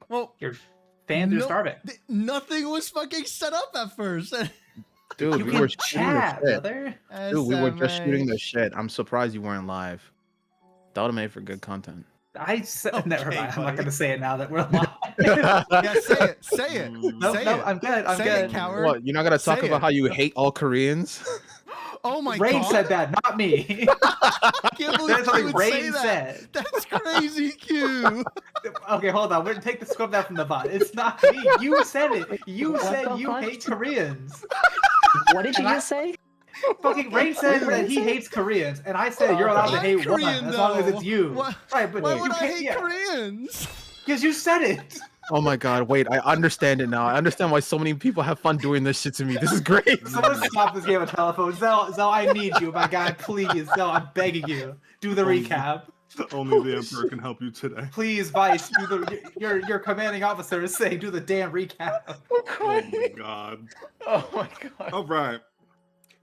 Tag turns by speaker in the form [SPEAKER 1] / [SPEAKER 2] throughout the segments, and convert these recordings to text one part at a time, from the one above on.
[SPEAKER 1] Well,
[SPEAKER 2] Your fans are starving.
[SPEAKER 1] Nothing was fucking set up at first.
[SPEAKER 3] Dude,
[SPEAKER 2] You
[SPEAKER 3] we
[SPEAKER 2] can
[SPEAKER 3] were shooting the
[SPEAKER 2] chat,
[SPEAKER 3] shit.
[SPEAKER 2] brother.
[SPEAKER 3] Dude, we were just shooting the
[SPEAKER 1] SMH.
[SPEAKER 3] shit. I'm surprised you weren't live. That would have made for good content.
[SPEAKER 2] I said, never
[SPEAKER 1] Okay,
[SPEAKER 2] mind. I'm not
[SPEAKER 1] buddy.
[SPEAKER 2] going to say it now that we're live.
[SPEAKER 1] Yeah, say it. Say it.
[SPEAKER 2] No,
[SPEAKER 1] Say
[SPEAKER 2] no,
[SPEAKER 1] it.
[SPEAKER 2] I'm good. I'm
[SPEAKER 1] Say
[SPEAKER 2] good.
[SPEAKER 1] it, coward.
[SPEAKER 3] What? You're not gonna talk
[SPEAKER 1] Say
[SPEAKER 3] about
[SPEAKER 1] it.
[SPEAKER 3] how you hate all Koreans?
[SPEAKER 1] Oh my
[SPEAKER 2] Rain
[SPEAKER 1] god.
[SPEAKER 2] said that, not me.
[SPEAKER 1] I can't believe
[SPEAKER 2] That's
[SPEAKER 1] you
[SPEAKER 2] something
[SPEAKER 1] would say
[SPEAKER 2] Rain
[SPEAKER 1] that.
[SPEAKER 2] said.
[SPEAKER 1] That's crazy, Q.
[SPEAKER 2] Okay, hold on. We're gonna take the script out from the bot. It's not me. You said it. You
[SPEAKER 4] What
[SPEAKER 2] said
[SPEAKER 4] the
[SPEAKER 2] you
[SPEAKER 4] fuck?
[SPEAKER 2] hate Koreans.
[SPEAKER 4] What did you
[SPEAKER 2] And I-
[SPEAKER 4] just say?
[SPEAKER 2] Fucking Rain said
[SPEAKER 4] What did
[SPEAKER 2] that
[SPEAKER 4] you
[SPEAKER 2] he
[SPEAKER 4] say?
[SPEAKER 2] hates Koreans, and I said you're allowed to
[SPEAKER 1] I'm
[SPEAKER 2] hate
[SPEAKER 1] Korean,
[SPEAKER 2] one as long as
[SPEAKER 1] though.
[SPEAKER 2] it's you.
[SPEAKER 1] Why-
[SPEAKER 2] Right, but
[SPEAKER 1] Why
[SPEAKER 2] you
[SPEAKER 1] would I
[SPEAKER 2] can't.
[SPEAKER 1] hate
[SPEAKER 2] Yeah,
[SPEAKER 1] Koreans?
[SPEAKER 2] because you said it.
[SPEAKER 3] Oh my god, wait, I understand it now. I understand why so many people have fun doing this shit to me. This is great.
[SPEAKER 2] Someone stop this game of telephone. Zell, I need you, my guy. Please, Zell, I'm begging you. Do the recap.
[SPEAKER 5] Only the Emperor can help you today.
[SPEAKER 2] Please, Vice. Do the your commanding officer is saying do the damn recap.
[SPEAKER 5] Oh my god.
[SPEAKER 2] Oh my god.
[SPEAKER 5] All right.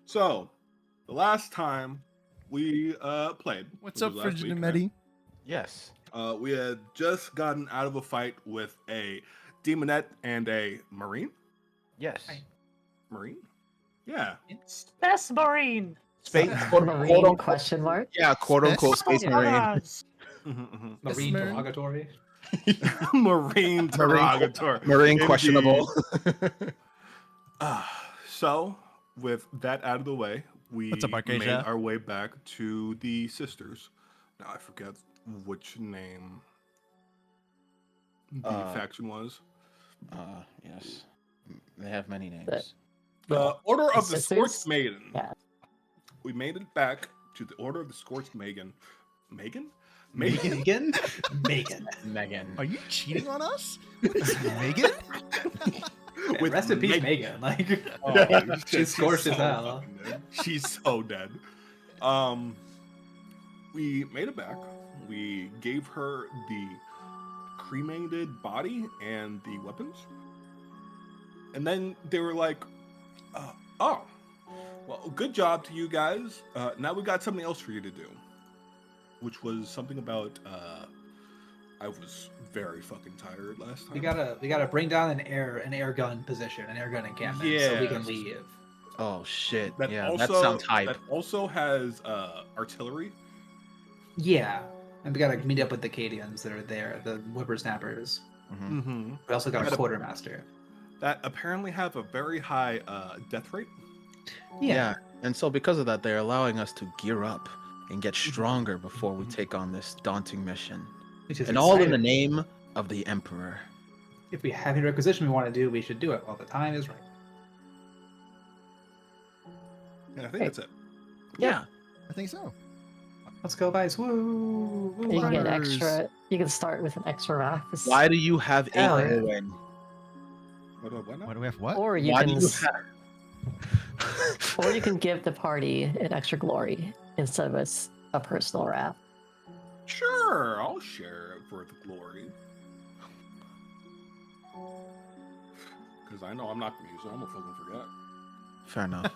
[SPEAKER 5] So, the last time we played.
[SPEAKER 1] What's
[SPEAKER 5] which
[SPEAKER 1] up,
[SPEAKER 5] was last
[SPEAKER 1] Frigid
[SPEAKER 5] week,
[SPEAKER 1] and
[SPEAKER 5] right?
[SPEAKER 1] Medi?
[SPEAKER 3] Yes.
[SPEAKER 5] We had just gotten out of a fight with a demonette and a marine.
[SPEAKER 3] Yes.
[SPEAKER 5] Marine? Yeah.
[SPEAKER 6] Best Marine.
[SPEAKER 3] Space, quote
[SPEAKER 4] Marine
[SPEAKER 3] unquote.
[SPEAKER 4] question mark?
[SPEAKER 3] Yeah, quote unquote space marine.
[SPEAKER 6] Yes.
[SPEAKER 5] Mhm,
[SPEAKER 2] Marine
[SPEAKER 1] Marine.
[SPEAKER 2] derogatory.
[SPEAKER 5] mhm. Marine derogatory.
[SPEAKER 3] Marine
[SPEAKER 5] Indeed.
[SPEAKER 3] questionable.
[SPEAKER 5] So, with that out of the way, we
[SPEAKER 1] What's up,
[SPEAKER 5] made
[SPEAKER 1] Arcadia?
[SPEAKER 5] our way back to the sisters. Now, I forget which name the faction was.
[SPEAKER 3] Yes. They have many names.
[SPEAKER 4] But-
[SPEAKER 5] The Order of the
[SPEAKER 4] Sisters?
[SPEAKER 5] Scorched Maiden.
[SPEAKER 4] Yeah.
[SPEAKER 5] We made it back to the Order of the Scorched Maiden. Megan?
[SPEAKER 2] Megan. Megan.
[SPEAKER 3] Megan.
[SPEAKER 1] Are you cheating on us? Megan?
[SPEAKER 5] With
[SPEAKER 2] Rest in peace,
[SPEAKER 5] Meg-
[SPEAKER 2] Megan. Like
[SPEAKER 5] Oh,
[SPEAKER 2] she's scorched as
[SPEAKER 5] so
[SPEAKER 2] hell.
[SPEAKER 5] fucking dead. She's so dead. We made it back. We gave her the cremated body and the weapons. And then they were like, oh, well, good job to you guys. Now we got something else for you to do. Which was something about, I was very fucking tired last time.
[SPEAKER 2] we gotta bring down an air gun position, an air gun encampment, so we can
[SPEAKER 5] Yes.
[SPEAKER 2] leave.
[SPEAKER 3] Oh shit.
[SPEAKER 5] That
[SPEAKER 3] yeah,
[SPEAKER 5] also,
[SPEAKER 3] that sounds hype.
[SPEAKER 5] That also has artillery.
[SPEAKER 2] Yeah, and we gotta meet up with the Cadians that are there, the whippersnappers.
[SPEAKER 3] Mhm.
[SPEAKER 5] Mm-hmm.
[SPEAKER 2] We also got a
[SPEAKER 5] Gotta-
[SPEAKER 2] quartermaster.
[SPEAKER 5] That apparently have a very high death rate.
[SPEAKER 3] Yeah. And so because of that, they're allowing us to gear up and get stronger before we take on this daunting mission.
[SPEAKER 2] Which is
[SPEAKER 3] And all in the
[SPEAKER 2] exciting.
[SPEAKER 3] name of the Emperor.
[SPEAKER 2] If we have any requisition we want to do, we should do it while the time is right.
[SPEAKER 5] And I think that's it.
[SPEAKER 3] Yeah.
[SPEAKER 1] I think so.
[SPEAKER 2] Let's go, guys! Woo! Woo,
[SPEAKER 4] You can get
[SPEAKER 1] Runners.
[SPEAKER 4] extra. You can start with an extra raft.
[SPEAKER 3] Why do you have a
[SPEAKER 2] Hell yeah.
[SPEAKER 3] Owen?
[SPEAKER 5] What now?
[SPEAKER 1] Why do we have what?
[SPEAKER 4] Or you
[SPEAKER 3] Why
[SPEAKER 4] can,
[SPEAKER 3] do you
[SPEAKER 4] s-
[SPEAKER 3] have...
[SPEAKER 4] or you can give the party an extra glory instead of a personal raft.
[SPEAKER 5] Sure, I'll share it for the glory. Because I know I'm not gonna use it. I'm gonna fucking forget.
[SPEAKER 3] Fair enough.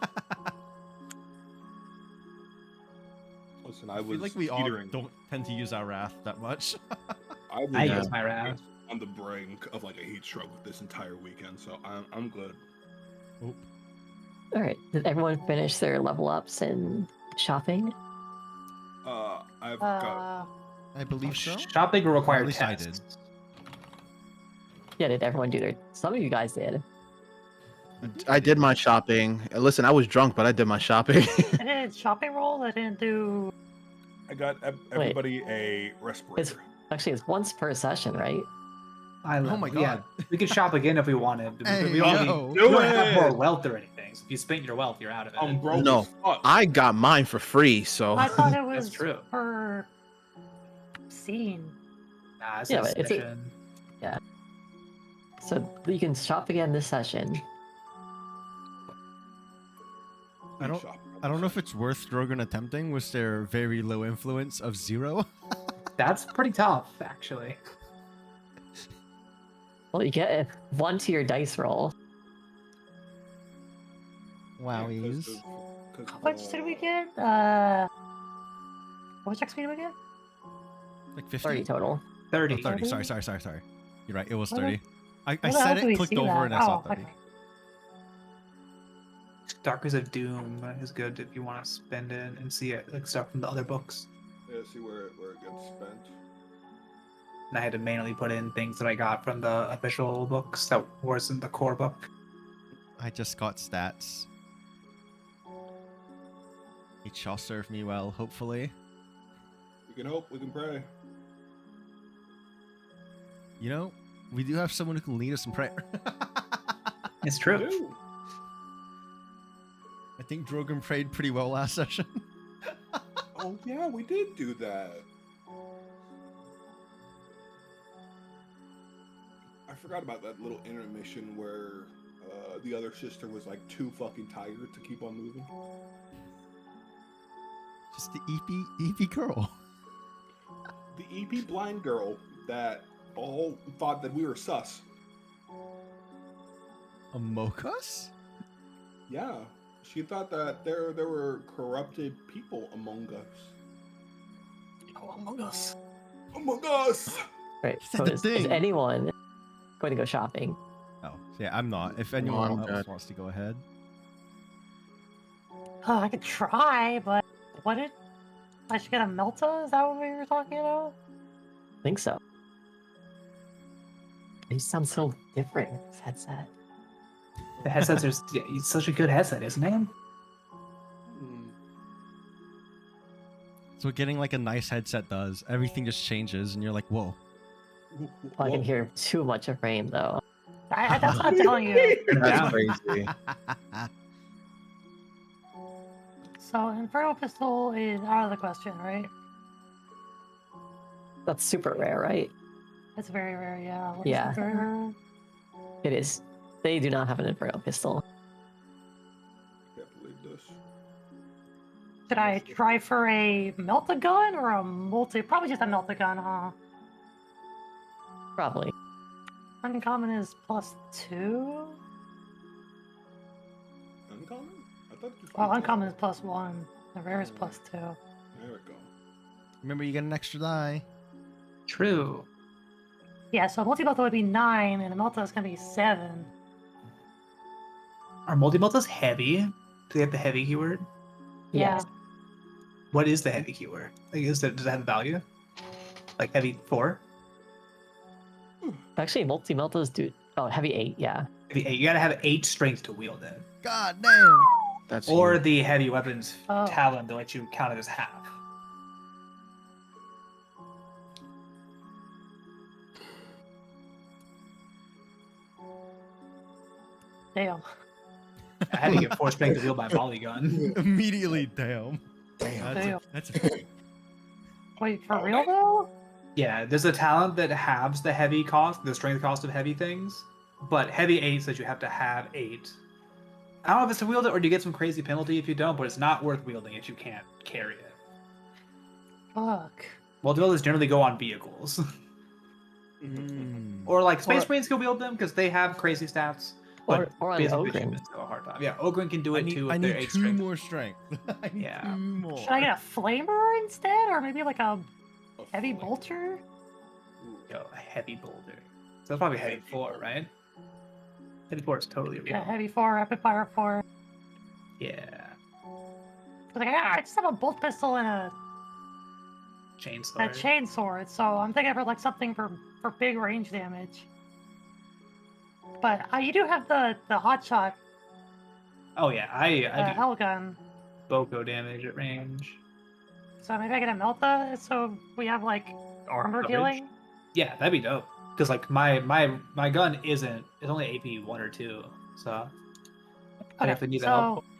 [SPEAKER 5] Listen,
[SPEAKER 1] I
[SPEAKER 5] I was
[SPEAKER 1] feel like we all
[SPEAKER 5] teetering.
[SPEAKER 1] don't tend to use our wrath that much.
[SPEAKER 5] I was
[SPEAKER 2] I
[SPEAKER 3] Yeah.
[SPEAKER 2] use my raft.
[SPEAKER 5] on the brink of like a heat stroke this entire weekend, so I'm good.
[SPEAKER 4] All right. Did everyone finish their level ups and shopping?
[SPEAKER 5] I've got
[SPEAKER 1] I believe so.
[SPEAKER 2] Shopping will
[SPEAKER 1] Or
[SPEAKER 2] require
[SPEAKER 1] at least I
[SPEAKER 2] tests.
[SPEAKER 1] did.
[SPEAKER 4] Yeah, did everyone do their? Some of you guys did.
[SPEAKER 3] I did my shopping. Listen, I was drunk, but I did my shopping.
[SPEAKER 6] I did shopping rolls. I didn't do.
[SPEAKER 5] I got everybody a respirator.
[SPEAKER 4] Actually, it's once per session, right?
[SPEAKER 2] I love,
[SPEAKER 1] Oh my
[SPEAKER 2] Yeah,
[SPEAKER 1] god.
[SPEAKER 2] we could shop again if we wanted.
[SPEAKER 1] Hey,
[SPEAKER 2] we only
[SPEAKER 1] yo.
[SPEAKER 2] we don't
[SPEAKER 5] Do
[SPEAKER 2] have
[SPEAKER 5] it!
[SPEAKER 2] more wealth or anything. So if you spend your wealth, you're out of it.
[SPEAKER 5] I'm broke
[SPEAKER 3] No.
[SPEAKER 5] as fuck.
[SPEAKER 3] I got mine for free, so
[SPEAKER 6] I thought it
[SPEAKER 2] That's
[SPEAKER 6] was
[SPEAKER 2] true.
[SPEAKER 6] per scene.
[SPEAKER 2] Nah, it's
[SPEAKER 4] Yeah,
[SPEAKER 2] a
[SPEAKER 4] but it's a-
[SPEAKER 2] mission.
[SPEAKER 4] So you can shop again this session.
[SPEAKER 1] I don't know if it's worth Drogon attempting with their very low influence of 0.
[SPEAKER 2] That's pretty tough, actually.
[SPEAKER 4] Well, you get 1 to your dice roll.
[SPEAKER 1] Wowies.
[SPEAKER 6] How much did we get? What much XP did we get?
[SPEAKER 1] Like 50?
[SPEAKER 4] 30 total.
[SPEAKER 2] 30.
[SPEAKER 1] Oh, 30. Sorry. You're right. It was
[SPEAKER 6] Where the-
[SPEAKER 1] 30. I
[SPEAKER 6] Where the
[SPEAKER 1] said
[SPEAKER 6] hell do
[SPEAKER 1] it,
[SPEAKER 6] we
[SPEAKER 1] clicked
[SPEAKER 6] see
[SPEAKER 1] over,
[SPEAKER 6] that?
[SPEAKER 1] and I saw
[SPEAKER 6] Oh,
[SPEAKER 1] 30.
[SPEAKER 6] okay.
[SPEAKER 2] Darkness of Doom is good if you want to spend it and see it like stuff from the other books.
[SPEAKER 5] Yeah, see where it gets spent.
[SPEAKER 2] And I had to manually put in things that I got from the official books that wasn't the core book.
[SPEAKER 1] I just got stats. It shall serve me well, hopefully.
[SPEAKER 5] We can hope, we can pray.
[SPEAKER 1] You know, we do have someone who can lead us in prayer.
[SPEAKER 2] It's true.
[SPEAKER 5] Ew.
[SPEAKER 1] I think Drogon prayed pretty well last session.
[SPEAKER 5] Oh yeah, we did do that. I forgot about that little intermission where the other sister was like too fucking tired to keep on moving.
[SPEAKER 1] Just the EP girl.
[SPEAKER 5] The EP blind girl that all thought that we were sus.
[SPEAKER 1] Amok us?
[SPEAKER 5] Yeah, she thought that there were corrupted people among us.
[SPEAKER 2] Oh, Among Us.
[SPEAKER 5] Among us.
[SPEAKER 4] Right.
[SPEAKER 1] Said
[SPEAKER 4] So
[SPEAKER 1] the
[SPEAKER 4] is
[SPEAKER 1] thing.
[SPEAKER 4] anyone going to go shopping?
[SPEAKER 1] Oh, yeah, I'm not. If
[SPEAKER 3] I'm
[SPEAKER 1] anyone else
[SPEAKER 3] good.
[SPEAKER 1] wants to go ahead.
[SPEAKER 6] Oh, I could try, but what did I should get a Melta? Is that what we were talking about?
[SPEAKER 4] I think so. You sound so different with this headset.
[SPEAKER 2] The headsets are it's such a good headset, isn't it?
[SPEAKER 5] Hmm.
[SPEAKER 1] So getting like a nice headset does. Everything just changes, and you're like, whoa.
[SPEAKER 4] I can
[SPEAKER 5] Whoa.
[SPEAKER 4] hear too much of rain though.
[SPEAKER 6] That's what I'm telling you.
[SPEAKER 3] That's crazy.
[SPEAKER 6] So Inferno Pistol is out of the question, right?
[SPEAKER 4] That's super rare, right?
[SPEAKER 6] It's very rare, yeah. What is
[SPEAKER 4] Yeah.
[SPEAKER 6] it, very rare?
[SPEAKER 4] It is. They do not have an Inferno pistol.
[SPEAKER 5] Can't believe this.
[SPEAKER 6] Should I try for a Meltagun or a multi? Probably just a Meltagun, huh?
[SPEAKER 4] Probably.
[SPEAKER 6] Uncommon is +2.
[SPEAKER 5] Uncommon? I thought just
[SPEAKER 6] Well, uncommon is +1. The rare is +2.
[SPEAKER 5] There we go.
[SPEAKER 1] Remember, you get an extra die.
[SPEAKER 2] True.
[SPEAKER 6] Yeah, so a multi-Melta would be 9, and a Melta is gonna be 7.
[SPEAKER 2] Are multi-meltas heavy? Do they have the heavy keyword?
[SPEAKER 6] Yeah.
[SPEAKER 2] What is the heavy keyword? Like, does it have a value? Like heavy 4?
[SPEAKER 4] Actually, multi-meltas do. Oh, heavy 8, yeah.
[SPEAKER 2] Heavy 8. You gotta have 8 strength to wield it.
[SPEAKER 1] God damn.
[SPEAKER 3] That's
[SPEAKER 2] Or
[SPEAKER 3] huge.
[SPEAKER 2] the heavy weapons
[SPEAKER 6] Oh.
[SPEAKER 2] talent to let you count it as half.
[SPEAKER 6] Damn.
[SPEAKER 2] I had to get 4 strength to wield my volley gun.
[SPEAKER 1] Immediately, damn.
[SPEAKER 5] Damn.
[SPEAKER 6] Damn.
[SPEAKER 1] That's a
[SPEAKER 6] Wait, for real though?
[SPEAKER 2] Yeah, there's a talent that halves the heavy cost, the strength cost of heavy things, but heavy 8 says you have to have 8. I don't know if it's to wield it or do you get some crazy penalty if you don't, but it's not worth wielding if you can't carry it.
[SPEAKER 6] Fuck.
[SPEAKER 2] Multi-wielders generally go on vehicles.
[SPEAKER 1] Mm.
[SPEAKER 2] Or like Space
[SPEAKER 4] Or-
[SPEAKER 2] Marines can wield them because they have crazy stats.
[SPEAKER 4] Or,
[SPEAKER 2] But
[SPEAKER 4] or on
[SPEAKER 2] basic
[SPEAKER 4] Ogren.
[SPEAKER 2] humans have a hard time. Yeah, Ogren can do
[SPEAKER 1] I
[SPEAKER 2] it
[SPEAKER 1] need,
[SPEAKER 2] too
[SPEAKER 1] I
[SPEAKER 2] if they're
[SPEAKER 1] need
[SPEAKER 2] 8
[SPEAKER 1] two
[SPEAKER 2] strength.
[SPEAKER 1] more strength. I need
[SPEAKER 2] Yeah.
[SPEAKER 1] 2 more.
[SPEAKER 6] Should I get a flamer instead, or maybe like a
[SPEAKER 5] A
[SPEAKER 6] heavy
[SPEAKER 5] flame.
[SPEAKER 6] bolter?
[SPEAKER 5] Ooh.
[SPEAKER 2] Yo, a heavy boulder. So that's probably heavy 4, right? Heavy 4 is totally real.
[SPEAKER 6] Yeah, heavy 4, rapid fire 4.
[SPEAKER 2] Yeah.
[SPEAKER 6] Like, I just have a bolt pistol and a
[SPEAKER 2] Chainsaw.
[SPEAKER 6] chain sword, so I'm thinking for like something for big range damage. But you do have the hot shot,
[SPEAKER 2] Oh yeah, I do
[SPEAKER 6] hell gun.
[SPEAKER 2] Boko damage at range.
[SPEAKER 6] So maybe I get a Melta, so we have like armor
[SPEAKER 2] Coverage?
[SPEAKER 6] dealing.
[SPEAKER 2] Yeah, that'd be dope. Because like my gun isn't. It's only AP 1 or 2, so I definitely need the help.
[SPEAKER 6] So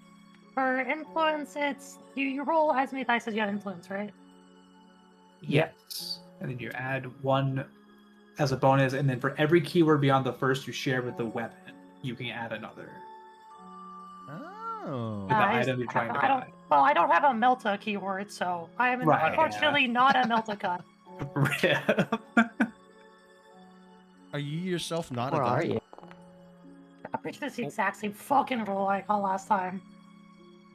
[SPEAKER 6] for influence, it's you roll as many dice as you have influence, right?
[SPEAKER 2] Yes, and then you add 1 as a bonus, and then for every keyword beyond the first you share with the weapon, you can add another.
[SPEAKER 1] Oh.
[SPEAKER 2] With the item you're trying to
[SPEAKER 6] I don't.
[SPEAKER 2] buy.
[SPEAKER 6] Well, I don't have a Melta keyword, so I am
[SPEAKER 2] Right, yeah.
[SPEAKER 6] unfortunately not a Melta gun.
[SPEAKER 1] Are you yourself not
[SPEAKER 4] Where
[SPEAKER 1] a
[SPEAKER 4] are
[SPEAKER 1] gun?
[SPEAKER 4] you?
[SPEAKER 6] I'm pretty sure it's the exact same fucking roll I got last time.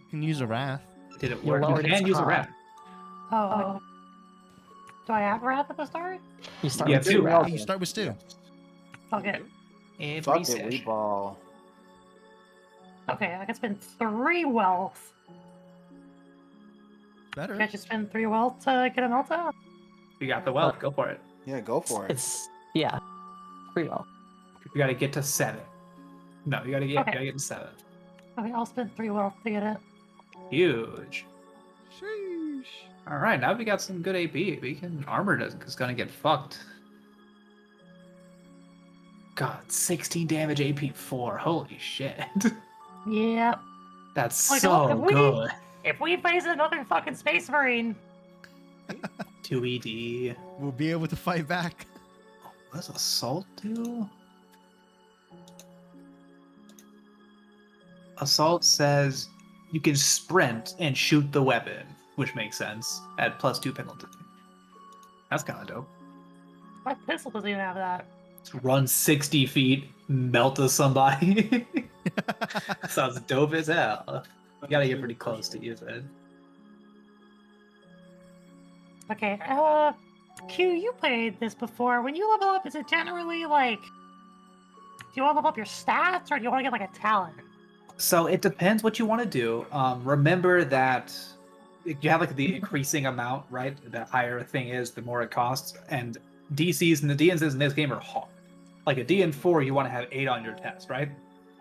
[SPEAKER 1] You can use a wrath.
[SPEAKER 2] Did it
[SPEAKER 4] You
[SPEAKER 2] work? You
[SPEAKER 4] lowered its
[SPEAKER 2] can use a
[SPEAKER 4] cost.
[SPEAKER 2] wrap.
[SPEAKER 6] Oh. Do I have wrath at the start?
[SPEAKER 4] You start
[SPEAKER 2] Yeah,
[SPEAKER 4] with
[SPEAKER 2] two
[SPEAKER 4] 2
[SPEAKER 2] rounds.
[SPEAKER 1] You start with 2.
[SPEAKER 6] Fuck it.
[SPEAKER 2] Every
[SPEAKER 7] Fuck it, we
[SPEAKER 2] session.
[SPEAKER 7] ball.
[SPEAKER 6] Okay, I can spend 3 wealth.
[SPEAKER 1] Better.
[SPEAKER 6] Can I just spend 3 wealth to get a meltdown?
[SPEAKER 2] You got the wealth. Go for it.
[SPEAKER 7] Yeah, go for it.
[SPEAKER 4] It's yeah, pretty well.
[SPEAKER 2] You got to get to 7. No, you got to get.
[SPEAKER 6] Okay.
[SPEAKER 2] You got to get to 7.
[SPEAKER 6] Okay, I'll spend 3 wealth to get it.
[SPEAKER 2] Huge.
[SPEAKER 1] Sheesh.
[SPEAKER 2] All right, now we got some good AP. We can armor is gonna get fucked. God, 16 damage AP 4. Holy shit.
[SPEAKER 6] Yeah.
[SPEAKER 2] That's
[SPEAKER 6] Like,
[SPEAKER 2] so
[SPEAKER 6] if we-
[SPEAKER 2] good.
[SPEAKER 6] If we face another fucking Space Marine,
[SPEAKER 2] 2ED.
[SPEAKER 1] We'll be able to fight back.
[SPEAKER 2] What does assault do? Assault says you can sprint and shoot the weapon, which makes sense at +2 penalty. That's kind of dope.
[SPEAKER 6] my pistol doesn't even have that.
[SPEAKER 2] Just run 60 feet, melt somebody. Sounds dope as hell. You gotta get pretty close to use it.
[SPEAKER 6] Okay, Q, you played this before. When you level up, is it generally like, do you want to level up your stats or do you want to get like a talent?
[SPEAKER 2] So it depends what you want to do. Remember that you have like the increasing amount, right? The higher a thing is, the more it costs. And DCs and the DNs in this game are hard. Like a DN4, you want to have 8 on your test, right?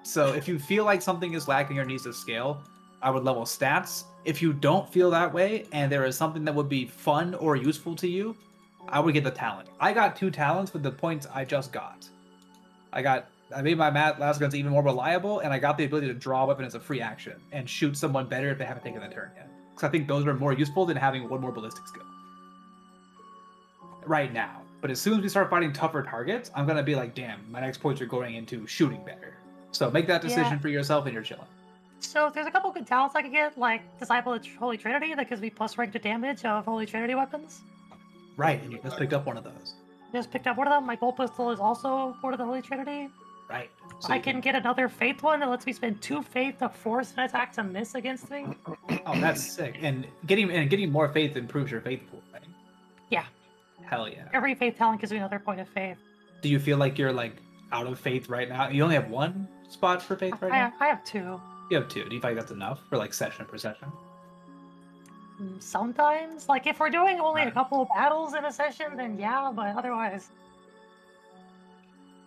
[SPEAKER 2] So if you feel like something is lacking or needs to scale, I would level stats. If you don't feel that way and there is something that would be fun or useful to you, I would get the talent. I got 2 talents with the points I just got. I made my last guns even more reliable, and I got the ability to draw a weapon as a free action and shoot someone better if they haven't taken the turn yet. Because I think those are more useful than having 1 more ballistic skill. Right now. But as soon as we start fighting tougher targets, I'm gonna be like, damn, my next points are going into shooting better. So make that decision
[SPEAKER 6] Yeah.
[SPEAKER 2] for yourself and you're chilling.
[SPEAKER 6] So there's a couple good talents I could get, like Disciple of Holy Trinity, that gives me plus rank to damage of Holy Trinity weapons.
[SPEAKER 2] Right, and you just picked up one of those.
[SPEAKER 6] Just picked up one of them. My bolt pistol is also part of the Holy Trinity.
[SPEAKER 2] Right. So
[SPEAKER 6] I
[SPEAKER 2] you
[SPEAKER 6] can get another Faith one that lets me spend 2 Faith to force an attack to miss against me.
[SPEAKER 2] Oh, that's sick. And getting more faith improves your faith pool, right?
[SPEAKER 6] Yeah.
[SPEAKER 2] Hell yeah.
[SPEAKER 6] Every Faith talent gives me another point of Faith.
[SPEAKER 2] Do you feel like you're like out of faith right now? You only have 1 spot for faith right now?
[SPEAKER 6] I have 2.
[SPEAKER 2] You have 2. Do you feel like that's enough for like session per session?
[SPEAKER 6] Sometimes, like if we're doing only a
[SPEAKER 2] Right.
[SPEAKER 6] couple of battles in a session, then yeah, but otherwise.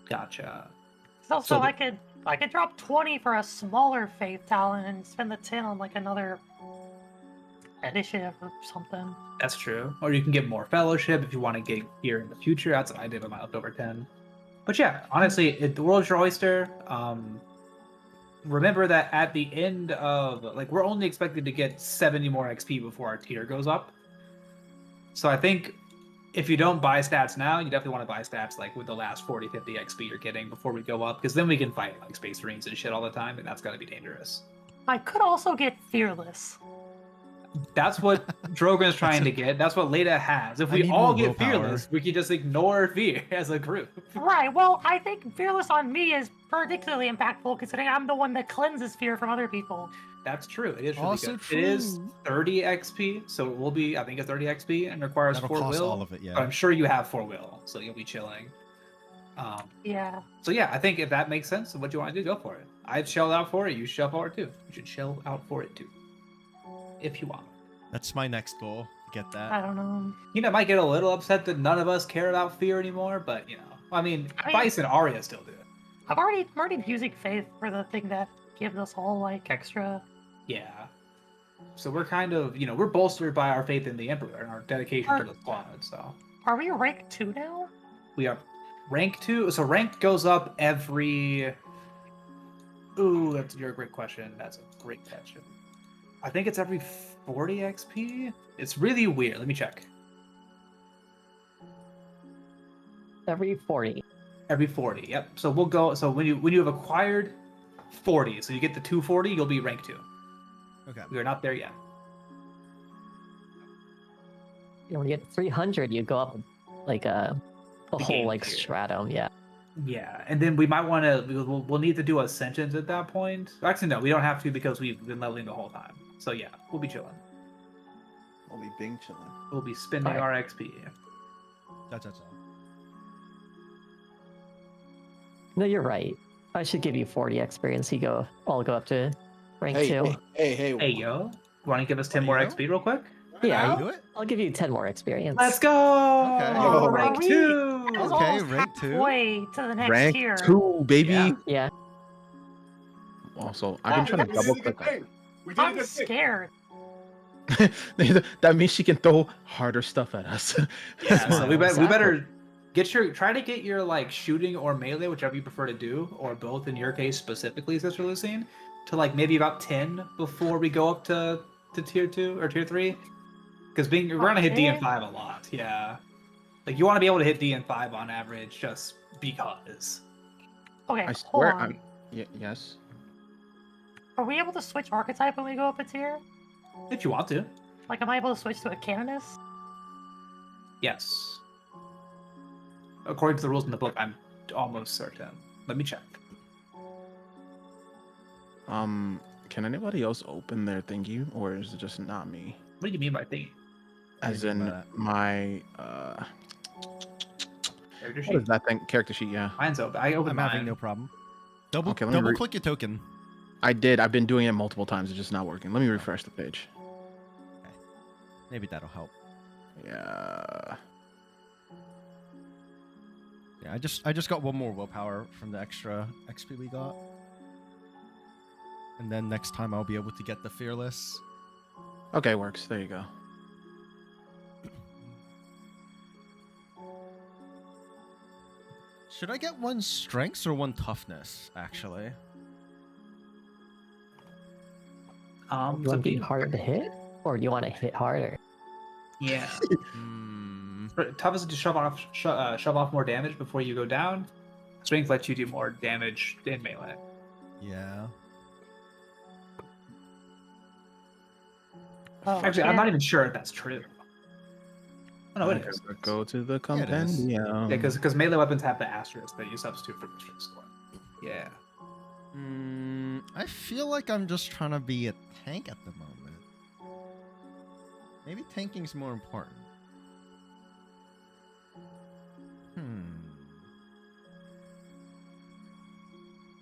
[SPEAKER 2] Gotcha.
[SPEAKER 6] So
[SPEAKER 2] So the-
[SPEAKER 6] I could drop 20 for a smaller Faith talent and spend the 10 on like another initiative or something.
[SPEAKER 2] That's true. Or you can get more fellowship if you want to get gear in the future. That's what I did with my leftover 10. But yeah, honestly, the world's your oyster. Remember that at the end of like we're only expected to get 70 more XP before our tier goes up. So I think if you don't buy stats now, you definitely want to buy stats like with the last 40, 50 XP you're getting before we go up, because then we can fight like Space Marines and shit all the time, and that's gotta be dangerous.
[SPEAKER 6] I could also get Fearless.
[SPEAKER 2] That's what Drogon's trying to get. That's what Leda has. If
[SPEAKER 1] I
[SPEAKER 2] we
[SPEAKER 1] need
[SPEAKER 2] all
[SPEAKER 1] more
[SPEAKER 2] get
[SPEAKER 1] willpower.
[SPEAKER 2] fearless, we can just ignore fear as a group.
[SPEAKER 6] Right, well, I think Fearless on me is particularly impactful considering I'm the one that cleanses fear from other people.
[SPEAKER 2] That's true. It is really
[SPEAKER 1] Also
[SPEAKER 2] good. It is
[SPEAKER 1] true.
[SPEAKER 2] 30 XP, so it will be, I think, it's 30 XP and requires
[SPEAKER 1] That'll
[SPEAKER 2] 4
[SPEAKER 1] cost
[SPEAKER 2] will.
[SPEAKER 1] all of it, yeah.
[SPEAKER 2] But I'm sure you have 4 will, so you'll be chilling.
[SPEAKER 6] Yeah.
[SPEAKER 2] So yeah, I think if that makes sense, what you want to do, go for it. I'd shell out for it. You shell for it too. You should shell out for it too, if you want.
[SPEAKER 1] That's my next goal. Get
[SPEAKER 6] I
[SPEAKER 1] that.
[SPEAKER 6] don't know.
[SPEAKER 2] You know, I might get a little upset that none of us care about fear anymore, but you know, I mean, Vice and Arya still do it.
[SPEAKER 6] I'm already using Faith for the thing that gives us all like extra.
[SPEAKER 2] Yeah. So we're kind of, you know, we're bolstered by our faith in the Emperor and our dedication to the squad. So
[SPEAKER 6] Are we rank 2 now?
[SPEAKER 2] we are rank 2. So rank goes up every. Ooh, that's a great question. That's a great question. I think it's every 40 XP. It's really weird. Let me check.
[SPEAKER 4] Every 40.
[SPEAKER 2] Every 40. Yep. So we'll go. So when you have acquired 40, so you get the 240, you'll be rank 2.
[SPEAKER 1] Okay.
[SPEAKER 2] We are not there yet.
[SPEAKER 4] You know, when you get 300, you go up like a
[SPEAKER 2] The
[SPEAKER 4] whole
[SPEAKER 2] game
[SPEAKER 4] like
[SPEAKER 2] tier.
[SPEAKER 4] stratum. Yeah.
[SPEAKER 2] Yeah, and then we might want to. We'll need to do ascensions at that point. Actually, no, we don't have to because we've been leveling the whole time. So yeah, we'll be chilling.
[SPEAKER 7] We'll be Bing chilling.
[SPEAKER 2] We'll be spending
[SPEAKER 4] Alright.
[SPEAKER 2] our XP.
[SPEAKER 1] That's all.
[SPEAKER 4] No, you're right. I should give you 40 experience. I'll go up to rank 2.
[SPEAKER 2] Hey, yo. Want to give us 10 more
[SPEAKER 1] There you
[SPEAKER 2] XP real quick?
[SPEAKER 4] Yeah,
[SPEAKER 1] Do it.
[SPEAKER 4] I'll give you 10 more experience.
[SPEAKER 2] Let's go!
[SPEAKER 1] Okay.
[SPEAKER 7] Yo.
[SPEAKER 2] Rank
[SPEAKER 6] Are we-
[SPEAKER 2] 2!
[SPEAKER 6] That was
[SPEAKER 1] Okay,
[SPEAKER 6] almost
[SPEAKER 1] rank 2.
[SPEAKER 6] halfway to the next
[SPEAKER 3] Rank
[SPEAKER 6] tier.
[SPEAKER 3] 2, baby.
[SPEAKER 2] Yeah.
[SPEAKER 4] Yeah.
[SPEAKER 3] Also, I've been trying to
[SPEAKER 5] We did
[SPEAKER 3] double
[SPEAKER 5] a good
[SPEAKER 3] click.
[SPEAKER 5] thing. We did a
[SPEAKER 6] I'm
[SPEAKER 5] good thing.
[SPEAKER 6] scared.
[SPEAKER 3] That means she can throw harder stuff at us.
[SPEAKER 2] Yeah, so we
[SPEAKER 4] Exactly.
[SPEAKER 2] better try to get your like shooting or melee, whichever you prefer to do, or both in your case specifically, Sister Lucine, to like maybe about 10 before we go up to tier 2 or tier 3. Because we're gonna hit
[SPEAKER 6] Okay.
[SPEAKER 2] DN5 a lot, yeah. Like you want to be able to hit DN5 on average, just because.
[SPEAKER 6] Okay,
[SPEAKER 3] I
[SPEAKER 6] hold
[SPEAKER 3] swear
[SPEAKER 6] on.
[SPEAKER 3] yes.
[SPEAKER 6] Are we able to switch archetype when we go up a tier?
[SPEAKER 2] If you want to,
[SPEAKER 6] Like, am I able to switch to a canoness?
[SPEAKER 2] yes. According to the rules in the book, I'm almost certain. Let me check.
[SPEAKER 3] Can anybody else open their thingy, or is it just not me?
[SPEAKER 2] What do you mean by thingy?
[SPEAKER 3] As
[SPEAKER 1] do you mean
[SPEAKER 3] in
[SPEAKER 1] by that?
[SPEAKER 3] my
[SPEAKER 2] Character
[SPEAKER 3] what
[SPEAKER 2] sheet?
[SPEAKER 3] is that thing? Character sheet, yeah.
[SPEAKER 2] Mine's open. I opened
[SPEAKER 1] I'm
[SPEAKER 2] mine.
[SPEAKER 1] having no problem. Double
[SPEAKER 3] Okay, let me
[SPEAKER 1] click your token.
[SPEAKER 3] I did. I've been doing it multiple times. It's just not working. Let me refresh the page.
[SPEAKER 1] Maybe that'll help.
[SPEAKER 3] Yeah.
[SPEAKER 1] Yeah, I just got one more willpower from the extra XP we got. And then next time I'll be able to get the fearless.
[SPEAKER 3] Okay, works. There you go.
[SPEAKER 1] Should I get one strengths or one toughness, actually?
[SPEAKER 4] You want
[SPEAKER 2] so
[SPEAKER 4] to be harder to hit, or do you want to hit harder?
[SPEAKER 2] yeah.
[SPEAKER 1] Hmm.
[SPEAKER 2] Toughness is to shove off more damage before you go down. Strength lets you do more damage in melee.
[SPEAKER 1] Yeah.
[SPEAKER 6] Oh,
[SPEAKER 2] Actually, I'm
[SPEAKER 6] shit.
[SPEAKER 2] not even sure if that's true. Oh, no, it is.
[SPEAKER 3] Go to the
[SPEAKER 1] it is.
[SPEAKER 3] compendium.
[SPEAKER 2] Yeah, because melee weapons have the asterisk that you substitute for the strength score. Yeah.
[SPEAKER 1] I feel like I'm just trying to be a tank at the moment. Maybe tanking's more important.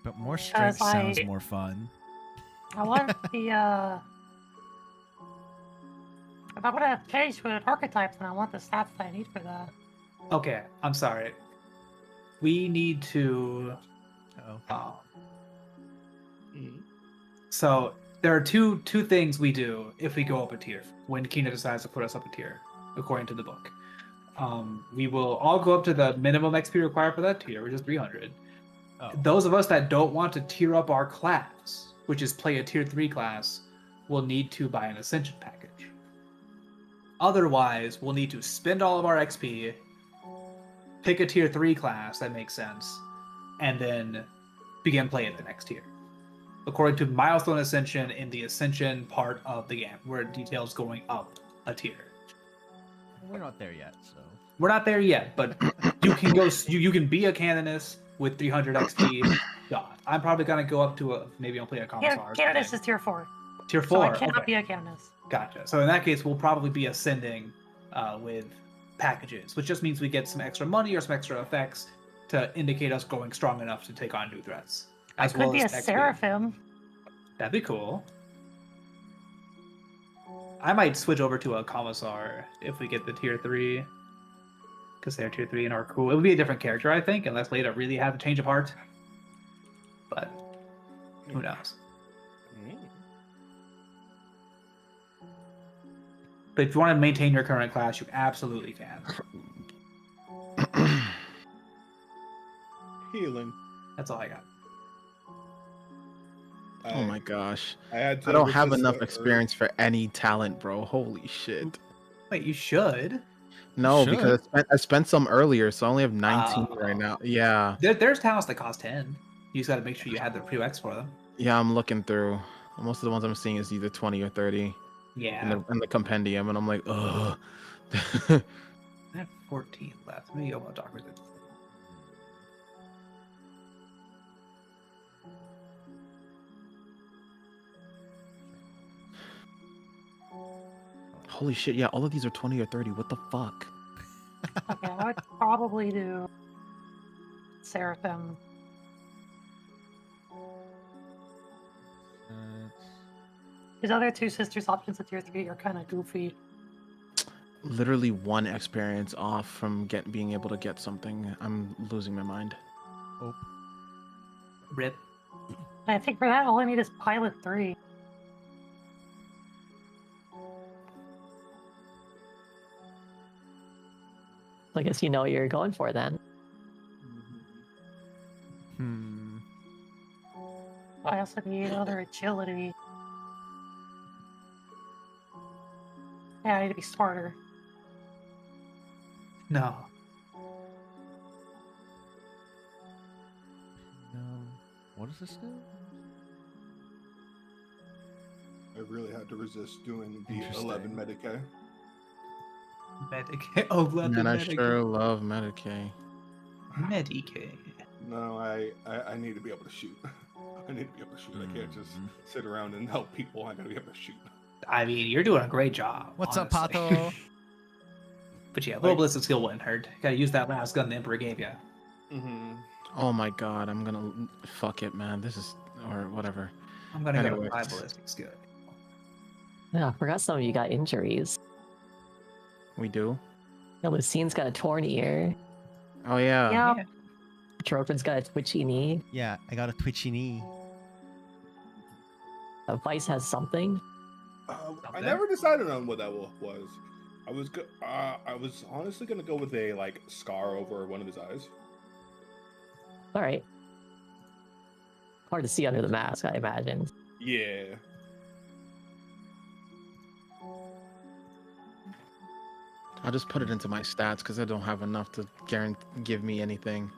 [SPEAKER 1] But more strength sounds
[SPEAKER 6] I-
[SPEAKER 1] more fun.
[SPEAKER 6] I want the, If I'm gonna change to an archetype, then I want the stats that I need for that.
[SPEAKER 2] Okay, I'm sorry. We need to.
[SPEAKER 1] Oh.
[SPEAKER 2] So there are two things we do if we go up a tier when Kina decides to put us up a tier, according to the book. We will all go up to the minimum XP required for that tier, which is 300.
[SPEAKER 1] Oh.
[SPEAKER 2] Those of us that don't want to tier up our class, which is play a tier 3 class, will need to buy an Ascension package. Otherwise, we'll need to spend all of our XP, pick a tier 3 class that makes sense, and then begin playing the next tier. According to Milestone Ascension in the Ascension part of the game, where it details going up a tier.
[SPEAKER 1] We're not there yet, so.
[SPEAKER 2] We're not there yet, but you can go. You can be a canoness with 300 XP. God, I'm probably gonna go up to maybe I'll play a commissar. or
[SPEAKER 6] Canoness
[SPEAKER 2] something.
[SPEAKER 6] is tier 4.
[SPEAKER 2] Tier
[SPEAKER 6] So I
[SPEAKER 2] 4.
[SPEAKER 6] cannot
[SPEAKER 2] Okay.
[SPEAKER 6] be a canoness.
[SPEAKER 2] Gotcha. So in that case, we'll probably be ascending with packages, which just means we get some extra money or some extra effects to indicate us growing strong enough to take on new threats.
[SPEAKER 6] I
[SPEAKER 2] As
[SPEAKER 6] could
[SPEAKER 2] well
[SPEAKER 6] be a
[SPEAKER 2] as XP.
[SPEAKER 6] seraphim.
[SPEAKER 2] That'd be cool. I might switch over to a commissar if we get the tier 3. Because they're tier 3 and are cool. It would be a different character, I think, unless Leda really had a change of heart. But who knows? But if you want to maintain your current class, you absolutely can.
[SPEAKER 5] Healing.
[SPEAKER 2] That's all I got.
[SPEAKER 3] Oh my gosh.
[SPEAKER 5] I had to
[SPEAKER 3] I don't have
[SPEAKER 5] resist
[SPEAKER 3] enough
[SPEAKER 5] the urge.
[SPEAKER 3] experience for any talent, bro. Holy shit.
[SPEAKER 2] Wait, you should.
[SPEAKER 3] No,
[SPEAKER 1] Should.
[SPEAKER 3] because I spent some earlier, so I only have 19
[SPEAKER 2] Oh.
[SPEAKER 3] right now. Yeah.
[SPEAKER 2] There's talents that cost 10. You just got to make sure you have the prereqs for them.
[SPEAKER 3] Yeah, I'm looking through. Most of the ones I'm seeing is either 20 or 30
[SPEAKER 2] Yeah.
[SPEAKER 3] in the compendium, and I'm like, ugh.
[SPEAKER 2] I have 14 left. Let me go about Doctor.
[SPEAKER 3] Holy shit, yeah, all of these are 20 or 30. What the fuck?
[SPEAKER 6] Okay, I would probably do seraphim. His other two sisters options at tier 3 are kind of goofy.
[SPEAKER 3] Literally one experience off from being able to get something. I'm losing my mind.
[SPEAKER 1] Oh,
[SPEAKER 2] Rip.
[SPEAKER 6] I think for that, all I need is pilot 3.
[SPEAKER 4] I guess you know what you're going for then.
[SPEAKER 1] hmm.
[SPEAKER 6] I also need other agility. Yeah, I need to be smarter.
[SPEAKER 2] No.
[SPEAKER 1] What does this do?
[SPEAKER 5] I really had to resist doing the
[SPEAKER 1] Interesting.
[SPEAKER 5] 11 Medicaid.
[SPEAKER 2] Medicaid. Oh, blood.
[SPEAKER 3] And I sure love Medicaid.
[SPEAKER 2] Medicaid.
[SPEAKER 5] No, I need to be able to shoot. I need to be able to shoot. I can't just sit around and help people. I gotta be able to shoot.
[SPEAKER 2] I mean, you're doing a great job.
[SPEAKER 1] What's up,
[SPEAKER 2] honestly.
[SPEAKER 1] Pato?
[SPEAKER 2] But yeah, a little ballistic skill wouldn't hurt. Gotta use that last gun the Emperor gave you.
[SPEAKER 5] Mm-hmm.
[SPEAKER 3] Oh my god, I'm gonna fuck it, man. This is or whatever.
[SPEAKER 2] I'm gonna go
[SPEAKER 3] Anyways.
[SPEAKER 2] with my ballistic skill.
[SPEAKER 4] Yeah, I forgot some of you got injuries.
[SPEAKER 3] We do.
[SPEAKER 4] Yeah, Lucine's got a torn ear.
[SPEAKER 3] Oh yeah.
[SPEAKER 6] Yeah.
[SPEAKER 4] Tropin's got a twitchy knee.
[SPEAKER 1] Yeah, I got a twitchy knee.
[SPEAKER 4] Vice has something.
[SPEAKER 5] I never decided on what that was. I was honestly gonna go with a like scar over one of his eyes.
[SPEAKER 4] All right. Hard to see under the mask, I imagine.
[SPEAKER 5] Yeah.
[SPEAKER 3] I'll just put it into my stats because I don't have enough to give me anything.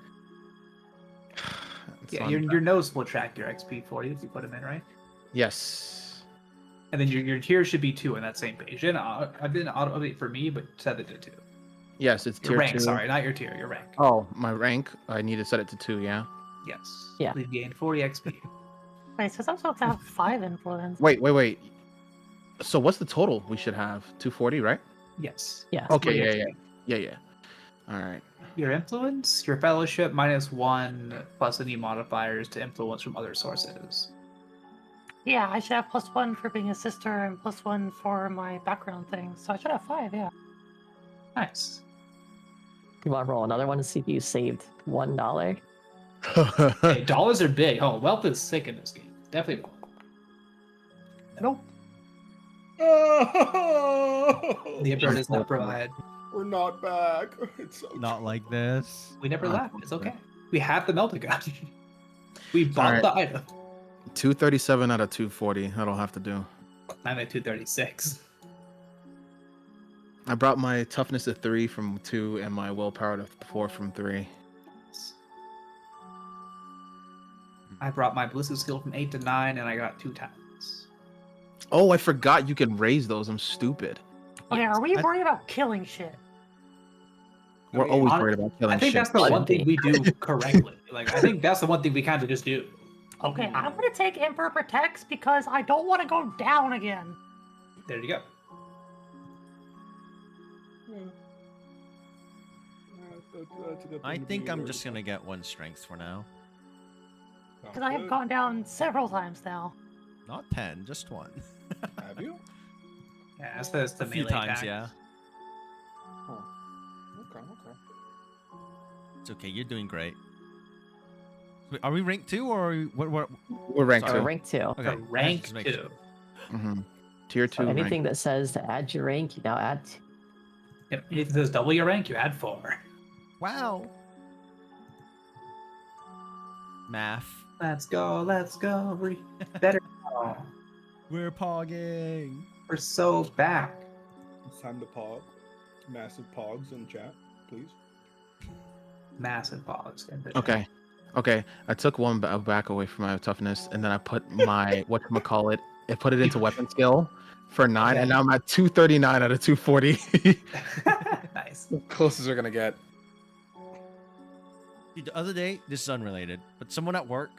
[SPEAKER 3] It's
[SPEAKER 2] Yeah,
[SPEAKER 3] on-
[SPEAKER 2] your nose will track your XP for you if you put them in, right?
[SPEAKER 3] Yes.
[SPEAKER 2] And then your tier should be 2 on that same page. And I didn't auto update for me, but said it did too.
[SPEAKER 3] Yes, it's
[SPEAKER 2] Your
[SPEAKER 3] tier
[SPEAKER 2] rank,
[SPEAKER 3] 2.
[SPEAKER 2] sorry, not your tier, your rank.
[SPEAKER 3] Oh, my rank. I need to set it to 2. Yeah.
[SPEAKER 2] Yes.
[SPEAKER 4] Yeah.
[SPEAKER 2] You've gained 40 XP.
[SPEAKER 6] Wait, so I'm supposed to have 5 influence.
[SPEAKER 3] Wait. So what's the total we should have? 240, right?
[SPEAKER 2] Yes.
[SPEAKER 4] Yeah.
[SPEAKER 3] Okay.
[SPEAKER 2] 40
[SPEAKER 3] Yeah.
[SPEAKER 2] XP.
[SPEAKER 3] Yeah. All right.
[SPEAKER 2] Your influence, your fellowship -1 plus any modifiers to influence from other sources.
[SPEAKER 6] Yeah, I should have +1 for being a sister and +1 for my background thing. So I should have 5, yeah.
[SPEAKER 2] Nice.
[SPEAKER 4] You want to roll another one to see if you saved $1?
[SPEAKER 2] Hey, dollars are big. Oh, wealth is sick in this game. Definitely wealth.
[SPEAKER 6] Nope.
[SPEAKER 2] The Emperor does not provide.
[SPEAKER 5] We're not back. It's so
[SPEAKER 1] Not like this.
[SPEAKER 2] We never
[SPEAKER 3] Ah,
[SPEAKER 2] left. It's okay. We have the melted gun. We bought
[SPEAKER 3] Alright.
[SPEAKER 2] the item.
[SPEAKER 3] 237 out of 240. That'll have to do.
[SPEAKER 2] I'm at 236.
[SPEAKER 3] I brought my toughness to 3 from 2 and my willpower to 4 from 3.
[SPEAKER 2] I brought my ballistic skill from 8 to 9, and I got 2 talents.
[SPEAKER 3] Oh, I forgot you can raise those. I'm stupid.
[SPEAKER 6] Okay,
[SPEAKER 2] Yes,
[SPEAKER 6] are we
[SPEAKER 1] I-
[SPEAKER 6] worried about killing shit?
[SPEAKER 3] We're
[SPEAKER 5] mean,
[SPEAKER 3] always
[SPEAKER 2] hon-
[SPEAKER 3] worried about killing
[SPEAKER 2] I think
[SPEAKER 3] shit.
[SPEAKER 2] that's the one thing we do correctly. Like, I think that's the one thing we kind of just do.
[SPEAKER 6] Okay, I'm gonna take Emperor Protects because I don't want to go down again.
[SPEAKER 2] There you go.
[SPEAKER 1] I think I'm just gonna get 1 strength for now.
[SPEAKER 6] Because I have gone down several times now.
[SPEAKER 1] Not 10, just 1.
[SPEAKER 5] Have you?
[SPEAKER 2] Yeah, that's the
[SPEAKER 1] A few
[SPEAKER 2] melee
[SPEAKER 1] times,
[SPEAKER 2] attack.
[SPEAKER 1] yeah.
[SPEAKER 5] Okay.
[SPEAKER 1] It's okay. You're doing great. Wait, are we rank 2 or are we, what?
[SPEAKER 3] We're ranked
[SPEAKER 1] Sorry.
[SPEAKER 4] So
[SPEAKER 3] 2.
[SPEAKER 4] rank 2.
[SPEAKER 1] Okay,
[SPEAKER 2] So rank
[SPEAKER 1] just make
[SPEAKER 2] 2.
[SPEAKER 1] sure.
[SPEAKER 3] Mm-hmm. Tier 2.
[SPEAKER 4] So
[SPEAKER 3] rank.
[SPEAKER 4] anything that says to add your rank, you now add.
[SPEAKER 2] If it says double your rank, you add 4.
[SPEAKER 1] Wow. Math.
[SPEAKER 2] Let's go, let's go. We better go.
[SPEAKER 1] We're pogging.
[SPEAKER 2] We're so back.
[SPEAKER 5] It's time to pog. Massive pogs in chat, please.
[SPEAKER 2] Massive pogs.
[SPEAKER 3] Okay. I took 1 back away from my toughness, and then I put my whatchamacallit, I put it into weapon skill for 9, and now I'm at 239 out of 240.
[SPEAKER 2] Nice.
[SPEAKER 7] Closest we're gonna get.
[SPEAKER 1] Dude, the other day, this is unrelated, but someone at work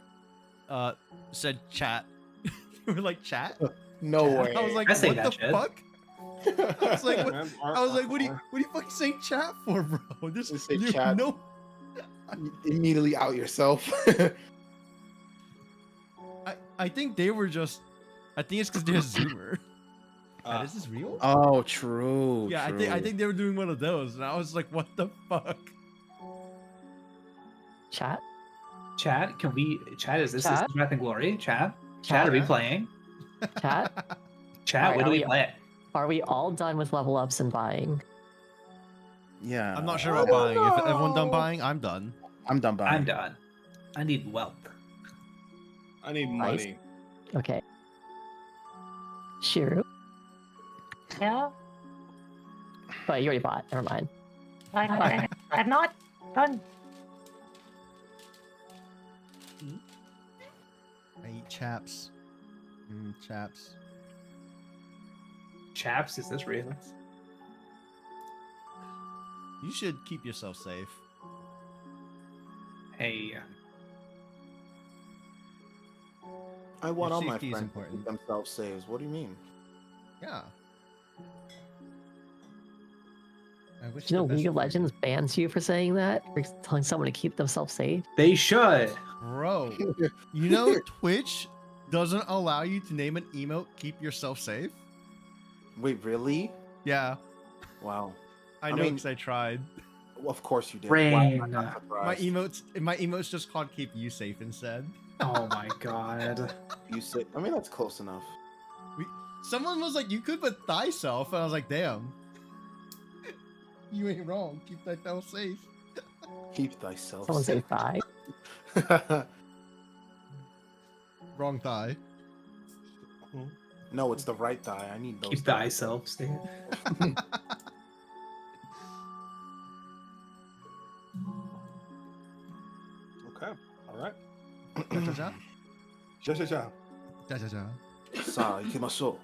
[SPEAKER 1] said chat. You were like, chat?
[SPEAKER 7] No way.
[SPEAKER 1] I was like,
[SPEAKER 2] I say
[SPEAKER 1] what
[SPEAKER 2] that
[SPEAKER 1] the
[SPEAKER 2] shit.
[SPEAKER 1] fuck? I was like, what?
[SPEAKER 5] Man,
[SPEAKER 1] I was like, what are you fucking saying chat for, bro? This
[SPEAKER 7] Just say
[SPEAKER 1] you-
[SPEAKER 7] Uh, uh, uh, uh, uh, uh, uh, uh, uh, uh, uh, uh, uh, uh, uh, uh, uh, uh, uh, uh,
[SPEAKER 1] no.
[SPEAKER 7] chat. You immediately out yourself.
[SPEAKER 1] I I think they were just. I think it's because they're Zoomer. Is this real?
[SPEAKER 3] Oh, true.
[SPEAKER 1] Yeah,
[SPEAKER 3] true.
[SPEAKER 1] I think they were doing one of those, and I was like, "What the fuck?"
[SPEAKER 4] Chat.
[SPEAKER 2] Chat, can we? Chat, is this
[SPEAKER 4] Chat?
[SPEAKER 2] Wrath and Glory? Chat, are we
[SPEAKER 1] Chat?
[SPEAKER 2] playing?
[SPEAKER 4] Chat.
[SPEAKER 2] Chat,
[SPEAKER 4] Alright,
[SPEAKER 2] when do
[SPEAKER 4] are
[SPEAKER 2] we
[SPEAKER 4] we-
[SPEAKER 2] play?
[SPEAKER 4] Are we all done with level ups and buying?
[SPEAKER 3] Yeah.
[SPEAKER 1] I'm not sure about buying. If everyone done buying, I'm done.
[SPEAKER 3] I'm done buying.
[SPEAKER 2] I'm done. I need wealth.
[SPEAKER 5] I need
[SPEAKER 4] Nice.
[SPEAKER 5] money.
[SPEAKER 4] Okay. Shiru.
[SPEAKER 6] Yeah.
[SPEAKER 4] But you already bought. Never mind.
[SPEAKER 6] I'm not done.
[SPEAKER 1] I eat chaps. Chaps.
[SPEAKER 2] Chaps, is this real?
[SPEAKER 1] You should keep yourself safe.
[SPEAKER 2] Hey,
[SPEAKER 8] I want
[SPEAKER 1] Your
[SPEAKER 8] all my
[SPEAKER 1] safety is
[SPEAKER 8] friends to
[SPEAKER 1] important.
[SPEAKER 8] keep themselves saves. What do you mean?
[SPEAKER 1] Yeah. I wish
[SPEAKER 4] You know,
[SPEAKER 1] the best
[SPEAKER 4] League of
[SPEAKER 1] for you.
[SPEAKER 4] Legends bans you for saying that, for telling someone to keep themselves safe.
[SPEAKER 2] they should.
[SPEAKER 1] Bro, you know Twitch doesn't allow you to name an emote "Keep yourself safe."
[SPEAKER 8] Wait, really?
[SPEAKER 1] Yeah,
[SPEAKER 8] Wow.
[SPEAKER 1] I
[SPEAKER 8] I
[SPEAKER 1] know
[SPEAKER 8] mean-
[SPEAKER 1] because I tried.
[SPEAKER 8] Well, of course you did.
[SPEAKER 2] Rain.
[SPEAKER 8] Why am I not
[SPEAKER 1] My
[SPEAKER 8] surprised?
[SPEAKER 1] emote's just called "Keep you safe" instead.
[SPEAKER 2] Oh my god.
[SPEAKER 8] You said. I mean, that's close enough.
[SPEAKER 1] Someone was like, "You could put thyself," and I was like, "Damn, you ain't wrong. Keep thyself safe."
[SPEAKER 8] Keep thyself.
[SPEAKER 4] Someone say
[SPEAKER 8] safe.
[SPEAKER 4] thigh.
[SPEAKER 1] Wrong thigh.
[SPEAKER 8] No, it's the right thigh. I need those.
[SPEAKER 2] Keep thyself safe.
[SPEAKER 5] Okay. All right.
[SPEAKER 1] Ja, ja, ja.
[SPEAKER 5] Ja, ja, ja.
[SPEAKER 1] Ja, ja, ja.
[SPEAKER 8] さあ、行きましょ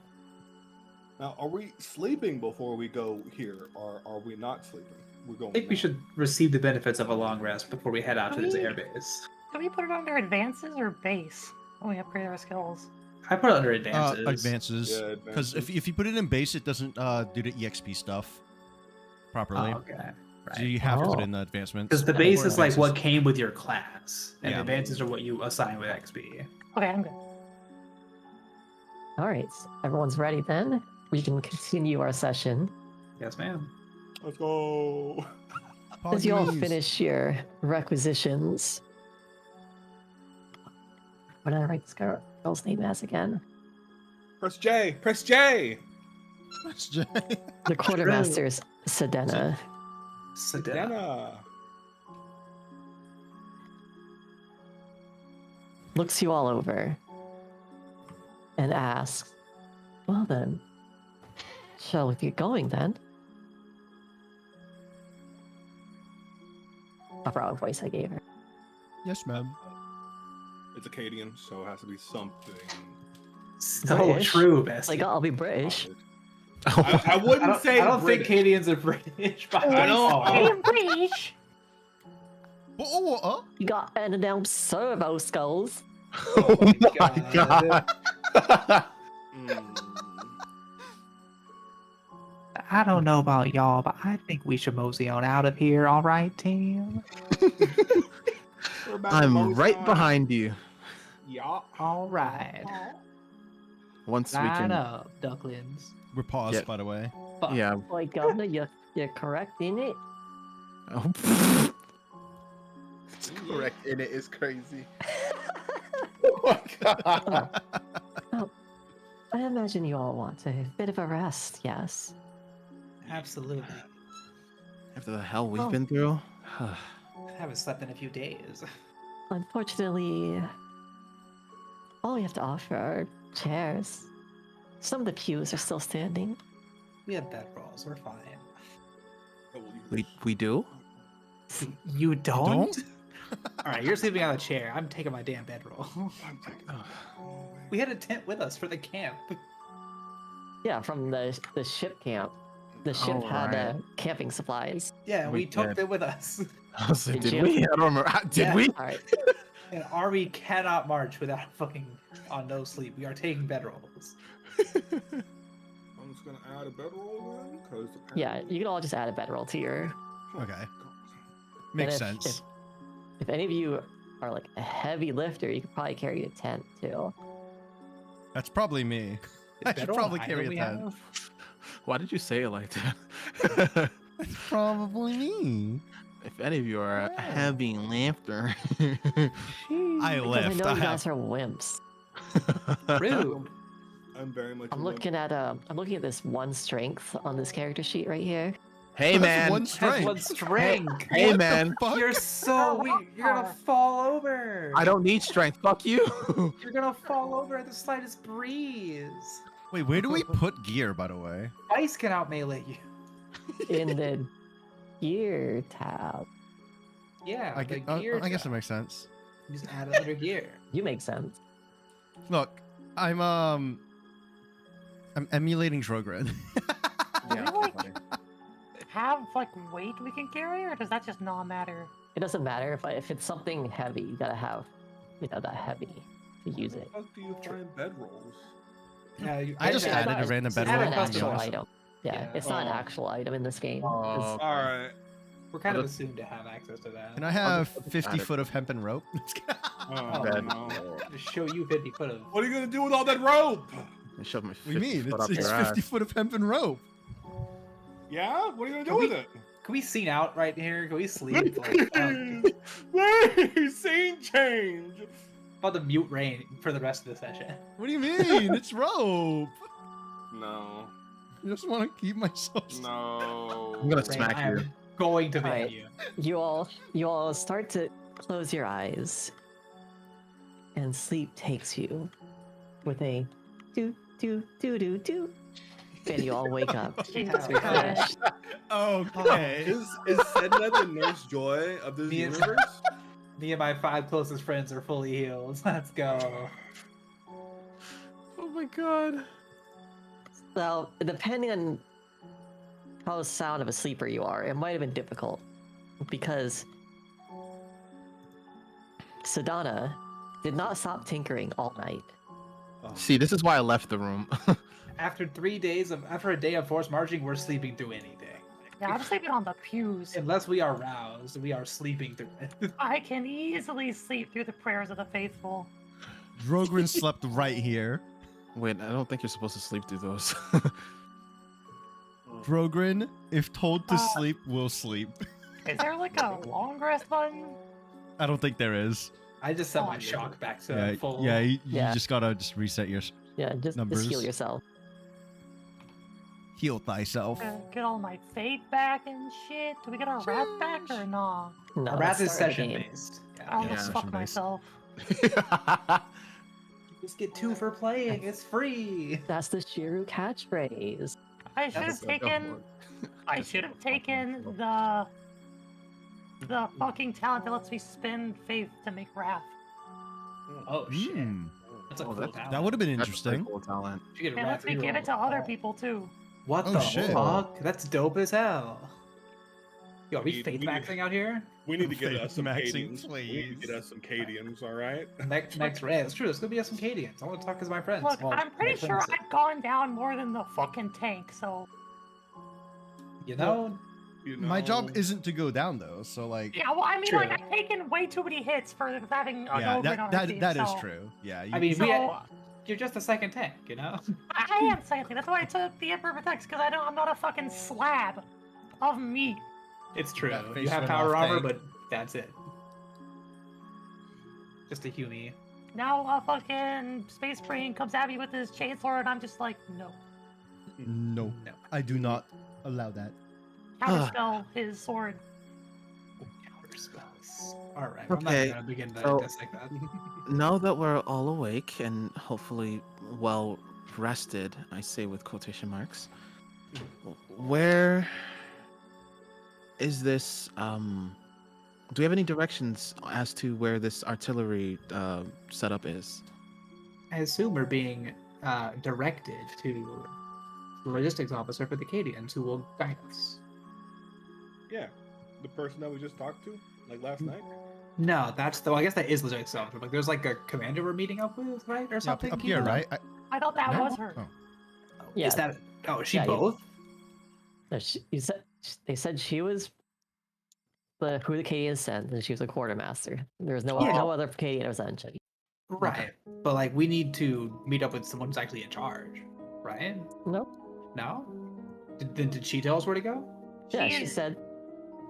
[SPEAKER 5] Now, are we sleeping before we go here, or are we not sleeping? We're going.
[SPEAKER 2] I think we
[SPEAKER 5] now.
[SPEAKER 2] should receive the benefits of a long rest before we head out to this airbase.
[SPEAKER 6] Can we put it under advances or base when we upgrade our skills?
[SPEAKER 2] I put it under advances.
[SPEAKER 1] Advances.
[SPEAKER 5] Yeah,
[SPEAKER 1] Because
[SPEAKER 5] advances.
[SPEAKER 1] if you put it in base, it doesn't do the exp stuff properly.
[SPEAKER 2] Oh, okay.
[SPEAKER 1] So
[SPEAKER 2] Right.
[SPEAKER 1] you have to put
[SPEAKER 4] Oh.
[SPEAKER 1] in the advancements.
[SPEAKER 2] Because the
[SPEAKER 4] That
[SPEAKER 2] base
[SPEAKER 4] makes
[SPEAKER 2] is like
[SPEAKER 1] sense.
[SPEAKER 2] what came with your class, and
[SPEAKER 1] Yeah.
[SPEAKER 2] the advances are what you assign with XP.
[SPEAKER 6] Okay, I'm good.
[SPEAKER 4] All right, everyone's ready then. We can continue our session.
[SPEAKER 2] Yes, ma'am.
[SPEAKER 5] Let's go.
[SPEAKER 4] As you all
[SPEAKER 1] Poggies.
[SPEAKER 4] finish your requisitions. What did I write this girl's name as again?
[SPEAKER 5] Press J. Press J.
[SPEAKER 1] That's Jay.
[SPEAKER 4] The quartermaster's Sedena.
[SPEAKER 2] Sedena.
[SPEAKER 5] Dana.
[SPEAKER 4] Looks you all over and asks, "Well then, shall we get going then?" A broad voice I gave her.
[SPEAKER 1] Yes, ma'am.
[SPEAKER 5] It's Acadian, so it has to be something.
[SPEAKER 2] So
[SPEAKER 4] British.
[SPEAKER 2] true, bestie.
[SPEAKER 4] Like, I'll be British.
[SPEAKER 5] I wouldn't
[SPEAKER 2] I don't,
[SPEAKER 5] say.
[SPEAKER 2] I don't think
[SPEAKER 5] British.
[SPEAKER 2] Cadians are British. But
[SPEAKER 5] I don't-
[SPEAKER 6] I am British.
[SPEAKER 1] Oh.
[SPEAKER 4] You got an down servo skulls.
[SPEAKER 3] Oh my god.
[SPEAKER 5] Mm.
[SPEAKER 2] I don't know about y'all, but I think we should mosey on out of here. All right, team.
[SPEAKER 5] We're about to
[SPEAKER 3] I'm
[SPEAKER 5] mosey
[SPEAKER 3] right
[SPEAKER 5] on.
[SPEAKER 3] behind you.
[SPEAKER 5] Yeah.
[SPEAKER 2] All right.
[SPEAKER 3] Once we
[SPEAKER 2] Line
[SPEAKER 3] can.
[SPEAKER 2] up, ducklings.
[SPEAKER 1] We're paused,
[SPEAKER 3] Yeah.
[SPEAKER 1] by the way.
[SPEAKER 2] Fuck.
[SPEAKER 3] Yeah.
[SPEAKER 4] Boy, Governor, you're correct in it.
[SPEAKER 3] Oh, correct in it is crazy. Oh my god.
[SPEAKER 4] I imagine you all want a bit of a rest, yes?
[SPEAKER 2] Absolutely.
[SPEAKER 3] After the hell we've
[SPEAKER 4] Oh.
[SPEAKER 3] been through.
[SPEAKER 2] I haven't slept in a few days.
[SPEAKER 4] Unfortunately, all we have to offer are chairs. Some of the pews are still standing.
[SPEAKER 2] We have bedrolls. We're fine.
[SPEAKER 3] we do?
[SPEAKER 2] You don't?
[SPEAKER 1] Don't?
[SPEAKER 2] All right, you're sleeping on a chair. I'm taking my damn bedroll. We had a tent with us for the camp.
[SPEAKER 4] Yeah, from the ship camp. The ship
[SPEAKER 3] Oh,
[SPEAKER 4] had
[SPEAKER 3] right.
[SPEAKER 4] camping supplies.
[SPEAKER 2] Yeah, we
[SPEAKER 3] We
[SPEAKER 2] took
[SPEAKER 3] did.
[SPEAKER 2] them with us.
[SPEAKER 3] I was like,
[SPEAKER 4] Did
[SPEAKER 3] did
[SPEAKER 4] you?
[SPEAKER 3] we? I don't remember. Did
[SPEAKER 2] Yeah.
[SPEAKER 3] we?
[SPEAKER 4] All right.
[SPEAKER 2] And Army cannot march without fucking on no sleep. We are taking bedrolls.
[SPEAKER 5] I'm just gonna add a bedroll then, because
[SPEAKER 4] Yeah, you can all just add a bedroll to your.
[SPEAKER 1] Okay. Makes
[SPEAKER 4] And if-
[SPEAKER 1] sense.
[SPEAKER 4] If any of you are like a heavy lifter, you could probably carry a tent too.
[SPEAKER 1] That's probably me. I should
[SPEAKER 2] Better
[SPEAKER 1] probably
[SPEAKER 2] item
[SPEAKER 1] carry a
[SPEAKER 2] we
[SPEAKER 1] tent.
[SPEAKER 2] have?
[SPEAKER 3] Why did you say it like that?
[SPEAKER 1] That's probably me.
[SPEAKER 3] If any of you are
[SPEAKER 2] Yeah.
[SPEAKER 3] having laughter,
[SPEAKER 1] I
[SPEAKER 4] Because I
[SPEAKER 1] left.
[SPEAKER 4] know
[SPEAKER 1] I
[SPEAKER 4] you guys
[SPEAKER 1] have.
[SPEAKER 4] are wimps.
[SPEAKER 2] Rude.
[SPEAKER 5] I'm very much.
[SPEAKER 4] I'm
[SPEAKER 5] a wimp.
[SPEAKER 4] looking at this one strength on this character sheet right here.
[SPEAKER 3] hey
[SPEAKER 1] That's
[SPEAKER 3] man,
[SPEAKER 1] one
[SPEAKER 2] Has
[SPEAKER 1] strength.
[SPEAKER 2] one strength.
[SPEAKER 3] hey
[SPEAKER 1] What the
[SPEAKER 3] man,
[SPEAKER 1] fuck?
[SPEAKER 2] You're so weak. You're gonna fall over.
[SPEAKER 3] I don't need strength. Fuck you.
[SPEAKER 2] You're gonna fall over at the slightest breeze.
[SPEAKER 1] Wait, where do we put gear, by the way?
[SPEAKER 2] Ice can out melee you.
[SPEAKER 4] In the gear tab.
[SPEAKER 2] Yeah,
[SPEAKER 1] I,
[SPEAKER 2] the
[SPEAKER 1] gue-
[SPEAKER 2] gear.
[SPEAKER 1] I guess it
[SPEAKER 2] tab.
[SPEAKER 1] makes sense.
[SPEAKER 2] Just add another gear.
[SPEAKER 4] You make sense.
[SPEAKER 1] Look, I'm emulating Drogren.
[SPEAKER 3] Yeah,
[SPEAKER 6] Really?
[SPEAKER 3] funny.
[SPEAKER 6] Have like weight we can carry, or does that just not matter?
[SPEAKER 4] It doesn't matter if it's something heavy, you gotta have, that heavy to use it.
[SPEAKER 5] How do you find bedrolls?
[SPEAKER 2] Yeah,
[SPEAKER 1] I just
[SPEAKER 2] add
[SPEAKER 1] added a random
[SPEAKER 4] It's
[SPEAKER 1] bedroll.
[SPEAKER 4] not an
[SPEAKER 2] Add a
[SPEAKER 4] actual
[SPEAKER 2] custom.
[SPEAKER 4] item. Yeah,
[SPEAKER 2] Yeah.
[SPEAKER 4] it's not an
[SPEAKER 5] Oh.
[SPEAKER 4] actual item in this game.
[SPEAKER 3] Oh,
[SPEAKER 4] It's-
[SPEAKER 5] All right.
[SPEAKER 2] We're kind of
[SPEAKER 3] Other-
[SPEAKER 2] assumed to have access to that.
[SPEAKER 1] Can I have
[SPEAKER 3] just add
[SPEAKER 1] 50
[SPEAKER 3] it.
[SPEAKER 1] foot of hempen rope?
[SPEAKER 5] Oh,
[SPEAKER 3] Bed.
[SPEAKER 5] no.
[SPEAKER 2] Just show you 50 foot of.
[SPEAKER 5] What are you gonna do with all that rope?
[SPEAKER 3] I shoved my
[SPEAKER 1] What do you
[SPEAKER 3] 50
[SPEAKER 1] mean?
[SPEAKER 3] foot
[SPEAKER 1] It's
[SPEAKER 3] up your
[SPEAKER 1] 50
[SPEAKER 3] ass.
[SPEAKER 1] foot of hempen rope.
[SPEAKER 5] Yeah. What are you gonna do
[SPEAKER 2] Can
[SPEAKER 5] with
[SPEAKER 2] we-
[SPEAKER 5] it?
[SPEAKER 2] Can we scene out right here? Can we sleep? Like,
[SPEAKER 5] Wait, scene change.
[SPEAKER 2] about the mute rain for the rest of the session.
[SPEAKER 1] What do you mean? It's rope.
[SPEAKER 5] No,
[SPEAKER 1] I just want to keep myself.
[SPEAKER 5] no.
[SPEAKER 3] I'm gonna
[SPEAKER 2] Rain,
[SPEAKER 3] smack
[SPEAKER 2] I am
[SPEAKER 3] you.
[SPEAKER 2] going to ban
[SPEAKER 4] Alright.
[SPEAKER 2] you.
[SPEAKER 4] You all start to close your eyes, and sleep takes you with a do do do do do, and you all wake up.
[SPEAKER 6] Jesus
[SPEAKER 2] Yeah.
[SPEAKER 6] Christ.
[SPEAKER 1] Okay.
[SPEAKER 5] Is Sedna the Nurse Joy of this
[SPEAKER 2] Me and-
[SPEAKER 5] universe?
[SPEAKER 2] Me and my 5 closest friends are fully healed. Let's go.
[SPEAKER 3] Oh my god.
[SPEAKER 4] Well, depending on how sound of a sleeper you are, it might have been difficult because Sedana did not stop tinkering all night.
[SPEAKER 3] See, this is why I left the room.
[SPEAKER 2] After a day of forced marching, we're sleeping through anything.
[SPEAKER 6] Yeah, I'm sleeping on the pews.
[SPEAKER 2] Unless we are roused, we are sleeping through it.
[SPEAKER 6] I can easily sleep through the prayers of the faithful.
[SPEAKER 1] Drogren slept right here.
[SPEAKER 3] Wait, I don't think you're supposed to sleep through those.
[SPEAKER 1] Drogren, if told to
[SPEAKER 6] Uh,
[SPEAKER 1] sleep, will sleep.
[SPEAKER 6] Is there like a long rest button?
[SPEAKER 1] I don't think there is.
[SPEAKER 2] I just set
[SPEAKER 6] Oh,
[SPEAKER 2] my
[SPEAKER 6] yeah.
[SPEAKER 2] shock back to
[SPEAKER 1] Yeah,
[SPEAKER 2] full.
[SPEAKER 1] yeah. You
[SPEAKER 4] Yeah.
[SPEAKER 1] just gotta reset your
[SPEAKER 4] Yeah, just
[SPEAKER 1] Numbers.
[SPEAKER 4] heal yourself.
[SPEAKER 1] heal thyself.
[SPEAKER 6] Get all my fate back and shit. Do we get our rat back or not?
[SPEAKER 4] No,
[SPEAKER 2] Wrath
[SPEAKER 4] that's
[SPEAKER 2] is
[SPEAKER 4] the start of the
[SPEAKER 2] session
[SPEAKER 4] game.
[SPEAKER 2] based.
[SPEAKER 6] I'll
[SPEAKER 3] Yeah,
[SPEAKER 6] just fuck
[SPEAKER 1] session based.
[SPEAKER 6] myself.
[SPEAKER 2] Just get 2 for playing. It's free.
[SPEAKER 4] That's the Shiru catchphrase.
[SPEAKER 6] I should have taken. I should have taken the fucking talent that lets me spend faith to make wrath.
[SPEAKER 2] Oh shit.
[SPEAKER 1] Hmm,
[SPEAKER 2] That's a
[SPEAKER 3] Oh,
[SPEAKER 2] cool
[SPEAKER 3] that's-
[SPEAKER 2] talent.
[SPEAKER 1] that would have been
[SPEAKER 3] That's a pretty
[SPEAKER 1] interesting.
[SPEAKER 3] cool talent.
[SPEAKER 2] You get a
[SPEAKER 6] And
[SPEAKER 2] wrath
[SPEAKER 6] lets me give
[SPEAKER 2] reroll.
[SPEAKER 6] it to other
[SPEAKER 2] Oh.
[SPEAKER 6] people too.
[SPEAKER 2] What
[SPEAKER 1] Oh,
[SPEAKER 2] the
[SPEAKER 1] shit.
[SPEAKER 2] fuck? That's dope as hell. Yo, are we
[SPEAKER 5] We-
[SPEAKER 2] faith
[SPEAKER 5] we-
[SPEAKER 2] maxing out here?
[SPEAKER 5] We need to get us some
[SPEAKER 1] Maxing,
[SPEAKER 5] Cadians. We need to
[SPEAKER 1] please.
[SPEAKER 5] get us some Cadians, all right?
[SPEAKER 2] Next raid. It's true. There's gonna be some Cadians. I want to talk to my friends.
[SPEAKER 6] Look,
[SPEAKER 2] Well,
[SPEAKER 6] I'm pretty
[SPEAKER 2] my
[SPEAKER 6] sure
[SPEAKER 2] friends-
[SPEAKER 6] I've gone down more than the fucking tank, so
[SPEAKER 2] You know,
[SPEAKER 5] You
[SPEAKER 1] My job
[SPEAKER 5] know?
[SPEAKER 1] isn't to go down though, so like.
[SPEAKER 6] yeah. Well, I mean,
[SPEAKER 2] True.
[SPEAKER 6] like I've taken way too many hits for having an
[SPEAKER 1] Yeah,
[SPEAKER 6] ogre on our team,
[SPEAKER 1] that is
[SPEAKER 6] so-
[SPEAKER 1] true. Yeah.
[SPEAKER 2] I mean,
[SPEAKER 6] So
[SPEAKER 2] you're just a second tank. You know.
[SPEAKER 6] I am saying that's why I took the Emperor Protects because I'm not a fucking slab of meat.
[SPEAKER 2] It's true.
[SPEAKER 1] That face
[SPEAKER 2] You have
[SPEAKER 1] went
[SPEAKER 2] power
[SPEAKER 1] off
[SPEAKER 2] armor,
[SPEAKER 1] tank.
[SPEAKER 2] but that's it. Just a Hume.
[SPEAKER 6] Now a fucking Space Marine comes at me with his chainsaw, and I'm just like, no.
[SPEAKER 1] no,
[SPEAKER 2] No.
[SPEAKER 1] I do not allow that.
[SPEAKER 6] Counterspell his sword.
[SPEAKER 2] Counter spells. All right. I'm
[SPEAKER 3] Okay,
[SPEAKER 2] not gonna begin to
[SPEAKER 3] so-
[SPEAKER 2] dissect that.
[SPEAKER 3] Now that we're all awake and hopefully well rested, I say with quotation marks, where is this? Do we have any directions as to where this artillery setup is?
[SPEAKER 2] I assume we're being directed to the logistics officer for the Cadians, who will guide us.
[SPEAKER 5] Yeah, the person that we just talked to, like last night.
[SPEAKER 2] No, that's the. Well, I guess that is logistics officer. Like, there's like a commander we're meeting up with, right, or
[SPEAKER 1] Yeah,
[SPEAKER 2] something.
[SPEAKER 1] up here, right?
[SPEAKER 6] I thought that
[SPEAKER 1] No?
[SPEAKER 6] was her.
[SPEAKER 1] Oh.
[SPEAKER 4] Yeah.
[SPEAKER 2] Is that? Oh, is she
[SPEAKER 4] Yeah, you-
[SPEAKER 2] both?
[SPEAKER 4] No, they said she was who the Cadians sent, and she was a quartermaster. There was no
[SPEAKER 2] Yeah.
[SPEAKER 4] no other Cadian representation.
[SPEAKER 2] Right. But like, we need to meet up with someone who's actually in charge, right?
[SPEAKER 4] Nope.
[SPEAKER 2] No? Did she tell us where to go?
[SPEAKER 4] Yeah,
[SPEAKER 6] She
[SPEAKER 4] she
[SPEAKER 6] is-
[SPEAKER 4] said.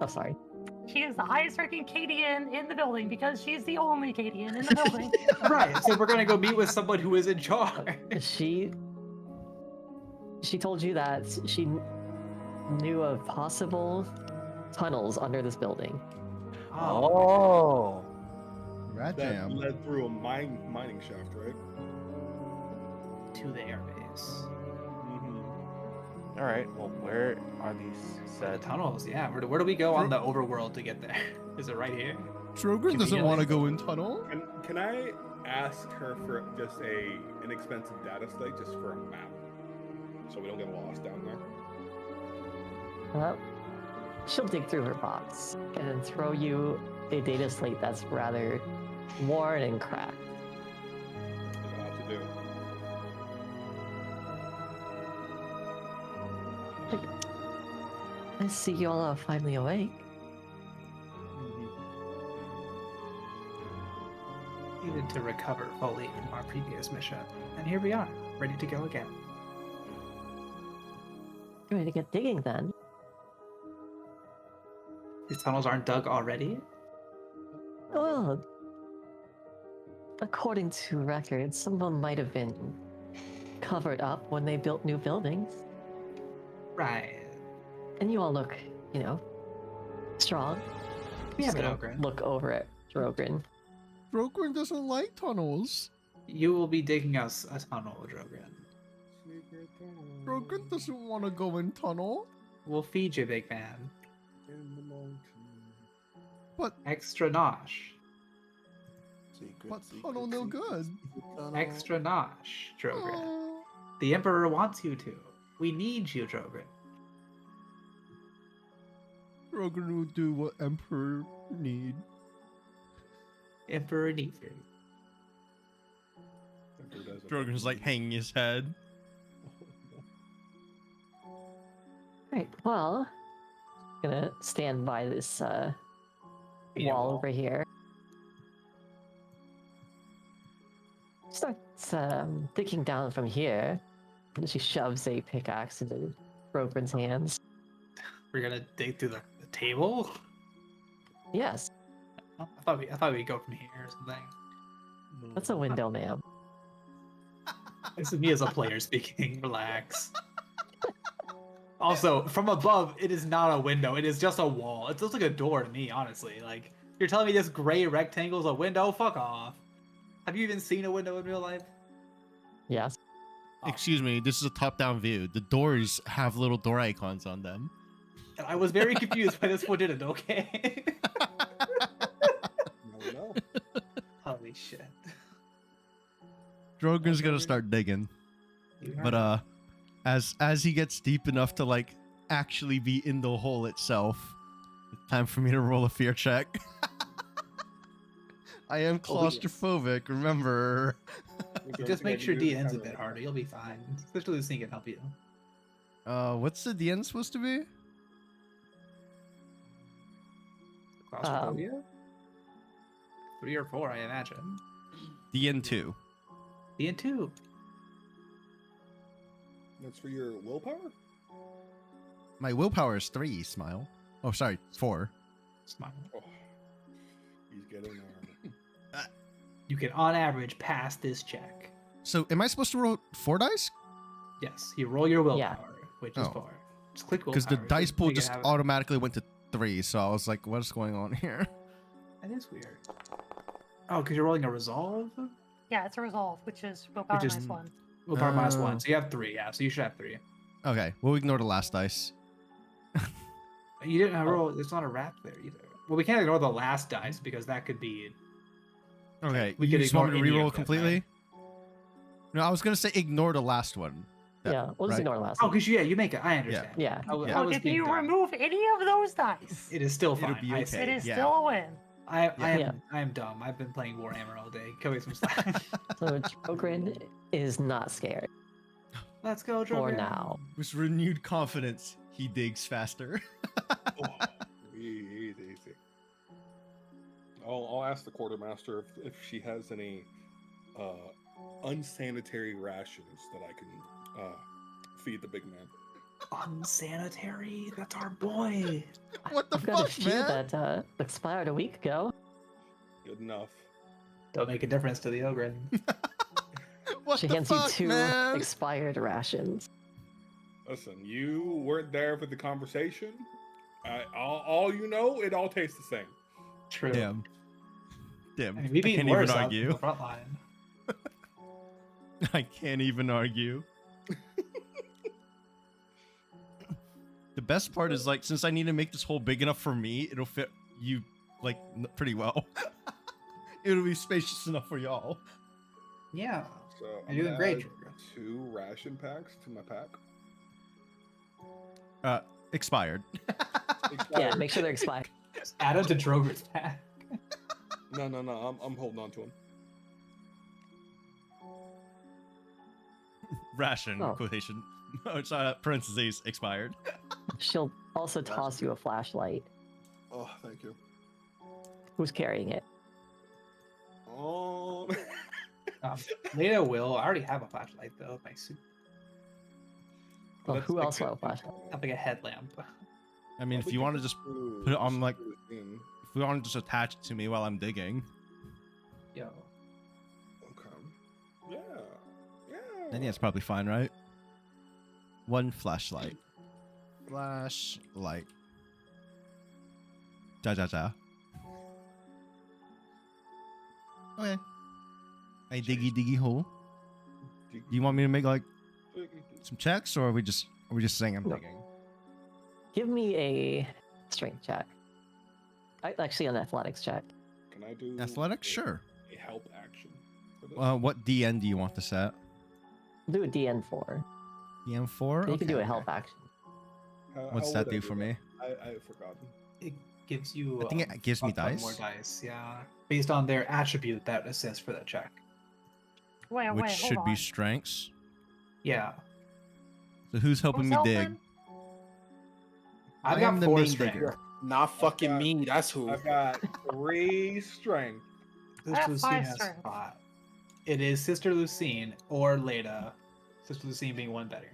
[SPEAKER 4] Oh, sorry.
[SPEAKER 6] She is the highest ranking Cadian in the building because she's the only Cadian in the building.
[SPEAKER 2] Right. So we're gonna go meet with someone who is in charge.
[SPEAKER 4] She told you that she knew of possible tunnels under this building.
[SPEAKER 7] Oh.
[SPEAKER 1] Rat
[SPEAKER 5] That
[SPEAKER 1] jam.
[SPEAKER 5] led through a mining shaft, right?
[SPEAKER 2] To the airbase.
[SPEAKER 5] Mm-hmm.
[SPEAKER 7] All right. Well, where are these
[SPEAKER 2] The
[SPEAKER 7] said?
[SPEAKER 2] tunnels, yeah. Where do we go on the overworld to get there? Is it right here?
[SPEAKER 1] Drogon doesn't
[SPEAKER 2] Conveniently.
[SPEAKER 1] want to go in tunnel.
[SPEAKER 5] Can I ask her for just a inexpensive data slate, just for a map, so we don't get lost down there?
[SPEAKER 4] Well, she'll dig through her box and then throw you a data slate that's rather worn and cracked.
[SPEAKER 5] There's a lot to do.
[SPEAKER 4] I see you all are finally awake.
[SPEAKER 2] Needed to recover fully from our previous mission. And here we are, ready to go again.
[SPEAKER 4] Ready to get digging then?
[SPEAKER 2] These tunnels aren't dug already?
[SPEAKER 4] Well, according to records, some of them might have been covered up when they built new buildings.
[SPEAKER 2] Right.
[SPEAKER 4] And you all look, strong.
[SPEAKER 2] We
[SPEAKER 4] Just
[SPEAKER 2] have it,
[SPEAKER 4] gonna
[SPEAKER 2] Ogren.
[SPEAKER 4] look over at Drogrin.
[SPEAKER 1] Drogon doesn't like tunnels.
[SPEAKER 2] You will be digging us a tunnel, Drogon.
[SPEAKER 1] Drogon doesn't want to go in tunnel.
[SPEAKER 2] We'll feed you, big man.
[SPEAKER 1] But
[SPEAKER 2] Extra nosh.
[SPEAKER 8] Secret,
[SPEAKER 1] but
[SPEAKER 8] secret,
[SPEAKER 1] tunnel no
[SPEAKER 8] secret,
[SPEAKER 1] good.
[SPEAKER 8] secret tunnel.
[SPEAKER 2] Extra nosh, Drogon.
[SPEAKER 1] Oh.
[SPEAKER 2] The Emperor wants you to. We need you, Drogon.
[SPEAKER 1] Drogon will do what Emperor need.
[SPEAKER 2] Emperor needs you.
[SPEAKER 1] Drogon's like hanging his head.
[SPEAKER 4] Right, well, gonna stand by this
[SPEAKER 2] Yeah,
[SPEAKER 4] wall
[SPEAKER 2] wall.
[SPEAKER 4] over here. Starts digging down from here. And she shoves a pickaxe into Drogrin's hands.
[SPEAKER 2] We're gonna dig through the table?
[SPEAKER 4] Yes,
[SPEAKER 2] I thought we'd go from here or something.
[SPEAKER 4] that's a window, ma'am.
[SPEAKER 2] This is me as a player speaking. Relax. Also, from above, it is not a window. It is just a wall. It looks like a door to me, honestly. Like, you're telling me this gray rectangle is a window? Fuck off. Have you even seen a window in real life?
[SPEAKER 4] Yes.
[SPEAKER 1] Excuse me, this is a top-down view. The doors have little door icons on them.
[SPEAKER 2] I was very confused why this one didn't, okay?
[SPEAKER 5] No.
[SPEAKER 2] Holy shit.
[SPEAKER 1] Drogon's gonna start digging, but as he gets deep enough to like actually be in the hole itself, time for me to roll a fear check. I am claustrophobic, remember.
[SPEAKER 2] Just make sure D ends a bit harder. You'll be fine. Especially this thing can help you.
[SPEAKER 1] What's the DN supposed to be?
[SPEAKER 2] Claustrophobia? 3 or 4, I imagine.
[SPEAKER 1] DN 2.
[SPEAKER 2] D and 2.
[SPEAKER 5] That's for your willpower?
[SPEAKER 1] My willpower is 3. Smile. Oh, sorry, 4.
[SPEAKER 2] Smile.
[SPEAKER 5] Oh, he's getting there.
[SPEAKER 2] You can, on average, pass this check.
[SPEAKER 1] So, am I supposed to roll 4 dice?
[SPEAKER 2] Yes, you roll your willpower,
[SPEAKER 4] Yeah.
[SPEAKER 2] which is
[SPEAKER 1] Oh.
[SPEAKER 2] 4. Just click willpower.
[SPEAKER 1] Because the dice pool
[SPEAKER 2] You can
[SPEAKER 1] just
[SPEAKER 2] have it.
[SPEAKER 1] automatically went to 3, so I was like, what's going on here?
[SPEAKER 2] That is weird. Oh, because you're rolling a resolve?
[SPEAKER 6] Yeah, it's a resolve, which is willpower
[SPEAKER 2] Which is-
[SPEAKER 6] minus 1.
[SPEAKER 2] Willpower minus
[SPEAKER 1] Oh.
[SPEAKER 2] 1. So you have 3, yeah. So you should have 3.
[SPEAKER 1] Okay, we'll ignore the last dice.
[SPEAKER 2] You didn't roll. There's not a rat there either. Well, we can't ignore the last dice because that could be.
[SPEAKER 1] Okay,
[SPEAKER 2] We
[SPEAKER 1] you
[SPEAKER 2] could
[SPEAKER 1] just want me to
[SPEAKER 2] ignore any
[SPEAKER 1] re-roll
[SPEAKER 2] of them,
[SPEAKER 1] completely?
[SPEAKER 2] right?
[SPEAKER 1] No, I was gonna say ignore the last one. That-
[SPEAKER 4] Yeah, we'll just
[SPEAKER 1] right?
[SPEAKER 4] ignore the last
[SPEAKER 2] Oh,
[SPEAKER 4] one.
[SPEAKER 2] because you make it. I understand.
[SPEAKER 4] Yeah.
[SPEAKER 2] I,
[SPEAKER 1] Yeah.
[SPEAKER 2] I was
[SPEAKER 6] If
[SPEAKER 2] being
[SPEAKER 6] you
[SPEAKER 2] dumb.
[SPEAKER 6] remove any of those dice,
[SPEAKER 2] It is still
[SPEAKER 1] It'll
[SPEAKER 2] fine.
[SPEAKER 1] be
[SPEAKER 2] I
[SPEAKER 1] okay.
[SPEAKER 2] see.
[SPEAKER 6] it is
[SPEAKER 1] yeah.
[SPEAKER 6] still a win.
[SPEAKER 2] I am
[SPEAKER 4] Yeah.
[SPEAKER 2] I am dumb. I've been playing Warhammer all day. Cut me some slack.
[SPEAKER 4] So Drogrin is not scared
[SPEAKER 2] Let's go,
[SPEAKER 4] for
[SPEAKER 2] Drogon.
[SPEAKER 4] now.
[SPEAKER 1] With renewed confidence, he digs faster.
[SPEAKER 5] Oh, easy. I'll ask the quartermaster if she has any unsanitary rations that I can feed the big man.
[SPEAKER 2] Unsanitary? That's our boy.
[SPEAKER 1] What the
[SPEAKER 4] I've got a
[SPEAKER 1] fuck,
[SPEAKER 4] few
[SPEAKER 1] man?
[SPEAKER 4] that expired a week ago.
[SPEAKER 5] Good enough.
[SPEAKER 2] Don't make a difference to the Ogren.
[SPEAKER 1] What
[SPEAKER 4] She
[SPEAKER 1] the
[SPEAKER 4] hands
[SPEAKER 1] fuck,
[SPEAKER 4] you 2
[SPEAKER 1] man?
[SPEAKER 4] expired rations.
[SPEAKER 5] Listen, you weren't there for the conversation. All you know, it all tastes the same.
[SPEAKER 2] True.
[SPEAKER 1] Damn. Damn.
[SPEAKER 2] I mean, we've
[SPEAKER 1] I
[SPEAKER 2] eaten
[SPEAKER 1] can't even
[SPEAKER 2] worse out in
[SPEAKER 1] argue.
[SPEAKER 2] the front line.
[SPEAKER 1] I can't even argue. The best part is like, since I need to make this hole big enough for me, it'll fit you like pretty well. It'll be spacious enough for y'all.
[SPEAKER 2] Yeah.
[SPEAKER 5] So
[SPEAKER 2] You're
[SPEAKER 5] I'm
[SPEAKER 2] doing
[SPEAKER 5] gonna
[SPEAKER 2] great,
[SPEAKER 5] add
[SPEAKER 2] Jorgen.
[SPEAKER 5] 2 ration packs to my pack.
[SPEAKER 1] Expired.
[SPEAKER 4] Yeah, make sure they're expired.
[SPEAKER 2] Add them to Droger's pack.
[SPEAKER 5] No. I'm holding on to them.
[SPEAKER 1] Ration
[SPEAKER 4] Oh.
[SPEAKER 1] quotation. Oh, it's parentheses expired.
[SPEAKER 4] She'll also toss you a flashlight.
[SPEAKER 5] Oh, thank you.
[SPEAKER 4] Who's carrying it?
[SPEAKER 5] Oh.
[SPEAKER 2] Leda will. I already have a flashlight though. My suit.
[SPEAKER 4] Well,
[SPEAKER 5] That's
[SPEAKER 4] who
[SPEAKER 5] like
[SPEAKER 4] else will have a flashlight?
[SPEAKER 2] I have like a headlamp.
[SPEAKER 1] I mean, if you want to just put it on like, if we want to just attach it to me while I'm digging,
[SPEAKER 2] Yo.
[SPEAKER 5] Okay. Yeah.
[SPEAKER 1] then yeah, it's probably fine, right? 1 flashlight. Flashlight. Ja ja ja. Okay. A diggy hole. Do you want me to make like some checks, or are we just saying I'm
[SPEAKER 4] No.
[SPEAKER 1] digging?
[SPEAKER 4] Give me a strength check. Actually, an athletics check.
[SPEAKER 5] Can I do
[SPEAKER 1] Athletics,
[SPEAKER 5] a-
[SPEAKER 1] sure.
[SPEAKER 5] A help action. For this?
[SPEAKER 1] What DN do you want to set?
[SPEAKER 4] Do a DN4.
[SPEAKER 1] DM4.
[SPEAKER 4] You
[SPEAKER 1] Okay,
[SPEAKER 4] can do a
[SPEAKER 1] okay.
[SPEAKER 4] help action.
[SPEAKER 1] What's
[SPEAKER 5] how
[SPEAKER 1] that
[SPEAKER 5] would I
[SPEAKER 1] do for me?
[SPEAKER 5] I've forgotten.
[SPEAKER 2] It gives you.
[SPEAKER 1] I think it gives me
[SPEAKER 2] one more
[SPEAKER 1] dice.
[SPEAKER 2] dice. Yeah. Based on their attribute that assists for that check.
[SPEAKER 6] Wait,
[SPEAKER 1] Which
[SPEAKER 6] hold
[SPEAKER 1] should
[SPEAKER 6] on.
[SPEAKER 1] be strengths.
[SPEAKER 2] Yeah.
[SPEAKER 1] So who's helping
[SPEAKER 6] Who's
[SPEAKER 1] me dig?
[SPEAKER 6] helping?
[SPEAKER 2] I've
[SPEAKER 1] I
[SPEAKER 2] got
[SPEAKER 1] am the
[SPEAKER 2] 4
[SPEAKER 1] main
[SPEAKER 2] strength.
[SPEAKER 1] digger.
[SPEAKER 8] Not fucking
[SPEAKER 5] got-
[SPEAKER 8] me. That's who.
[SPEAKER 5] I've got 3 strength.
[SPEAKER 6] I have
[SPEAKER 2] Sister Lucine
[SPEAKER 6] 5
[SPEAKER 2] has
[SPEAKER 6] strength.
[SPEAKER 2] 5. It is Sister Lucine or Leda. Sister Lucine being 1 better.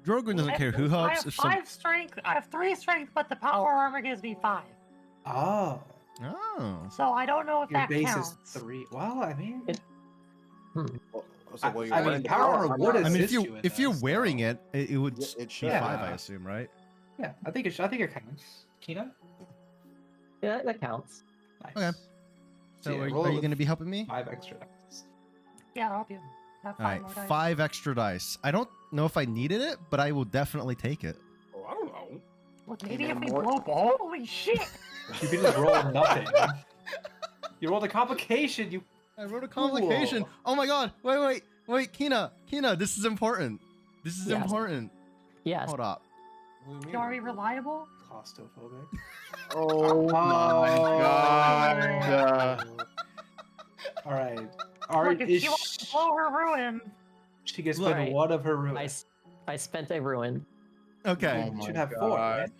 [SPEAKER 1] Drogon doesn't care who
[SPEAKER 6] I
[SPEAKER 1] helps.
[SPEAKER 6] have
[SPEAKER 1] If some...
[SPEAKER 6] 5 strength. I have 3 strength, but the power armor gives me 5.
[SPEAKER 2] Oh.
[SPEAKER 1] Oh.
[SPEAKER 6] So I don't know if
[SPEAKER 2] Your
[SPEAKER 6] that
[SPEAKER 2] base
[SPEAKER 6] counts.
[SPEAKER 2] is 3. Well, I mean.
[SPEAKER 8] So, well, you're
[SPEAKER 2] I mean,
[SPEAKER 8] wearing the
[SPEAKER 2] power armor would
[SPEAKER 1] I mean, if
[SPEAKER 2] assist
[SPEAKER 1] you
[SPEAKER 2] you in
[SPEAKER 1] if you're
[SPEAKER 2] this,
[SPEAKER 1] wearing
[SPEAKER 2] though.
[SPEAKER 1] it would
[SPEAKER 8] Yeah,
[SPEAKER 1] be
[SPEAKER 8] it should.
[SPEAKER 1] 5, I
[SPEAKER 2] Yeah.
[SPEAKER 1] assume, right?
[SPEAKER 2] Yeah, I think it counts. Kina?
[SPEAKER 4] Yeah, that counts.
[SPEAKER 2] Nice.
[SPEAKER 1] Okay. So
[SPEAKER 2] yeah,
[SPEAKER 1] are
[SPEAKER 2] roll
[SPEAKER 1] you
[SPEAKER 2] with
[SPEAKER 1] going to be helping me?
[SPEAKER 2] 5 extra dice.
[SPEAKER 6] Yeah, I'll help you. Have
[SPEAKER 1] All
[SPEAKER 6] 5
[SPEAKER 1] right,
[SPEAKER 6] more dice.
[SPEAKER 1] 5 extra dice. I don't know if I needed it, but I will definitely take it.
[SPEAKER 5] Oh, I don't know.
[SPEAKER 6] Look, maybe
[SPEAKER 8] Yeah,
[SPEAKER 6] if we
[SPEAKER 8] more-
[SPEAKER 6] blow up, holy shit!
[SPEAKER 2] You can just roll nothing. You rolled a complication. You.
[SPEAKER 1] I wrote a complication.
[SPEAKER 2] Cool.
[SPEAKER 1] Oh my god! Wait, Kina, this is important. This is
[SPEAKER 4] Yes.
[SPEAKER 1] important.
[SPEAKER 4] Yes.
[SPEAKER 1] Hold up.
[SPEAKER 5] What do you
[SPEAKER 6] You are we reliable?
[SPEAKER 2] Claustrophobic.
[SPEAKER 8] Oh my god.
[SPEAKER 2] All right. Are,
[SPEAKER 6] Look, if
[SPEAKER 2] is
[SPEAKER 6] she wants to
[SPEAKER 2] sh-
[SPEAKER 6] blow her ruin,
[SPEAKER 2] she gets
[SPEAKER 4] Look,
[SPEAKER 2] spend one of her
[SPEAKER 4] I,
[SPEAKER 2] ruins.
[SPEAKER 4] s- I spent a ruin.
[SPEAKER 1] Okay.
[SPEAKER 8] Oh
[SPEAKER 2] You
[SPEAKER 8] my
[SPEAKER 2] should have 4,
[SPEAKER 8] God.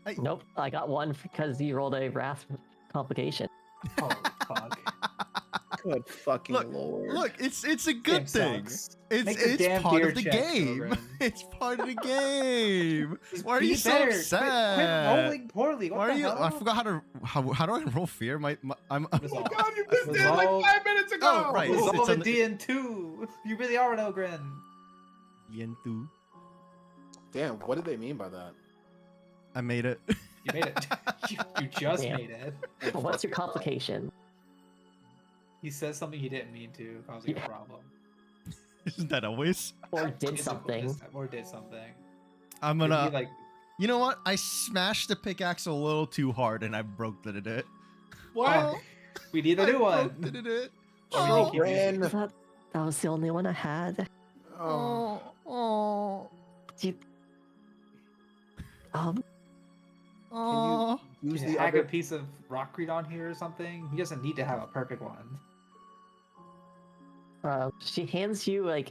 [SPEAKER 2] right?
[SPEAKER 4] Nope, I got 1 because you rolled a wrath complication.
[SPEAKER 2] Oh fuck.
[SPEAKER 8] Good fucking
[SPEAKER 1] Look,
[SPEAKER 8] lord.
[SPEAKER 1] Look, it's a
[SPEAKER 2] Game
[SPEAKER 1] good thing.
[SPEAKER 2] sucks.
[SPEAKER 1] It's
[SPEAKER 2] Make the
[SPEAKER 1] it's
[SPEAKER 2] damn
[SPEAKER 1] part
[SPEAKER 2] beer
[SPEAKER 1] of the
[SPEAKER 2] check,
[SPEAKER 1] game.
[SPEAKER 2] children.
[SPEAKER 1] It's part of the game.
[SPEAKER 2] Just
[SPEAKER 1] Why are
[SPEAKER 2] be
[SPEAKER 1] you so
[SPEAKER 2] better.
[SPEAKER 1] upset?
[SPEAKER 2] Quit rolling poorly. What
[SPEAKER 1] Why
[SPEAKER 2] the
[SPEAKER 1] are you?
[SPEAKER 2] hell?
[SPEAKER 1] I forgot how do I roll fear? I'm.
[SPEAKER 5] Oh
[SPEAKER 2] Resolve.
[SPEAKER 5] god, you missed it like
[SPEAKER 2] Resolve.
[SPEAKER 5] 5 minutes ago!
[SPEAKER 1] Oh, right. It's
[SPEAKER 2] Resolve
[SPEAKER 1] on
[SPEAKER 2] in
[SPEAKER 1] the-
[SPEAKER 2] DN2. You really are an Ogren.
[SPEAKER 1] Yentu.
[SPEAKER 8] Damn, what did they mean by that?
[SPEAKER 1] I made it.
[SPEAKER 2] You made it. you just
[SPEAKER 4] Damn.
[SPEAKER 2] made it.
[SPEAKER 4] What's your complication?
[SPEAKER 2] He says something he didn't mean to, causing a
[SPEAKER 4] Yeah.
[SPEAKER 2] problem.
[SPEAKER 1] Isn't that always?
[SPEAKER 4] Or
[SPEAKER 2] It's
[SPEAKER 4] did
[SPEAKER 2] a-
[SPEAKER 4] something?
[SPEAKER 2] Or did something.
[SPEAKER 1] I'm
[SPEAKER 2] Did he,
[SPEAKER 1] gonna.
[SPEAKER 2] like.
[SPEAKER 1] You know what? I smashed the pickaxe a little too hard, and I broke it.
[SPEAKER 2] What? We need a new one.
[SPEAKER 1] It.
[SPEAKER 2] Oh,
[SPEAKER 8] Oh, Ren.
[SPEAKER 4] That was the only one I had.
[SPEAKER 8] Oh.
[SPEAKER 1] Oh.
[SPEAKER 4] Do you...
[SPEAKER 1] Oh.
[SPEAKER 8] Use
[SPEAKER 2] Can you
[SPEAKER 8] the
[SPEAKER 2] hack a
[SPEAKER 8] other.
[SPEAKER 2] piece of rockcrete on here or something? He doesn't need to have a perfect one.
[SPEAKER 4] She hands you like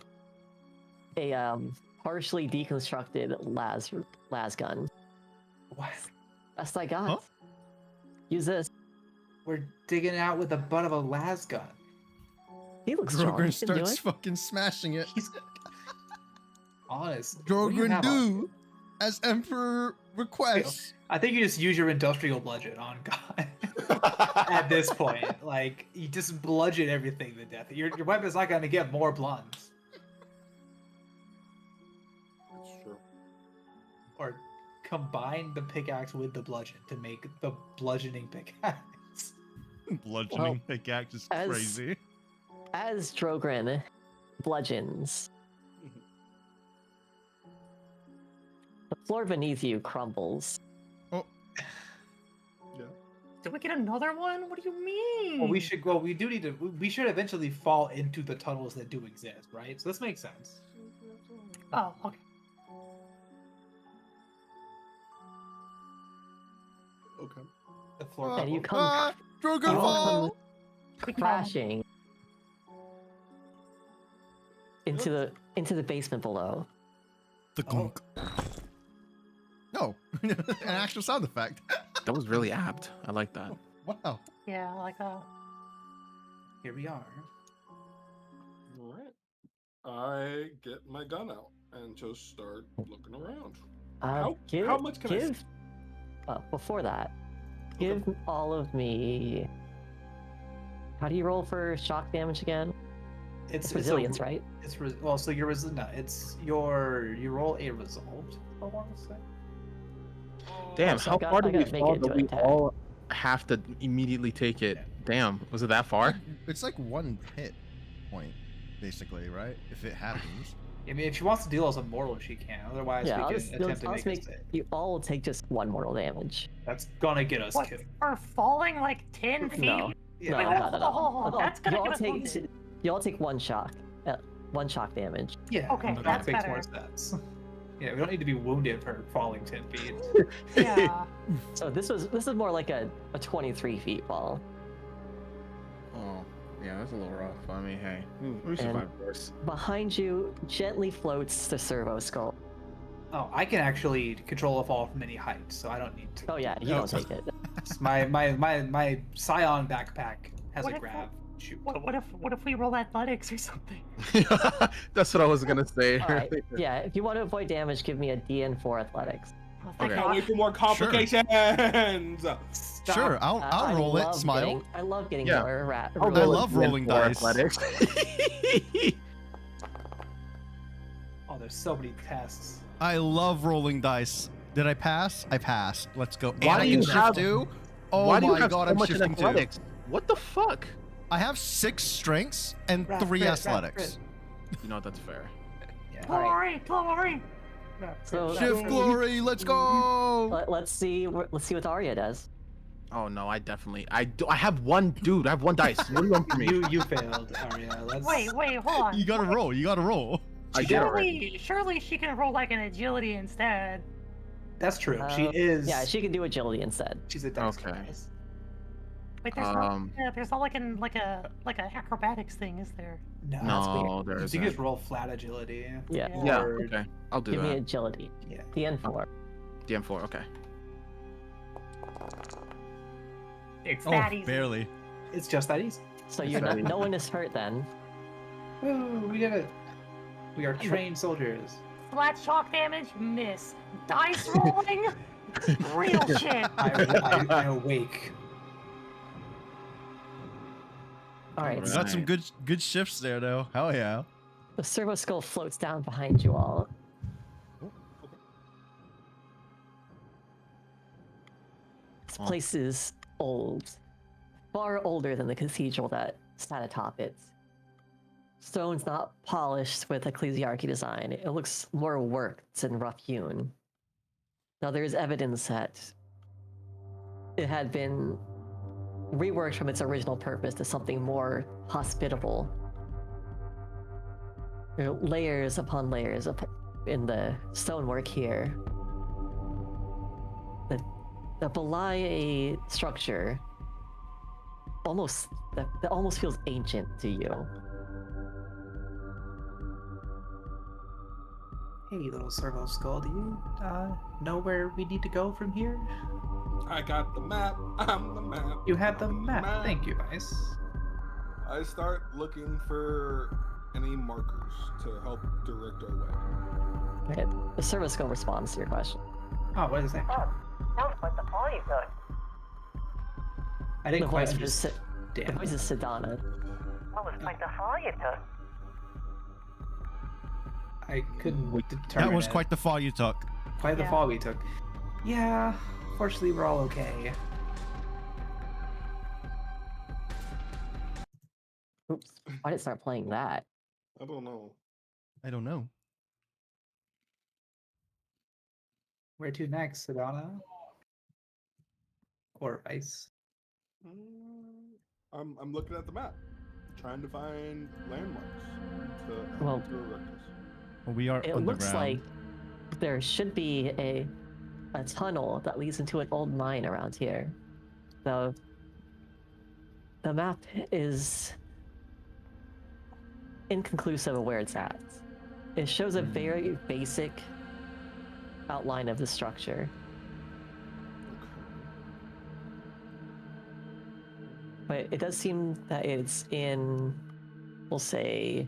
[SPEAKER 4] a partially deconstructed las gun.
[SPEAKER 2] What?
[SPEAKER 4] Best I got.
[SPEAKER 1] Huh?
[SPEAKER 4] Use this.
[SPEAKER 2] We're digging it out with the butt of a las gun.
[SPEAKER 4] He looks strong.
[SPEAKER 1] Drogren
[SPEAKER 4] He can do
[SPEAKER 1] starts
[SPEAKER 4] it.
[SPEAKER 1] fucking smashing it.
[SPEAKER 2] He's honest. What do you
[SPEAKER 1] Drogren
[SPEAKER 2] have on you?
[SPEAKER 1] do as Emperor requests.
[SPEAKER 2] I think you just use your industrial bludgeon on God at this point. Like you just bludgeon everything to death. Your weapon's not gonna get more blunts.
[SPEAKER 5] It's true.
[SPEAKER 2] Or combine the pickaxe with the bludgeon to make the bludgeoning pickaxe.
[SPEAKER 1] Bludgeoning pickaxe is
[SPEAKER 4] as-
[SPEAKER 1] crazy.
[SPEAKER 4] As Drogren bludgeons, the floor beneath you crumbles.
[SPEAKER 6] Did we get another one? What do you mean?
[SPEAKER 2] Well, we should go. We do need to. We should eventually fall into the tunnels that do exist, right? So this makes sense.
[SPEAKER 6] Oh, okay.
[SPEAKER 5] Okay.
[SPEAKER 2] The floor.
[SPEAKER 4] And you
[SPEAKER 2] crumbles.
[SPEAKER 4] come
[SPEAKER 1] Drogon
[SPEAKER 4] you all
[SPEAKER 1] fall!
[SPEAKER 6] We come-
[SPEAKER 4] crashing into the basement below.
[SPEAKER 1] The gunk. No, an actual sound effect.
[SPEAKER 3] That was really apt. I like that.
[SPEAKER 1] Wow.
[SPEAKER 6] Yeah, I like that.
[SPEAKER 2] Here we are.
[SPEAKER 5] All right. I get my gun out and just start looking around. How much can I
[SPEAKER 4] give, before that, give all of me. How do you roll for shock damage again? It's resilience, right?
[SPEAKER 2] It's well, so your no, it's your you roll a resolved. I want to say.
[SPEAKER 3] Damn,
[SPEAKER 4] so
[SPEAKER 3] how
[SPEAKER 4] I got-
[SPEAKER 3] far
[SPEAKER 4] I
[SPEAKER 3] did we
[SPEAKER 4] gotta make
[SPEAKER 3] fall
[SPEAKER 4] it
[SPEAKER 3] that
[SPEAKER 4] to
[SPEAKER 3] we
[SPEAKER 4] attack.
[SPEAKER 3] all have to immediately take it? Damn, was it that far?
[SPEAKER 1] It's like one hit point, basically, right? If it happens.
[SPEAKER 2] I mean, if she wants to deal us a mortal, she can. Otherwise,
[SPEAKER 4] Yeah,
[SPEAKER 2] we
[SPEAKER 4] I'll
[SPEAKER 2] can
[SPEAKER 4] just,
[SPEAKER 2] attempt to
[SPEAKER 4] I'll
[SPEAKER 2] make
[SPEAKER 4] just
[SPEAKER 2] us
[SPEAKER 4] make
[SPEAKER 2] save.
[SPEAKER 4] you all take just one mortal damage.
[SPEAKER 2] That's gonna get us
[SPEAKER 6] What,
[SPEAKER 2] killed.
[SPEAKER 6] for falling like 10 feet?
[SPEAKER 4] No,
[SPEAKER 2] Yeah.
[SPEAKER 4] no,
[SPEAKER 6] Wait,
[SPEAKER 4] no, no, no.
[SPEAKER 6] oh, that's gonna
[SPEAKER 4] you all
[SPEAKER 6] get us
[SPEAKER 4] take
[SPEAKER 6] wounded.
[SPEAKER 4] you all take one shock damage.
[SPEAKER 2] Yeah.
[SPEAKER 6] Okay,
[SPEAKER 2] that
[SPEAKER 6] that's
[SPEAKER 2] makes
[SPEAKER 6] better.
[SPEAKER 2] more sense. Yeah, we don't need to be wounded for falling 10 feet.
[SPEAKER 6] Yeah.
[SPEAKER 4] So this is more like a 23 feet fall.
[SPEAKER 3] Oh, yeah, that's a little rough. I mean, hey, we survived worse.
[SPEAKER 4] Behind you gently floats the servo skull.
[SPEAKER 2] Oh, I can actually control a fall from any height, so I don't need to.
[SPEAKER 4] Oh yeah, you
[SPEAKER 1] Oh.
[SPEAKER 4] don't take it.
[SPEAKER 2] My Scion backpack has
[SPEAKER 6] What
[SPEAKER 2] a
[SPEAKER 6] if-
[SPEAKER 2] grab. Shoot.
[SPEAKER 6] What if we roll athletics or something?
[SPEAKER 3] That's what I was gonna say.
[SPEAKER 4] All right, yeah. If you want to avoid damage, give me a DN for athletics.
[SPEAKER 6] Oh, thank
[SPEAKER 3] Okay.
[SPEAKER 5] Can't wait
[SPEAKER 6] God.
[SPEAKER 5] for more complications.
[SPEAKER 2] Stop.
[SPEAKER 1] Sure, I'll
[SPEAKER 4] I
[SPEAKER 1] roll it.
[SPEAKER 4] love
[SPEAKER 1] Smile.
[SPEAKER 4] I love getting
[SPEAKER 3] Yeah.
[SPEAKER 4] more rat.
[SPEAKER 3] I'll
[SPEAKER 1] I
[SPEAKER 3] roll
[SPEAKER 1] love
[SPEAKER 3] again
[SPEAKER 1] rolling
[SPEAKER 3] for
[SPEAKER 1] dice.
[SPEAKER 3] athletics.
[SPEAKER 2] Oh, there's so many tests.
[SPEAKER 1] I love rolling dice. Did I pass? I passed. Let's go.
[SPEAKER 3] Why
[SPEAKER 1] And I
[SPEAKER 3] do
[SPEAKER 1] can
[SPEAKER 3] you
[SPEAKER 1] shift
[SPEAKER 3] have-
[SPEAKER 1] too? Oh
[SPEAKER 3] Why do you
[SPEAKER 1] my
[SPEAKER 3] have
[SPEAKER 1] god,
[SPEAKER 3] so
[SPEAKER 1] I'm
[SPEAKER 3] much in
[SPEAKER 1] shifting too.
[SPEAKER 3] athletics? What the fuck?
[SPEAKER 1] I have 6 strengths and
[SPEAKER 2] Rat
[SPEAKER 1] 3
[SPEAKER 2] crit, rat
[SPEAKER 1] athletics.
[SPEAKER 3] You know that's fair.
[SPEAKER 2] Yeah.
[SPEAKER 6] Glory, glory.
[SPEAKER 4] So
[SPEAKER 1] Shift glory, let's go!
[SPEAKER 4] let's see what Arya does.
[SPEAKER 3] Oh no, I have one dude. I have one dice. What do you want from me?
[SPEAKER 2] You failed, Arya. Let's...
[SPEAKER 6] Wait, hold on.
[SPEAKER 1] You gotta roll, you gotta roll.
[SPEAKER 3] I did already.
[SPEAKER 6] Surely she can roll like an agility instead.
[SPEAKER 2] That's true. She
[SPEAKER 4] Uh,
[SPEAKER 2] is.
[SPEAKER 4] Yeah, she can do agility instead.
[SPEAKER 2] She's a dex
[SPEAKER 3] Okay.
[SPEAKER 2] class.
[SPEAKER 6] Wait, there's not like a acrobatics thing, is there?
[SPEAKER 2] No.
[SPEAKER 3] No, there
[SPEAKER 2] You
[SPEAKER 3] isn't.
[SPEAKER 2] just roll flat agility.
[SPEAKER 4] Yeah.
[SPEAKER 3] Yeah,
[SPEAKER 2] Or-
[SPEAKER 3] okay. I'll do
[SPEAKER 4] Give me
[SPEAKER 3] that.
[SPEAKER 4] agility.
[SPEAKER 2] Yeah.
[SPEAKER 4] DN4.
[SPEAKER 3] DM4, okay.
[SPEAKER 6] It's
[SPEAKER 1] Oh,
[SPEAKER 6] that easy.
[SPEAKER 1] barely.
[SPEAKER 2] It's just that easy.
[SPEAKER 4] So you're not. No one is hurt then.
[SPEAKER 2] Woo, we did it. We are trained soldiers.
[SPEAKER 6] Flat shock damage, miss. Dice rolling, real shit.
[SPEAKER 2] I awake.
[SPEAKER 4] All right.
[SPEAKER 1] We
[SPEAKER 4] So
[SPEAKER 1] got some good shifts there though. Hell yeah.
[SPEAKER 4] the servo skull floats down behind you all. This
[SPEAKER 3] Oh.
[SPEAKER 4] place is old, far older than the cathedral that sat atop it. Stone's not polished with ecclesiarchy design. It looks more worked and rough-hewn. Now there is evidence that it had been reworked from its original purpose to something more hospitable. There are layers upon layers in the stonework here that belie a structure that almost feels ancient to you.
[SPEAKER 2] Hey, little servo skull, do you know where we need to go from here?
[SPEAKER 5] I got the map. I'm the map.
[SPEAKER 2] You have the
[SPEAKER 5] I'm
[SPEAKER 2] map. Thank you, Vice.
[SPEAKER 5] I start looking for any markers to help direct our way.
[SPEAKER 4] Okay, the service go responds to your question.
[SPEAKER 2] Oh, what is that?
[SPEAKER 6] Oh, sounds like the fall you took.
[SPEAKER 2] I
[SPEAKER 4] The
[SPEAKER 2] didn't quite
[SPEAKER 4] voice, is Si- the
[SPEAKER 2] understand.
[SPEAKER 4] voice is Sedana.
[SPEAKER 6] Oh, it's like the fall you took.
[SPEAKER 2] I couldn't determine.
[SPEAKER 1] That was
[SPEAKER 2] it.
[SPEAKER 1] quite the fall you took.
[SPEAKER 2] Quite the
[SPEAKER 6] Yeah.
[SPEAKER 2] fall we took. Yeah, fortunately we're all okay.
[SPEAKER 4] Oops, why did it start playing that?
[SPEAKER 5] I don't know.
[SPEAKER 1] I don't know.
[SPEAKER 2] Where to next, Sedana? Or Vice?
[SPEAKER 5] I'm looking at the map, trying to find landmarks to
[SPEAKER 4] Well,
[SPEAKER 5] help direct us.
[SPEAKER 1] Well, we are
[SPEAKER 4] It
[SPEAKER 1] underground.
[SPEAKER 4] looks like there should be a tunnel that leads into an old mine around here. The map is inconclusive of where it's at. It shows a very basic outline of the structure, but it does seem that it's in, we'll say,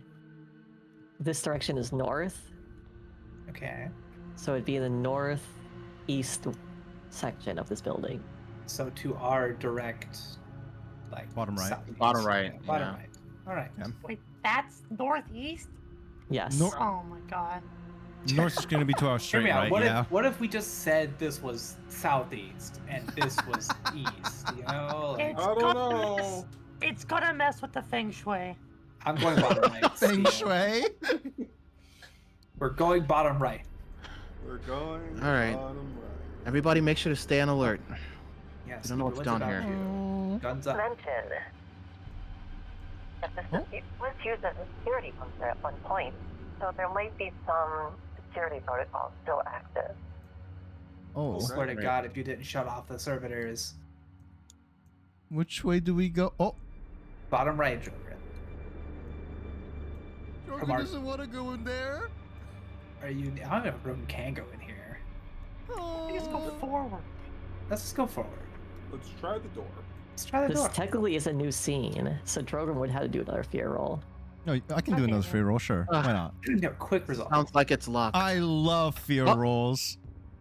[SPEAKER 4] this direction is north,
[SPEAKER 2] Okay.
[SPEAKER 4] so it'd be in the northeast section of this building.
[SPEAKER 2] So to our direct, like
[SPEAKER 1] Bottom right.
[SPEAKER 2] southeast.
[SPEAKER 8] Bottom right,
[SPEAKER 2] Yeah, bottom
[SPEAKER 8] yeah.
[SPEAKER 2] right. All right.
[SPEAKER 1] Yeah.
[SPEAKER 6] Wait, that's northeast?
[SPEAKER 4] Yes.
[SPEAKER 1] Nor-
[SPEAKER 6] Oh my god.
[SPEAKER 1] North is going to be 2 hours
[SPEAKER 2] Hear
[SPEAKER 1] straight,
[SPEAKER 2] me out.
[SPEAKER 1] right?
[SPEAKER 2] What
[SPEAKER 1] Yeah.
[SPEAKER 2] if we just said this was southeast and this was east? You know, like,
[SPEAKER 6] It's
[SPEAKER 5] I don't
[SPEAKER 6] gonna
[SPEAKER 5] know.
[SPEAKER 6] mess- It's gonna mess with the feng shui.
[SPEAKER 2] I'm going bottom right.
[SPEAKER 1] Feng
[SPEAKER 2] Steve.
[SPEAKER 1] Shui.
[SPEAKER 2] We're going bottom right.
[SPEAKER 5] We're going.
[SPEAKER 3] All right.
[SPEAKER 5] bottom right.
[SPEAKER 3] Everybody make sure to stay on alert.
[SPEAKER 2] Yes.
[SPEAKER 3] We don't know what's down here.
[SPEAKER 2] Guns up.
[SPEAKER 9] Mentioned that this was used as a security bunker at one point, so there might be some security protocols still active.
[SPEAKER 1] Oh,
[SPEAKER 5] Okay.
[SPEAKER 2] Swear to
[SPEAKER 3] Right.
[SPEAKER 2] God, if you didn't shut off the servitors.
[SPEAKER 1] which way do we go? Oh,
[SPEAKER 2] Bottom right, Joker.
[SPEAKER 1] Jordan
[SPEAKER 2] on.
[SPEAKER 1] doesn't want to go in there.
[SPEAKER 2] Are you? I don't know if Rogan can go in here.
[SPEAKER 6] I just go forward.
[SPEAKER 2] Let's just go forward.
[SPEAKER 5] Let's try the door.
[SPEAKER 2] Let's try the
[SPEAKER 4] This
[SPEAKER 2] door.
[SPEAKER 4] technically is a new scene, so Drogon would have to do another fear roll.
[SPEAKER 1] No, I can do
[SPEAKER 6] Okay.
[SPEAKER 1] another free roll, sure. Why not?
[SPEAKER 2] No, quick result.
[SPEAKER 3] Sounds like it's locked.
[SPEAKER 1] I love fear
[SPEAKER 3] Oh.
[SPEAKER 1] rolls.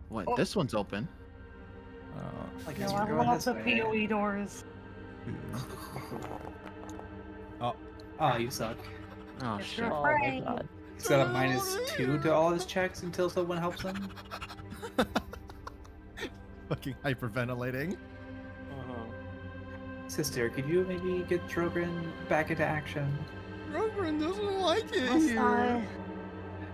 [SPEAKER 3] What? This one's open.
[SPEAKER 2] Like,
[SPEAKER 6] No,
[SPEAKER 2] as
[SPEAKER 6] I
[SPEAKER 2] we're going
[SPEAKER 6] love
[SPEAKER 2] this
[SPEAKER 6] the
[SPEAKER 2] way.
[SPEAKER 6] PoE doors.
[SPEAKER 2] Oh, you suck.
[SPEAKER 3] Oh
[SPEAKER 6] It's
[SPEAKER 3] shit.
[SPEAKER 6] your-
[SPEAKER 4] Oh my
[SPEAKER 6] Right.
[SPEAKER 4] god.
[SPEAKER 2] He's got a -2 to all his checks until someone helps him.
[SPEAKER 1] Fucking hyperventilating.
[SPEAKER 2] Sister, could you maybe get Trogren back into action?
[SPEAKER 1] Rogren doesn't like it
[SPEAKER 6] Must
[SPEAKER 1] here.
[SPEAKER 6] I?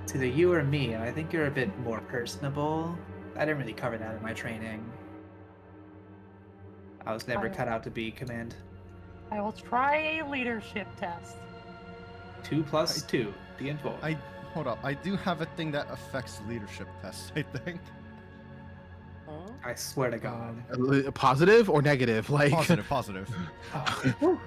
[SPEAKER 2] It's either you or me, and I think you're a bit more personable. I didn't really cover that in my training. I was never cut out to be command.
[SPEAKER 6] I will try a leadership test.
[SPEAKER 2] 2 plus 2, D4.
[SPEAKER 1] Hold up. I do have a thing that affects leadership tests, I think.
[SPEAKER 2] I swear to God.
[SPEAKER 3] Positive or negative? Like
[SPEAKER 1] Positive, positive.
[SPEAKER 2] Oh,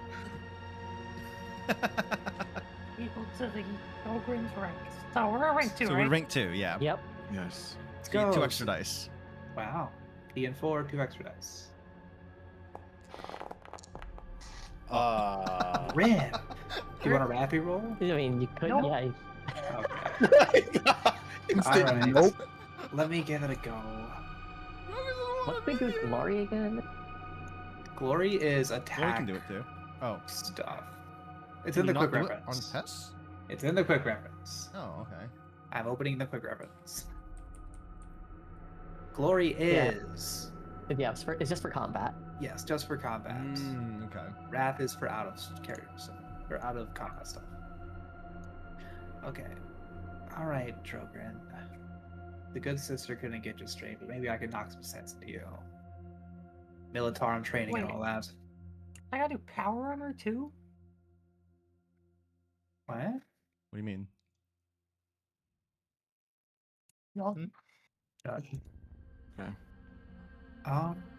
[SPEAKER 6] Equal to the Ogren's rank. So we're at rank 2,
[SPEAKER 1] So
[SPEAKER 6] right?
[SPEAKER 1] we're rank 2, yeah.
[SPEAKER 4] Yep.
[SPEAKER 3] Yes.
[SPEAKER 2] let's
[SPEAKER 1] You get
[SPEAKER 2] go.
[SPEAKER 1] 2 extra dice.
[SPEAKER 2] Wow. D4, 2 extra dice. Rip. Do you want a rappy roll?
[SPEAKER 4] I mean, you could,
[SPEAKER 6] Nope.
[SPEAKER 4] yeah.
[SPEAKER 2] Okay.
[SPEAKER 8] Instant
[SPEAKER 2] Alright.
[SPEAKER 8] nope.
[SPEAKER 2] Let me give it a go.
[SPEAKER 4] What's the good glory again?
[SPEAKER 2] Glory is
[SPEAKER 1] Well, we
[SPEAKER 2] attack
[SPEAKER 1] can do it too. Oh.
[SPEAKER 2] stuff. It's
[SPEAKER 1] Can
[SPEAKER 2] in the
[SPEAKER 1] you
[SPEAKER 2] quick
[SPEAKER 1] not do it
[SPEAKER 2] reference.
[SPEAKER 1] on tests?
[SPEAKER 2] It's in the quick reference.
[SPEAKER 1] Oh, okay.
[SPEAKER 2] I'm opening the quick reference. Glory
[SPEAKER 4] Yeah.
[SPEAKER 2] is
[SPEAKER 4] Yeah, it's just for combat.
[SPEAKER 2] yes, just for combat.
[SPEAKER 1] Okay.
[SPEAKER 2] Wrath is for out of character stuff or out of combat stuff. Okay. All right, Trogren. The good sister couldn't get you straight, but maybe I could knock some sense into you. Militarum training and
[SPEAKER 6] Wait.
[SPEAKER 2] all that.
[SPEAKER 6] I gotta do power armor too?
[SPEAKER 2] What?
[SPEAKER 1] What do you mean?
[SPEAKER 6] No.
[SPEAKER 2] Judge.
[SPEAKER 3] Okay.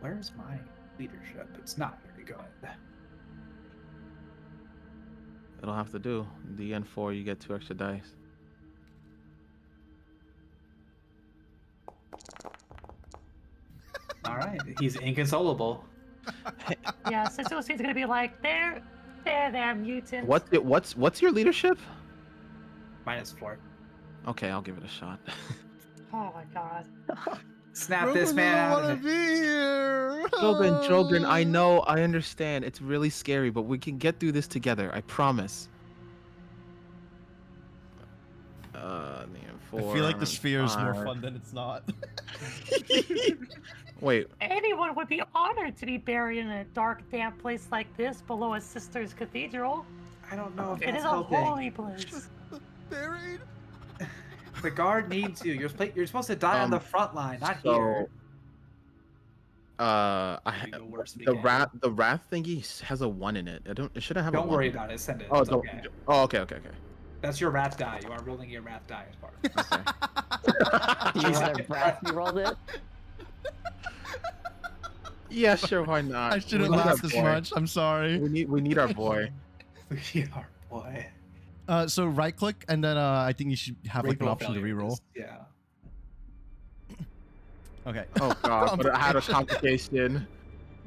[SPEAKER 2] Where's my leadership? It's not very good.
[SPEAKER 3] It'll have to do. DN4, you get 2 extra dice.
[SPEAKER 2] All right. He's inconsolable.
[SPEAKER 6] Yeah, Sister Lucine's gonna be like, there, mutant.
[SPEAKER 3] What's your leadership?
[SPEAKER 2] -4.
[SPEAKER 3] Okay, I'll give it a shot.
[SPEAKER 6] Oh my god.
[SPEAKER 2] Snap this man
[SPEAKER 1] I
[SPEAKER 2] out
[SPEAKER 1] want to
[SPEAKER 2] of
[SPEAKER 1] be
[SPEAKER 2] it.
[SPEAKER 1] here.
[SPEAKER 3] Children, I know, I understand. It's really scary, but we can get through this together. I promise.
[SPEAKER 1] I feel like the sphere is more fun than it's not.
[SPEAKER 3] Wait,
[SPEAKER 6] Anyone would be honored to be buried in a dark, damp place like this below a sister's cathedral.
[SPEAKER 2] I don't know if
[SPEAKER 6] It
[SPEAKER 2] that's
[SPEAKER 6] is a
[SPEAKER 2] helping.
[SPEAKER 6] holy place.
[SPEAKER 1] Buried.
[SPEAKER 2] The guard needs you. You're supposed to die on the front line, not here.
[SPEAKER 3] the wrath thingy has a 1 in it. It shouldn't have a 1.
[SPEAKER 2] Don't worry about it. Send it.
[SPEAKER 3] Oh,
[SPEAKER 2] It's
[SPEAKER 3] don't.
[SPEAKER 2] okay.
[SPEAKER 3] Oh, okay.
[SPEAKER 2] That's your wrath die. You are rolling your wrath die as part of it.
[SPEAKER 3] Okay.
[SPEAKER 4] Do you want to breath? You rolled it.
[SPEAKER 3] Yeah, sure. Why not?
[SPEAKER 1] I shouldn't
[SPEAKER 3] We need our
[SPEAKER 1] laugh this
[SPEAKER 3] boy.
[SPEAKER 1] much. I'm sorry.
[SPEAKER 3] We need our boy.
[SPEAKER 2] Yeah, boy.
[SPEAKER 1] So right click and then I think you should have like an
[SPEAKER 2] Reroll
[SPEAKER 1] option to
[SPEAKER 2] failure.
[SPEAKER 1] reroll.
[SPEAKER 2] Yeah.
[SPEAKER 1] Okay.
[SPEAKER 3] Oh god, but I had a complication.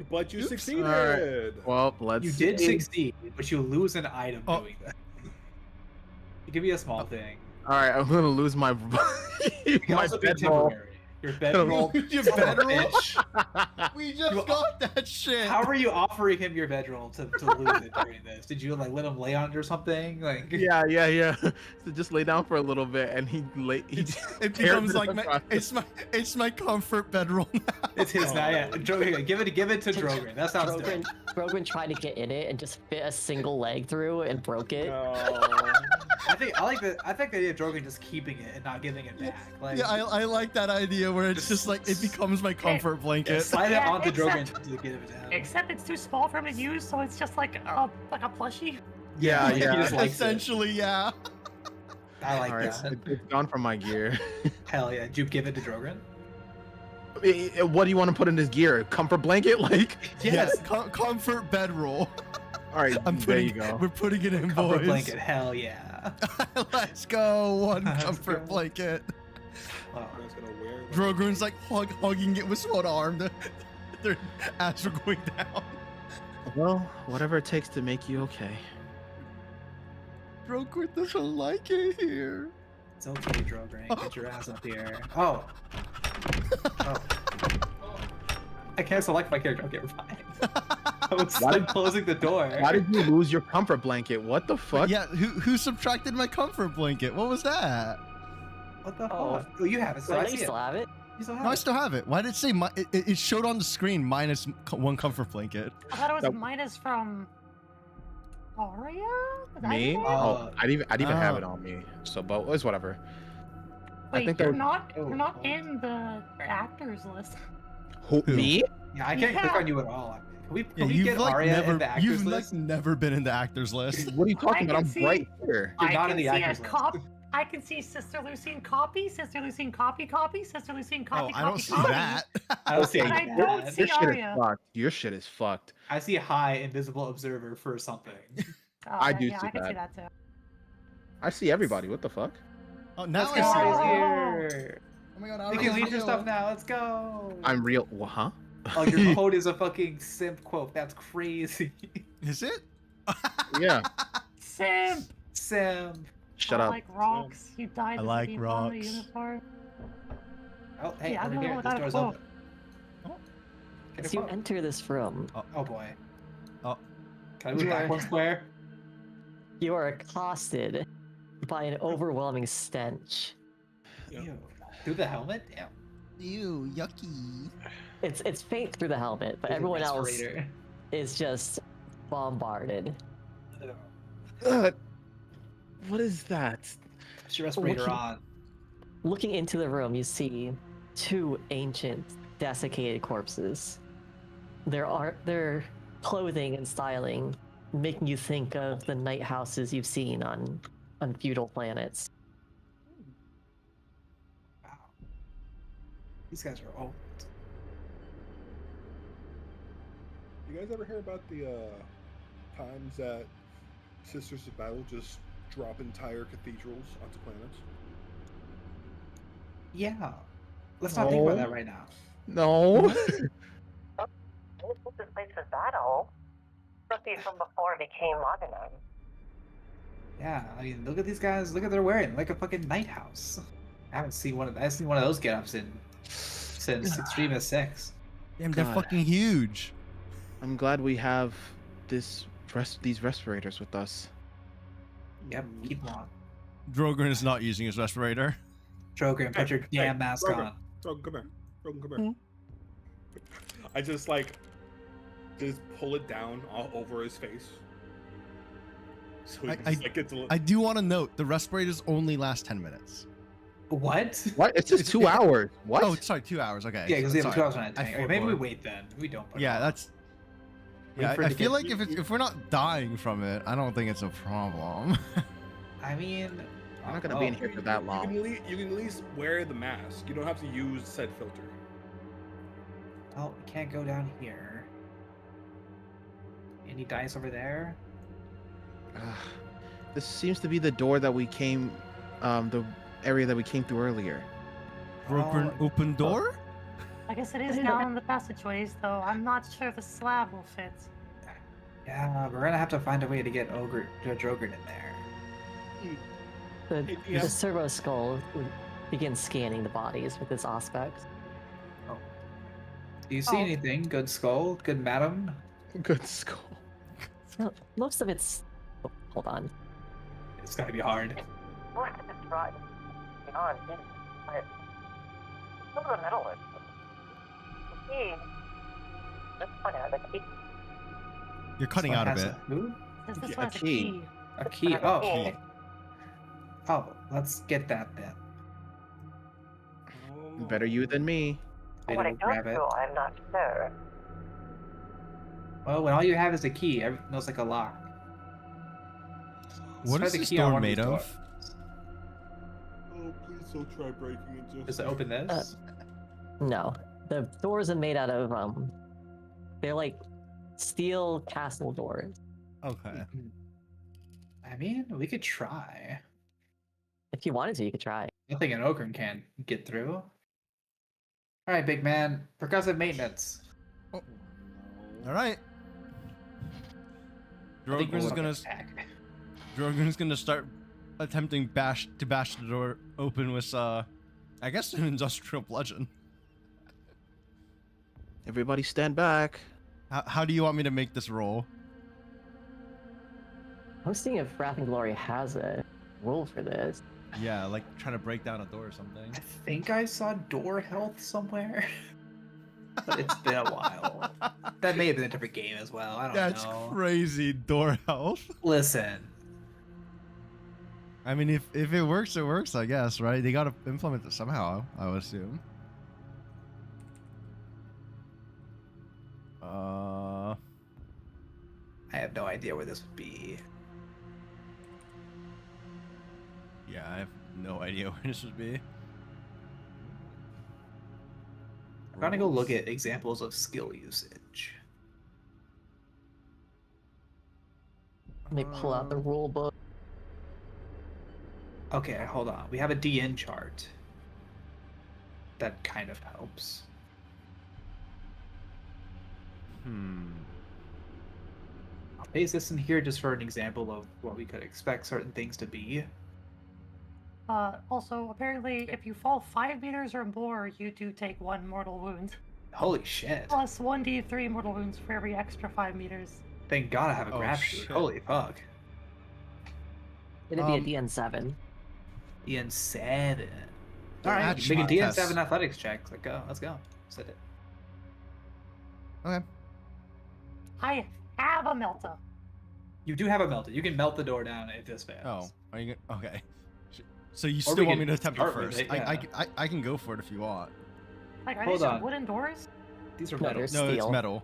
[SPEAKER 5] But you
[SPEAKER 1] Oops.
[SPEAKER 5] succeeded.
[SPEAKER 3] Alright. Well, let's.
[SPEAKER 2] You did
[SPEAKER 3] see.
[SPEAKER 2] succeed, but you lose an item
[SPEAKER 1] Oh.
[SPEAKER 2] doing that. It could be a small thing.
[SPEAKER 3] All right, I'm gonna lose my
[SPEAKER 2] It can
[SPEAKER 3] my
[SPEAKER 2] also be
[SPEAKER 3] bedroll.
[SPEAKER 2] temporary. Your bedroll.
[SPEAKER 1] Your
[SPEAKER 2] Son of a
[SPEAKER 1] bedroll?
[SPEAKER 2] bitch.
[SPEAKER 1] We just
[SPEAKER 2] You-
[SPEAKER 1] got that shit.
[SPEAKER 2] How are you offering him your bedroll to lose it during this? Did you like let him lay on it or something? Like
[SPEAKER 3] Yeah. So just lay down for a little bit, and he
[SPEAKER 1] It
[SPEAKER 3] tears
[SPEAKER 1] becomes
[SPEAKER 3] it
[SPEAKER 1] like
[SPEAKER 3] apart.
[SPEAKER 1] it's my comfort bedroll now.
[SPEAKER 2] it's his now. Yeah, Drogon, give it to Drogon. That sounds
[SPEAKER 4] Brogren,
[SPEAKER 2] good.
[SPEAKER 4] Brogren tried to get in it and just fit a single leg through and broke it.
[SPEAKER 2] I think the idea of Drogon just keeping it and not giving it back. Like
[SPEAKER 1] Yeah, I like that idea where it's just like it becomes my comfort
[SPEAKER 2] yeah,
[SPEAKER 1] blanket.
[SPEAKER 2] slide it
[SPEAKER 6] Yeah,
[SPEAKER 2] onto Drogon
[SPEAKER 6] except-
[SPEAKER 2] to get it down.
[SPEAKER 6] Except it's too small for him to use, so it's just like a plushie.
[SPEAKER 3] Yeah,
[SPEAKER 2] he
[SPEAKER 3] yeah.
[SPEAKER 2] just likes it.
[SPEAKER 1] Essentially, yeah.
[SPEAKER 2] I like
[SPEAKER 3] All right,
[SPEAKER 2] that.
[SPEAKER 3] it's gone from my gear.
[SPEAKER 2] Hell yeah. Did you give it to Drogon?
[SPEAKER 3] What do you want to put in this gear? Comfort blanket? Like,
[SPEAKER 2] Yes.
[SPEAKER 1] Comfort bedroll.
[SPEAKER 3] all right,
[SPEAKER 1] I'm
[SPEAKER 3] there
[SPEAKER 1] putting.
[SPEAKER 3] you go.
[SPEAKER 1] We're putting it in,
[SPEAKER 2] Comfort
[SPEAKER 1] boys.
[SPEAKER 2] blanket. Hell yeah.
[SPEAKER 1] Let's go. One
[SPEAKER 2] Let's
[SPEAKER 1] comfort
[SPEAKER 2] go.
[SPEAKER 1] blanket.
[SPEAKER 2] Oh,
[SPEAKER 5] I was gonna wear the-
[SPEAKER 1] Drogon's like hugging it with one arm. Their ass are going down.
[SPEAKER 3] Well, whatever it takes to make you okay.
[SPEAKER 1] Drogon doesn't like it here.
[SPEAKER 2] it's okay, Drogon. Get your ass up here. Oh. I can't select my character. Okay, we're fine. I was
[SPEAKER 3] Why did-
[SPEAKER 2] closing the door.
[SPEAKER 3] Why did you lose your comfort blanket? What the fuck?
[SPEAKER 1] Yeah, who subtracted my comfort blanket? What was that?
[SPEAKER 2] What the
[SPEAKER 4] Oh.
[SPEAKER 2] fuck? Oh, you have it. So
[SPEAKER 4] So
[SPEAKER 2] I
[SPEAKER 4] you
[SPEAKER 2] see it.
[SPEAKER 4] still have it?
[SPEAKER 2] You still have
[SPEAKER 1] No, I
[SPEAKER 2] it.
[SPEAKER 1] still have it. Why did it say it showed on the screen minus one comfort blanket?
[SPEAKER 6] I thought it was
[SPEAKER 3] Nope.
[SPEAKER 6] minus from Aria? Was that
[SPEAKER 3] Me?
[SPEAKER 6] it?
[SPEAKER 3] Oh, I'd even have
[SPEAKER 1] Oh.
[SPEAKER 3] it on me. So, but it's whatever.
[SPEAKER 6] Wait,
[SPEAKER 3] I think
[SPEAKER 6] you're
[SPEAKER 3] they're
[SPEAKER 6] not
[SPEAKER 2] Oh.
[SPEAKER 6] you're not in the actors list.
[SPEAKER 3] who? Me?
[SPEAKER 2] Yeah, I can't click
[SPEAKER 6] Yeah.
[SPEAKER 2] on you at all. Can we,
[SPEAKER 1] Yeah,
[SPEAKER 2] can we get Arya in the actors
[SPEAKER 1] you've
[SPEAKER 2] list?
[SPEAKER 1] like never been in the actors list.
[SPEAKER 3] What are you talking
[SPEAKER 6] I
[SPEAKER 3] about?
[SPEAKER 6] can
[SPEAKER 3] I'm
[SPEAKER 6] see-
[SPEAKER 3] right here.
[SPEAKER 2] You're
[SPEAKER 6] I
[SPEAKER 2] not
[SPEAKER 6] can
[SPEAKER 2] in the
[SPEAKER 6] see a
[SPEAKER 2] actors list.
[SPEAKER 6] I can see Sister Lucine copy, Sister Lucine copy, Sister Lucine
[SPEAKER 1] Oh,
[SPEAKER 6] copy,
[SPEAKER 1] I don't
[SPEAKER 6] copy,
[SPEAKER 1] see
[SPEAKER 6] copy.
[SPEAKER 1] that.
[SPEAKER 2] I don't see
[SPEAKER 6] But I
[SPEAKER 2] any of
[SPEAKER 6] don't
[SPEAKER 2] that.
[SPEAKER 6] see
[SPEAKER 3] Your shit
[SPEAKER 6] Arya.
[SPEAKER 3] is fucked. Your shit is fucked.
[SPEAKER 2] I see high invisible observer for something.
[SPEAKER 6] Oh,
[SPEAKER 3] I
[SPEAKER 6] yeah,
[SPEAKER 3] do
[SPEAKER 6] yeah,
[SPEAKER 3] see
[SPEAKER 6] I can see
[SPEAKER 3] that.
[SPEAKER 6] that too.
[SPEAKER 3] I see everybody. What the fuck?
[SPEAKER 1] Oh, now
[SPEAKER 2] Let's
[SPEAKER 1] I
[SPEAKER 2] go.
[SPEAKER 1] see it.
[SPEAKER 2] Arya's here.
[SPEAKER 1] Oh my god,
[SPEAKER 2] We
[SPEAKER 1] Aria's
[SPEAKER 2] can leave your
[SPEAKER 1] real.
[SPEAKER 2] stuff now. Let's go.
[SPEAKER 3] I'm real. Huh?
[SPEAKER 2] Oh, your quote is a fucking simp quote. That's crazy.
[SPEAKER 1] Is it?
[SPEAKER 3] Yeah.
[SPEAKER 6] Simp!
[SPEAKER 2] Simp.
[SPEAKER 3] Shut
[SPEAKER 6] I
[SPEAKER 3] up.
[SPEAKER 6] like rocks. You died
[SPEAKER 1] I
[SPEAKER 6] as
[SPEAKER 1] like
[SPEAKER 6] a demon on the
[SPEAKER 1] rocks.
[SPEAKER 6] unicorn.
[SPEAKER 2] Oh, hey,
[SPEAKER 6] Yeah, I
[SPEAKER 2] over
[SPEAKER 6] don't know
[SPEAKER 2] here.
[SPEAKER 6] what
[SPEAKER 2] This
[SPEAKER 6] that
[SPEAKER 2] door's
[SPEAKER 6] quote.
[SPEAKER 2] open. Get
[SPEAKER 4] As
[SPEAKER 2] a
[SPEAKER 4] you
[SPEAKER 2] quote.
[SPEAKER 4] enter this room,
[SPEAKER 2] Oh boy.
[SPEAKER 1] Oh.
[SPEAKER 2] Can I move
[SPEAKER 4] You
[SPEAKER 2] back
[SPEAKER 4] are-
[SPEAKER 2] one square?
[SPEAKER 4] you are accosted by an overwhelming stench.
[SPEAKER 2] Ew. Through the helmet? Damn.
[SPEAKER 1] Ew, yucky.
[SPEAKER 4] It's faint through the helmet, but
[SPEAKER 2] There's an
[SPEAKER 4] everyone else
[SPEAKER 2] respirator.
[SPEAKER 4] is just bombarded.
[SPEAKER 3] What is that?
[SPEAKER 2] Put your respirator
[SPEAKER 4] Looking-
[SPEAKER 2] on.
[SPEAKER 4] Looking into the room, you see two ancient, desiccated corpses. Their clothing and styling making you think of the night houses you've seen on feudal planets.
[SPEAKER 2] Wow. These guys are old.
[SPEAKER 5] You guys ever hear about the times that Sisters of Battle just drop entire cathedrals onto planets?
[SPEAKER 2] Yeah. Let's not think about
[SPEAKER 3] No.
[SPEAKER 2] that right now.
[SPEAKER 3] No.
[SPEAKER 9] battle. Especially from before it became modernized.
[SPEAKER 2] Yeah, I mean, look at these guys. Look at they're wearing like a fucking night house. I haven't seen one of those get-ups since Extremis 6.
[SPEAKER 1] Damn, they're
[SPEAKER 3] God.
[SPEAKER 1] fucking huge.
[SPEAKER 3] I'm glad we have these respirators with us.
[SPEAKER 2] Yep, keep them on.
[SPEAKER 1] Drogon is not using his respirator.
[SPEAKER 2] Drogon, put your
[SPEAKER 5] Hey,
[SPEAKER 2] damn mask
[SPEAKER 5] Drogon.
[SPEAKER 2] on.
[SPEAKER 5] Drogon, come here. Drogon, come here. I just pull it down all over his face. So he just, gets a little...
[SPEAKER 1] I do want to note the respirators only last 10 minutes.
[SPEAKER 2] What?
[SPEAKER 3] What? It's just 2 hours. What?
[SPEAKER 1] Oh, sorry, 2 hours. Okay.
[SPEAKER 2] Yeah, because we have a
[SPEAKER 1] sorry.
[SPEAKER 2] 12 minute
[SPEAKER 1] I
[SPEAKER 2] tank. Maybe we
[SPEAKER 1] foreboard.
[SPEAKER 2] wait then. We don't. Put it
[SPEAKER 1] Yeah,
[SPEAKER 2] on.
[SPEAKER 1] that's.
[SPEAKER 2] Wait
[SPEAKER 1] Yeah,
[SPEAKER 2] for it
[SPEAKER 1] I
[SPEAKER 2] to
[SPEAKER 1] feel
[SPEAKER 2] get-
[SPEAKER 1] like if we're not dying from it, I don't think it's a problem.
[SPEAKER 2] I mean,
[SPEAKER 3] I'm not gonna be in here for that long.
[SPEAKER 5] You can at least wear the mask. You don't have to use said filter.
[SPEAKER 2] Oh, we can't go down here. Any dice over there?
[SPEAKER 3] Ugh. This seems to be the door that we came, the area that we came through earlier.
[SPEAKER 1] Broken
[SPEAKER 2] Oh,
[SPEAKER 1] open door?
[SPEAKER 6] I guess it is down in the passageways, though. I'm not sure the slab will fit.
[SPEAKER 2] Yeah, we're gonna have to find a way to get Drogon in there.
[SPEAKER 4] The,
[SPEAKER 5] Yeah.
[SPEAKER 4] the servo skull would begin scanning the bodies with its aspect.
[SPEAKER 2] Do you see
[SPEAKER 6] Oh.
[SPEAKER 2] anything? Good skull? Good madam?
[SPEAKER 3] Good skull.
[SPEAKER 4] No, most of it's. Oh, hold on.
[SPEAKER 2] It's gonna be hard.
[SPEAKER 9] Most of it's right beyond this, but some of the metal is. The key. This one has a key.
[SPEAKER 1] You're cutting
[SPEAKER 2] This
[SPEAKER 1] out
[SPEAKER 2] one
[SPEAKER 1] a
[SPEAKER 2] has
[SPEAKER 1] bit.
[SPEAKER 6] Since this
[SPEAKER 5] Yeah,
[SPEAKER 6] one has a
[SPEAKER 3] key.
[SPEAKER 6] key.
[SPEAKER 2] A key. Oh, okay. Oh, let's get that then.
[SPEAKER 3] Better you than me.
[SPEAKER 2] Maybe
[SPEAKER 9] What
[SPEAKER 2] we'll
[SPEAKER 9] it goes
[SPEAKER 2] grab it.
[SPEAKER 9] through, I'm not sure.
[SPEAKER 2] Well, when all you have is a key, everything looks like a lock.
[SPEAKER 1] What
[SPEAKER 2] try
[SPEAKER 1] is
[SPEAKER 2] the
[SPEAKER 1] this
[SPEAKER 2] key on
[SPEAKER 1] door
[SPEAKER 2] one of
[SPEAKER 1] made
[SPEAKER 2] these
[SPEAKER 1] of?
[SPEAKER 2] doors.
[SPEAKER 5] Oh, please don't try breaking it. Just
[SPEAKER 2] Just to open this?
[SPEAKER 4] No, the doors are made out of they're like steel castle doors.
[SPEAKER 1] Okay.
[SPEAKER 2] I mean, we could try.
[SPEAKER 4] If you wanted to, you could try.
[SPEAKER 2] Nothing an Ogren can get through. Alright, big man. Percussive maintenance.
[SPEAKER 1] All right.
[SPEAKER 2] I think we'll
[SPEAKER 1] Drogon's
[SPEAKER 2] look
[SPEAKER 1] gonna
[SPEAKER 2] at attack.
[SPEAKER 1] Drogon's gonna start attempting to bash the door open with I guess an industrial bludgeon.
[SPEAKER 3] Everybody stand back.
[SPEAKER 1] How do you want me to make this roll?
[SPEAKER 4] I was thinking if Wrath and Glory has a rule for this.
[SPEAKER 1] Yeah, like trying to break down a door or something.
[SPEAKER 2] I think I saw door health somewhere. But it's been a while. That may have been a different game as well. I don't
[SPEAKER 1] That's
[SPEAKER 2] know.
[SPEAKER 1] crazy. Door health.
[SPEAKER 2] Listen.
[SPEAKER 1] I mean, if it works, it works. I guess, right? They gotta implement it somehow. I would assume.
[SPEAKER 2] I have no idea where this would be.
[SPEAKER 1] Yeah, I have no idea where this would be.
[SPEAKER 2] I'm gonna go look at examples of skill usage.
[SPEAKER 4] Let me pull out the rule book.
[SPEAKER 2] Okay, hold on. We have a DN chart. That kind of helps. I'll paste this in here just for an example of what we could expect certain things to be.
[SPEAKER 6] Also, apparently, if you fall 5 meters or more, you do take 1 mortal wound.
[SPEAKER 2] Holy shit.
[SPEAKER 6] Plus 1d3 mortal wounds for every extra 5 meters.
[SPEAKER 2] Thank God I have a
[SPEAKER 1] Oh,
[SPEAKER 2] grab sheet.
[SPEAKER 1] shit.
[SPEAKER 2] Holy fuck.
[SPEAKER 4] It'd be a DN7.
[SPEAKER 2] DN7. Alright,
[SPEAKER 1] Match
[SPEAKER 2] make a DN7
[SPEAKER 1] test.
[SPEAKER 2] athletics check. Let's go. Set it.
[SPEAKER 1] Okay.
[SPEAKER 6] I have a melta.
[SPEAKER 2] You do have a melted. You can melt the door down if this fails.
[SPEAKER 1] Oh, are you okay? So you
[SPEAKER 2] Or
[SPEAKER 1] still
[SPEAKER 2] we
[SPEAKER 1] want me
[SPEAKER 2] could
[SPEAKER 1] to attempt it
[SPEAKER 2] start with
[SPEAKER 1] first?
[SPEAKER 2] it,
[SPEAKER 1] I
[SPEAKER 2] yeah.
[SPEAKER 1] I can go for it if you want.
[SPEAKER 6] Like, are
[SPEAKER 2] Hold
[SPEAKER 6] these
[SPEAKER 2] on.
[SPEAKER 6] wooden doors?
[SPEAKER 2] These are
[SPEAKER 4] No,
[SPEAKER 2] metal.
[SPEAKER 4] there's-
[SPEAKER 1] No, it's
[SPEAKER 4] Steel.
[SPEAKER 1] metal.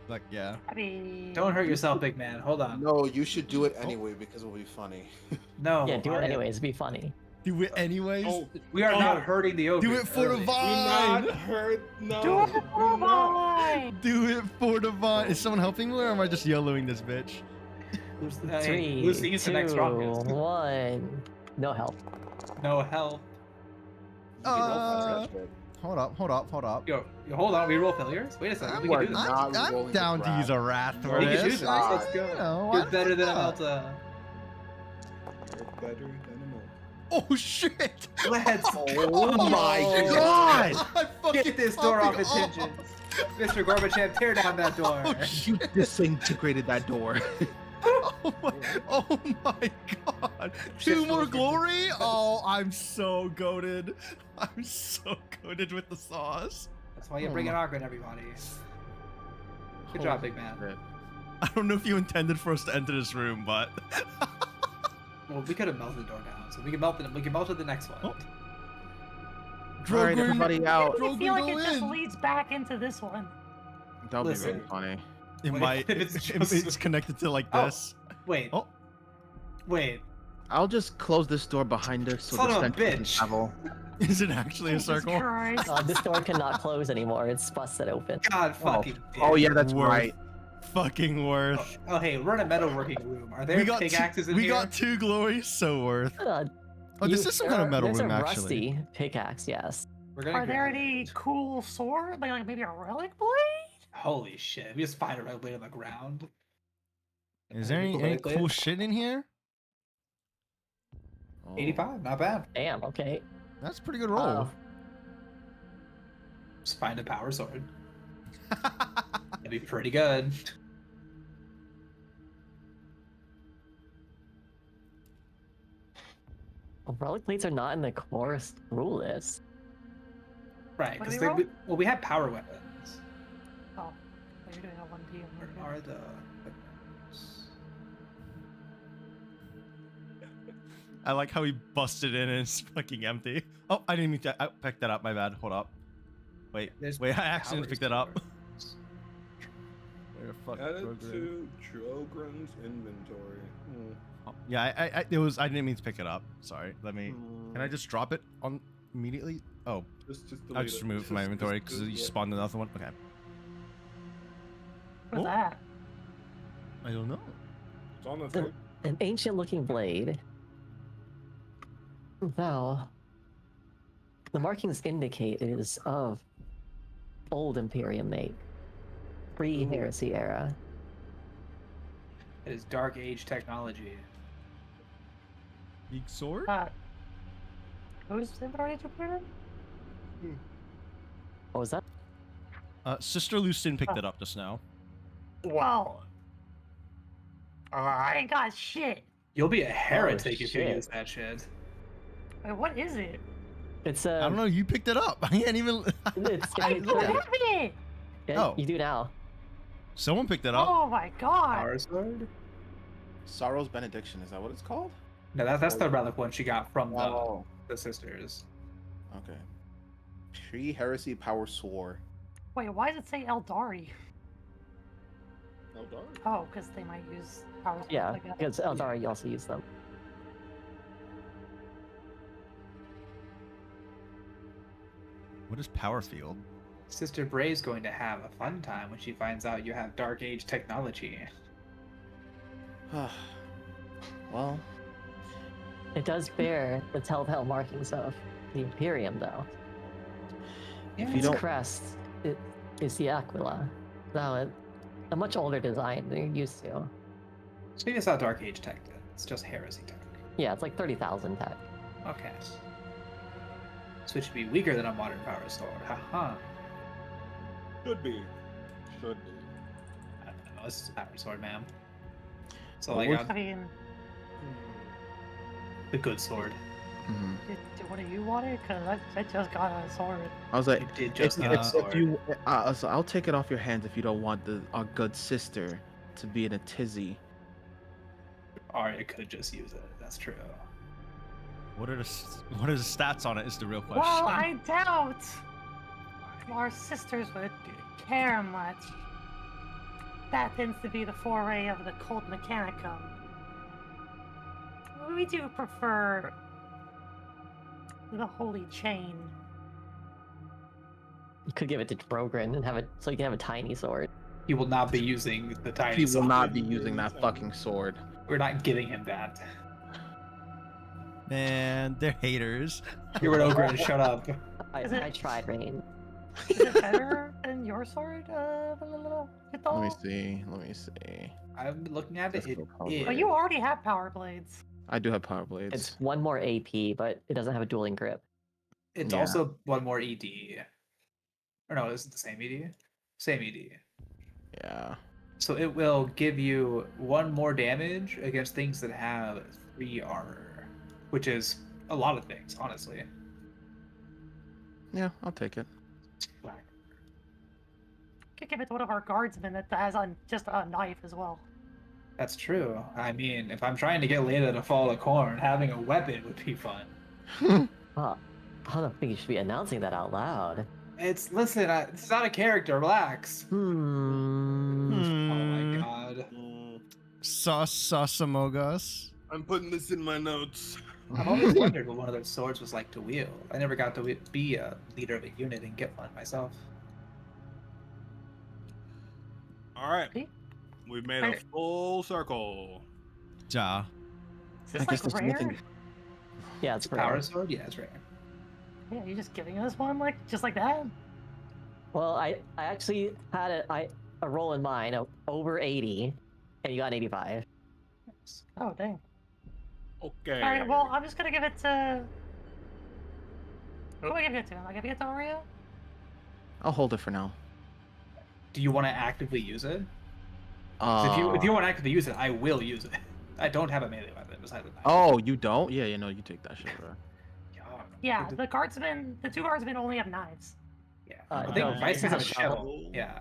[SPEAKER 1] Like yeah.
[SPEAKER 6] I mean...
[SPEAKER 2] Don't hurt yourself, big man. Hold on.
[SPEAKER 8] No, you should do it anyway because it will be funny.
[SPEAKER 2] No.
[SPEAKER 4] Yeah, do it
[SPEAKER 2] alright.
[SPEAKER 4] anyways. Be funny.
[SPEAKER 1] Do it anyways.
[SPEAKER 5] Oh,
[SPEAKER 2] We are
[SPEAKER 5] Oh.
[SPEAKER 2] not hurting the ogre.
[SPEAKER 1] Do it for the
[SPEAKER 5] do
[SPEAKER 1] vine.
[SPEAKER 5] not hurt. No.
[SPEAKER 6] Do it
[SPEAKER 5] do
[SPEAKER 6] for
[SPEAKER 5] not.
[SPEAKER 6] mine!
[SPEAKER 1] Do it for the vine. Is someone helping me, or am I just YOLOing this bitch?
[SPEAKER 2] Who's the,
[SPEAKER 4] Three,
[SPEAKER 2] who's the next
[SPEAKER 4] two,
[SPEAKER 2] strongest?
[SPEAKER 4] 1. No help.
[SPEAKER 2] No help.
[SPEAKER 1] Hold up.
[SPEAKER 2] Yo, hold on. We roll failures. Wait a second. We
[SPEAKER 8] You
[SPEAKER 2] can
[SPEAKER 8] are
[SPEAKER 2] do this.
[SPEAKER 8] not
[SPEAKER 1] I'm
[SPEAKER 8] rolling
[SPEAKER 1] down
[SPEAKER 8] the
[SPEAKER 1] to use a
[SPEAKER 8] wrath.
[SPEAKER 1] wrath for
[SPEAKER 2] We can do
[SPEAKER 1] this.
[SPEAKER 2] this. Let's go.
[SPEAKER 1] You know,
[SPEAKER 2] You're
[SPEAKER 1] why
[SPEAKER 2] better than
[SPEAKER 1] not?
[SPEAKER 2] Amelta.
[SPEAKER 5] Better than a mole.
[SPEAKER 1] Oh shit!
[SPEAKER 2] Let's
[SPEAKER 8] Oh my
[SPEAKER 1] God!
[SPEAKER 8] god!
[SPEAKER 1] I'm
[SPEAKER 2] get this door off
[SPEAKER 1] fucking
[SPEAKER 2] its hinges. Mr. Gorbachev, tear down that door.
[SPEAKER 1] Oh shit!
[SPEAKER 3] You disintegrated that door.
[SPEAKER 1] Oh my god! Two more glory? Oh, I'm so goated. I'm so goated with the sauce.
[SPEAKER 2] That's why you bring an Argon, everybody. Good job, big man.
[SPEAKER 1] I don't know if you intended for us to enter this room, but
[SPEAKER 2] Well, we could have melted the door down, so we can melt it. We can melt it the next one.
[SPEAKER 3] All right, everybody out.
[SPEAKER 6] I feel like
[SPEAKER 1] go
[SPEAKER 6] it just
[SPEAKER 1] in.
[SPEAKER 6] leads back into this one.
[SPEAKER 3] That would be
[SPEAKER 2] Listen.
[SPEAKER 3] really funny.
[SPEAKER 1] it
[SPEAKER 2] What
[SPEAKER 1] might.
[SPEAKER 2] if it's
[SPEAKER 1] It's
[SPEAKER 2] just-
[SPEAKER 1] connected to like
[SPEAKER 2] Oh.
[SPEAKER 1] this.
[SPEAKER 2] Wait.
[SPEAKER 1] Oh.
[SPEAKER 2] Wait.
[SPEAKER 3] I'll just close this door behind us so
[SPEAKER 2] Son
[SPEAKER 3] the
[SPEAKER 2] of a
[SPEAKER 3] stench doesn't
[SPEAKER 2] bitch.
[SPEAKER 3] travel.
[SPEAKER 1] Is it actually a
[SPEAKER 6] Jesus
[SPEAKER 1] circle?
[SPEAKER 6] Christ.
[SPEAKER 4] This door cannot close anymore. It's busted open.
[SPEAKER 2] God fucking.
[SPEAKER 3] Oh
[SPEAKER 2] damn.
[SPEAKER 3] yeah, that's
[SPEAKER 1] Worth.
[SPEAKER 3] right.
[SPEAKER 1] Fucking worth.
[SPEAKER 2] Oh, hey, we're in a metalworking room. Are there
[SPEAKER 1] We got
[SPEAKER 2] pickaxes
[SPEAKER 1] two,
[SPEAKER 2] in
[SPEAKER 1] we
[SPEAKER 2] here?
[SPEAKER 1] got 2 glories, so worth. Oh, this is some kind of metal
[SPEAKER 4] there's
[SPEAKER 1] room,
[SPEAKER 4] a
[SPEAKER 1] actually.
[SPEAKER 4] rusty pickaxe, yes.
[SPEAKER 2] We're gonna
[SPEAKER 6] Are there
[SPEAKER 2] grab
[SPEAKER 6] any
[SPEAKER 2] it.
[SPEAKER 6] cool sword? Like maybe a relic blade?
[SPEAKER 2] Holy shit! We just find a red blade on the ground.
[SPEAKER 1] Is there any
[SPEAKER 2] Relic blade?
[SPEAKER 1] cool shit in here?
[SPEAKER 3] Oh.
[SPEAKER 2] 85, not bad.
[SPEAKER 4] Damn, okay.
[SPEAKER 1] That's a pretty good roll.
[SPEAKER 4] Uh,
[SPEAKER 2] Just find a power sword. That'd be pretty good.
[SPEAKER 4] relic plates are not in the core rule list.
[SPEAKER 2] Right,
[SPEAKER 6] What do
[SPEAKER 2] because
[SPEAKER 6] we roll?
[SPEAKER 2] well, we have power weapons.
[SPEAKER 6] Oh, you're doing a 1P.
[SPEAKER 2] Where are the weapons?
[SPEAKER 1] I like how he busted in and it's fucking empty. Oh, I didn't mean to. I picked that up. My bad. Hold up. Wait,
[SPEAKER 2] There's
[SPEAKER 1] wait. I accidentally
[SPEAKER 2] power
[SPEAKER 1] picked that up.
[SPEAKER 2] swords.
[SPEAKER 1] Where the fuck?
[SPEAKER 5] Add it
[SPEAKER 1] Kroger?
[SPEAKER 5] to Trogren's inventory.
[SPEAKER 1] Oh, yeah, I I didn't mean to pick it up. Sorry. Let me. Can I just drop it on immediately? Oh,
[SPEAKER 5] Just
[SPEAKER 1] I'll
[SPEAKER 5] delete
[SPEAKER 1] just
[SPEAKER 5] it.
[SPEAKER 1] remove it from my
[SPEAKER 5] Just
[SPEAKER 1] inventory because you
[SPEAKER 5] delete it.
[SPEAKER 1] spawned another one. Okay.
[SPEAKER 6] What's
[SPEAKER 1] Oh.
[SPEAKER 6] that?
[SPEAKER 1] I don't know.
[SPEAKER 5] It's on the
[SPEAKER 4] The-
[SPEAKER 5] thing.
[SPEAKER 4] An ancient looking blade. Now, the markings indicate it is of old Imperium make, pre-heresy era.
[SPEAKER 2] It is Dark Age technology.
[SPEAKER 1] Big sword?
[SPEAKER 6] Whose inventory did you put it in?
[SPEAKER 4] What was that?
[SPEAKER 1] Sister Lucin picked it up just now.
[SPEAKER 6] Well, I ain't got shit.
[SPEAKER 2] You'll be a heretic if you
[SPEAKER 4] shit.
[SPEAKER 2] use that shit.
[SPEAKER 6] Wait, what is it?
[SPEAKER 4] It's
[SPEAKER 1] I don't know. You picked it up. I can't even.
[SPEAKER 4] It's
[SPEAKER 6] I
[SPEAKER 4] it's
[SPEAKER 6] don't
[SPEAKER 4] 30.
[SPEAKER 6] have it.
[SPEAKER 4] Yeah,
[SPEAKER 1] Oh.
[SPEAKER 4] you do now.
[SPEAKER 1] Someone picked it up.
[SPEAKER 6] Oh my god.
[SPEAKER 2] Power sword?
[SPEAKER 8] Sorrow's Benediction, is that what it's called?
[SPEAKER 2] No, that's the relic one she got from
[SPEAKER 8] Oh.
[SPEAKER 2] the sisters.
[SPEAKER 8] Okay. Pre-heresy power sword.
[SPEAKER 6] Wait, why does it say Eldari?
[SPEAKER 5] Oh, darn.
[SPEAKER 6] Oh, because they might use power swords
[SPEAKER 4] Yeah,
[SPEAKER 6] like that.
[SPEAKER 4] because Eldari you also use them.
[SPEAKER 1] What is power field?
[SPEAKER 2] Sister Bray's going to have a fun time when she finds out you have Dark Age technology.
[SPEAKER 8] Well,
[SPEAKER 4] It does bear the telltale markings of the Imperium, though.
[SPEAKER 8] if you
[SPEAKER 4] Its
[SPEAKER 8] don't,
[SPEAKER 4] crest is the Aquila. Now, a much older design than you're used to.
[SPEAKER 2] So maybe it's not Dark Age tech then. It's just Heresy tech.
[SPEAKER 4] Yeah, it's like 30,000 tech.
[SPEAKER 2] Okay. So it should be weaker than a modern power sword. Haha.
[SPEAKER 5] Should be. Should be.
[SPEAKER 2] I don't know. This is a power sword, ma'am. So
[SPEAKER 8] Well,
[SPEAKER 2] I
[SPEAKER 8] we're-
[SPEAKER 2] got
[SPEAKER 6] I mean,
[SPEAKER 2] the good sword.
[SPEAKER 3] Mhm.
[SPEAKER 6] what do you want it? Because I just got a sword.
[SPEAKER 3] I was like,
[SPEAKER 2] I did
[SPEAKER 3] if,
[SPEAKER 2] just get a
[SPEAKER 3] if
[SPEAKER 2] sword.
[SPEAKER 3] you, so I'll take it off your hands if you don't want our good sister to be in a tizzy.
[SPEAKER 2] Arya could just use it. That's true.
[SPEAKER 1] What are the stats on it? Is the real question.
[SPEAKER 6] Well, I doubt our sisters would care much. That tends to be the foray of the cult mechanicum. We do prefer the holy chain.
[SPEAKER 4] You could give it to Brogren and have it so you can have a tiny sword.
[SPEAKER 2] He will not be using the tiny
[SPEAKER 3] He will
[SPEAKER 2] sword.
[SPEAKER 3] not be using that fucking sword.
[SPEAKER 2] We're not giving him that.
[SPEAKER 1] Man, they're haters.
[SPEAKER 2] You're an ogre. Shut up.
[SPEAKER 6] Is it-
[SPEAKER 4] I tried rain.
[SPEAKER 6] Is it better than your sword?
[SPEAKER 3] Let me see. Let me see.
[SPEAKER 2] I'm looking at
[SPEAKER 3] Let's
[SPEAKER 2] it.
[SPEAKER 3] go power
[SPEAKER 2] It
[SPEAKER 6] But
[SPEAKER 2] is.
[SPEAKER 6] you already have power blades.
[SPEAKER 3] I do have power blades.
[SPEAKER 4] It's one more AP, but it doesn't have a dueling grip.
[SPEAKER 2] It's
[SPEAKER 3] Yeah.
[SPEAKER 2] also one more ED. Or no, is it the same ED? Same ED.
[SPEAKER 3] Yeah.
[SPEAKER 2] So it will give you one more damage against things that have 3 armor, which is a lot of things, honestly.
[SPEAKER 3] Yeah, I'll take it.
[SPEAKER 6] Could give it to one of our guardsmen that has just a knife as well.
[SPEAKER 2] That's true. I mean, if I'm trying to get Leda to follow the corn, having a weapon would be fun.
[SPEAKER 4] Well, I don't think you should be announcing that out loud.
[SPEAKER 2] Listen, it's not a character. Relax. Oh my god.
[SPEAKER 1] Sasamogas.
[SPEAKER 5] I'm putting this in my notes.
[SPEAKER 2] I've always wondered what one of those swords was like to wield. I never got to be a leader of a unit and get one myself.
[SPEAKER 5] All right,
[SPEAKER 6] See?
[SPEAKER 5] we've made a
[SPEAKER 6] Right.
[SPEAKER 5] full circle.
[SPEAKER 1] Ja.
[SPEAKER 6] Is this
[SPEAKER 3] I guess
[SPEAKER 6] like
[SPEAKER 3] there's
[SPEAKER 6] rare?
[SPEAKER 3] nothing-
[SPEAKER 4] Yeah, it's
[SPEAKER 2] Power
[SPEAKER 4] rare.
[SPEAKER 2] sword? Yeah, it's rare.
[SPEAKER 6] Yeah, you're just giving us one just like that?
[SPEAKER 4] Well, I actually had a roll in mine of over 80, and you got an 85.
[SPEAKER 6] Oh, dang.
[SPEAKER 5] Okay.
[SPEAKER 6] Alright, well, I'm just gonna give it to... Who am I giving it to? Am I giving it to Aria?
[SPEAKER 3] I'll hold it for now.
[SPEAKER 2] Do you want to actively use it? 'Cause if you want to actively use it, I will use it. I don't have a melee weapon besides the knife.
[SPEAKER 3] Oh, you don't? Yeah, you know, you take that shit, bro.
[SPEAKER 6] Yeah, the two guardsmen only have knives.
[SPEAKER 2] Yeah.
[SPEAKER 4] Uh,
[SPEAKER 2] I think
[SPEAKER 4] no,
[SPEAKER 2] Vice has a
[SPEAKER 4] it's a
[SPEAKER 2] shovel. Yeah.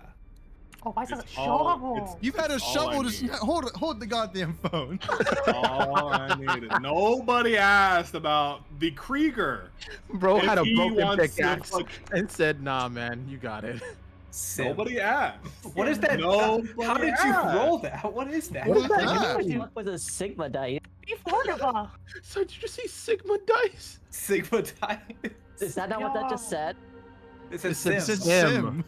[SPEAKER 6] Oh, Vice has a
[SPEAKER 5] It's all-
[SPEAKER 6] shovel!
[SPEAKER 5] it's-
[SPEAKER 1] You've had a
[SPEAKER 5] That's all
[SPEAKER 1] shovel
[SPEAKER 5] I
[SPEAKER 1] to
[SPEAKER 5] need.
[SPEAKER 1] hold the goddamn phone.
[SPEAKER 5] All I needed. Nobody asked about the Krieger.
[SPEAKER 3] Bro
[SPEAKER 5] If
[SPEAKER 3] had a
[SPEAKER 5] he
[SPEAKER 3] broken
[SPEAKER 5] wants to
[SPEAKER 3] pickaxe
[SPEAKER 5] fuck-
[SPEAKER 3] and said, "Nah, man, you got it."
[SPEAKER 5] Nobody asked.
[SPEAKER 2] What is that?
[SPEAKER 5] Nobody
[SPEAKER 2] How did you
[SPEAKER 5] asked.
[SPEAKER 2] roll that? What is that?
[SPEAKER 1] What is
[SPEAKER 4] I
[SPEAKER 1] that?
[SPEAKER 4] came up with a Sigma dice.
[SPEAKER 6] Forniva!
[SPEAKER 3] So did you see Sigma dice?
[SPEAKER 2] Sigma die.
[SPEAKER 4] Is that not what that just
[SPEAKER 6] Yo.
[SPEAKER 4] said?
[SPEAKER 2] It says
[SPEAKER 3] It said
[SPEAKER 1] It
[SPEAKER 2] Sim.
[SPEAKER 1] said
[SPEAKER 3] Sim.
[SPEAKER 1] Sim.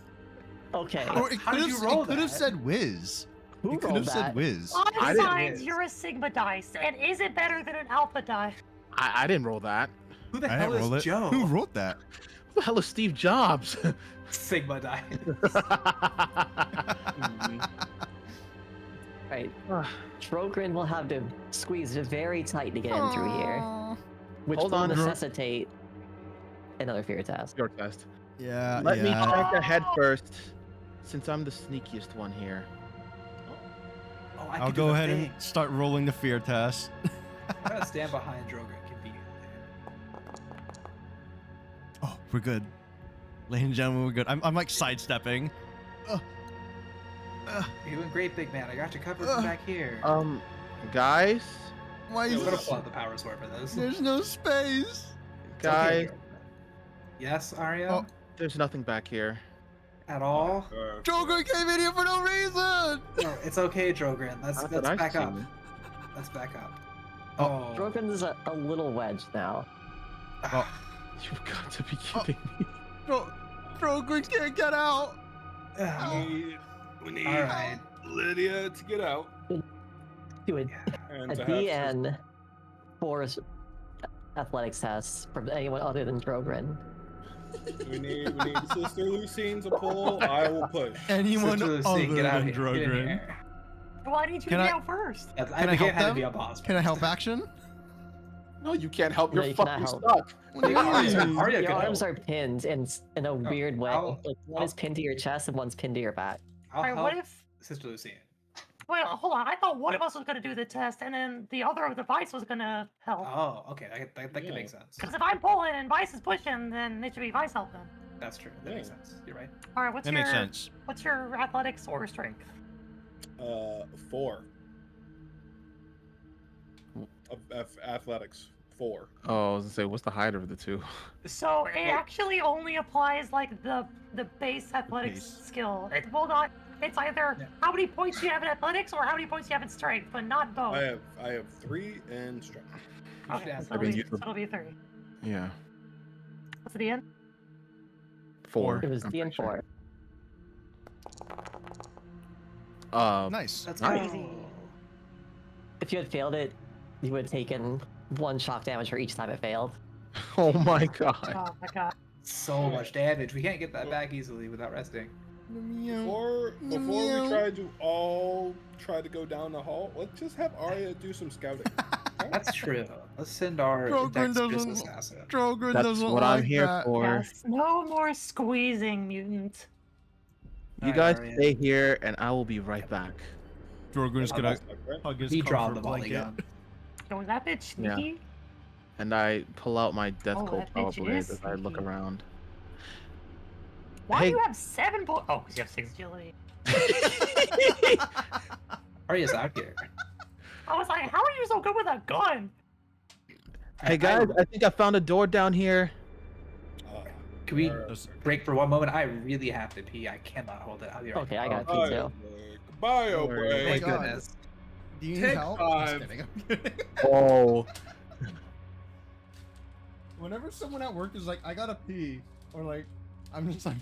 [SPEAKER 4] Okay.
[SPEAKER 1] Or it
[SPEAKER 2] How
[SPEAKER 1] could
[SPEAKER 2] did
[SPEAKER 1] have
[SPEAKER 2] you roll
[SPEAKER 1] it could have
[SPEAKER 2] that?
[SPEAKER 1] said Whiz.
[SPEAKER 4] Who
[SPEAKER 1] It could
[SPEAKER 4] rolled
[SPEAKER 1] have said
[SPEAKER 4] that?
[SPEAKER 1] Whiz.
[SPEAKER 6] On
[SPEAKER 3] I
[SPEAKER 6] the
[SPEAKER 3] didn't-
[SPEAKER 6] signs, you're a Sigma dice, and is it better than an Alpha die?
[SPEAKER 3] I didn't roll that.
[SPEAKER 2] Who the
[SPEAKER 1] I
[SPEAKER 2] hell
[SPEAKER 1] didn't roll
[SPEAKER 2] is
[SPEAKER 1] it.
[SPEAKER 2] Joe?
[SPEAKER 1] Who wrote that?
[SPEAKER 3] Who the hell is Steve Jobs?
[SPEAKER 2] Sigma die.
[SPEAKER 4] Right. Trogrin will have to squeeze very tight to get in through here, which
[SPEAKER 3] Hold
[SPEAKER 4] will
[SPEAKER 3] on.
[SPEAKER 4] necessitate another fear test.
[SPEAKER 3] Your test.
[SPEAKER 1] Yeah.
[SPEAKER 3] Let me
[SPEAKER 1] yeah.
[SPEAKER 3] check ahead first, since I'm the sneakiest one here.
[SPEAKER 2] Oh, I
[SPEAKER 1] I'll
[SPEAKER 2] can do
[SPEAKER 1] go
[SPEAKER 2] the
[SPEAKER 1] ahead
[SPEAKER 2] thing.
[SPEAKER 1] and start rolling the fear test.
[SPEAKER 2] I'm gonna stand behind Drogon conveniently.
[SPEAKER 1] Oh, we're good. Ladies and gentlemen, we're good. I'm like sidestepping.
[SPEAKER 2] You're doing great, big man. I got you covered from back here.
[SPEAKER 3] Guys,
[SPEAKER 1] Why
[SPEAKER 2] Yeah,
[SPEAKER 1] is
[SPEAKER 2] we're gonna
[SPEAKER 1] this?
[SPEAKER 2] pull out the power sword for this.
[SPEAKER 1] There's no space.
[SPEAKER 2] It's okay.
[SPEAKER 3] guys,
[SPEAKER 2] Yes, Arya?
[SPEAKER 1] Oh.
[SPEAKER 3] there's nothing back here.
[SPEAKER 2] At all?
[SPEAKER 1] Drogon came in here for no reason.
[SPEAKER 2] No, it's okay, Drogrin. Let's
[SPEAKER 3] Not that I've
[SPEAKER 2] back up.
[SPEAKER 3] seen.
[SPEAKER 2] Let's back up.
[SPEAKER 1] Oh.
[SPEAKER 4] Drogrin is a little wedge now.
[SPEAKER 3] You've got to be kidding me.
[SPEAKER 1] Drogon can't get out.
[SPEAKER 5] We need
[SPEAKER 2] All right.
[SPEAKER 5] Lydia to get out.
[SPEAKER 4] Do it.
[SPEAKER 5] And
[SPEAKER 4] A
[SPEAKER 5] to have
[SPEAKER 4] DN for athletics tests from anyone other than Drogrin.
[SPEAKER 5] we need Sister Lucine to pull. I will push.
[SPEAKER 1] Anyone
[SPEAKER 2] Sister
[SPEAKER 1] other
[SPEAKER 2] Lucy, get out
[SPEAKER 1] than
[SPEAKER 2] here. Get in
[SPEAKER 1] Drogrin.
[SPEAKER 2] here.
[SPEAKER 6] Well, I need you to
[SPEAKER 1] Can
[SPEAKER 6] be
[SPEAKER 1] I-
[SPEAKER 6] out first.
[SPEAKER 2] That's-
[SPEAKER 1] Can I
[SPEAKER 2] forget
[SPEAKER 1] help
[SPEAKER 2] how to
[SPEAKER 1] them?
[SPEAKER 2] be a boss.
[SPEAKER 1] Can I help action?
[SPEAKER 3] No, you can't help.
[SPEAKER 4] No,
[SPEAKER 3] You're
[SPEAKER 4] you cannot
[SPEAKER 3] fucking
[SPEAKER 4] help.
[SPEAKER 3] stuck.
[SPEAKER 1] What do you
[SPEAKER 2] Arya,
[SPEAKER 1] mean?
[SPEAKER 2] Arya
[SPEAKER 4] Your
[SPEAKER 2] can
[SPEAKER 4] arms
[SPEAKER 2] help.
[SPEAKER 4] are pinned in a weird way.
[SPEAKER 2] I'll-
[SPEAKER 4] Like one is pinned to your chest and one's pinned to your back.
[SPEAKER 2] I'll
[SPEAKER 6] Alright, what
[SPEAKER 2] help
[SPEAKER 6] if...
[SPEAKER 2] Sister Lucine.
[SPEAKER 6] Wait, hold on. I thought one of us was gonna do the test, and then the other of the Vice was gonna help.
[SPEAKER 2] Oh, okay. That can
[SPEAKER 5] Yeah.
[SPEAKER 2] make sense.
[SPEAKER 6] Because if I'm pulling and Vice is pushing, then it should be Vice helping.
[SPEAKER 2] That's true. That makes
[SPEAKER 5] Yeah.
[SPEAKER 2] sense. You're right.
[SPEAKER 6] Alright, what's
[SPEAKER 1] That
[SPEAKER 6] your...
[SPEAKER 1] makes sense.
[SPEAKER 6] What's your athletics or strength?
[SPEAKER 5] 4. Athletics 4.
[SPEAKER 3] Oh, I was gonna say, what's the height of the two?
[SPEAKER 6] So it actually only applies like the base athletics
[SPEAKER 1] Base.
[SPEAKER 6] skill. It will not. It's either
[SPEAKER 2] Yeah.
[SPEAKER 6] how many points you have in athletics or how many points you have in strength, but not both.
[SPEAKER 5] I have 3 in strength.
[SPEAKER 2] You should
[SPEAKER 6] Okay,
[SPEAKER 2] ask
[SPEAKER 6] so it'll,
[SPEAKER 3] mean,
[SPEAKER 6] be,
[SPEAKER 3] you-
[SPEAKER 6] so it'll be 3.
[SPEAKER 3] Yeah,
[SPEAKER 6] What's the end?
[SPEAKER 3] 4.
[SPEAKER 4] It was
[SPEAKER 3] I'm
[SPEAKER 4] DN4.
[SPEAKER 3] pretty sure.
[SPEAKER 1] Nice.
[SPEAKER 2] That's
[SPEAKER 3] Nice.
[SPEAKER 2] crazy.
[SPEAKER 4] If you had failed it, you would have taken 1 shock damage for each time it failed.
[SPEAKER 3] Oh my god.
[SPEAKER 6] Oh my god.
[SPEAKER 2] so much damage. We can't get that back easily without resting.
[SPEAKER 5] Before we try to go down the hall, let's just have Arya do some scouting.
[SPEAKER 2] That's true. Let's send our
[SPEAKER 1] Trogren
[SPEAKER 2] dexterous
[SPEAKER 1] doesn't-
[SPEAKER 2] assassin.
[SPEAKER 1] Trogren
[SPEAKER 3] That's
[SPEAKER 1] doesn't
[SPEAKER 3] what I'm
[SPEAKER 1] like
[SPEAKER 3] here
[SPEAKER 1] that.
[SPEAKER 3] for.
[SPEAKER 6] Yes, no more squeezing, mutant.
[SPEAKER 3] You
[SPEAKER 2] Alright,
[SPEAKER 3] guys
[SPEAKER 2] Arya.
[SPEAKER 3] stay here, and I will be right back.
[SPEAKER 1] Drogren's
[SPEAKER 5] How
[SPEAKER 1] gonna
[SPEAKER 5] about that, right?
[SPEAKER 1] hug his
[SPEAKER 2] He draw
[SPEAKER 1] comfort
[SPEAKER 2] the volley
[SPEAKER 1] blanket.
[SPEAKER 2] gun.
[SPEAKER 6] Yo, is that bitch
[SPEAKER 3] Yeah.
[SPEAKER 6] sneaky?
[SPEAKER 3] And I pull out my Death
[SPEAKER 6] Oh,
[SPEAKER 3] Cold
[SPEAKER 6] that
[SPEAKER 3] Power
[SPEAKER 6] bitch
[SPEAKER 3] Blade
[SPEAKER 6] is
[SPEAKER 3] as I look
[SPEAKER 6] sneaky.
[SPEAKER 3] around.
[SPEAKER 6] Why
[SPEAKER 3] Hey.
[SPEAKER 6] do you have 7 bullets? Oh, because you have 6 agility.
[SPEAKER 2] Arya's out here.
[SPEAKER 6] I was like, how are you so good with a gun?
[SPEAKER 3] Hey guys, I think I found a door down here.
[SPEAKER 2] Can we
[SPEAKER 1] Does-
[SPEAKER 2] break for one moment? I really have to pee. I cannot hold it. I'll be right
[SPEAKER 4] Okay,
[SPEAKER 2] back.
[SPEAKER 4] I got
[SPEAKER 5] Bio
[SPEAKER 4] pee too.
[SPEAKER 5] break. Bio
[SPEAKER 3] Don't worry.
[SPEAKER 5] break.
[SPEAKER 2] Thank
[SPEAKER 1] God.
[SPEAKER 2] goodness.
[SPEAKER 1] Do you need
[SPEAKER 5] Take
[SPEAKER 1] help?
[SPEAKER 5] 5.
[SPEAKER 1] I'm just kidding, I'm kidding.
[SPEAKER 3] Oh.
[SPEAKER 1] Whenever someone at work is like, I gotta pee, or like, I'm just like,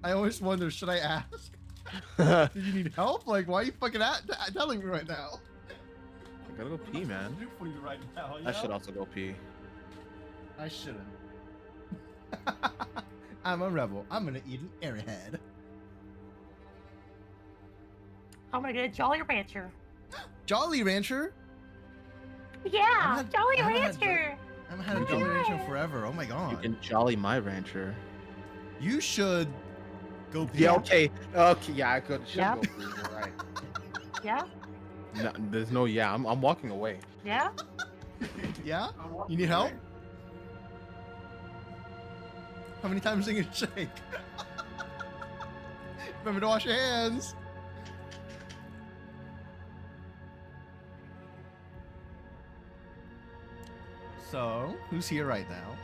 [SPEAKER 1] I always wonder, should I ask?
[SPEAKER 3] I
[SPEAKER 1] Do you need help? Like, why are you fucking telling me right now?
[SPEAKER 3] gotta go pee, man.
[SPEAKER 1] Do for you right now,
[SPEAKER 3] I should also go pee.
[SPEAKER 1] I shouldn't. I'm a rebel. I'm gonna eat an airhead.
[SPEAKER 6] I'm gonna get a Jolly Rancher.
[SPEAKER 1] Jolly Rancher?
[SPEAKER 6] Yeah,
[SPEAKER 1] had-
[SPEAKER 6] Jolly
[SPEAKER 1] I haven't had
[SPEAKER 6] Rancher.
[SPEAKER 1] I haven't had a Jolly Rancher in forever. Oh my
[SPEAKER 3] You
[SPEAKER 1] god.
[SPEAKER 3] can jolly my rancher.
[SPEAKER 1] You should go pee.
[SPEAKER 8] Yeah, okay. Okay, yeah, I could. Should
[SPEAKER 6] Yeah.
[SPEAKER 8] go through, you're right.
[SPEAKER 6] Yeah,
[SPEAKER 3] No, there's no yeah. I'm walking away.
[SPEAKER 6] yeah.
[SPEAKER 1] Yeah? You need help? How many times are you gonna shake? Remember to wash your hands. So, who's here right now?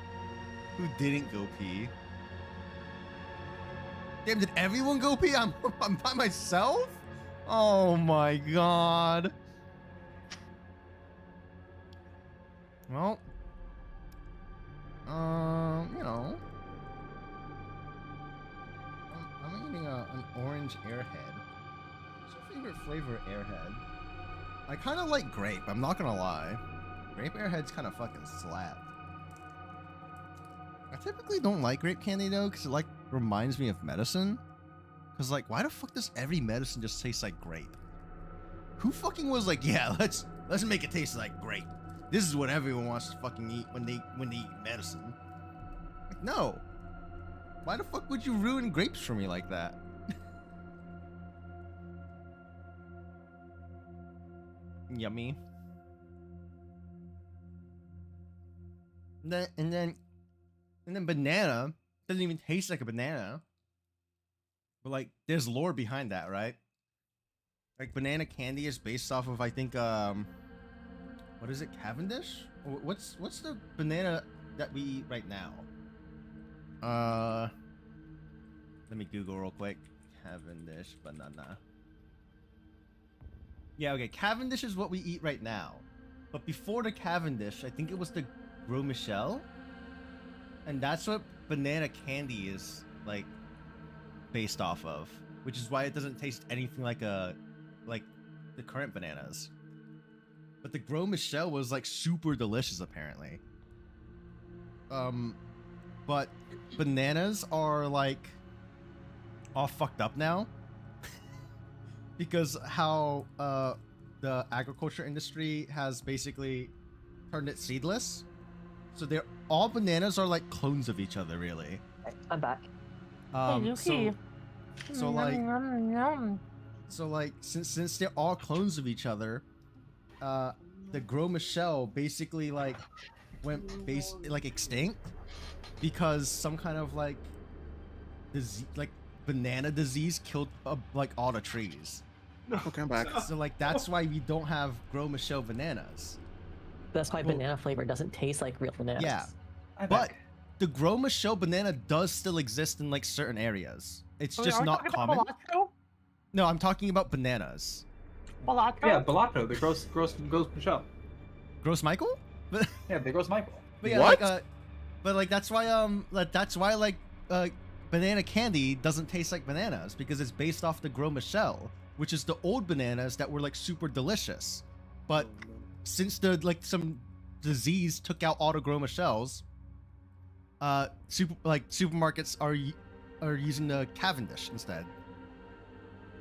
[SPEAKER 1] Who didn't go pee? Damn, did everyone go pee? I'm by myself? Oh my god. Well, you know, I'm eating an orange airhead. What's your favorite flavor of airhead? I kind of like grape. I'm not gonna lie. Grape airheads kind of fucking slap. I typically don't like grape candy though, because it like reminds me of medicine. Cause like, why the fuck does every medicine just taste like grape? Who fucking was like, yeah, let's make it taste like grape. This is what everyone wants to fucking eat when they eat medicine. Like, no. Why the fuck would you ruin grapes for me like that? Yummy. And then banana doesn't even taste like a banana. But like, there's lore behind that, right? Like, banana candy is based off of, I think, what is it, Cavendish? What's the banana that we eat right now? Let me Google real quick. Cavendish banana. Yeah, okay. Cavendish is what we eat right now. But before the Cavendish, I think it was the Gros Michel. And that's what banana candy is, like, based off of. Which is why it doesn't taste anything like the current bananas. But the Gros Michel was, like, super delicious, apparently. But bananas are, like, all fucked up now. Because how the agriculture industry has basically turned it seedless. So they're all bananas are like clones of each other, really.
[SPEAKER 4] I'm back.
[SPEAKER 1] So like since they're all clones of each other, the Gros Michel basically like went extinct because some kind of like disease, like banana disease killed like all the trees.
[SPEAKER 3] Okay, I'm back.
[SPEAKER 1] So like that's why we don't have Gros Michel bananas.
[SPEAKER 4] That's why
[SPEAKER 1] Well-
[SPEAKER 4] banana flavor doesn't taste like real bananas.
[SPEAKER 1] Yeah.
[SPEAKER 2] I'm
[SPEAKER 1] But
[SPEAKER 2] back.
[SPEAKER 1] the Gros Michel banana does still exist in like certain areas. It's
[SPEAKER 6] Wait,
[SPEAKER 1] just
[SPEAKER 6] are we
[SPEAKER 1] not
[SPEAKER 6] talking about
[SPEAKER 1] common.
[SPEAKER 6] Balatro?
[SPEAKER 1] No, I'm talking about bananas.
[SPEAKER 6] Balatro?
[SPEAKER 2] Yeah, Bellotto, the gross Michelle.
[SPEAKER 1] Gross Michael? But
[SPEAKER 2] Yeah, the gross Michael.
[SPEAKER 1] But yeah,
[SPEAKER 3] What?
[SPEAKER 1] like, but like that's why banana candy doesn't taste like bananas because it's based off the Gros Michel, which is the old bananas that were like super delicious. But since the like some disease took out all the Gros Michels, supermarkets are using the Cavendish instead.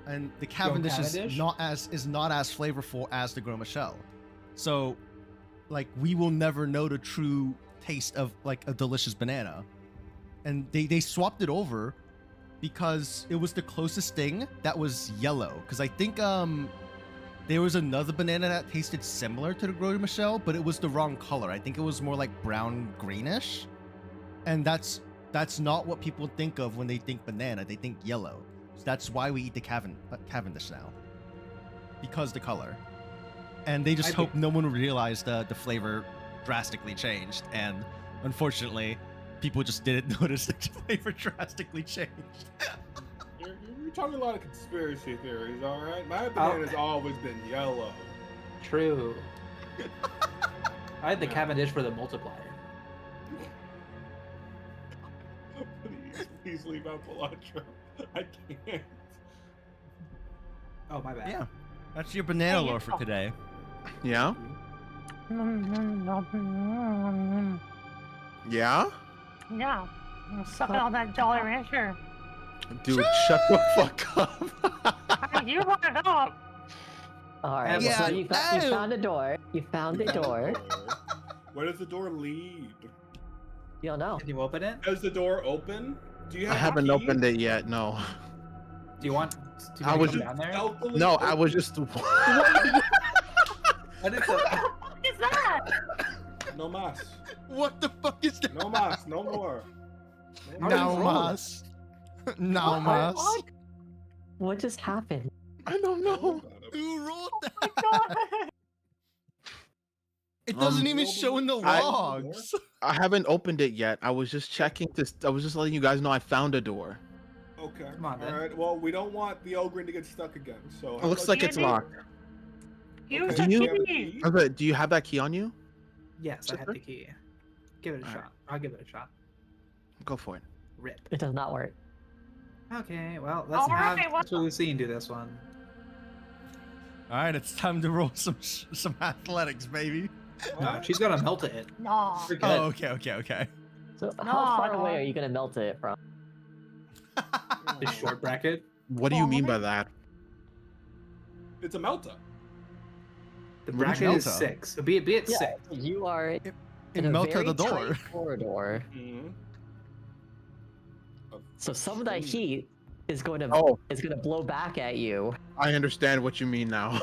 [SPEAKER 1] And the Cavendish is
[SPEAKER 2] Cavendish?
[SPEAKER 1] not as flavorful as the Gros Michel. So like we will never know the true taste of like a delicious banana. And they swapped it over because it was the closest thing that was yellow. Because I think there was another banana that tasted similar to the Gros Michel, but it was the wrong color. I think it was more like brown greenish. And that's not what people think of when they think banana. They think yellow. So that's why we eat the Cavendish now. Because the color. And they just hope no one will realize the flavor drastically changed. And unfortunately, people just didn't notice the flavor drastically changed.
[SPEAKER 5] You're talking a lot of conspiracy theories, all right? My banana's always been yellow.
[SPEAKER 2] True. I had the Cavendish for the multiplier.
[SPEAKER 5] Please leave out cilantro. I can't.
[SPEAKER 2] Oh, my bad.
[SPEAKER 1] Yeah. That's your banana lore for today.
[SPEAKER 3] Yeah? Yeah?
[SPEAKER 6] Yeah. I'm sucking on that Jolly Rancher.
[SPEAKER 3] Dude, shut the fuck up.
[SPEAKER 6] You brought it up.
[SPEAKER 4] All right.
[SPEAKER 1] Yeah,
[SPEAKER 4] So you found a door. You found a door.
[SPEAKER 5] Where does the door lead?
[SPEAKER 4] You don't know.
[SPEAKER 2] Can you open it?
[SPEAKER 5] Does the door open? Do you have
[SPEAKER 3] I haven't
[SPEAKER 5] a key?
[SPEAKER 3] opened it yet, no.
[SPEAKER 2] Do you want to
[SPEAKER 3] I was
[SPEAKER 2] come
[SPEAKER 3] just-
[SPEAKER 2] down there?
[SPEAKER 5] Stealthily
[SPEAKER 3] No,
[SPEAKER 5] open?
[SPEAKER 3] I was just.
[SPEAKER 2] What is
[SPEAKER 6] What
[SPEAKER 2] that?
[SPEAKER 6] the fuck is that?
[SPEAKER 5] No mas.
[SPEAKER 1] What the fuck is that?
[SPEAKER 5] No mas. No more.
[SPEAKER 2] How
[SPEAKER 1] Now
[SPEAKER 2] do you roll?
[SPEAKER 1] mas. Now mas.
[SPEAKER 6] What?
[SPEAKER 4] What just happened?
[SPEAKER 3] I don't know.
[SPEAKER 1] Who rolled that?
[SPEAKER 6] Oh my god.
[SPEAKER 1] It doesn't even
[SPEAKER 5] rolled
[SPEAKER 1] show in the
[SPEAKER 3] I-
[SPEAKER 1] logs.
[SPEAKER 3] I haven't opened it yet. I was just checking this. I was just letting you guys know I found a door.
[SPEAKER 5] Okay.
[SPEAKER 2] Come on, then.
[SPEAKER 5] All right. Well, we don't want the Ogren to get stuck again. So
[SPEAKER 3] It looks like it's
[SPEAKER 6] Andy?
[SPEAKER 3] locked.
[SPEAKER 6] Use
[SPEAKER 5] Okay,
[SPEAKER 6] the
[SPEAKER 3] do you-
[SPEAKER 5] we have a
[SPEAKER 6] key.
[SPEAKER 5] key.
[SPEAKER 3] Okay, do you have that key on you?
[SPEAKER 2] Yes, I have
[SPEAKER 3] Zipper?
[SPEAKER 2] the key. Give it a
[SPEAKER 3] All
[SPEAKER 2] shot. I'll give it a shot.
[SPEAKER 3] Go for it.
[SPEAKER 2] Rip.
[SPEAKER 4] It does not work.
[SPEAKER 2] Okay, well, let's
[SPEAKER 6] All
[SPEAKER 2] have
[SPEAKER 6] right, well-
[SPEAKER 2] Lucine do this one.
[SPEAKER 1] All right, it's time to roll some athletics, baby.
[SPEAKER 2] No, she's got to melt it.
[SPEAKER 6] No.
[SPEAKER 2] We're good.
[SPEAKER 1] Oh, okay.
[SPEAKER 4] So
[SPEAKER 6] No,
[SPEAKER 4] how far
[SPEAKER 6] no.
[SPEAKER 4] away are you gonna melt it from?
[SPEAKER 2] The short bracket.
[SPEAKER 3] What do you mean by that?
[SPEAKER 5] It's a melta.
[SPEAKER 2] The
[SPEAKER 1] What is
[SPEAKER 2] bracket is
[SPEAKER 1] Melta?
[SPEAKER 2] 6. So be at
[SPEAKER 4] Yeah,
[SPEAKER 2] 6.
[SPEAKER 4] you are
[SPEAKER 1] It
[SPEAKER 4] in a
[SPEAKER 1] melted
[SPEAKER 4] very
[SPEAKER 1] the door.
[SPEAKER 4] tight corridor.
[SPEAKER 5] Mm-hmm.
[SPEAKER 4] So some of that heat is going to
[SPEAKER 3] Oh,
[SPEAKER 4] blow back at you
[SPEAKER 3] I understand what you mean now.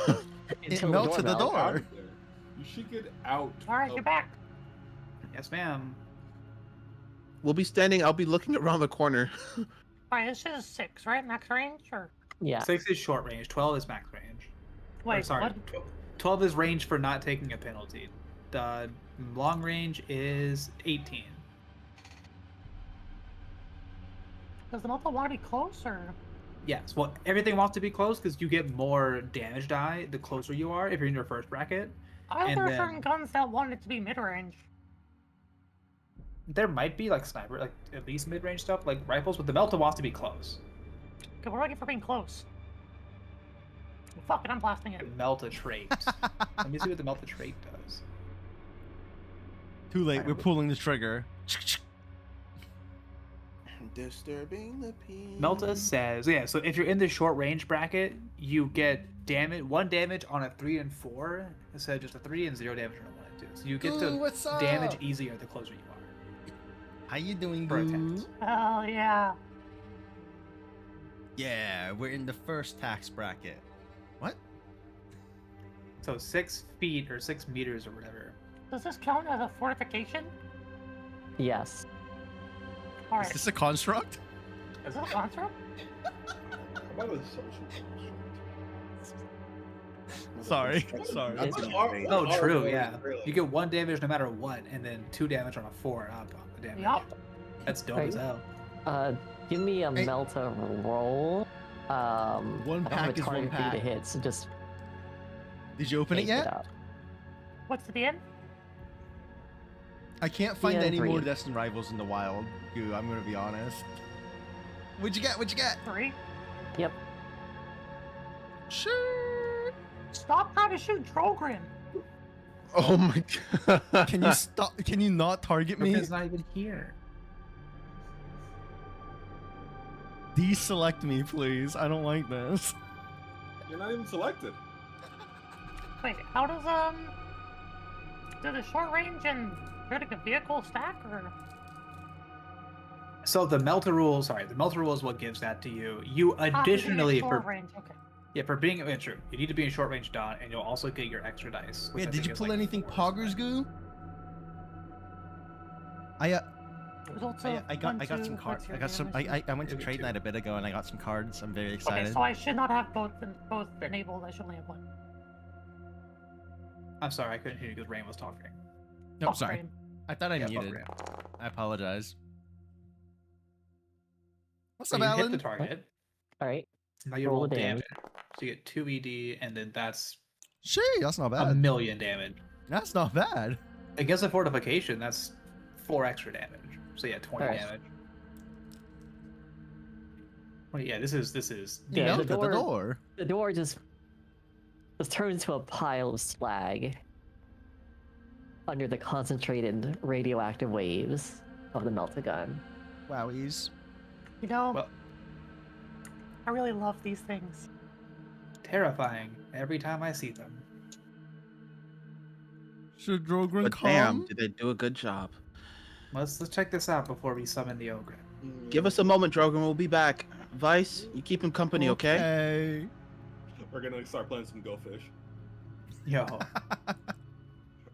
[SPEAKER 1] It
[SPEAKER 4] until
[SPEAKER 1] melted the
[SPEAKER 4] melts.
[SPEAKER 1] door.
[SPEAKER 5] Out of there. You should get out.
[SPEAKER 6] All right,
[SPEAKER 5] of-
[SPEAKER 6] you're back.
[SPEAKER 2] Yes, ma'am.
[SPEAKER 3] We'll be standing. I'll be looking around the corner.
[SPEAKER 6] All right, this is 6, right? Max range, or
[SPEAKER 4] Yeah.
[SPEAKER 2] 6 is short range. 12 is max range. Or,
[SPEAKER 6] wait,
[SPEAKER 2] sorry.
[SPEAKER 6] what?
[SPEAKER 2] 12 is range for not taking a penalty. The long range is 18.
[SPEAKER 6] Does the multi want to be closer?
[SPEAKER 2] Yes, well, everything wants to be close because you get more damage die the closer you are if you're in your first bracket.
[SPEAKER 6] Are
[SPEAKER 2] And
[SPEAKER 6] there
[SPEAKER 2] then-
[SPEAKER 6] certain guns that want it to be mid range?
[SPEAKER 2] There might be like sniper, like at least mid-range stuff, like rifles, but the Melta wants to be close.
[SPEAKER 6] Okay, we're looking for being close. Fuck it, I'm blasting it.
[SPEAKER 2] The Melta trait. Let me see what the Melta trait does.
[SPEAKER 1] Too late. We're pulling the trigger.
[SPEAKER 3] Disturbing the peace.
[SPEAKER 2] Melta says, yeah, so if you're in the short range bracket, you get damage, 1 damage on a 3 and 4 instead of just a 3, and 0 damage on a 1 and 2. So you get
[SPEAKER 1] Ooh,
[SPEAKER 2] to
[SPEAKER 1] what's
[SPEAKER 2] damage
[SPEAKER 1] up?
[SPEAKER 2] easier the closer you are.
[SPEAKER 1] How you doing,
[SPEAKER 2] Per
[SPEAKER 1] boo?
[SPEAKER 2] attempt.
[SPEAKER 6] Oh yeah.
[SPEAKER 1] Yeah, we're in the first tax bracket. What?
[SPEAKER 2] So 6 feet or 6 meters or whatever.
[SPEAKER 6] Does this count as a fortification?
[SPEAKER 4] Yes.
[SPEAKER 6] All
[SPEAKER 1] Is
[SPEAKER 6] right.
[SPEAKER 1] this a construct?
[SPEAKER 6] Is this a construct?
[SPEAKER 5] How about a social
[SPEAKER 1] Sorry.
[SPEAKER 5] construct?
[SPEAKER 1] Sorry.
[SPEAKER 5] That's an R-
[SPEAKER 2] Oh,
[SPEAKER 5] R
[SPEAKER 2] true,
[SPEAKER 5] word,
[SPEAKER 2] yeah.
[SPEAKER 5] really.
[SPEAKER 2] You get 1 damage no matter what, and then 2 damage on a 4 and up on the damage.
[SPEAKER 6] Yup.
[SPEAKER 2] That's dope
[SPEAKER 4] Right.
[SPEAKER 2] as hell.
[SPEAKER 4] Give me a
[SPEAKER 1] Hey.
[SPEAKER 4] Melta roll.
[SPEAKER 1] One
[SPEAKER 4] I don't have
[SPEAKER 1] pack
[SPEAKER 4] a
[SPEAKER 1] is one
[SPEAKER 4] target for you to
[SPEAKER 1] pack.
[SPEAKER 4] hit, so just
[SPEAKER 1] Did you open it
[SPEAKER 4] take
[SPEAKER 1] yet?
[SPEAKER 4] up.
[SPEAKER 6] What's the end?
[SPEAKER 1] I can't find
[SPEAKER 4] Yeah,
[SPEAKER 1] any more
[SPEAKER 4] 3.
[SPEAKER 1] Destined Rivals in the wild. Goo, I'm gonna be honest. What'd you get? What'd you get?
[SPEAKER 6] 3.
[SPEAKER 4] Yep.
[SPEAKER 1] Sure.
[SPEAKER 6] Stop trying to shoot Trogren.
[SPEAKER 3] Oh my god.
[SPEAKER 1] Can you stop? Can you not target me?
[SPEAKER 2] It's not even here.
[SPEAKER 1] Deselect me, please. I don't like this.
[SPEAKER 5] You're not even selected.
[SPEAKER 6] Wait, how does do the short range and critical vehicle stack or?
[SPEAKER 2] So the Melta rule, the Melta rule is what gives that to you. You additionally,
[SPEAKER 6] short range, okay.
[SPEAKER 2] for being true, you need to be in short range Dawn, and you'll also get your extra dice. which
[SPEAKER 1] Yeah,
[SPEAKER 2] I
[SPEAKER 1] did
[SPEAKER 2] think
[SPEAKER 1] you
[SPEAKER 2] is
[SPEAKER 1] pull
[SPEAKER 2] like
[SPEAKER 1] anything
[SPEAKER 2] 4
[SPEAKER 1] Poggers goo? I
[SPEAKER 6] There's also
[SPEAKER 1] I got some cards. I got some. I went to trade night a bit ago and I got some cards. I'm very excited.
[SPEAKER 6] Okay, so I should not have both enabled. I should only have one.
[SPEAKER 2] I'm sorry, I couldn't hear you because Rain was talking.
[SPEAKER 1] No, sorry.
[SPEAKER 6] Frame.
[SPEAKER 1] I thought I
[SPEAKER 2] Yeah, fuck
[SPEAKER 1] muted.
[SPEAKER 2] Rain.
[SPEAKER 1] I apologize. What's
[SPEAKER 2] So
[SPEAKER 1] up,
[SPEAKER 2] you hit
[SPEAKER 1] Alan?
[SPEAKER 2] the target.
[SPEAKER 4] All right.
[SPEAKER 2] Now you
[SPEAKER 4] Roll
[SPEAKER 2] roll
[SPEAKER 4] the damage.
[SPEAKER 2] damage. So you get 2 ED, and then that's
[SPEAKER 1] Gee, that's not
[SPEAKER 2] a
[SPEAKER 1] bad.
[SPEAKER 2] million damage.
[SPEAKER 1] That's not bad.
[SPEAKER 2] Against a fortification, that's 4 extra damage. So yeah, 20
[SPEAKER 4] Alright.
[SPEAKER 2] damage. Well, yeah, this is
[SPEAKER 1] You
[SPEAKER 4] Yeah, the
[SPEAKER 1] melted the door.
[SPEAKER 4] The door just turned into a pile of slag under the concentrated radioactive waves of the meltagun.
[SPEAKER 1] Wowies.
[SPEAKER 6] You know,
[SPEAKER 2] Well-
[SPEAKER 6] I really love these things.
[SPEAKER 2] terrifying every time I see them.
[SPEAKER 1] Should Drogren
[SPEAKER 3] But
[SPEAKER 1] come?
[SPEAKER 3] damn, did they do a good job?
[SPEAKER 2] Let's check this out before we summon the ogre.
[SPEAKER 3] Give us a moment, Drogon. We'll be back. Vice, you keep him company, okay?
[SPEAKER 1] Okay.
[SPEAKER 5] We're gonna start playing some Go Fish.
[SPEAKER 2] Yo,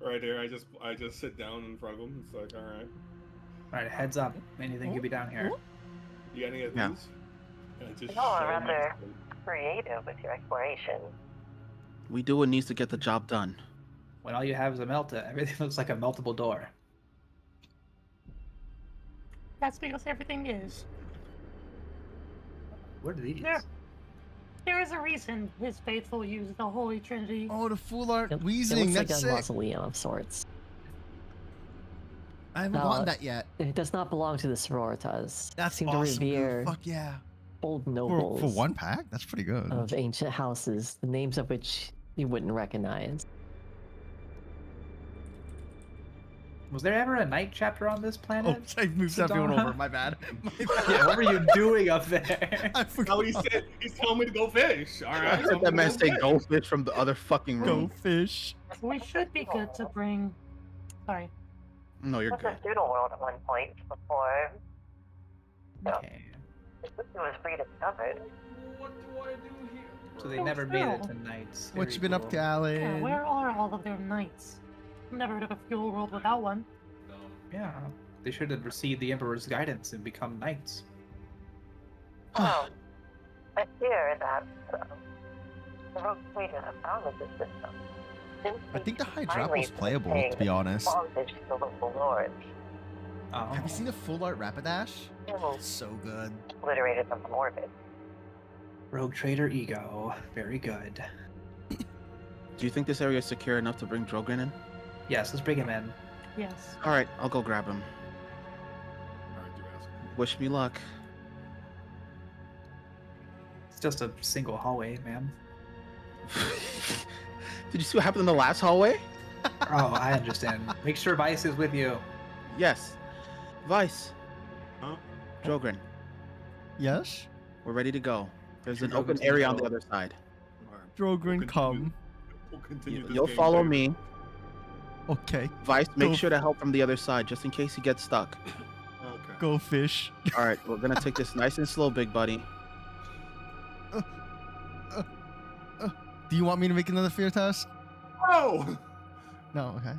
[SPEAKER 5] Right here, I just sit down in front of him. It's like, all right,
[SPEAKER 2] alright, heads up. Anything could be down here.
[SPEAKER 5] you got any of
[SPEAKER 3] Yeah.
[SPEAKER 5] these? And I just
[SPEAKER 9] No,
[SPEAKER 5] show
[SPEAKER 9] I'd
[SPEAKER 5] him
[SPEAKER 9] rather-
[SPEAKER 5] something.
[SPEAKER 9] Creative with your exploration.
[SPEAKER 3] We do what needs to get the job done.
[SPEAKER 2] When all you have is a melta, everything looks like a meltable door.
[SPEAKER 6] That's because everything is.
[SPEAKER 2] What are these?
[SPEAKER 6] There, there is a reason his faithful use the Holy Trinity.
[SPEAKER 1] Oh, the full art
[SPEAKER 4] It
[SPEAKER 1] wheezing.
[SPEAKER 4] looks like
[SPEAKER 1] That's
[SPEAKER 4] a
[SPEAKER 1] sick.
[SPEAKER 4] mausoleum of sorts.
[SPEAKER 1] I haven't
[SPEAKER 4] No,
[SPEAKER 1] gotten that yet.
[SPEAKER 4] It does not belong to the Sororitas.
[SPEAKER 1] That's
[SPEAKER 4] seem
[SPEAKER 1] awesome.
[SPEAKER 4] to revere
[SPEAKER 1] Dude. Fuck yeah.
[SPEAKER 4] old
[SPEAKER 1] For
[SPEAKER 4] nobles
[SPEAKER 1] one pack, that's pretty good.
[SPEAKER 4] of ancient houses, the names of which you wouldn't recognize.
[SPEAKER 2] Was there ever a night chapter on this
[SPEAKER 1] Oh,
[SPEAKER 2] planet?
[SPEAKER 1] I moved everyone
[SPEAKER 2] Sedona?
[SPEAKER 1] over. My bad. My
[SPEAKER 2] Yeah, what were you doing up there?
[SPEAKER 1] I
[SPEAKER 5] No,
[SPEAKER 1] forgot.
[SPEAKER 5] he said he's telling me to go fish. All
[SPEAKER 3] I
[SPEAKER 5] right, so
[SPEAKER 3] heard
[SPEAKER 5] I'm
[SPEAKER 3] that man
[SPEAKER 5] gonna
[SPEAKER 3] say
[SPEAKER 5] go fish.
[SPEAKER 3] goldfish from the other fucking
[SPEAKER 1] Go
[SPEAKER 3] room.
[SPEAKER 1] fish.
[SPEAKER 6] We should be good to bring. Sorry.
[SPEAKER 3] No, you're
[SPEAKER 9] It was
[SPEAKER 3] good.
[SPEAKER 9] a doodle world at one point before
[SPEAKER 2] Okay.
[SPEAKER 9] it was rediscovered.
[SPEAKER 2] So they never made it to nights.
[SPEAKER 1] What
[SPEAKER 2] Very
[SPEAKER 1] you been up to,
[SPEAKER 2] cool.
[SPEAKER 1] Alan?
[SPEAKER 6] Yeah, where are all of their knights? I've never heard of a fuel world without one.
[SPEAKER 2] Yeah, they should have received the Emperor's guidance and become knights.
[SPEAKER 9] Oh, I hear that the rogue traders have founded this system.
[SPEAKER 1] I think the High
[SPEAKER 9] Finally,
[SPEAKER 1] Drapple's playable,
[SPEAKER 9] paying
[SPEAKER 1] to be honest.
[SPEAKER 9] bondage to the local lords.
[SPEAKER 2] Oh.
[SPEAKER 1] Have you seen the full art Rapidash?
[SPEAKER 9] And
[SPEAKER 1] It's so good.
[SPEAKER 9] obliterated them from orbit.
[SPEAKER 2] Rogue Trader Ego. Very good.
[SPEAKER 3] Do you think this area is secure enough to bring Drogon in?
[SPEAKER 2] Yes, let's bring him in.
[SPEAKER 6] Yes.
[SPEAKER 3] All right, I'll go grab him.
[SPEAKER 5] All right, do ask.
[SPEAKER 3] Wish me luck.
[SPEAKER 2] It's just a single hallway, man.
[SPEAKER 3] Did you see what happened in the last hallway?
[SPEAKER 2] Oh, I understand. Make sure Vice is with you.
[SPEAKER 3] Yes. Vice.
[SPEAKER 5] Huh?
[SPEAKER 3] Drogon,
[SPEAKER 1] Yes?
[SPEAKER 3] we're ready to go. There's
[SPEAKER 2] Sure,
[SPEAKER 3] an open
[SPEAKER 2] Drogon's gonna
[SPEAKER 3] area on the
[SPEAKER 2] go.
[SPEAKER 3] other side.
[SPEAKER 5] All right,
[SPEAKER 1] Drogren,
[SPEAKER 5] We'll
[SPEAKER 1] come.
[SPEAKER 5] we'll continue this
[SPEAKER 3] You'll
[SPEAKER 5] game
[SPEAKER 3] follow
[SPEAKER 5] later.
[SPEAKER 3] me.
[SPEAKER 1] Okay.
[SPEAKER 3] Vice, make
[SPEAKER 1] Go.
[SPEAKER 3] sure to help from the other side, just in case he gets stuck.
[SPEAKER 5] Okay.
[SPEAKER 1] Go fish.
[SPEAKER 3] All right, we're gonna take this nice and slow, big buddy.
[SPEAKER 1] Do you want me to make another fear test?
[SPEAKER 5] Oh!
[SPEAKER 1] No, okay.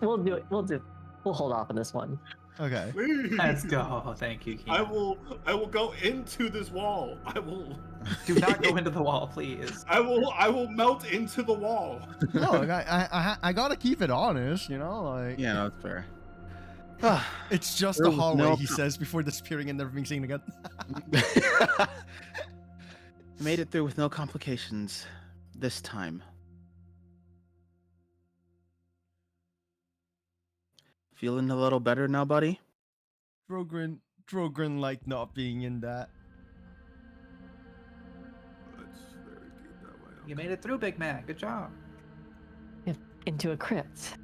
[SPEAKER 4] We'll do it. We'll hold off on this one.
[SPEAKER 1] Okay.
[SPEAKER 5] Please.
[SPEAKER 2] Let's go. Thank you,
[SPEAKER 5] I
[SPEAKER 2] Keenan.
[SPEAKER 5] will go into this wall. I will
[SPEAKER 2] Do not go into the wall, please.
[SPEAKER 5] I will melt into the wall.
[SPEAKER 1] No, I gotta keep it honest, you know, like
[SPEAKER 3] Yeah, that's fair.
[SPEAKER 1] it's just
[SPEAKER 3] There
[SPEAKER 1] a
[SPEAKER 3] was
[SPEAKER 1] hallway,
[SPEAKER 3] no-
[SPEAKER 1] he says before disappearing and never being seen again.
[SPEAKER 3] Made it through with no complications this time. Feeling a little better now, buddy?
[SPEAKER 1] Drogren like not being in that.
[SPEAKER 5] That's very deep that way.
[SPEAKER 2] You made it through, big man. Good job.
[SPEAKER 4] Into a crypt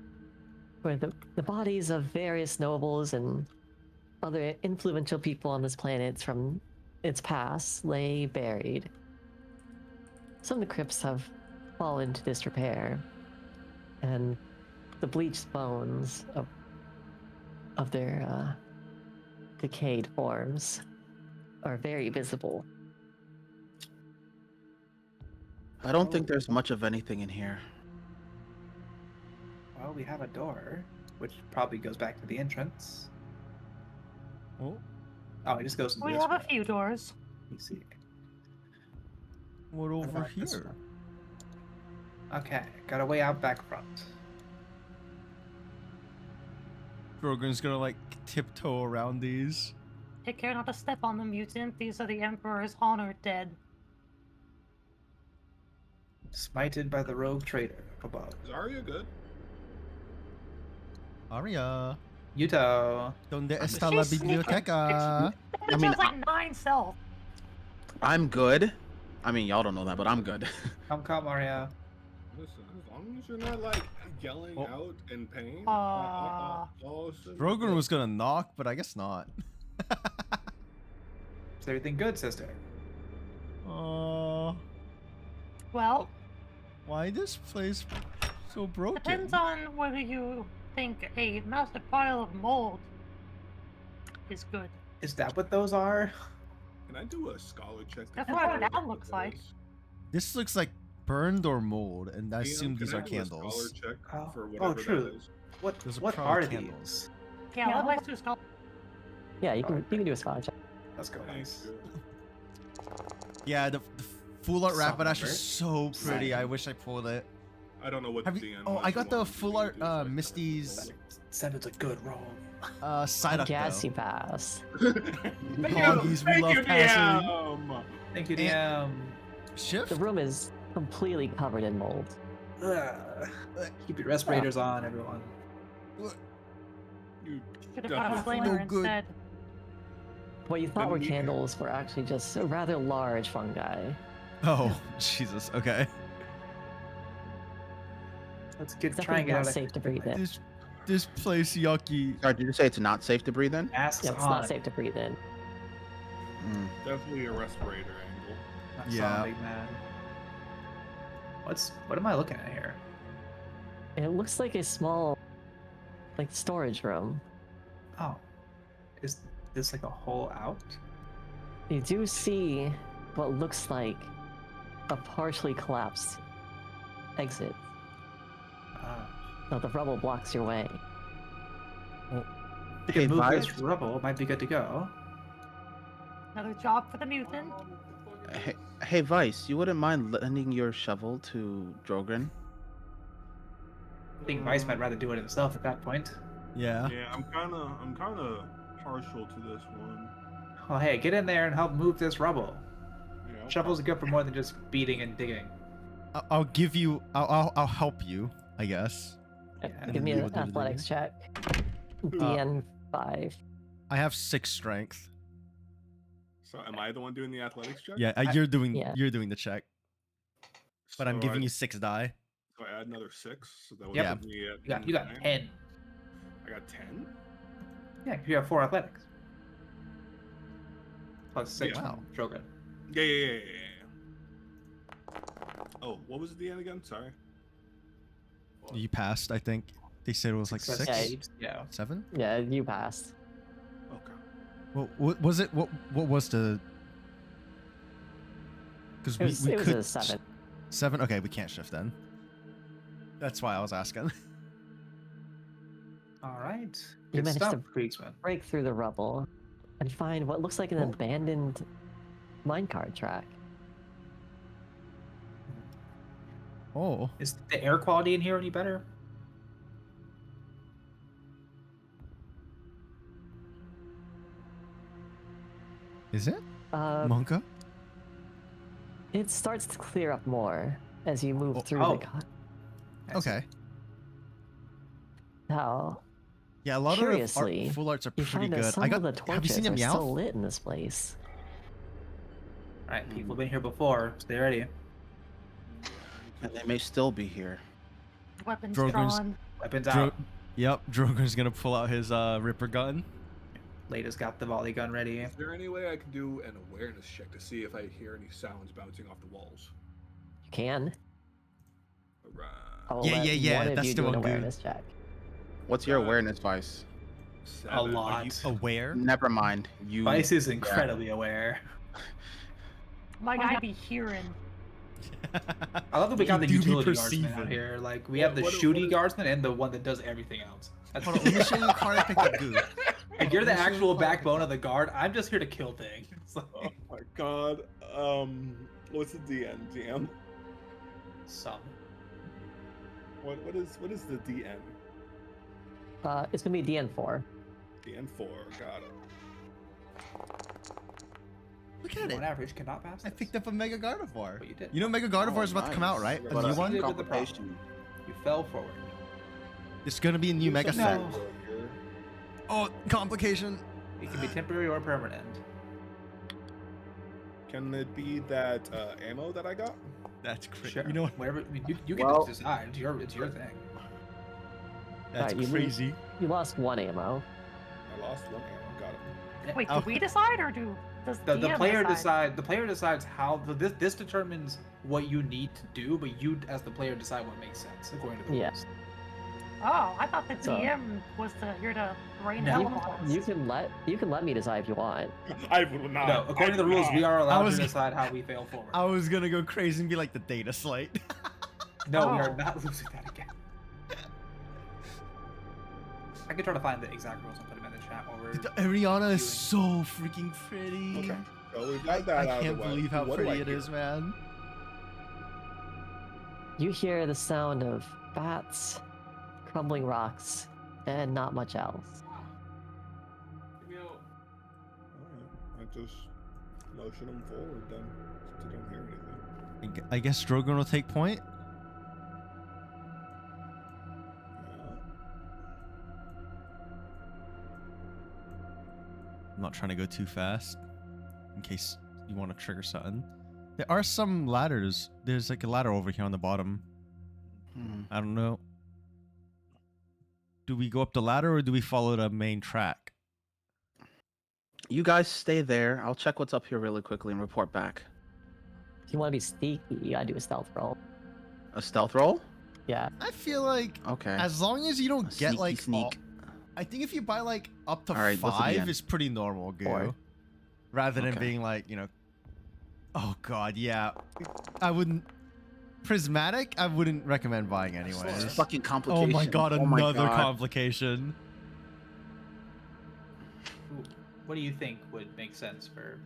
[SPEAKER 4] where the bodies of various nobles and other influential people on this planet from its past lay buried. Some of the crypts have fallen into disrepair, and the bleached bones of their decayed forms are very visible.
[SPEAKER 3] I don't think there's much of anything in here.
[SPEAKER 2] Well, we have a door, which probably goes back to the entrance.
[SPEAKER 1] Oh,
[SPEAKER 2] Oh, it just goes into
[SPEAKER 6] We
[SPEAKER 2] this
[SPEAKER 6] have a
[SPEAKER 2] room.
[SPEAKER 6] few doors.
[SPEAKER 2] Let me see.
[SPEAKER 1] what
[SPEAKER 2] What
[SPEAKER 1] over
[SPEAKER 2] about this
[SPEAKER 1] here?
[SPEAKER 2] one? Okay, got a way out back front.
[SPEAKER 1] Drogon's gonna like tiptoe around these.
[SPEAKER 6] Take care not to step on the mutant. These are the Emperor's honored dead.
[SPEAKER 2] Smited by the rogue trader up above.
[SPEAKER 5] Is Arya good?
[SPEAKER 1] Arya,
[SPEAKER 2] Yuto.
[SPEAKER 1] ¿dónde está la
[SPEAKER 6] She's
[SPEAKER 1] biblioteca?
[SPEAKER 6] It
[SPEAKER 3] mean,
[SPEAKER 6] has like 9 self.
[SPEAKER 3] I'm good. I mean, y'all don't know that, but I'm good.
[SPEAKER 2] Come, Mario.
[SPEAKER 5] Listen, as long as you're not like yelling
[SPEAKER 1] Oh.
[SPEAKER 5] out in pain.
[SPEAKER 1] Drogon was gonna knock, but I guess not.
[SPEAKER 2] Is everything good, sister?
[SPEAKER 1] Oh,
[SPEAKER 6] Well,
[SPEAKER 1] why this place so broken?
[SPEAKER 6] depends on whether you think a massive pile of mold is good.
[SPEAKER 2] Is that what those are?
[SPEAKER 5] Can I do a scholar check? to
[SPEAKER 6] That's
[SPEAKER 5] figure
[SPEAKER 6] what
[SPEAKER 5] out
[SPEAKER 6] that
[SPEAKER 5] what
[SPEAKER 6] looks
[SPEAKER 5] it
[SPEAKER 6] like.
[SPEAKER 5] is?
[SPEAKER 1] This looks like burned or mold, and I
[SPEAKER 5] Liam,
[SPEAKER 1] assume these
[SPEAKER 5] can I
[SPEAKER 1] are
[SPEAKER 5] do a scholar
[SPEAKER 1] candles.
[SPEAKER 5] check
[SPEAKER 2] Oh,
[SPEAKER 5] for
[SPEAKER 2] oh,
[SPEAKER 5] whatever
[SPEAKER 2] true.
[SPEAKER 5] that is?
[SPEAKER 1] Those are
[SPEAKER 2] What
[SPEAKER 1] probably
[SPEAKER 2] are
[SPEAKER 1] candles.
[SPEAKER 2] these?
[SPEAKER 6] Yeah, let's do a skull.
[SPEAKER 4] Yeah, you can do a scholar check.
[SPEAKER 2] Let's go.
[SPEAKER 5] Thanks.
[SPEAKER 1] Yeah, the full art
[SPEAKER 2] Some
[SPEAKER 1] Rapidash
[SPEAKER 2] number.
[SPEAKER 1] is so pretty. I
[SPEAKER 2] Seven.
[SPEAKER 1] wish I pulled it.
[SPEAKER 5] I don't know what
[SPEAKER 1] Have
[SPEAKER 5] the
[SPEAKER 1] you?
[SPEAKER 5] DM
[SPEAKER 1] Oh,
[SPEAKER 5] was
[SPEAKER 1] I got the
[SPEAKER 5] one
[SPEAKER 1] full
[SPEAKER 5] you
[SPEAKER 1] art
[SPEAKER 5] do, so I can't
[SPEAKER 1] Misty's
[SPEAKER 2] Seven's a good roll.
[SPEAKER 1] Psyduck
[SPEAKER 4] Guess
[SPEAKER 1] though.
[SPEAKER 4] you pass.
[SPEAKER 1] Doggies, we love passing.
[SPEAKER 5] DM.
[SPEAKER 2] Thank you,
[SPEAKER 1] And-
[SPEAKER 2] DM.
[SPEAKER 1] Shift.
[SPEAKER 4] The room is completely covered in mold.
[SPEAKER 2] Ugh. Keep your respirators on, everyone.
[SPEAKER 5] You
[SPEAKER 6] Should have got a
[SPEAKER 5] definitely-
[SPEAKER 6] flamer
[SPEAKER 1] No good.
[SPEAKER 6] instead.
[SPEAKER 4] What you thought were
[SPEAKER 5] Didn't we-
[SPEAKER 4] candles were actually just rather large fungi.
[SPEAKER 1] Oh, Jesus. Okay.
[SPEAKER 2] Let's
[SPEAKER 4] It's
[SPEAKER 2] try
[SPEAKER 4] definitely
[SPEAKER 2] and get
[SPEAKER 4] not
[SPEAKER 2] out of
[SPEAKER 4] safe to breathe in.
[SPEAKER 1] This place yucky.
[SPEAKER 3] Sorry, did you say it's not safe to breathe in?
[SPEAKER 2] masks
[SPEAKER 4] Yeah, it's
[SPEAKER 2] on.
[SPEAKER 4] not safe to breathe in.
[SPEAKER 3] Mm.
[SPEAKER 5] Definitely a respirator angle.
[SPEAKER 2] That's
[SPEAKER 1] Yeah.
[SPEAKER 2] all, big man. What am I looking at here?
[SPEAKER 4] It looks like a small, like storage room.
[SPEAKER 2] Oh, is this like a hole out?
[SPEAKER 4] You do see what looks like a partially collapsed exit. So the rubble blocks your way.
[SPEAKER 2] We
[SPEAKER 3] Hey,
[SPEAKER 2] can move
[SPEAKER 3] Vice?
[SPEAKER 2] this rubble. Might be good to go.
[SPEAKER 6] Another job for the mutant.
[SPEAKER 3] Hey, Vice, you wouldn't mind lending your shovel to Drogon?
[SPEAKER 2] I think Vice might rather do it himself at that point.
[SPEAKER 1] Yeah.
[SPEAKER 5] Yeah, I'm kind of partial to this one.
[SPEAKER 2] Well, hey, get in there and help move this rubble.
[SPEAKER 5] Yeah,
[SPEAKER 2] Shovels are good for more than just beating and digging.
[SPEAKER 1] I'll give you. I'll help you. I guess.
[SPEAKER 2] Yeah.
[SPEAKER 4] Give me
[SPEAKER 1] you
[SPEAKER 4] an
[SPEAKER 1] would do the
[SPEAKER 4] athletics check. DN 5.
[SPEAKER 1] I have 6 strength.
[SPEAKER 5] So am I the one doing the athletics check?
[SPEAKER 1] Yeah,
[SPEAKER 2] I-
[SPEAKER 1] you're doing.
[SPEAKER 4] yeah.
[SPEAKER 1] You're doing the check, but I'm
[SPEAKER 5] So
[SPEAKER 1] giving
[SPEAKER 5] I-
[SPEAKER 1] you 6 die.
[SPEAKER 5] So I add another 6. So that would
[SPEAKER 1] Yeah.
[SPEAKER 5] put me at
[SPEAKER 2] You got
[SPEAKER 5] 9.
[SPEAKER 2] 10.
[SPEAKER 5] I got 10.
[SPEAKER 2] Yeah, 'cause you have 4 athletics. Plus 6
[SPEAKER 1] Wow.
[SPEAKER 2] from Drogon.
[SPEAKER 5] Yeah. Oh, what was the end again? Sorry.
[SPEAKER 1] You passed. I think they said it was like
[SPEAKER 2] Success
[SPEAKER 1] 6,
[SPEAKER 2] saved, Yeah.
[SPEAKER 1] 7.
[SPEAKER 4] Yeah, you passed.
[SPEAKER 5] Okay.
[SPEAKER 1] Well, what was it? What was the? Because
[SPEAKER 4] It was
[SPEAKER 1] could
[SPEAKER 4] a 7.
[SPEAKER 1] 7. Okay, we can't shift then. That's why I was asking.
[SPEAKER 2] All right.
[SPEAKER 4] You
[SPEAKER 2] Good
[SPEAKER 4] managed
[SPEAKER 2] stuff,
[SPEAKER 4] to
[SPEAKER 2] Kriegsman.
[SPEAKER 4] break through the rubble and find what looks like an
[SPEAKER 1] Oh.
[SPEAKER 4] abandoned minecart track.
[SPEAKER 1] Oh,
[SPEAKER 2] Is the air quality in here any better?
[SPEAKER 1] is it Monka?
[SPEAKER 4] It starts to clear up more as you move
[SPEAKER 1] Oh,
[SPEAKER 4] through
[SPEAKER 2] oh.
[SPEAKER 4] the
[SPEAKER 2] I see.
[SPEAKER 1] Okay.
[SPEAKER 4] how
[SPEAKER 1] Yeah, a lot
[SPEAKER 4] Curiously,
[SPEAKER 1] of full arts are
[SPEAKER 4] you
[SPEAKER 1] pretty
[SPEAKER 4] find that
[SPEAKER 1] good.
[SPEAKER 4] some
[SPEAKER 1] I got.
[SPEAKER 4] of the
[SPEAKER 1] Have you
[SPEAKER 4] torches
[SPEAKER 1] seen
[SPEAKER 4] are
[SPEAKER 1] him
[SPEAKER 4] still
[SPEAKER 1] meow?
[SPEAKER 4] lit in this place.
[SPEAKER 2] All right, people have been here before. Stay ready.
[SPEAKER 3] And they may still be here.
[SPEAKER 6] Weapons
[SPEAKER 1] Drogon's-
[SPEAKER 6] drawn.
[SPEAKER 2] Weapons
[SPEAKER 1] Dro-
[SPEAKER 2] out.
[SPEAKER 1] Yep, Drogon's gonna pull out his Ripper gun.
[SPEAKER 2] Lada's got the volley gun ready.
[SPEAKER 5] Is there any way I can do an awareness check to see if I hear any sounds bouncing off the walls?
[SPEAKER 4] You can.
[SPEAKER 5] Right.
[SPEAKER 4] I'll
[SPEAKER 1] Yeah,
[SPEAKER 4] let
[SPEAKER 1] yeah, yeah,
[SPEAKER 4] One of
[SPEAKER 1] that's
[SPEAKER 4] you
[SPEAKER 1] the
[SPEAKER 4] do an
[SPEAKER 1] one good.
[SPEAKER 4] awareness check.
[SPEAKER 3] What's your awareness, Vice?
[SPEAKER 2] A
[SPEAKER 5] 7.
[SPEAKER 2] lot.
[SPEAKER 1] Aware?
[SPEAKER 3] Never mind. You.
[SPEAKER 2] Vice is incredibly aware.
[SPEAKER 6] My guy be hearing.
[SPEAKER 2] I love that we got the
[SPEAKER 1] You do be
[SPEAKER 2] utility guardsman out
[SPEAKER 1] perceiving.
[SPEAKER 2] here. Like we
[SPEAKER 5] What-
[SPEAKER 2] have the
[SPEAKER 5] what-
[SPEAKER 2] shooty
[SPEAKER 5] what-
[SPEAKER 2] guardsman and the one that does everything else. That's
[SPEAKER 1] Hold on, let me show you a card I picked up, Goo.
[SPEAKER 2] Like, you're the
[SPEAKER 1] Let me show you
[SPEAKER 2] actual
[SPEAKER 1] a card I
[SPEAKER 2] backbone
[SPEAKER 1] picked
[SPEAKER 2] of the guard. I'm just here to kill things.
[SPEAKER 5] Oh my god. What's the DM?
[SPEAKER 2] Some.
[SPEAKER 5] What is the DM?
[SPEAKER 4] It's gonna be DN4.
[SPEAKER 5] DN4. Got it.
[SPEAKER 1] Look at it.
[SPEAKER 2] On average, cannot pass.
[SPEAKER 1] I
[SPEAKER 2] this.
[SPEAKER 1] picked up a Mega Gardevoir.
[SPEAKER 2] But you did.
[SPEAKER 1] You know Mega Gardevoir is about to come out, right?
[SPEAKER 2] But
[SPEAKER 1] The new
[SPEAKER 2] you
[SPEAKER 1] one?
[SPEAKER 2] did with the problem. You fell forward.
[SPEAKER 1] It's gonna be a new Mega
[SPEAKER 5] There's
[SPEAKER 1] set.
[SPEAKER 5] some over here.
[SPEAKER 1] Oh, complication.
[SPEAKER 2] It can be temporary or permanent.
[SPEAKER 5] Can it be that ammo that I got?
[SPEAKER 1] That's crazy.
[SPEAKER 2] Sure.
[SPEAKER 1] You know what?
[SPEAKER 2] Whatever. I mean, you can
[SPEAKER 3] Well-
[SPEAKER 2] decide. It's your thing.
[SPEAKER 1] That's
[SPEAKER 4] Alright, you
[SPEAKER 1] crazy.
[SPEAKER 4] You lost 1 ammo.
[SPEAKER 5] I lost 1 ammo. Got it.
[SPEAKER 6] Wait,
[SPEAKER 1] Oh.
[SPEAKER 6] do we decide or does
[SPEAKER 2] The
[SPEAKER 6] DM
[SPEAKER 2] player
[SPEAKER 6] decide?
[SPEAKER 2] The player decides how. This determines what you need to do, but you, as the player, decide what makes sense according to the
[SPEAKER 4] Yeah.
[SPEAKER 2] rules.
[SPEAKER 6] Oh, I thought the
[SPEAKER 4] So-
[SPEAKER 6] DM was here to rain
[SPEAKER 2] No.
[SPEAKER 6] hell
[SPEAKER 4] You,
[SPEAKER 6] on us.
[SPEAKER 4] you can let me decide if you want.
[SPEAKER 5] I will not.
[SPEAKER 2] No, according to the rules, we are
[SPEAKER 1] I
[SPEAKER 2] allowed
[SPEAKER 1] was-
[SPEAKER 2] to decide how we fail forward.
[SPEAKER 1] I was gonna go crazy and be like the data slate.
[SPEAKER 2] No, we
[SPEAKER 6] Oh.
[SPEAKER 2] are not losing that again. I can try to find the exact rules and put them in the chat while we're.
[SPEAKER 1] Ariana is so freaking pretty.
[SPEAKER 5] Okay. So we've
[SPEAKER 1] I,
[SPEAKER 5] got that
[SPEAKER 1] I
[SPEAKER 5] out of
[SPEAKER 1] can't
[SPEAKER 5] the way.
[SPEAKER 1] believe how
[SPEAKER 5] What do
[SPEAKER 1] pretty
[SPEAKER 5] I
[SPEAKER 1] it
[SPEAKER 5] hear?
[SPEAKER 1] is, man.
[SPEAKER 4] You hear the sound of bats, crumbling rocks, and not much else.
[SPEAKER 5] Alright, I just motion them forward then, since I don't hear anything.
[SPEAKER 1] I guess Drogon will take point.
[SPEAKER 5] Yeah.
[SPEAKER 1] I'm not trying to go too fast, in case you want to trigger something. There are some ladders. There's like a ladder over here on the bottom.
[SPEAKER 3] Hmm.
[SPEAKER 1] I don't know. Do we go up the ladder or do we follow the main track?
[SPEAKER 3] You guys stay there. I'll check what's up here really quickly and report back.
[SPEAKER 4] If you want to be sneaky, you gotta do a stealth roll.
[SPEAKER 3] A stealth roll?
[SPEAKER 4] Yeah.
[SPEAKER 1] I feel like
[SPEAKER 3] Okay.
[SPEAKER 1] as long as you don't
[SPEAKER 3] A
[SPEAKER 1] get
[SPEAKER 3] sneaky
[SPEAKER 1] like
[SPEAKER 3] sneak.
[SPEAKER 1] all- I think if you buy like up to
[SPEAKER 3] All right, what's the
[SPEAKER 1] 5
[SPEAKER 3] DM?
[SPEAKER 1] is pretty normal, Goo.
[SPEAKER 4] 4.
[SPEAKER 1] Rather than
[SPEAKER 3] Okay.
[SPEAKER 1] being like, you know, oh god, yeah. I wouldn't Prismatic, I wouldn't recommend buying
[SPEAKER 3] It's
[SPEAKER 1] anyways.
[SPEAKER 3] fucking
[SPEAKER 1] Oh
[SPEAKER 3] complication.
[SPEAKER 1] my god,
[SPEAKER 3] Oh my
[SPEAKER 1] another
[SPEAKER 3] God.
[SPEAKER 1] complication.
[SPEAKER 2] What do you think would make sense for?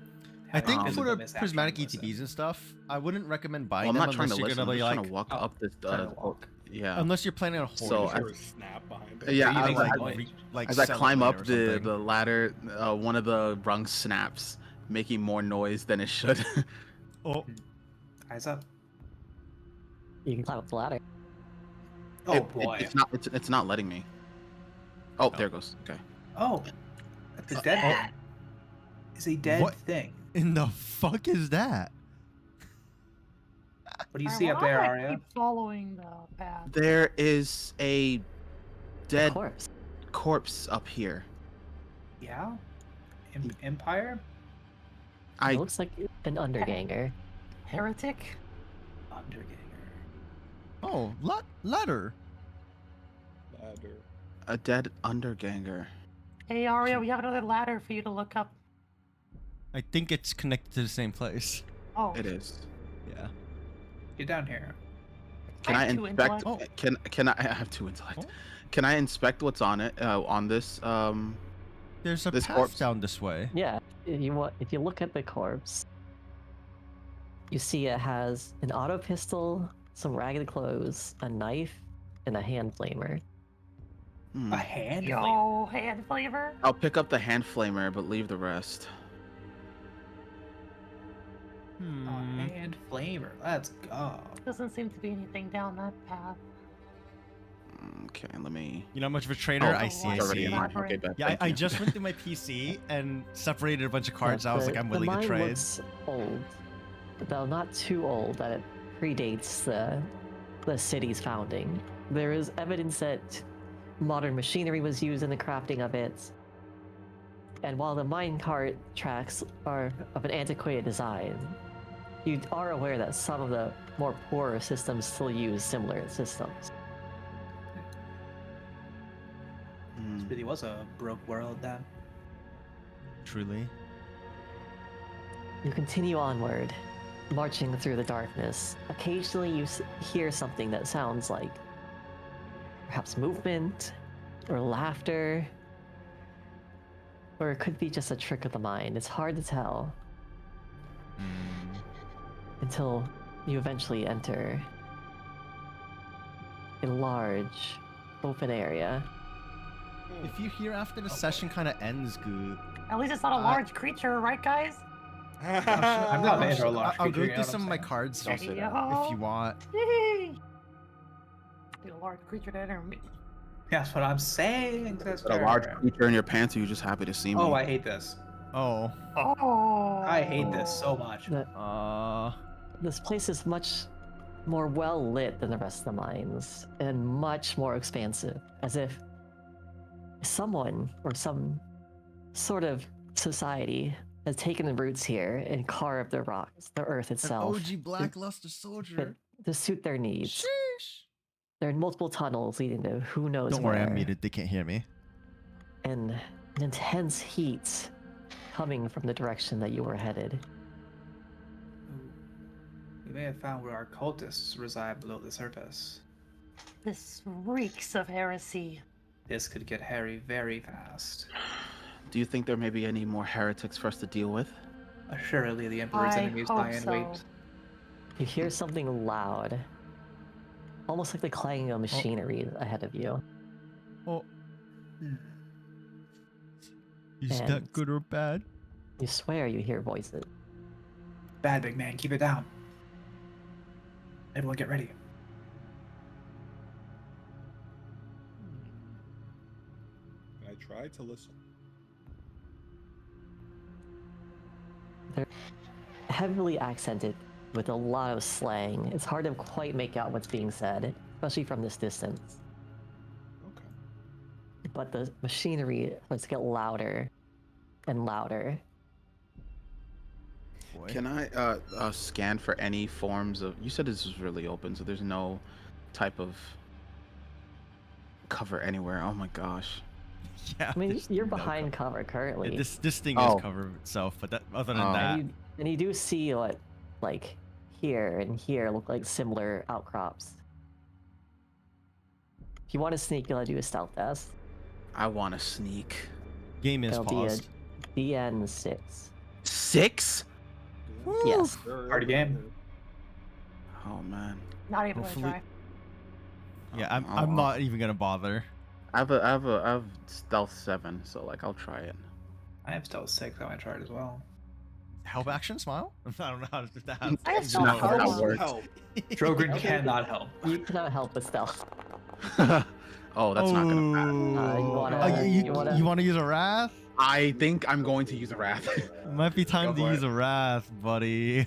[SPEAKER 1] I
[SPEAKER 2] having
[SPEAKER 1] think
[SPEAKER 3] Um,
[SPEAKER 1] for
[SPEAKER 2] physical
[SPEAKER 1] the
[SPEAKER 2] misaction
[SPEAKER 1] prismatic
[SPEAKER 2] listen?
[SPEAKER 1] ETBs and stuff, I wouldn't recommend buying
[SPEAKER 3] Well, I'm
[SPEAKER 1] them
[SPEAKER 3] not trying to
[SPEAKER 1] unless you're
[SPEAKER 3] listen. I'm
[SPEAKER 1] gonna be
[SPEAKER 3] just trying
[SPEAKER 1] like
[SPEAKER 3] to walk
[SPEAKER 2] Oh,
[SPEAKER 3] up this.
[SPEAKER 2] trying to walk.
[SPEAKER 3] Yeah.
[SPEAKER 1] unless you're planning on
[SPEAKER 3] So
[SPEAKER 1] hoarding.
[SPEAKER 5] Or a snap behind it.
[SPEAKER 3] Yeah,
[SPEAKER 2] you
[SPEAKER 3] I
[SPEAKER 2] make
[SPEAKER 3] like,
[SPEAKER 2] that point?
[SPEAKER 3] as I
[SPEAKER 1] sell it
[SPEAKER 3] climb
[SPEAKER 1] later
[SPEAKER 3] up
[SPEAKER 1] or
[SPEAKER 3] the
[SPEAKER 1] something.
[SPEAKER 3] ladder, one of the rungs snaps, making more noise than it should.
[SPEAKER 1] Oh,
[SPEAKER 2] Eyes up.
[SPEAKER 4] You can climb up the ladder.
[SPEAKER 2] Oh boy.
[SPEAKER 3] It's not letting me. Oh, there it goes. Okay.
[SPEAKER 2] Oh, that's a dead thing. It's a dead
[SPEAKER 1] What?
[SPEAKER 2] thing.
[SPEAKER 1] in the fuck is that?
[SPEAKER 2] What do you
[SPEAKER 6] Alright,
[SPEAKER 2] see
[SPEAKER 6] well,
[SPEAKER 2] up there,
[SPEAKER 6] I'm gonna
[SPEAKER 2] Arya?
[SPEAKER 6] Keep following the path.
[SPEAKER 3] There is a
[SPEAKER 4] Of
[SPEAKER 3] dead
[SPEAKER 4] course.
[SPEAKER 3] corpse up here.
[SPEAKER 2] Yeah. Empire.
[SPEAKER 3] I
[SPEAKER 4] It looks like an underganger.
[SPEAKER 6] Heretic.
[SPEAKER 2] Underganger.
[SPEAKER 1] Oh, ladder.
[SPEAKER 5] Ladder.
[SPEAKER 3] a dead underganger.
[SPEAKER 6] Hey Aria, we have another ladder for you to look up.
[SPEAKER 1] I think it's connected to the same place.
[SPEAKER 6] Oh,
[SPEAKER 3] It is.
[SPEAKER 1] Yeah.
[SPEAKER 2] Get down here.
[SPEAKER 3] Can
[SPEAKER 6] I
[SPEAKER 3] I
[SPEAKER 6] have two
[SPEAKER 3] inspect?
[SPEAKER 6] intellect.
[SPEAKER 3] Can I have 2 intellect?
[SPEAKER 1] Oh.
[SPEAKER 3] Can I inspect what's on it? On this?
[SPEAKER 1] There's a
[SPEAKER 3] This
[SPEAKER 1] path
[SPEAKER 3] corpse-
[SPEAKER 1] down this way.
[SPEAKER 4] Yeah. If you look at the corpse, you see it has an auto pistol, some ragged clothes, a knife, and a hand flamer.
[SPEAKER 3] hmm.
[SPEAKER 2] A hand.
[SPEAKER 6] yo, hand flavor.
[SPEAKER 3] I'll pick up the hand flamer, but leave the rest.
[SPEAKER 2] A
[SPEAKER 1] Hmm.
[SPEAKER 2] hand flavor. Let's go.
[SPEAKER 6] Doesn't seem to be anything down that path.
[SPEAKER 3] Okay, let me.
[SPEAKER 1] You know how much of a trader?
[SPEAKER 3] Oh,
[SPEAKER 1] I see, I
[SPEAKER 3] it's already
[SPEAKER 1] see.
[SPEAKER 3] in there.
[SPEAKER 6] Elaborate.
[SPEAKER 3] Okay, bet.
[SPEAKER 1] Yeah,
[SPEAKER 3] Thank
[SPEAKER 1] I
[SPEAKER 3] you.
[SPEAKER 1] just went through my PC and separated a bunch of cards.
[SPEAKER 4] Yeah,
[SPEAKER 1] I was like, I'm willing
[SPEAKER 4] the
[SPEAKER 1] to
[SPEAKER 4] mine
[SPEAKER 1] trade.
[SPEAKER 4] looks old, but though not too old that it predates the city's founding. There is evidence that modern machinery was used in the crafting of it, And while the minecart tracks are of an antiquated design, you are aware that some of the more poorer systems still use similar systems.
[SPEAKER 3] Hmm.
[SPEAKER 2] This really was a broke world then.
[SPEAKER 1] Truly.
[SPEAKER 4] You continue onward, marching through the darkness. Occasionally you hear something that sounds like perhaps movement or laughter, or it could be just a trick of the mind. It's hard to tell until you eventually enter a large open area.
[SPEAKER 1] If you hear after the session kind of ends, Goot,
[SPEAKER 6] At least it's not a large creature, right, guys?
[SPEAKER 2] I'm not made for a large
[SPEAKER 1] I'll
[SPEAKER 2] creature,
[SPEAKER 1] go
[SPEAKER 2] you know
[SPEAKER 1] through
[SPEAKER 2] what
[SPEAKER 1] some of
[SPEAKER 2] I'm
[SPEAKER 1] my
[SPEAKER 2] saying?
[SPEAKER 1] cards
[SPEAKER 7] Don't
[SPEAKER 1] if
[SPEAKER 7] say that.
[SPEAKER 1] you want.
[SPEAKER 6] Yay! Need a large creature to enter me.
[SPEAKER 2] That's what I'm saying, sister.
[SPEAKER 3] Got a large creature in your pants, or you just happy to see me?
[SPEAKER 2] Oh, I hate this.
[SPEAKER 1] Oh.
[SPEAKER 6] Oh.
[SPEAKER 2] I hate this so much.
[SPEAKER 4] This place is much more well lit than the rest of the mines, and much more expansive, as if someone or some sort of society has taken the roots here and carved the rocks, the earth
[SPEAKER 1] An
[SPEAKER 4] itself,
[SPEAKER 1] OG Blackluster soldier.
[SPEAKER 4] to suit their needs.
[SPEAKER 1] Sheesh.
[SPEAKER 4] There are multiple tunnels leading to who knows
[SPEAKER 1] Don't
[SPEAKER 4] where.
[SPEAKER 1] worry, I'm muted. They can't hear me.
[SPEAKER 4] And an intense heat coming from the direction that you were headed.
[SPEAKER 2] We may have found where our cultists reside below the surface.
[SPEAKER 6] This reeks of heresy.
[SPEAKER 2] This could get hairy very fast.
[SPEAKER 3] Do you think there may be any more heretics for us to deal with?
[SPEAKER 2] Assuredly, the Emperor's
[SPEAKER 6] I
[SPEAKER 2] enemies
[SPEAKER 6] hope
[SPEAKER 2] lie in
[SPEAKER 6] so.
[SPEAKER 2] wait.
[SPEAKER 4] You hear something loud, almost like the clanging of machinery ahead of you.
[SPEAKER 1] Oh. Is
[SPEAKER 4] And-
[SPEAKER 1] that good or bad?
[SPEAKER 4] You swear you hear voices.
[SPEAKER 2] Bad, big man, keep it down. Everyone get ready.
[SPEAKER 5] I tried to listen.
[SPEAKER 4] Heavily accented with a lot of slang. It's hard to quite make out what's being said, especially from this distance.
[SPEAKER 5] Okay.
[SPEAKER 4] But the machinery starts to get louder and louder.
[SPEAKER 1] Boy.
[SPEAKER 3] Can I scan for any forms of? You said this was really open, so there's no type of cover anywhere. Oh my gosh.
[SPEAKER 1] Yeah.
[SPEAKER 4] I mean,
[SPEAKER 1] there's
[SPEAKER 4] you're
[SPEAKER 1] no
[SPEAKER 4] behind
[SPEAKER 1] cover.
[SPEAKER 4] cover currently.
[SPEAKER 1] Yeah, this thing
[SPEAKER 3] Oh.
[SPEAKER 1] is covered itself, but that, other than
[SPEAKER 3] Oh.
[SPEAKER 1] that,
[SPEAKER 4] And you do see what, like, here and here look like similar outcrops. If you want to sneak, you'll do a stealth test.
[SPEAKER 3] I want to sneak.
[SPEAKER 1] game is
[SPEAKER 4] It'll be a
[SPEAKER 1] paused.
[SPEAKER 4] DN 6.
[SPEAKER 3] 6?
[SPEAKER 4] Yes.
[SPEAKER 2] Party game.
[SPEAKER 3] Oh man.
[SPEAKER 6] Not even
[SPEAKER 1] Hopefully-
[SPEAKER 6] gonna try.
[SPEAKER 1] Yeah, I'm not even gonna bother.
[SPEAKER 3] I have stealth 7, so like I'll try it.
[SPEAKER 2] I have stealth 6, I might try it as well.
[SPEAKER 1] Help action smile? I don't know how to do that.
[SPEAKER 6] I have
[SPEAKER 3] It's
[SPEAKER 6] stealth
[SPEAKER 3] not how that
[SPEAKER 6] four.
[SPEAKER 3] works.
[SPEAKER 5] Help.
[SPEAKER 2] Drogon cannot help.
[SPEAKER 4] You cannot help but stealth.
[SPEAKER 3] Oh, that's not gonna matter.
[SPEAKER 4] You wanna-
[SPEAKER 1] Oh,
[SPEAKER 4] you wanna-
[SPEAKER 1] use a wrath?
[SPEAKER 3] I think I'm going to use a wrath.
[SPEAKER 1] Might be time
[SPEAKER 2] Go
[SPEAKER 1] to
[SPEAKER 2] for
[SPEAKER 1] use
[SPEAKER 2] it.
[SPEAKER 1] a wrath, buddy.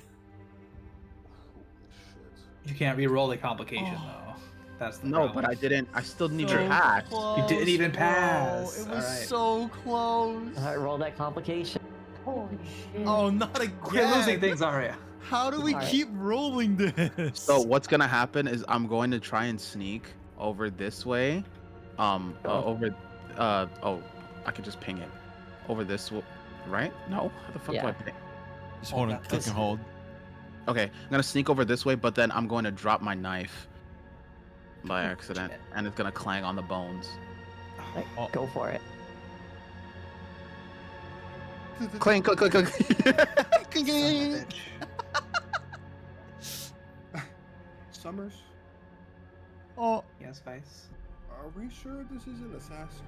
[SPEAKER 2] You can't re-roll the complication though. That's the
[SPEAKER 3] No,
[SPEAKER 2] problem.
[SPEAKER 3] but I didn't. I still need
[SPEAKER 1] So
[SPEAKER 3] your hat.
[SPEAKER 1] close,
[SPEAKER 2] didn't even
[SPEAKER 1] bro.
[SPEAKER 2] pass.
[SPEAKER 1] It was
[SPEAKER 2] Alright.
[SPEAKER 1] so close.
[SPEAKER 4] Alright, roll that complication.
[SPEAKER 6] Holy shit.
[SPEAKER 1] Oh, not
[SPEAKER 2] Quit
[SPEAKER 1] again.
[SPEAKER 2] losing things, Arya.
[SPEAKER 1] How do we
[SPEAKER 4] Alright.
[SPEAKER 1] keep rolling this?
[SPEAKER 3] So what's gonna happen is I'm going to try and sneak over this way. Over. Oh, I could just ping it. Over this. Right? No. How the fuck do
[SPEAKER 4] Yeah.
[SPEAKER 3] I ping?
[SPEAKER 1] Just hold and click and hold.
[SPEAKER 3] Okay, I'm gonna sneak over this way, but then I'm going to drop my knife by accident, and it's gonna clang on the bones.
[SPEAKER 1] Oh.
[SPEAKER 4] Go for it.
[SPEAKER 3] Clang, click, click, click.
[SPEAKER 2] Son of a bitch.
[SPEAKER 5] Summers,
[SPEAKER 1] Oh,
[SPEAKER 2] Yes, Vice.
[SPEAKER 5] are we sure this is an assassin?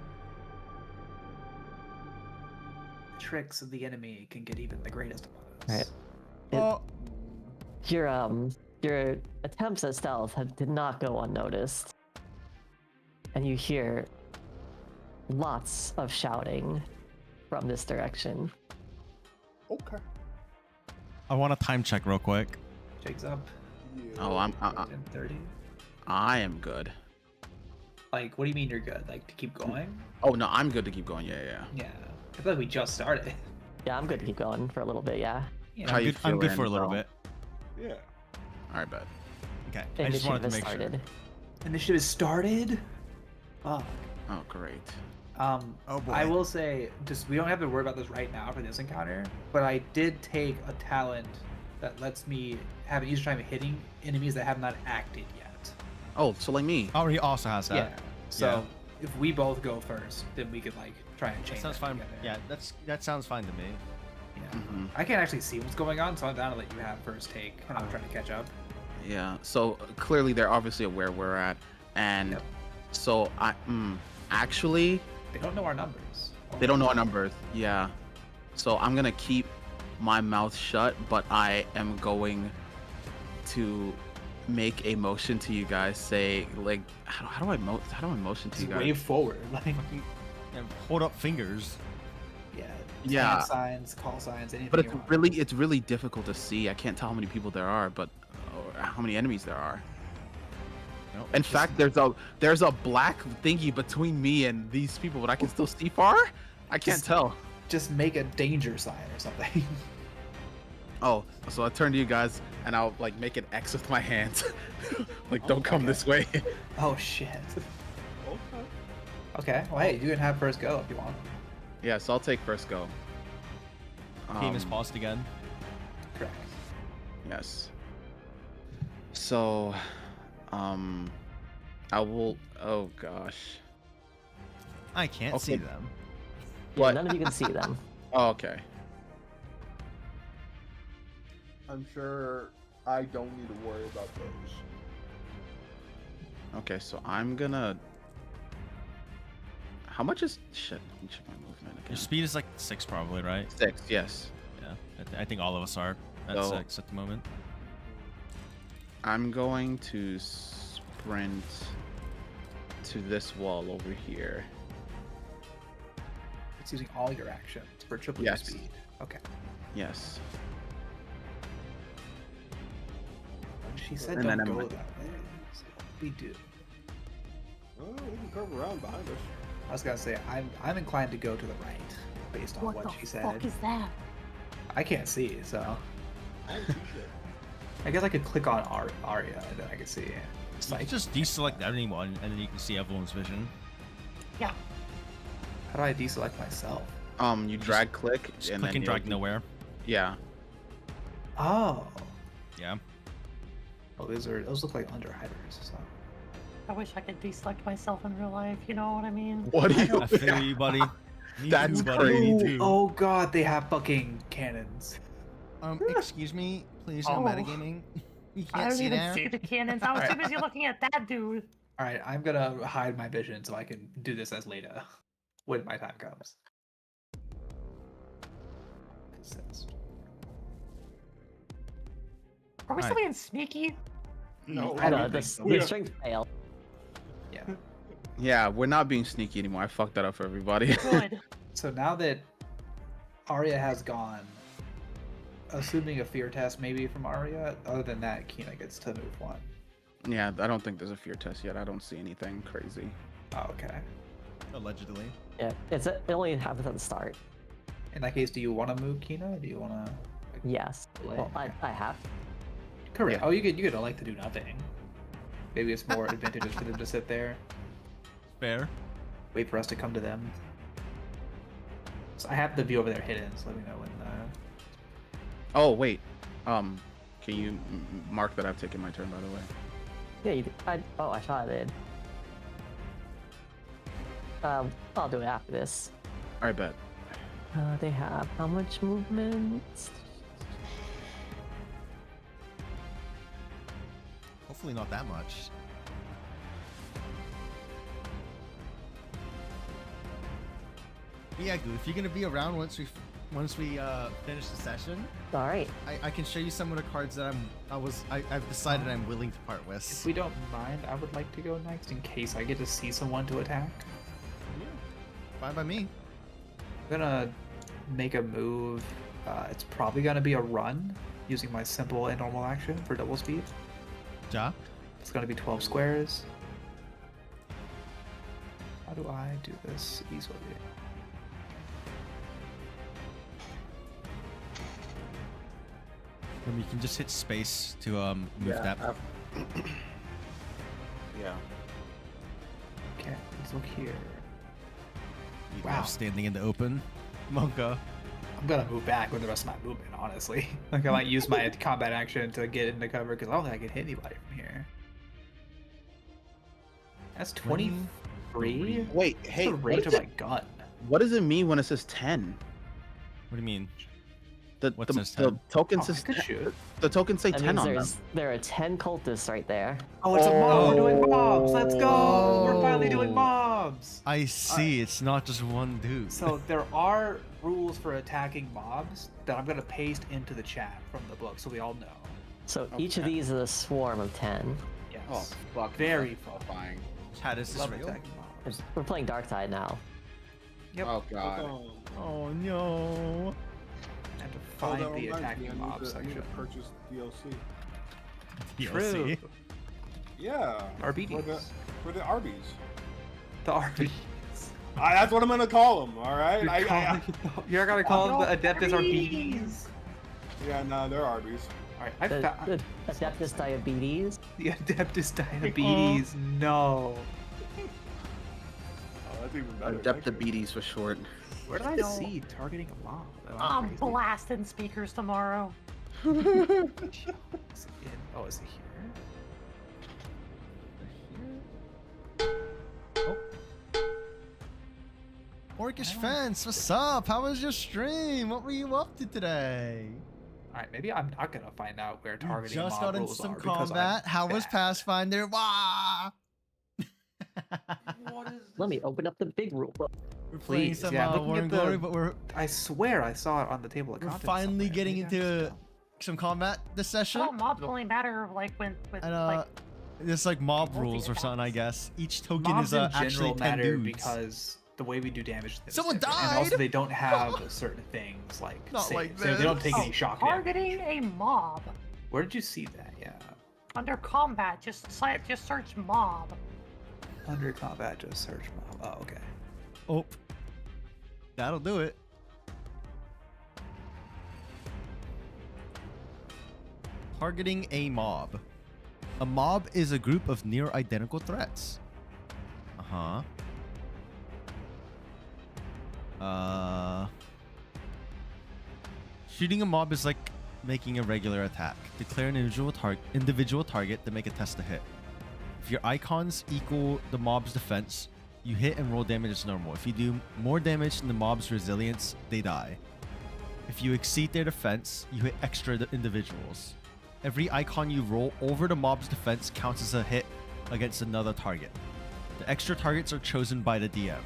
[SPEAKER 2] Tricks of the enemy can get even the greatest of us.
[SPEAKER 4] Right.
[SPEAKER 1] oh.
[SPEAKER 4] Your attempts at stealth did not go unnoticed. And you hear lots of shouting from this direction.
[SPEAKER 5] Okay.
[SPEAKER 1] I want a time check real quick.
[SPEAKER 2] Jake's up.
[SPEAKER 5] Yeah.
[SPEAKER 3] Oh, I'm.
[SPEAKER 2] 10:30.
[SPEAKER 3] I am good.
[SPEAKER 2] Like, what do you mean you're good? Like to keep going?
[SPEAKER 3] Oh no, I'm good to keep going. Yeah, yeah.
[SPEAKER 2] Yeah. I feel like we just started.
[SPEAKER 4] Yeah, I'm good to keep going for a little bit. Yeah.
[SPEAKER 3] How you
[SPEAKER 1] I'm good
[SPEAKER 3] feeling,
[SPEAKER 1] for a little
[SPEAKER 3] bro?
[SPEAKER 1] bit.
[SPEAKER 5] Yeah.
[SPEAKER 3] All right, bet.
[SPEAKER 1] Okay. I just wanted to
[SPEAKER 4] Initiative
[SPEAKER 1] make
[SPEAKER 4] has
[SPEAKER 1] sure.
[SPEAKER 4] started.
[SPEAKER 2] Initiative is started. Fuck.
[SPEAKER 3] Oh, great.
[SPEAKER 1] Oh boy.
[SPEAKER 2] I will say, just we don't have to worry about this right now for this encounter, but I did take a talent that lets me have an easier time hitting enemies that have not acted yet.
[SPEAKER 3] Oh, so like me.
[SPEAKER 1] Oh, he also has that.
[SPEAKER 2] Yeah. So if we both go first, then we could like try and
[SPEAKER 1] That
[SPEAKER 2] change.
[SPEAKER 1] sounds
[SPEAKER 2] that
[SPEAKER 1] fine.
[SPEAKER 2] together.
[SPEAKER 1] Yeah, that sounds fine to me.
[SPEAKER 2] Yeah.
[SPEAKER 3] Mhm.
[SPEAKER 2] I can't actually see what's going on, so I'm down to let you have first take, and I'm trying to catch up.
[SPEAKER 3] Yeah. So clearly they're obviously aware where we're at, and
[SPEAKER 2] Yep.
[SPEAKER 3] so actually
[SPEAKER 2] They don't know our numbers.
[SPEAKER 3] they don't know our numbers. Yeah. So I'm gonna keep my mouth shut, but I am going to make a motion to you guys. Say like, how do I motion to
[SPEAKER 2] Just
[SPEAKER 3] you guys?
[SPEAKER 2] wave forward, like
[SPEAKER 1] And hold up fingers.
[SPEAKER 2] yeah,
[SPEAKER 3] Yeah.
[SPEAKER 2] hand signs, call signs, anything.
[SPEAKER 3] But
[SPEAKER 2] you
[SPEAKER 3] it's
[SPEAKER 2] want.
[SPEAKER 3] really difficult to see. I can't tell how many people there are, but or how many enemies there are.
[SPEAKER 1] No,
[SPEAKER 3] In
[SPEAKER 1] it's just-
[SPEAKER 3] fact, there's a black thingy between me and these people, but I can still see far. I can't
[SPEAKER 2] Just-
[SPEAKER 3] tell.
[SPEAKER 2] Just make a danger sign or something.
[SPEAKER 3] Oh, so I turn to you guys and I'll like make an X with my hands, like don't come
[SPEAKER 2] okay.
[SPEAKER 3] this way.
[SPEAKER 2] Oh shit.
[SPEAKER 5] Okay.
[SPEAKER 2] Okay. Well, hey, you can have first go if you want.
[SPEAKER 3] Yeah, so I'll take first go.
[SPEAKER 1] Game is paused again.
[SPEAKER 2] Correct.
[SPEAKER 3] Yes. So, I will. Oh gosh.
[SPEAKER 1] I can't
[SPEAKER 3] Okay.
[SPEAKER 1] see them.
[SPEAKER 4] Yeah,
[SPEAKER 3] What?
[SPEAKER 4] none of you can see them.
[SPEAKER 3] Oh, okay.
[SPEAKER 5] I'm sure I don't need to worry about those.
[SPEAKER 3] Okay, so I'm gonna. How much is shit? Let me check my movement
[SPEAKER 1] Your
[SPEAKER 3] again.
[SPEAKER 1] speed is like 6 probably, right?
[SPEAKER 3] 6. Yes.
[SPEAKER 1] Yeah. I think all of us are at
[SPEAKER 3] So-
[SPEAKER 1] 6 at the moment.
[SPEAKER 3] I'm going to sprint to this wall over here.
[SPEAKER 2] It's using all your actions for triple your
[SPEAKER 3] Yes.
[SPEAKER 2] speed. Okay.
[SPEAKER 3] Yes.
[SPEAKER 2] She said
[SPEAKER 3] And then
[SPEAKER 2] don't
[SPEAKER 3] I'm
[SPEAKER 2] go
[SPEAKER 3] like-
[SPEAKER 2] that way. So we do.
[SPEAKER 5] Oh, we can curve around behind us.
[SPEAKER 2] I was gonna say I'm inclined to go to the right based on
[SPEAKER 6] What
[SPEAKER 2] what
[SPEAKER 6] the
[SPEAKER 2] she said.
[SPEAKER 6] fuck is that?
[SPEAKER 2] I can't see, so
[SPEAKER 5] I don't see shit.
[SPEAKER 2] I guess I could click on Arya and then I could see.
[SPEAKER 1] You
[SPEAKER 2] Psych.
[SPEAKER 1] can just deselect anyone, and then you can see everyone's vision.
[SPEAKER 6] Yeah.
[SPEAKER 2] How do I deselect myself?
[SPEAKER 3] You drag click
[SPEAKER 1] Just
[SPEAKER 3] and
[SPEAKER 1] click
[SPEAKER 3] then
[SPEAKER 1] and
[SPEAKER 3] you'll
[SPEAKER 1] drag
[SPEAKER 3] do-
[SPEAKER 1] nowhere.
[SPEAKER 3] Yeah.
[SPEAKER 2] Oh.
[SPEAKER 1] Yeah.
[SPEAKER 2] Oh, those look like underhiders. So.
[SPEAKER 6] I wish I could deselect myself in real life. You know what I mean?
[SPEAKER 3] What do you?
[SPEAKER 1] I feel you, buddy. Me
[SPEAKER 3] That's
[SPEAKER 1] too, buddy. Me
[SPEAKER 3] crazy.
[SPEAKER 1] too.
[SPEAKER 2] Oh god, they have fucking cannons.
[SPEAKER 1] Excuse me, please, no
[SPEAKER 6] Oh.
[SPEAKER 1] metagaming. You
[SPEAKER 6] I
[SPEAKER 1] can't
[SPEAKER 6] don't
[SPEAKER 1] see
[SPEAKER 6] even
[SPEAKER 1] there.
[SPEAKER 6] see the cannons. I was too busy looking at that dude.
[SPEAKER 2] All right, I'm gonna hide my vision so I can do this as later when my time comes.
[SPEAKER 6] Are we still
[SPEAKER 1] Alright.
[SPEAKER 6] being sneaky?
[SPEAKER 5] No,
[SPEAKER 2] I
[SPEAKER 4] I
[SPEAKER 2] don't
[SPEAKER 4] know,
[SPEAKER 2] think so.
[SPEAKER 4] the strength failed.
[SPEAKER 2] Yeah.
[SPEAKER 3] Yeah, we're not being sneaky anymore. I fucked that up for everybody.
[SPEAKER 6] Good.
[SPEAKER 2] So now that Arya has gone, assuming a fear test maybe from Arya, other than that, Kina gets to move one.
[SPEAKER 3] Yeah, I don't think there's a fear test yet. I don't see anything crazy.
[SPEAKER 2] Oh, okay.
[SPEAKER 1] Allegedly.
[SPEAKER 4] Yeah, it only happens at the start.
[SPEAKER 2] In that case, do you want to move Kina? Or do you want to?
[SPEAKER 4] Yes. Well, I have.
[SPEAKER 2] Correct.
[SPEAKER 3] Yeah.
[SPEAKER 2] Oh, you could like to do nothing. Maybe it's more advantageous for them to sit there,
[SPEAKER 1] Fair.
[SPEAKER 2] wait for us to come to them. So I have the view over there hidden, so let me know when.
[SPEAKER 3] Oh wait, can you mark that I've taken my turn by the way?
[SPEAKER 4] Yeah, I thought I did. I'll do it after this.
[SPEAKER 3] I bet.
[SPEAKER 4] They have how much movement?
[SPEAKER 1] Hopefully not that much. But yeah, Goo, if you're gonna be around once we finish the session,
[SPEAKER 4] All right.
[SPEAKER 1] I can show you some of the cards that I've decided I'm willing to part
[SPEAKER 2] If
[SPEAKER 1] with.
[SPEAKER 2] we don't mind, I would like to go next in case I get to see someone to attack.
[SPEAKER 1] Fine by me.
[SPEAKER 2] I'm gonna make a move. It's probably gonna be a run using my simple and normal action for double speed.
[SPEAKER 1] Ja.
[SPEAKER 2] It's gonna be 12 squares. How do I do this easily?
[SPEAKER 1] And you can just hit space to move
[SPEAKER 8] Yeah,
[SPEAKER 1] that.
[SPEAKER 7] Yeah.
[SPEAKER 2] Okay, let's look here.
[SPEAKER 1] You
[SPEAKER 2] Wow.
[SPEAKER 1] wow. Standing in the open. Monka.
[SPEAKER 2] I'm gonna move back with the rest of my movement, honestly. Like, I might use my combat action to get into cover, because I don't think I can hit anybody from here. That's 23?
[SPEAKER 3] Wait,
[SPEAKER 2] What's
[SPEAKER 3] hey,
[SPEAKER 2] the
[SPEAKER 3] what
[SPEAKER 2] range
[SPEAKER 3] does,
[SPEAKER 2] of my gun?
[SPEAKER 3] what does it mean when it says 10?
[SPEAKER 1] What do you mean?
[SPEAKER 3] The,
[SPEAKER 1] What
[SPEAKER 3] the,
[SPEAKER 1] says
[SPEAKER 3] the
[SPEAKER 1] 10?
[SPEAKER 3] token
[SPEAKER 2] Oh, I
[SPEAKER 3] says
[SPEAKER 2] could
[SPEAKER 3] 10.
[SPEAKER 2] shoot.
[SPEAKER 3] The tokens say
[SPEAKER 4] That
[SPEAKER 3] 10
[SPEAKER 4] means
[SPEAKER 3] on them.
[SPEAKER 4] there are 10 cultists right there.
[SPEAKER 2] Oh, it's a mob. We're doing
[SPEAKER 3] Oh.
[SPEAKER 2] mobs. Let's go. We're finally doing
[SPEAKER 1] Oh.
[SPEAKER 2] mobs.
[SPEAKER 1] I see. It's not just one dude.
[SPEAKER 2] So there are rules for attacking mobs that I'm gonna paste into the chat from the book, so we all know.
[SPEAKER 4] So each of
[SPEAKER 3] Okay.
[SPEAKER 4] these is a swarm of 10.
[SPEAKER 2] Yes.
[SPEAKER 8] Oh, fuck.
[SPEAKER 2] Very
[SPEAKER 8] terrifying.
[SPEAKER 1] Chat, is this
[SPEAKER 2] Love
[SPEAKER 1] real?
[SPEAKER 2] attacking mobs.
[SPEAKER 4] We're playing Darktide now.
[SPEAKER 2] Yep.
[SPEAKER 8] Oh god.
[SPEAKER 1] Oh no.
[SPEAKER 2] I have to
[SPEAKER 5] Oh,
[SPEAKER 2] find
[SPEAKER 5] that
[SPEAKER 2] the
[SPEAKER 5] reminds me,
[SPEAKER 2] attacking
[SPEAKER 5] I need
[SPEAKER 2] mob
[SPEAKER 5] to
[SPEAKER 2] section.
[SPEAKER 5] purchase DLC.
[SPEAKER 1] DLC.
[SPEAKER 2] True.
[SPEAKER 5] Yeah.
[SPEAKER 2] RBDs.
[SPEAKER 5] For the Arby's.
[SPEAKER 2] The RBDs.
[SPEAKER 5] That's what I'm gonna call them. All right.
[SPEAKER 2] You're gonna call them the Adeptus
[SPEAKER 6] Arby's.
[SPEAKER 2] RBDs.
[SPEAKER 5] Yeah, no, they're Arby's.
[SPEAKER 2] All right, I
[SPEAKER 4] The,
[SPEAKER 2] found
[SPEAKER 4] the Adeptus Diabetes.
[SPEAKER 2] the Adeptus Diabetes. No.
[SPEAKER 5] Oh, that's even better. Thank you.
[SPEAKER 3] Adeptabetes for short.
[SPEAKER 2] Where did I
[SPEAKER 6] No.
[SPEAKER 2] see targeting a mob? Am I
[SPEAKER 6] I'm
[SPEAKER 2] crazy?
[SPEAKER 6] blasting speakers tomorrow.
[SPEAKER 2] Is it in- Oh, is it here?
[SPEAKER 1] Orcish Fence, what's up? How was your stream? What were you up to today?
[SPEAKER 2] All right, maybe I'm not gonna find out where
[SPEAKER 1] You
[SPEAKER 2] targeting
[SPEAKER 1] just
[SPEAKER 2] mob
[SPEAKER 1] got into
[SPEAKER 2] rules
[SPEAKER 1] some
[SPEAKER 2] are because
[SPEAKER 1] combat.
[SPEAKER 2] I'm
[SPEAKER 1] How was
[SPEAKER 2] bad.
[SPEAKER 1] Pathfinder? Wah!
[SPEAKER 4] Let me open up the big rule book.
[SPEAKER 1] We're playing
[SPEAKER 2] Please,
[SPEAKER 1] some
[SPEAKER 2] yeah, looking
[SPEAKER 1] War
[SPEAKER 2] at
[SPEAKER 1] and
[SPEAKER 2] the-
[SPEAKER 1] Glory, but we're
[SPEAKER 2] I swear I saw it on the table of
[SPEAKER 1] we're
[SPEAKER 2] contents.
[SPEAKER 1] finally
[SPEAKER 2] somewhere.
[SPEAKER 1] getting
[SPEAKER 2] Maybe I'm just
[SPEAKER 1] into
[SPEAKER 2] dumb.
[SPEAKER 1] some combat this session.
[SPEAKER 6] Oh, mobs only matter like with
[SPEAKER 1] And
[SPEAKER 6] like
[SPEAKER 1] it's like mob
[SPEAKER 6] multi
[SPEAKER 1] rules or something, I
[SPEAKER 6] attacks.
[SPEAKER 1] guess. Each token
[SPEAKER 2] Mobs
[SPEAKER 1] is
[SPEAKER 2] in
[SPEAKER 1] actually
[SPEAKER 2] general
[SPEAKER 1] 10
[SPEAKER 2] matter
[SPEAKER 1] dudes.
[SPEAKER 2] because the way we do damage to them is
[SPEAKER 1] Someone
[SPEAKER 2] different, and also
[SPEAKER 1] died!
[SPEAKER 2] they don't have certain things like
[SPEAKER 1] Not
[SPEAKER 2] saves.
[SPEAKER 1] like
[SPEAKER 2] They don't take
[SPEAKER 1] this.
[SPEAKER 2] any shock damage.
[SPEAKER 6] targeting a mob
[SPEAKER 2] Where did you see that? Yeah.
[SPEAKER 6] under combat. Just search mob.
[SPEAKER 2] Under combat, just search mob. Oh, okay.
[SPEAKER 1] Oh, that'll do it. Targeting a mob. A mob is a group of near identical threats. Uh-huh. Shooting a mob is like making a regular attack. Declare an individual target to make a test to hit. If your icons equal the mob's defense, you hit and roll damage as normal. If you do more damage than the mob's resilience, they die. If you exceed their defense, you hit extra individuals. Every icon you roll over the mob's defense counts as a hit against another target. The extra targets are chosen by the DM,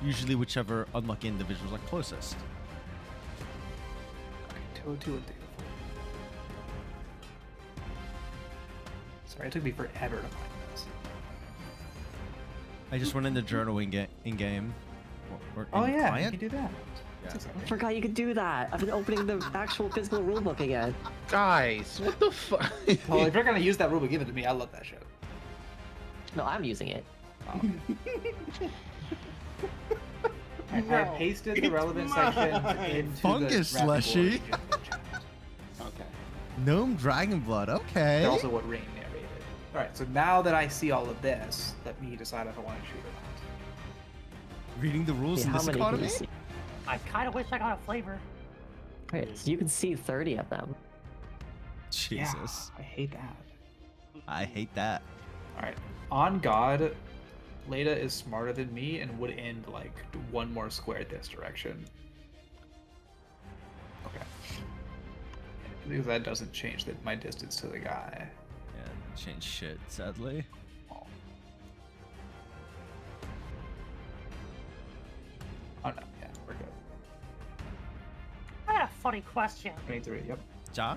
[SPEAKER 1] usually whichever unlucky individuals are closest.
[SPEAKER 2] Okay, 202 and 304. Sorry, it took me forever to find this.
[SPEAKER 1] I just went into journal in game. Or
[SPEAKER 2] Oh
[SPEAKER 1] in
[SPEAKER 2] yeah,
[SPEAKER 1] client.
[SPEAKER 2] you can do that.
[SPEAKER 1] Yeah.
[SPEAKER 2] That's
[SPEAKER 4] I
[SPEAKER 2] exciting.
[SPEAKER 4] forgot you could do that. I've been opening the actual physical rulebook again.
[SPEAKER 3] Guys, what the fuck?
[SPEAKER 2] Well, if you're gonna use that rule, give it to me. I love that shit.
[SPEAKER 4] No, I'm using it.
[SPEAKER 2] I have pasted the relevant sections into
[SPEAKER 1] Fungus
[SPEAKER 2] the Rapid
[SPEAKER 1] slushy.
[SPEAKER 2] War general chat. Okay.
[SPEAKER 1] Gnome Dragonblood. Okay.
[SPEAKER 2] And also what Rain narrated. Alright, so now that I see all of this, let me decide if I want to shoot or not.
[SPEAKER 1] Reading the rules
[SPEAKER 4] Okay,
[SPEAKER 1] in
[SPEAKER 4] how
[SPEAKER 1] this
[SPEAKER 4] many can
[SPEAKER 1] economy.
[SPEAKER 4] you see?
[SPEAKER 6] I kind of wish I got a flavor.
[SPEAKER 4] Right, so you can see 30 of them.
[SPEAKER 1] Jesus,
[SPEAKER 2] Yeah, I hate that.
[SPEAKER 1] I hate that.
[SPEAKER 2] Alright. On God, Leda is smarter than me and would end like one more square this direction. Okay. Because that doesn't change my distance to the guy.
[SPEAKER 1] Yeah, didn't change shit, sadly.
[SPEAKER 2] Oh no, yeah, we're good.
[SPEAKER 6] I had a funny question.
[SPEAKER 2] 23, yep.
[SPEAKER 1] Ja?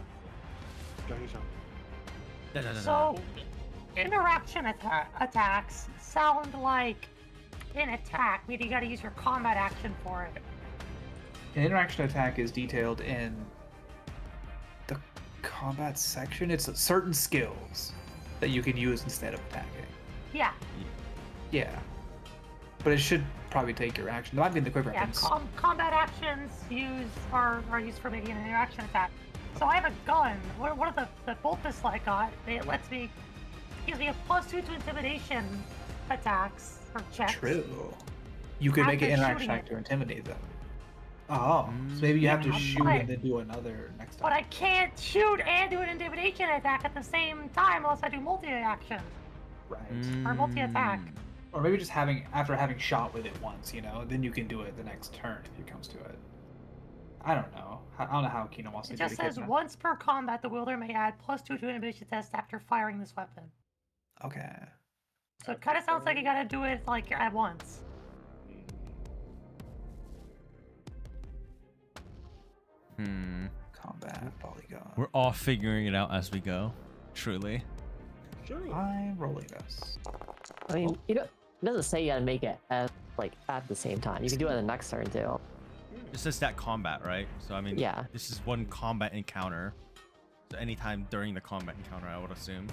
[SPEAKER 6] So, interaction attacks sound like an attack, meaning you gotta use your combat action for it.
[SPEAKER 2] An interaction attack is detailed in the combat section. It's certain skills that you can use instead of attacking.
[SPEAKER 6] Yeah,
[SPEAKER 2] Yeah. But it should probably take your action. That might be in the quick
[SPEAKER 6] yeah.
[SPEAKER 2] reference.
[SPEAKER 6] Combat actions are used for making an interaction attack. So I have a gun. What are the bolt pistol I got? It lets me, gives me a +2 to intimidation attacks or checks.
[SPEAKER 2] True. You could make
[SPEAKER 6] After
[SPEAKER 2] an interaction
[SPEAKER 6] shooting
[SPEAKER 2] check to intimidate them. Oh, so maybe you have to shoot
[SPEAKER 6] but-
[SPEAKER 2] and then do another next
[SPEAKER 6] But
[SPEAKER 2] time.
[SPEAKER 6] I can't shoot and do an intimidation attack at the same time unless I do multi-action
[SPEAKER 2] Right.
[SPEAKER 6] or multi-attack.
[SPEAKER 2] Or maybe just after having shot with it once, then you can do it the next turn if it comes to it. I don't know. I don't know how Kino wants
[SPEAKER 6] It
[SPEAKER 2] to do
[SPEAKER 6] just
[SPEAKER 2] it.
[SPEAKER 6] says once per combat, the wielder may add +2 to intimidation test after firing this weapon.
[SPEAKER 2] Okay.
[SPEAKER 6] So it kind of sounds like you gotta do it like at once.
[SPEAKER 2] Combat polygon.
[SPEAKER 1] We're all figuring it out as we go. Truly.
[SPEAKER 5] Sure.
[SPEAKER 2] I'm rolling this.
[SPEAKER 4] I mean, it doesn't say you gotta make it at the same time. You can do it on the next turn too.
[SPEAKER 1] It says that combat, right? So I mean,
[SPEAKER 4] Yeah.
[SPEAKER 1] this is one combat encounter. So anytime during the combat encounter, I would assume.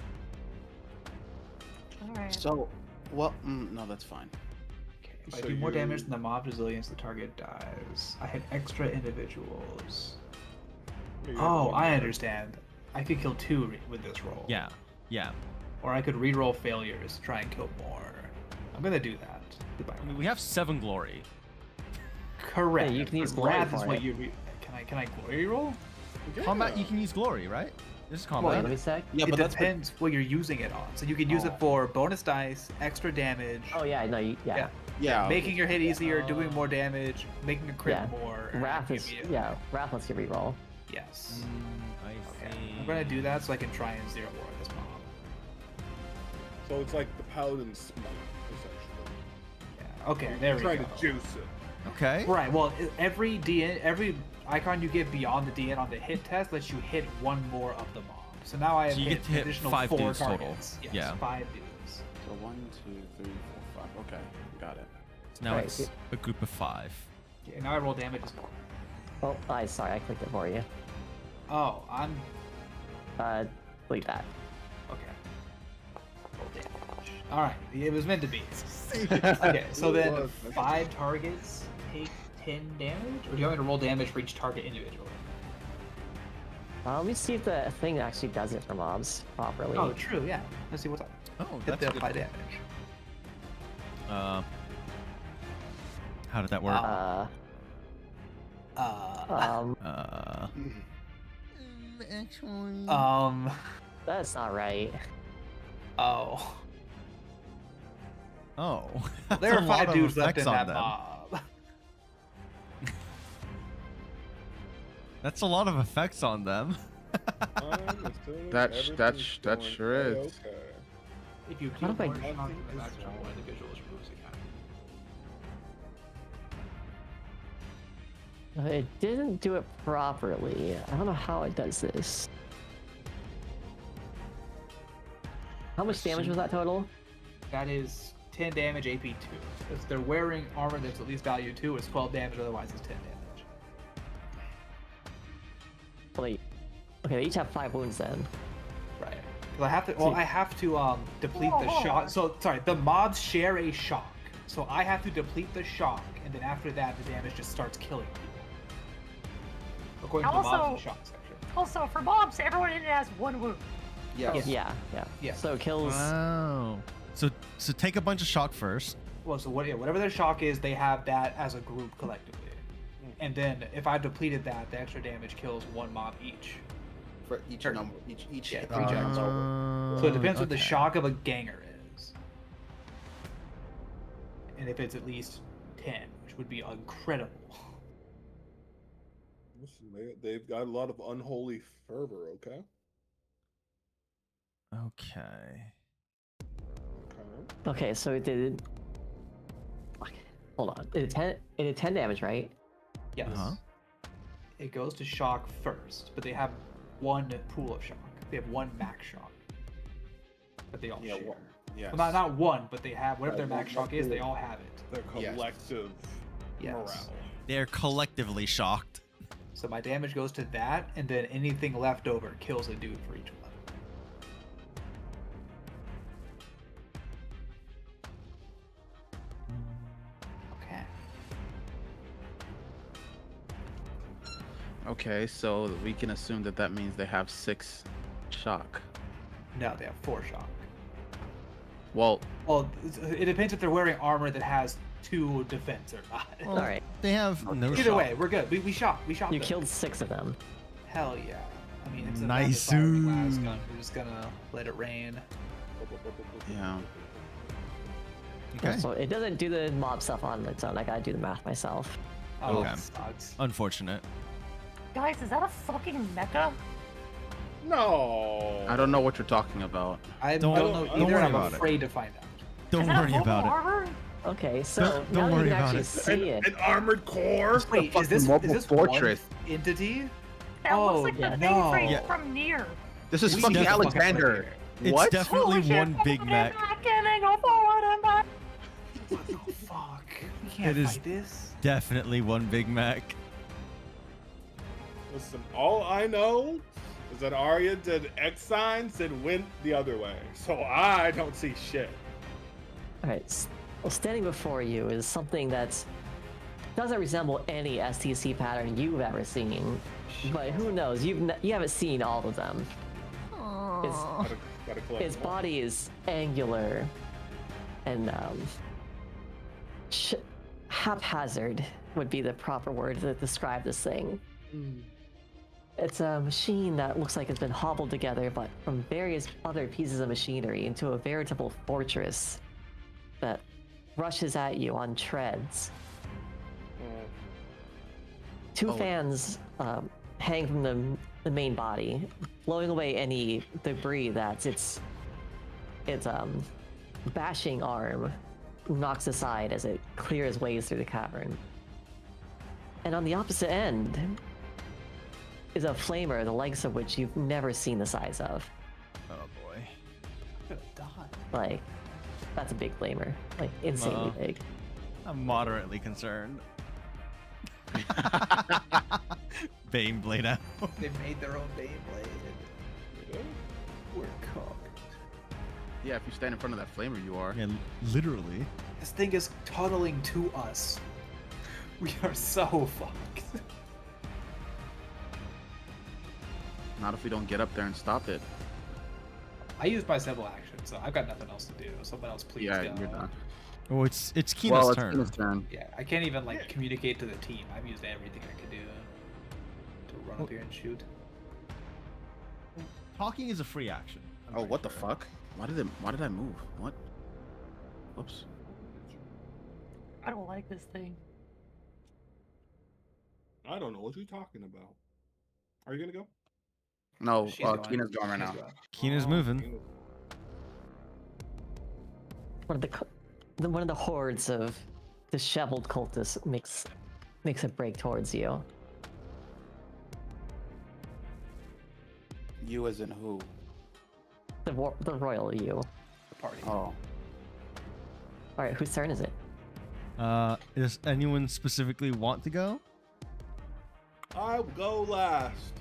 [SPEAKER 6] Alright.
[SPEAKER 3] So, well, no, that's fine.
[SPEAKER 2] Okay. If I
[SPEAKER 5] So
[SPEAKER 2] do more damage
[SPEAKER 5] you-
[SPEAKER 2] than the mob resilience, the target dies. I hit extra individuals.
[SPEAKER 5] Maybe
[SPEAKER 2] Oh,
[SPEAKER 5] one
[SPEAKER 2] I
[SPEAKER 5] more.
[SPEAKER 2] understand. I could kill 2 with this roll.
[SPEAKER 1] Yeah. Yeah.
[SPEAKER 2] Or I could re-roll failures to try and kill more. I'm gonna do that. Goodbye.
[SPEAKER 1] I mean, we have 7 glory.
[SPEAKER 2] Correct.
[SPEAKER 4] Yeah, you can use
[SPEAKER 2] But
[SPEAKER 4] glory
[SPEAKER 2] wrath is
[SPEAKER 4] for
[SPEAKER 2] what
[SPEAKER 4] it.
[SPEAKER 2] you can I glory roll?
[SPEAKER 1] Combat, you can use glory, right? This is
[SPEAKER 4] Wait,
[SPEAKER 1] combat.
[SPEAKER 4] let me check.
[SPEAKER 3] Yeah,
[SPEAKER 2] it
[SPEAKER 3] but that's
[SPEAKER 2] depends what you're using it on. So you can use it for bonus dice, extra damage,
[SPEAKER 4] Oh yeah, no, yeah.
[SPEAKER 3] yeah.
[SPEAKER 2] making your hit easier, doing more damage, making a crit
[SPEAKER 4] Yeah.
[SPEAKER 2] more. and
[SPEAKER 4] Wrath
[SPEAKER 2] give
[SPEAKER 4] is
[SPEAKER 2] you-
[SPEAKER 4] Wrath lets you reroll.
[SPEAKER 2] Yes.
[SPEAKER 1] I
[SPEAKER 2] Okay.
[SPEAKER 1] see.
[SPEAKER 2] I'm gonna do that so I can try and zero more of this mob.
[SPEAKER 5] So it's like the paladin smite, essentially.
[SPEAKER 2] Yeah. Okay, there we
[SPEAKER 5] Trying
[SPEAKER 2] go.
[SPEAKER 5] to juice it.
[SPEAKER 1] Okay.
[SPEAKER 2] Right. Well, every DN, every icon you get beyond the DN on the hit test lets you hit one more of the mob. So now I have
[SPEAKER 1] So you
[SPEAKER 2] hit
[SPEAKER 1] get to hit
[SPEAKER 2] an additional
[SPEAKER 1] 5
[SPEAKER 2] 4
[SPEAKER 1] dudes total.
[SPEAKER 2] targets. Yes,
[SPEAKER 1] Yeah.
[SPEAKER 2] 5 dudes.
[SPEAKER 3] So 1, 2, 3, 4, 5. Okay, got it.
[SPEAKER 1] So now
[SPEAKER 4] Right,
[SPEAKER 1] it's a group of 5.
[SPEAKER 2] Okay, now I roll damage as well.
[SPEAKER 4] Oh, sorry, I clicked it for you.
[SPEAKER 2] Oh, I'm
[SPEAKER 4] Delete that.
[SPEAKER 2] okay. Roll damage. All right, it was meant to be. Okay, so
[SPEAKER 5] It
[SPEAKER 2] then
[SPEAKER 5] was.
[SPEAKER 2] 5 targets take 10 damage, or do you want me to roll damage for each target individually?
[SPEAKER 4] Let me see if the thing actually does it for mobs properly.
[SPEAKER 2] Oh, true. Yeah. Let's see what's up.
[SPEAKER 1] Oh,
[SPEAKER 2] Hit
[SPEAKER 1] that's
[SPEAKER 2] the
[SPEAKER 1] good.
[SPEAKER 2] 5 damage.
[SPEAKER 1] How did that work?
[SPEAKER 4] Um,
[SPEAKER 1] Actually.
[SPEAKER 4] that's not right.
[SPEAKER 2] Oh.
[SPEAKER 1] Oh.
[SPEAKER 2] There
[SPEAKER 1] That's
[SPEAKER 2] are
[SPEAKER 1] a lot
[SPEAKER 2] 5
[SPEAKER 1] of
[SPEAKER 2] dudes left
[SPEAKER 1] effects
[SPEAKER 2] in
[SPEAKER 1] on
[SPEAKER 2] that
[SPEAKER 1] them.
[SPEAKER 2] mob.
[SPEAKER 1] That's a lot of effects on them.
[SPEAKER 5] I'm assuming
[SPEAKER 3] That
[SPEAKER 5] everything's
[SPEAKER 3] that
[SPEAKER 5] going
[SPEAKER 3] sure is.
[SPEAKER 5] okay.
[SPEAKER 2] If you
[SPEAKER 4] How
[SPEAKER 2] deal
[SPEAKER 4] do I-
[SPEAKER 2] more shock
[SPEAKER 5] I
[SPEAKER 2] than
[SPEAKER 5] think
[SPEAKER 2] the
[SPEAKER 5] this
[SPEAKER 2] maximum
[SPEAKER 5] one-
[SPEAKER 2] individual is removes again.
[SPEAKER 4] It didn't do it properly. I don't know how it does this. How much damage was that total?
[SPEAKER 2] That is 10 damage AP 2. If they're wearing armor that's at least value 2, it's 12 damage, otherwise it's 10 damage.
[SPEAKER 4] Wait. Okay, they each have 5 wounds then.
[SPEAKER 2] Right. Because I have to deplete the shock. So sorry, the mobs share a shock. So I have to deplete the shock, and then after that the damage just starts killing people. According to the mobs and
[SPEAKER 6] Also-
[SPEAKER 2] shock section.
[SPEAKER 6] Also, for mobs, everyone in it has 1 wound.
[SPEAKER 8] Yes.
[SPEAKER 4] Yeah.
[SPEAKER 2] Yeah.
[SPEAKER 4] So it kills.
[SPEAKER 1] Wow. So take a bunch of shock first.
[SPEAKER 2] Well, so whatever their shock is, they have that as a group collectively. And then if I depleted that, the extra damage kills 1 mob each.
[SPEAKER 8] For each number, each
[SPEAKER 2] Yeah,
[SPEAKER 8] hit.
[SPEAKER 2] for each action. So it depends what the
[SPEAKER 1] okay.
[SPEAKER 2] shock of a ganger is. And if it's at least 10, which would be incredible.
[SPEAKER 5] Listen, they've got a lot of unholy fervor, okay?
[SPEAKER 1] Okay.
[SPEAKER 5] Okay.
[SPEAKER 4] Okay, so it did. Okay, hold on. It did 10 damage, right?
[SPEAKER 2] Yes.
[SPEAKER 1] Uh-huh.
[SPEAKER 2] It goes to shock first, but they have 1 pool of shock. They have 1 max shock. But they all
[SPEAKER 5] Yeah,
[SPEAKER 2] share.
[SPEAKER 5] well, yes.
[SPEAKER 2] Well, not 1, but they have whatever
[SPEAKER 5] Right,
[SPEAKER 2] their max
[SPEAKER 5] one
[SPEAKER 2] shock is, they
[SPEAKER 5] pool.
[SPEAKER 2] all have it.
[SPEAKER 5] Their
[SPEAKER 8] Yes.
[SPEAKER 5] collective
[SPEAKER 2] Yes.
[SPEAKER 5] morale.
[SPEAKER 1] They're collectively shocked.
[SPEAKER 2] So my damage goes to that, and then anything left over kills a dude for each one. Okay.
[SPEAKER 3] Okay, so we can assume that that means they have 6 shock.
[SPEAKER 2] No, they have 4 shock.
[SPEAKER 3] Well,
[SPEAKER 2] Well, it depends if they're wearing armor that has 2 defense or not.
[SPEAKER 1] Well,
[SPEAKER 4] All right,
[SPEAKER 1] They have no
[SPEAKER 2] Either
[SPEAKER 1] shot.
[SPEAKER 2] way, we're good. We shot. We shot.
[SPEAKER 4] you
[SPEAKER 2] them.
[SPEAKER 4] killed 6 of them.
[SPEAKER 2] Hell yeah. I mean, it's a
[SPEAKER 1] Nice.
[SPEAKER 2] firing las gun. We're just gonna let it rain.
[SPEAKER 3] yeah.
[SPEAKER 1] Okay.
[SPEAKER 4] So it doesn't do the mob stuff on its own. I gotta do the math myself.
[SPEAKER 2] Oh,
[SPEAKER 1] Okay.
[SPEAKER 2] that sucks.
[SPEAKER 1] Unfortunate.
[SPEAKER 6] Guys, is that a fucking mecha?
[SPEAKER 5] No.
[SPEAKER 3] I don't know what you're talking about.
[SPEAKER 2] I
[SPEAKER 1] Don't-
[SPEAKER 2] don't know
[SPEAKER 1] don't
[SPEAKER 2] either.
[SPEAKER 1] worry
[SPEAKER 2] I'm
[SPEAKER 1] about it.
[SPEAKER 2] afraid to find out.
[SPEAKER 1] Don't
[SPEAKER 6] Is that
[SPEAKER 1] worry
[SPEAKER 6] a
[SPEAKER 1] about
[SPEAKER 6] mobile
[SPEAKER 1] it.
[SPEAKER 6] armor?
[SPEAKER 4] Okay, so
[SPEAKER 1] Don't
[SPEAKER 4] now
[SPEAKER 1] worry
[SPEAKER 4] you can
[SPEAKER 1] about
[SPEAKER 4] actually
[SPEAKER 1] it.
[SPEAKER 4] see it.
[SPEAKER 5] An armored core.
[SPEAKER 2] Wait,
[SPEAKER 3] fucking
[SPEAKER 2] is this
[SPEAKER 3] mobile
[SPEAKER 2] one
[SPEAKER 3] fortress.
[SPEAKER 2] entity?
[SPEAKER 6] That
[SPEAKER 2] Oh,
[SPEAKER 6] looks like
[SPEAKER 4] yeah.
[SPEAKER 6] the
[SPEAKER 2] no.
[SPEAKER 6] mainframe
[SPEAKER 1] Yeah.
[SPEAKER 6] from Nier.
[SPEAKER 3] This is
[SPEAKER 2] We
[SPEAKER 3] fucking
[SPEAKER 2] need to fucking
[SPEAKER 3] Alexander.
[SPEAKER 2] play
[SPEAKER 1] It's
[SPEAKER 3] What?
[SPEAKER 1] definitely
[SPEAKER 6] Holy shit,
[SPEAKER 1] one Big
[SPEAKER 6] forward
[SPEAKER 1] Mac.
[SPEAKER 6] and back, and then go forward and back.
[SPEAKER 2] What the fuck? We can't
[SPEAKER 1] It is-
[SPEAKER 2] fight this.
[SPEAKER 1] Definitely one Big Mac.
[SPEAKER 5] Listen, all I know is that Arya did X signs and went the other way, so I don't see shit.
[SPEAKER 4] All right, well, standing before you is something that doesn't resemble any STC pattern you've ever seen. But who knows? You haven't seen all of them.
[SPEAKER 5] Gotta collect
[SPEAKER 4] Its
[SPEAKER 5] them all.
[SPEAKER 4] body is angular and haphazard would be the proper word to describe this thing. It's a machine that looks like it's been hobbled together, but from various other pieces of machinery into a veritable fortress that rushes at you on treads.
[SPEAKER 5] Mm.
[SPEAKER 4] 2
[SPEAKER 3] Oh.
[SPEAKER 4] fans hang from the main body, blowing away any debris that its bashing arm knocks aside as it clears ways through the cavern. And on the opposite end is a flamer, the likes of which you've never seen the size of.
[SPEAKER 1] Oh boy.
[SPEAKER 2] I'm gonna die.
[SPEAKER 4] Like, that's a big flamer. Like, insanely
[SPEAKER 1] Uh-huh.
[SPEAKER 4] big.
[SPEAKER 1] I'm moderately concerned. Bane blade out.
[SPEAKER 2] They made their own Beyblade. We're cooked.
[SPEAKER 3] Yeah, if you stand in front of that flamer, you are.
[SPEAKER 1] Yeah, literally.
[SPEAKER 2] This thing is tunneling to us. We are so fucked.
[SPEAKER 3] Not if we don't get up there and stop it.
[SPEAKER 2] I used my simple action, so I've got nothing else to do. Someone else, please.
[SPEAKER 3] Yeah,
[SPEAKER 2] go.
[SPEAKER 3] you're done.
[SPEAKER 1] Oh, it's Keena's
[SPEAKER 3] Well, it's
[SPEAKER 1] turn.
[SPEAKER 3] Keena's turn.
[SPEAKER 2] Yeah, I can't even like
[SPEAKER 5] Yeah.
[SPEAKER 2] communicate to the team. I've used everything I could do to run
[SPEAKER 1] Well-
[SPEAKER 2] up here and shoot.
[SPEAKER 1] Talking is a free action. I'm
[SPEAKER 3] Oh,
[SPEAKER 1] pretty
[SPEAKER 3] what the
[SPEAKER 1] sure.
[SPEAKER 3] fuck? Why did I move? What? Oops.
[SPEAKER 6] I don't like this thing.
[SPEAKER 5] I don't know what you're talking about. Are you gonna go?
[SPEAKER 3] No,
[SPEAKER 2] She's going.
[SPEAKER 3] Keena's going right
[SPEAKER 2] She's
[SPEAKER 3] now.
[SPEAKER 2] going.
[SPEAKER 1] Keena's
[SPEAKER 5] Oh,
[SPEAKER 1] moving.
[SPEAKER 5] Keena's-
[SPEAKER 4] One of the hordes of disheveled cultists makes a break towards you.
[SPEAKER 8] You as in who?
[SPEAKER 4] The royal you.
[SPEAKER 2] The party.
[SPEAKER 8] Oh.
[SPEAKER 4] All right, whose turn is it?
[SPEAKER 1] Does anyone specifically want to go?
[SPEAKER 5] I'll go last.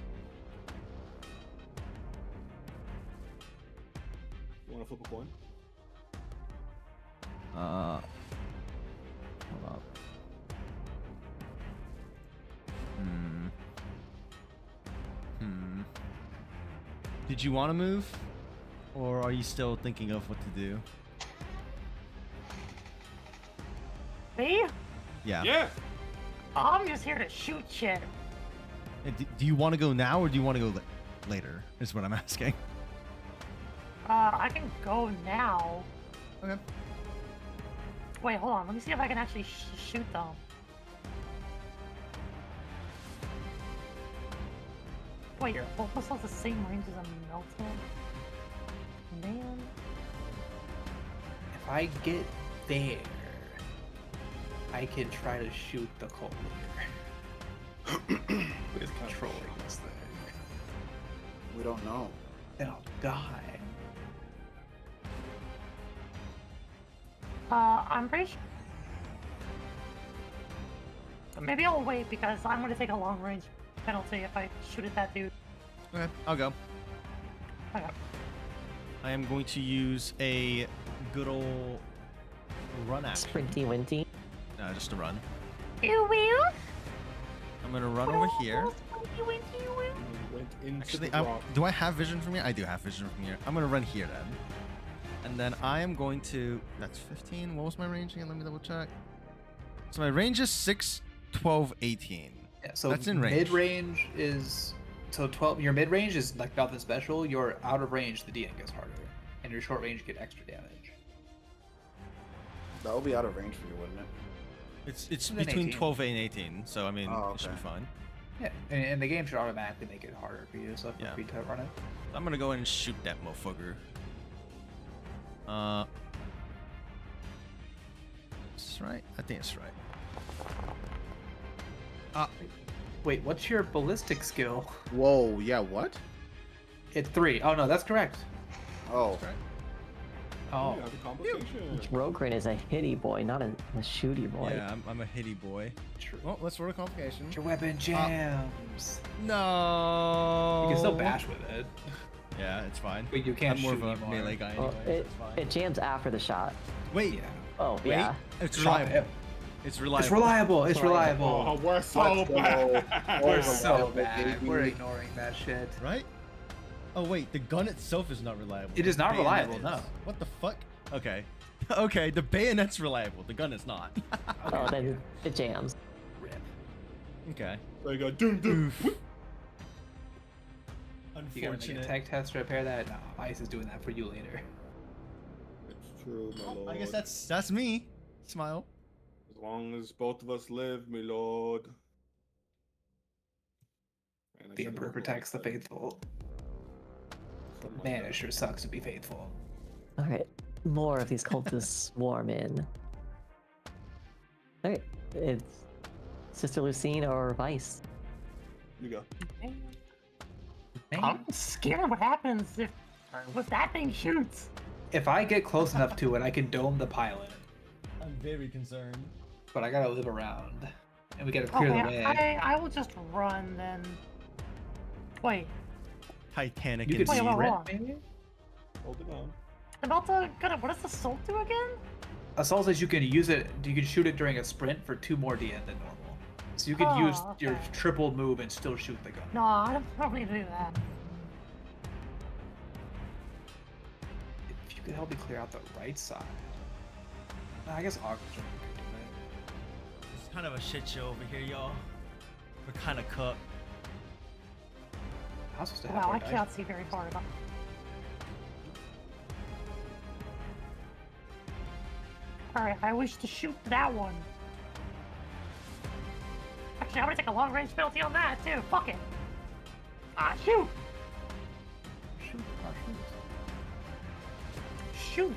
[SPEAKER 5] You wanna flip a coin?
[SPEAKER 1] Hold up. Did you want to move? Or are you still thinking of what to do?
[SPEAKER 6] Me?
[SPEAKER 1] Yeah.
[SPEAKER 5] Yeah.
[SPEAKER 6] I'm just here to shoot shit.
[SPEAKER 1] Do you want to go now or do you want to go later? Is what I'm asking.
[SPEAKER 6] I can go now.
[SPEAKER 1] Okay.
[SPEAKER 6] Wait, hold on. Let me see if I can actually shoot them. Wait, you're almost at the same range as a Melton? Man.
[SPEAKER 2] If I get there, I can try to shoot the cult leader with controlling this thing.
[SPEAKER 8] We don't know.
[SPEAKER 2] Then I'll die.
[SPEAKER 6] I'm pretty sure. Maybe I'll wait because I'm gonna take a long range penalty if I shoot at that dude.
[SPEAKER 1] Okay, I'll go.
[SPEAKER 6] Okay.
[SPEAKER 1] I am going to use a good old run action.
[SPEAKER 4] Sprinty Winty.
[SPEAKER 1] Just a run.
[SPEAKER 6] You will?
[SPEAKER 1] I'm gonna run over here.
[SPEAKER 6] He went
[SPEAKER 5] into
[SPEAKER 1] Actually,
[SPEAKER 5] the rock.
[SPEAKER 1] do I have vision from here? I do have vision from here. I'm gonna run here then. And then I am going to. That's 15. What was my range again? Let me double check. So my range is 6, 12, 18.
[SPEAKER 2] Yeah, so
[SPEAKER 1] That's in range.
[SPEAKER 2] mid range is so 12. Your mid range is like nothing special. Your out of range, the DN gets harder, and your short range you get extra damage.
[SPEAKER 8] That would be out of range for you, wouldn't it?
[SPEAKER 1] It's
[SPEAKER 2] Then
[SPEAKER 1] between
[SPEAKER 2] 18.
[SPEAKER 1] 12 and 18. So I mean,
[SPEAKER 8] Oh,
[SPEAKER 1] it should be
[SPEAKER 8] okay.
[SPEAKER 1] fine.
[SPEAKER 2] Yeah, and the game should automatically make it harder for you, so feel
[SPEAKER 1] Yeah.
[SPEAKER 2] free to run it.
[SPEAKER 1] I'm gonna go in and shoot that motherfucker. That's right. I think it's right.
[SPEAKER 2] Wait, what's your ballistic skill?
[SPEAKER 8] Whoa, yeah, what?
[SPEAKER 2] It's 3. Oh no, that's correct.
[SPEAKER 8] Oh,
[SPEAKER 1] That's right.
[SPEAKER 2] Oh,
[SPEAKER 5] You have a complication.
[SPEAKER 4] Rogrin is a hitty boy, not a shooty boy.
[SPEAKER 1] Yeah, I'm a hitty boy.
[SPEAKER 2] true.
[SPEAKER 1] Well, let's roll a complication.
[SPEAKER 2] Your weapon jams.
[SPEAKER 1] No.
[SPEAKER 2] You can still bash with it,
[SPEAKER 1] Yeah, it's fine.
[SPEAKER 2] but you can't
[SPEAKER 1] I'm more
[SPEAKER 2] shoot
[SPEAKER 1] of a
[SPEAKER 2] anymore.
[SPEAKER 1] melee guy
[SPEAKER 4] Well,
[SPEAKER 1] anyway. so it's fine.
[SPEAKER 4] it jams after the shot.
[SPEAKER 1] Wait,
[SPEAKER 2] Yeah.
[SPEAKER 4] Oh,
[SPEAKER 1] wait.
[SPEAKER 4] yeah.
[SPEAKER 1] It's
[SPEAKER 2] Shot
[SPEAKER 1] reliable.
[SPEAKER 2] him.
[SPEAKER 1] It's reliable.
[SPEAKER 2] It's reliable. It's
[SPEAKER 4] Reliable.
[SPEAKER 5] Oh,
[SPEAKER 2] reliable.
[SPEAKER 5] we're so
[SPEAKER 8] Let's go.
[SPEAKER 5] bad.
[SPEAKER 2] We're
[SPEAKER 8] Oh,
[SPEAKER 2] so
[SPEAKER 8] reliable,
[SPEAKER 2] bad.
[SPEAKER 8] baby.
[SPEAKER 2] We're ignoring that shit.
[SPEAKER 1] Right? Oh wait, the gun itself is not reliable.
[SPEAKER 2] It is
[SPEAKER 1] The
[SPEAKER 2] not
[SPEAKER 1] bayonet
[SPEAKER 2] reliable,
[SPEAKER 1] is.
[SPEAKER 2] no.
[SPEAKER 1] What the fuck? Okay. Okay, the bayonet's reliable. The gun is not.
[SPEAKER 4] Oh, then it jams.
[SPEAKER 2] Rip.
[SPEAKER 1] okay.
[SPEAKER 5] They go doom doom.
[SPEAKER 1] Oof.
[SPEAKER 2] You gotta make a
[SPEAKER 1] Unfortunate.
[SPEAKER 2] tech test to repair that. No, Ice is doing that for you later.
[SPEAKER 5] It's true, my lord.
[SPEAKER 1] I guess that's me. Smile.
[SPEAKER 5] As long as both of us live, my lord. Man, I
[SPEAKER 2] The
[SPEAKER 5] should've
[SPEAKER 2] Emperor
[SPEAKER 5] rolled
[SPEAKER 2] protects the
[SPEAKER 5] like that.
[SPEAKER 2] faithful.
[SPEAKER 5] Something like
[SPEAKER 2] Man,
[SPEAKER 5] that.
[SPEAKER 2] it sure sucks to be faithful.
[SPEAKER 4] All right, more of these cultists swarm in. All right, it's Sister Lucine or Vice.
[SPEAKER 5] You go.
[SPEAKER 6] I'm scared what happens if that thing shoots.
[SPEAKER 2] If I get close enough to it, I can dome the pilot.
[SPEAKER 1] I'm very concerned.
[SPEAKER 2] But I gotta live around. And we gotta clear the
[SPEAKER 6] Okay,
[SPEAKER 2] way.
[SPEAKER 6] I will just run then. Wait,
[SPEAKER 1] Titanic
[SPEAKER 2] You could
[SPEAKER 6] Wait,
[SPEAKER 1] indeed.
[SPEAKER 6] wait,
[SPEAKER 2] sprint,
[SPEAKER 6] hold on.
[SPEAKER 2] maybe?
[SPEAKER 5] Hold it on.
[SPEAKER 6] I'm about to what does the assault do again?
[SPEAKER 2] Assault says you can use it, you can shoot it during a sprint for 2 more DN than normal. So you could use
[SPEAKER 6] Oh,
[SPEAKER 2] your
[SPEAKER 6] okay.
[SPEAKER 2] triple move and still shoot the gun.
[SPEAKER 6] No, I don't need to do that.
[SPEAKER 2] If you could help me clear out the right side. No, I guess Oxygen could do it.
[SPEAKER 1] It's kind of a shit show over here, y'all. We're kind of cooked.
[SPEAKER 2] How's supposed to have
[SPEAKER 6] Wow,
[SPEAKER 2] more
[SPEAKER 6] I
[SPEAKER 2] dice?
[SPEAKER 6] can't see very far enough. Alright, I wish to shoot that one. Actually, I'm gonna take a long range penalty on that too. Fuck it. Ah, shoot!
[SPEAKER 2] Shoot, oh, shoot.
[SPEAKER 6] Shoot!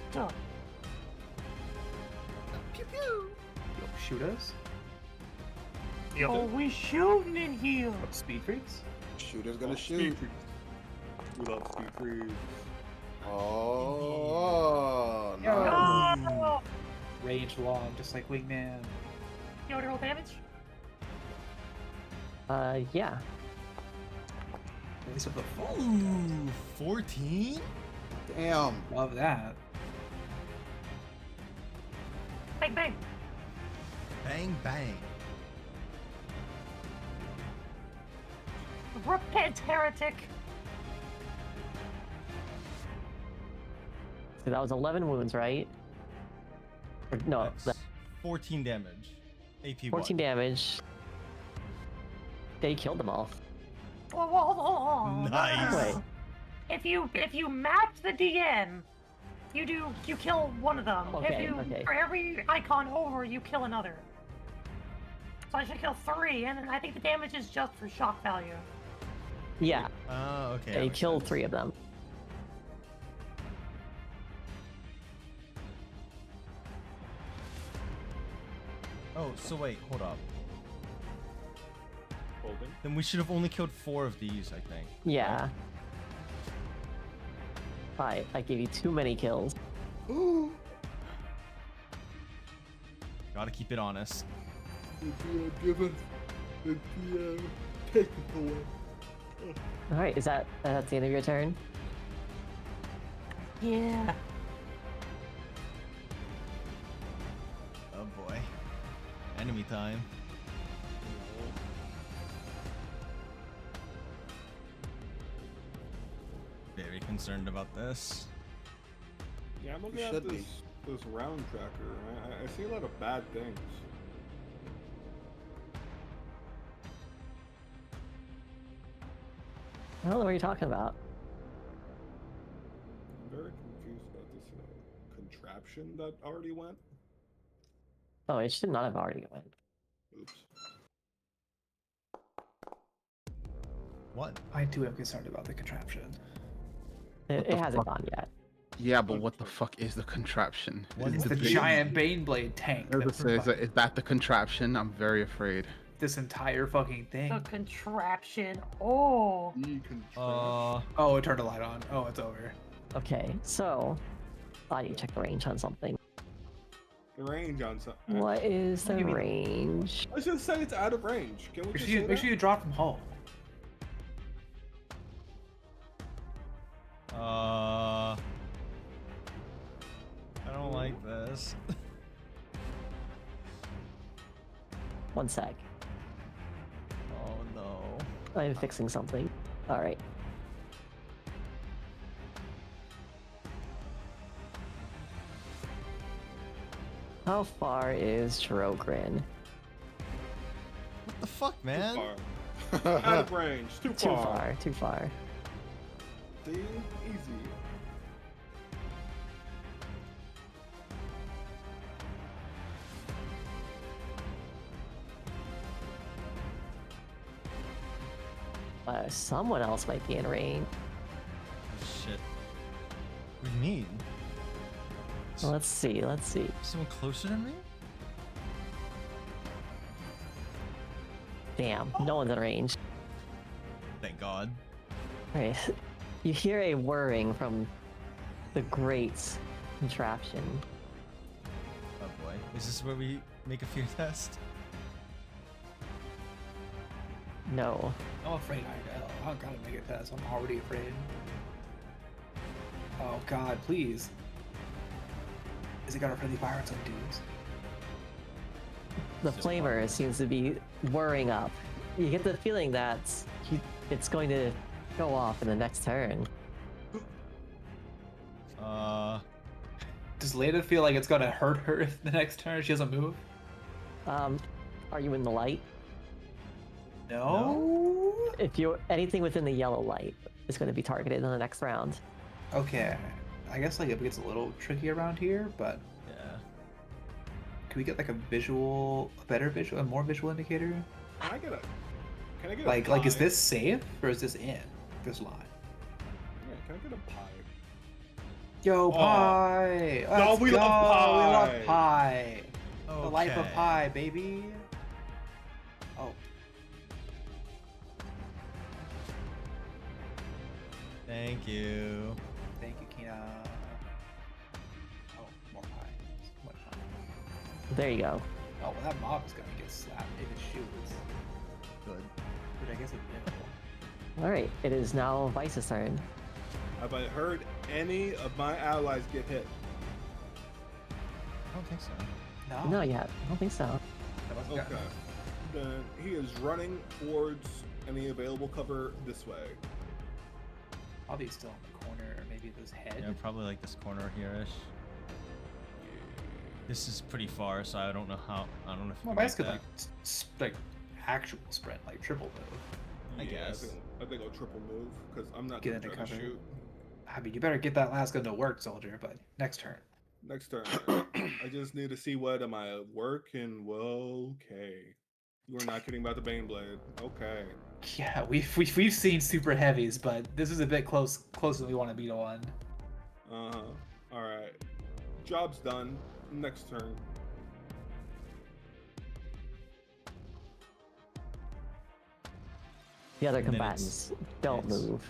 [SPEAKER 1] Pew pew.
[SPEAKER 2] Yo, shoot us?
[SPEAKER 6] Oh, we shooting in here!
[SPEAKER 2] What, speed freaks?
[SPEAKER 8] shooter's gonna
[SPEAKER 5] Oh,
[SPEAKER 8] shoot.
[SPEAKER 5] Speed freeze. We love speed freeze.
[SPEAKER 8] Oh,
[SPEAKER 2] Yo.
[SPEAKER 8] nice.
[SPEAKER 6] Oh!
[SPEAKER 2] Range long, just like Wingman.
[SPEAKER 6] You want to roll damage?
[SPEAKER 4] Yeah.
[SPEAKER 2] At least with the fall.
[SPEAKER 1] Ooh, 14?
[SPEAKER 8] Damn.
[SPEAKER 2] Love that.
[SPEAKER 6] Bang bang!
[SPEAKER 1] Bang bang.
[SPEAKER 6] Repent, heretic!
[SPEAKER 4] So that was 11 wounds, right? Or, no,
[SPEAKER 1] That's 14 damage. AP
[SPEAKER 4] 14 damage. They killed them all.
[SPEAKER 6] Whoa, whoa, hold on.
[SPEAKER 1] Nice.
[SPEAKER 4] Wait.
[SPEAKER 6] If you match the DN, you kill one of them.
[SPEAKER 4] Okay, okay.
[SPEAKER 6] For every icon over, you kill another. So I should kill 3, and then I think the damage is just for shock value.
[SPEAKER 4] Yeah,
[SPEAKER 1] Oh, okay. that
[SPEAKER 4] they
[SPEAKER 1] makes
[SPEAKER 4] killed
[SPEAKER 1] sense.
[SPEAKER 4] 3 of them.
[SPEAKER 1] Oh, so wait, hold up.
[SPEAKER 5] Holding.
[SPEAKER 1] Then we should have only killed 4 of these, I think.
[SPEAKER 4] Yeah. I gave you too many kills.
[SPEAKER 1] Gotta keep it honest.
[SPEAKER 5] Give it. Take it away.
[SPEAKER 4] All right, that's the end of your turn?
[SPEAKER 6] Yeah.
[SPEAKER 1] Oh boy. Enemy time. concerned about this.
[SPEAKER 5] Yeah, I'm looking
[SPEAKER 8] You
[SPEAKER 5] at
[SPEAKER 8] should be.
[SPEAKER 5] this round tracker. I see a lot of bad things.
[SPEAKER 4] I don't know what you're talking about.
[SPEAKER 5] I'm very confused about this contraption that already went.
[SPEAKER 4] Oh, it should not have already went.
[SPEAKER 5] Oops.
[SPEAKER 1] What?
[SPEAKER 2] I too am concerned about the contraption.
[SPEAKER 4] It
[SPEAKER 3] the
[SPEAKER 4] hasn't
[SPEAKER 3] fuck?
[SPEAKER 4] gone yet.
[SPEAKER 3] Yeah, but what the fuck is the contraption?
[SPEAKER 1] What
[SPEAKER 3] Is
[SPEAKER 1] is
[SPEAKER 2] It's
[SPEAKER 3] it
[SPEAKER 2] the
[SPEAKER 3] big-
[SPEAKER 2] giant Baneblade tank.
[SPEAKER 3] I was
[SPEAKER 2] that
[SPEAKER 3] gonna say,
[SPEAKER 2] provides
[SPEAKER 3] is that the contraption? I'm very afraid.
[SPEAKER 2] this entire fucking thing.
[SPEAKER 6] The contraption. Oh.
[SPEAKER 5] The contraption.
[SPEAKER 2] Oh, it turned the light on. Oh, it's over.
[SPEAKER 4] Okay, so I need to check the range on something.
[SPEAKER 5] The range on something.
[SPEAKER 4] What is
[SPEAKER 2] What do
[SPEAKER 4] the
[SPEAKER 2] you mean?
[SPEAKER 4] range?
[SPEAKER 5] Let's just say it's out of range. Can we
[SPEAKER 2] Make
[SPEAKER 5] just
[SPEAKER 2] sure,
[SPEAKER 5] say
[SPEAKER 2] make sure you drop from hull.
[SPEAKER 1] I don't like this.
[SPEAKER 4] One sec.
[SPEAKER 1] Oh no.
[SPEAKER 4] I'm fixing something. All right. How far is Trogrin?
[SPEAKER 1] What the fuck,
[SPEAKER 5] Too
[SPEAKER 1] man?
[SPEAKER 5] far. Out of range. Too
[SPEAKER 4] Too
[SPEAKER 5] far.
[SPEAKER 4] far, too far.
[SPEAKER 5] See? Easy.
[SPEAKER 4] Someone else might be in range.
[SPEAKER 1] Oh, shit. What do you mean?
[SPEAKER 4] Let's see, let's see.
[SPEAKER 1] Someone closer to me?
[SPEAKER 4] Damn, no one's in range.
[SPEAKER 1] Thank God.
[SPEAKER 4] Right. You hear a whirring from the great contraption.
[SPEAKER 1] Oh boy. Is this where we make a fear test?
[SPEAKER 4] No.
[SPEAKER 2] I'm afraid I don't gotta make it test. I'm already afraid. Oh god, please. Is it gonna friendly fire on some dudes?
[SPEAKER 4] The flavor seems to be whirring up. You get the feeling that it's going to go off in the next turn.
[SPEAKER 2] Does Leda feel like it's gonna hurt her if the next turn she doesn't move?
[SPEAKER 4] Are you in the light?
[SPEAKER 2] No.
[SPEAKER 4] If you're anything within the yellow light is going to be targeted in the next round.
[SPEAKER 2] Okay. I guess like it gets a little tricky around here, but
[SPEAKER 1] Yeah.
[SPEAKER 2] can we get like a more visual indicator?
[SPEAKER 5] Can I get a
[SPEAKER 2] Like is
[SPEAKER 5] pie?
[SPEAKER 2] this safe or is this in this line?
[SPEAKER 5] Yeah, can I get a pie?
[SPEAKER 2] Yo,
[SPEAKER 5] Oh.
[SPEAKER 2] pie!
[SPEAKER 5] No,
[SPEAKER 2] Let's
[SPEAKER 5] we
[SPEAKER 2] go!
[SPEAKER 5] love pie!
[SPEAKER 2] We love pie! The life of
[SPEAKER 1] Okay.
[SPEAKER 2] pie, baby! Oh,
[SPEAKER 1] Thank you.
[SPEAKER 2] thank you, Kina. Oh, more pie. So much pie.
[SPEAKER 4] There you go.
[SPEAKER 2] Oh, well, that mob is gonna get slapped in his shoes.
[SPEAKER 1] Good.
[SPEAKER 2] Which I guess is minimal.
[SPEAKER 4] All right, it is now Vice's turn.
[SPEAKER 5] Have I heard any of my allies get hit?
[SPEAKER 1] I don't think so.
[SPEAKER 2] No?
[SPEAKER 4] No, yet. I don't think so.
[SPEAKER 2] That must have
[SPEAKER 5] Okay.
[SPEAKER 2] gotten-
[SPEAKER 5] Then he is running towards any available cover this way.
[SPEAKER 2] Probably still in the corner, or maybe this head.
[SPEAKER 1] Yeah, probably like this corner here-ish. This is pretty far, so I don't know how. I don't know if you
[SPEAKER 2] Well,
[SPEAKER 1] can
[SPEAKER 2] Vice
[SPEAKER 1] make
[SPEAKER 2] could
[SPEAKER 1] that.
[SPEAKER 2] like actual sprint, like triple move.
[SPEAKER 1] I
[SPEAKER 5] Yeah,
[SPEAKER 1] guess.
[SPEAKER 5] I think I'll triple move because I'm not
[SPEAKER 2] Get
[SPEAKER 5] gonna
[SPEAKER 2] into
[SPEAKER 5] try to
[SPEAKER 2] cover.
[SPEAKER 5] shoot.
[SPEAKER 2] I mean, you better get that last gun to work, soldier. But next turn.
[SPEAKER 5] Next turn, I just need to see what am I at work and well, okay. You are not kidding about the Baneblade. Okay.
[SPEAKER 2] Yeah, we've seen super heavies, but this is a bit closer than we want to be to one.
[SPEAKER 5] Uh-huh. Alright. Job's done. Next turn.
[SPEAKER 4] The other
[SPEAKER 1] And then
[SPEAKER 4] combatants don't
[SPEAKER 1] it's-
[SPEAKER 4] move.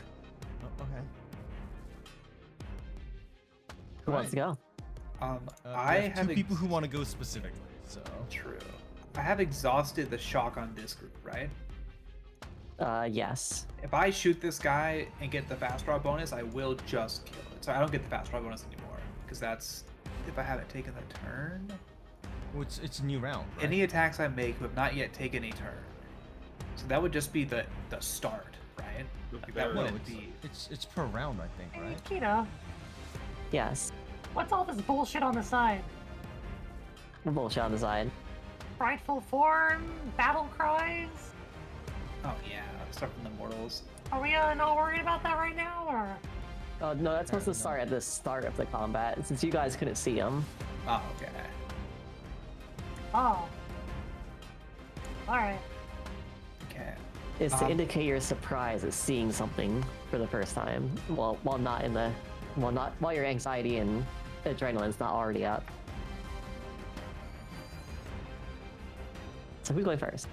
[SPEAKER 1] Oh, okay.
[SPEAKER 4] Who wants to go?
[SPEAKER 1] We
[SPEAKER 2] I
[SPEAKER 1] have
[SPEAKER 2] have
[SPEAKER 1] two people who want to go specifically. So.
[SPEAKER 2] True. I have exhausted the shock on this group, right?
[SPEAKER 4] Yes.
[SPEAKER 2] If I shoot this guy and get the fast draw bonus, I will just kill it. So I don't get the fast draw bonus anymore because that's if I haven't taken the turn.
[SPEAKER 1] Well, it's a new round. Right?
[SPEAKER 2] Any attacks I make who have not yet taken a turn. So that would just be the start right? Like,
[SPEAKER 5] There
[SPEAKER 2] that
[SPEAKER 1] No,
[SPEAKER 5] it
[SPEAKER 2] wouldn't
[SPEAKER 5] is.
[SPEAKER 2] be.
[SPEAKER 1] it's per round, I think,
[SPEAKER 6] Hey,
[SPEAKER 1] right?
[SPEAKER 6] Kita,
[SPEAKER 4] Yes.
[SPEAKER 6] what's all this bullshit on the side?
[SPEAKER 4] Bullshit on the side.
[SPEAKER 6] Frightful form, battle cries.
[SPEAKER 2] Oh yeah, stuff from the mortals.
[SPEAKER 6] Are we not worried about that right now, or?
[SPEAKER 4] Oh no, that's supposed to start at the start of the combat, since you guys couldn't see him.
[SPEAKER 2] Oh, okay.
[SPEAKER 6] Oh. Alright.
[SPEAKER 2] Okay.
[SPEAKER 4] It's to indicate your surprise at seeing something for the first time. Well, while your anxiety and adrenaline's not already up. So who's going first?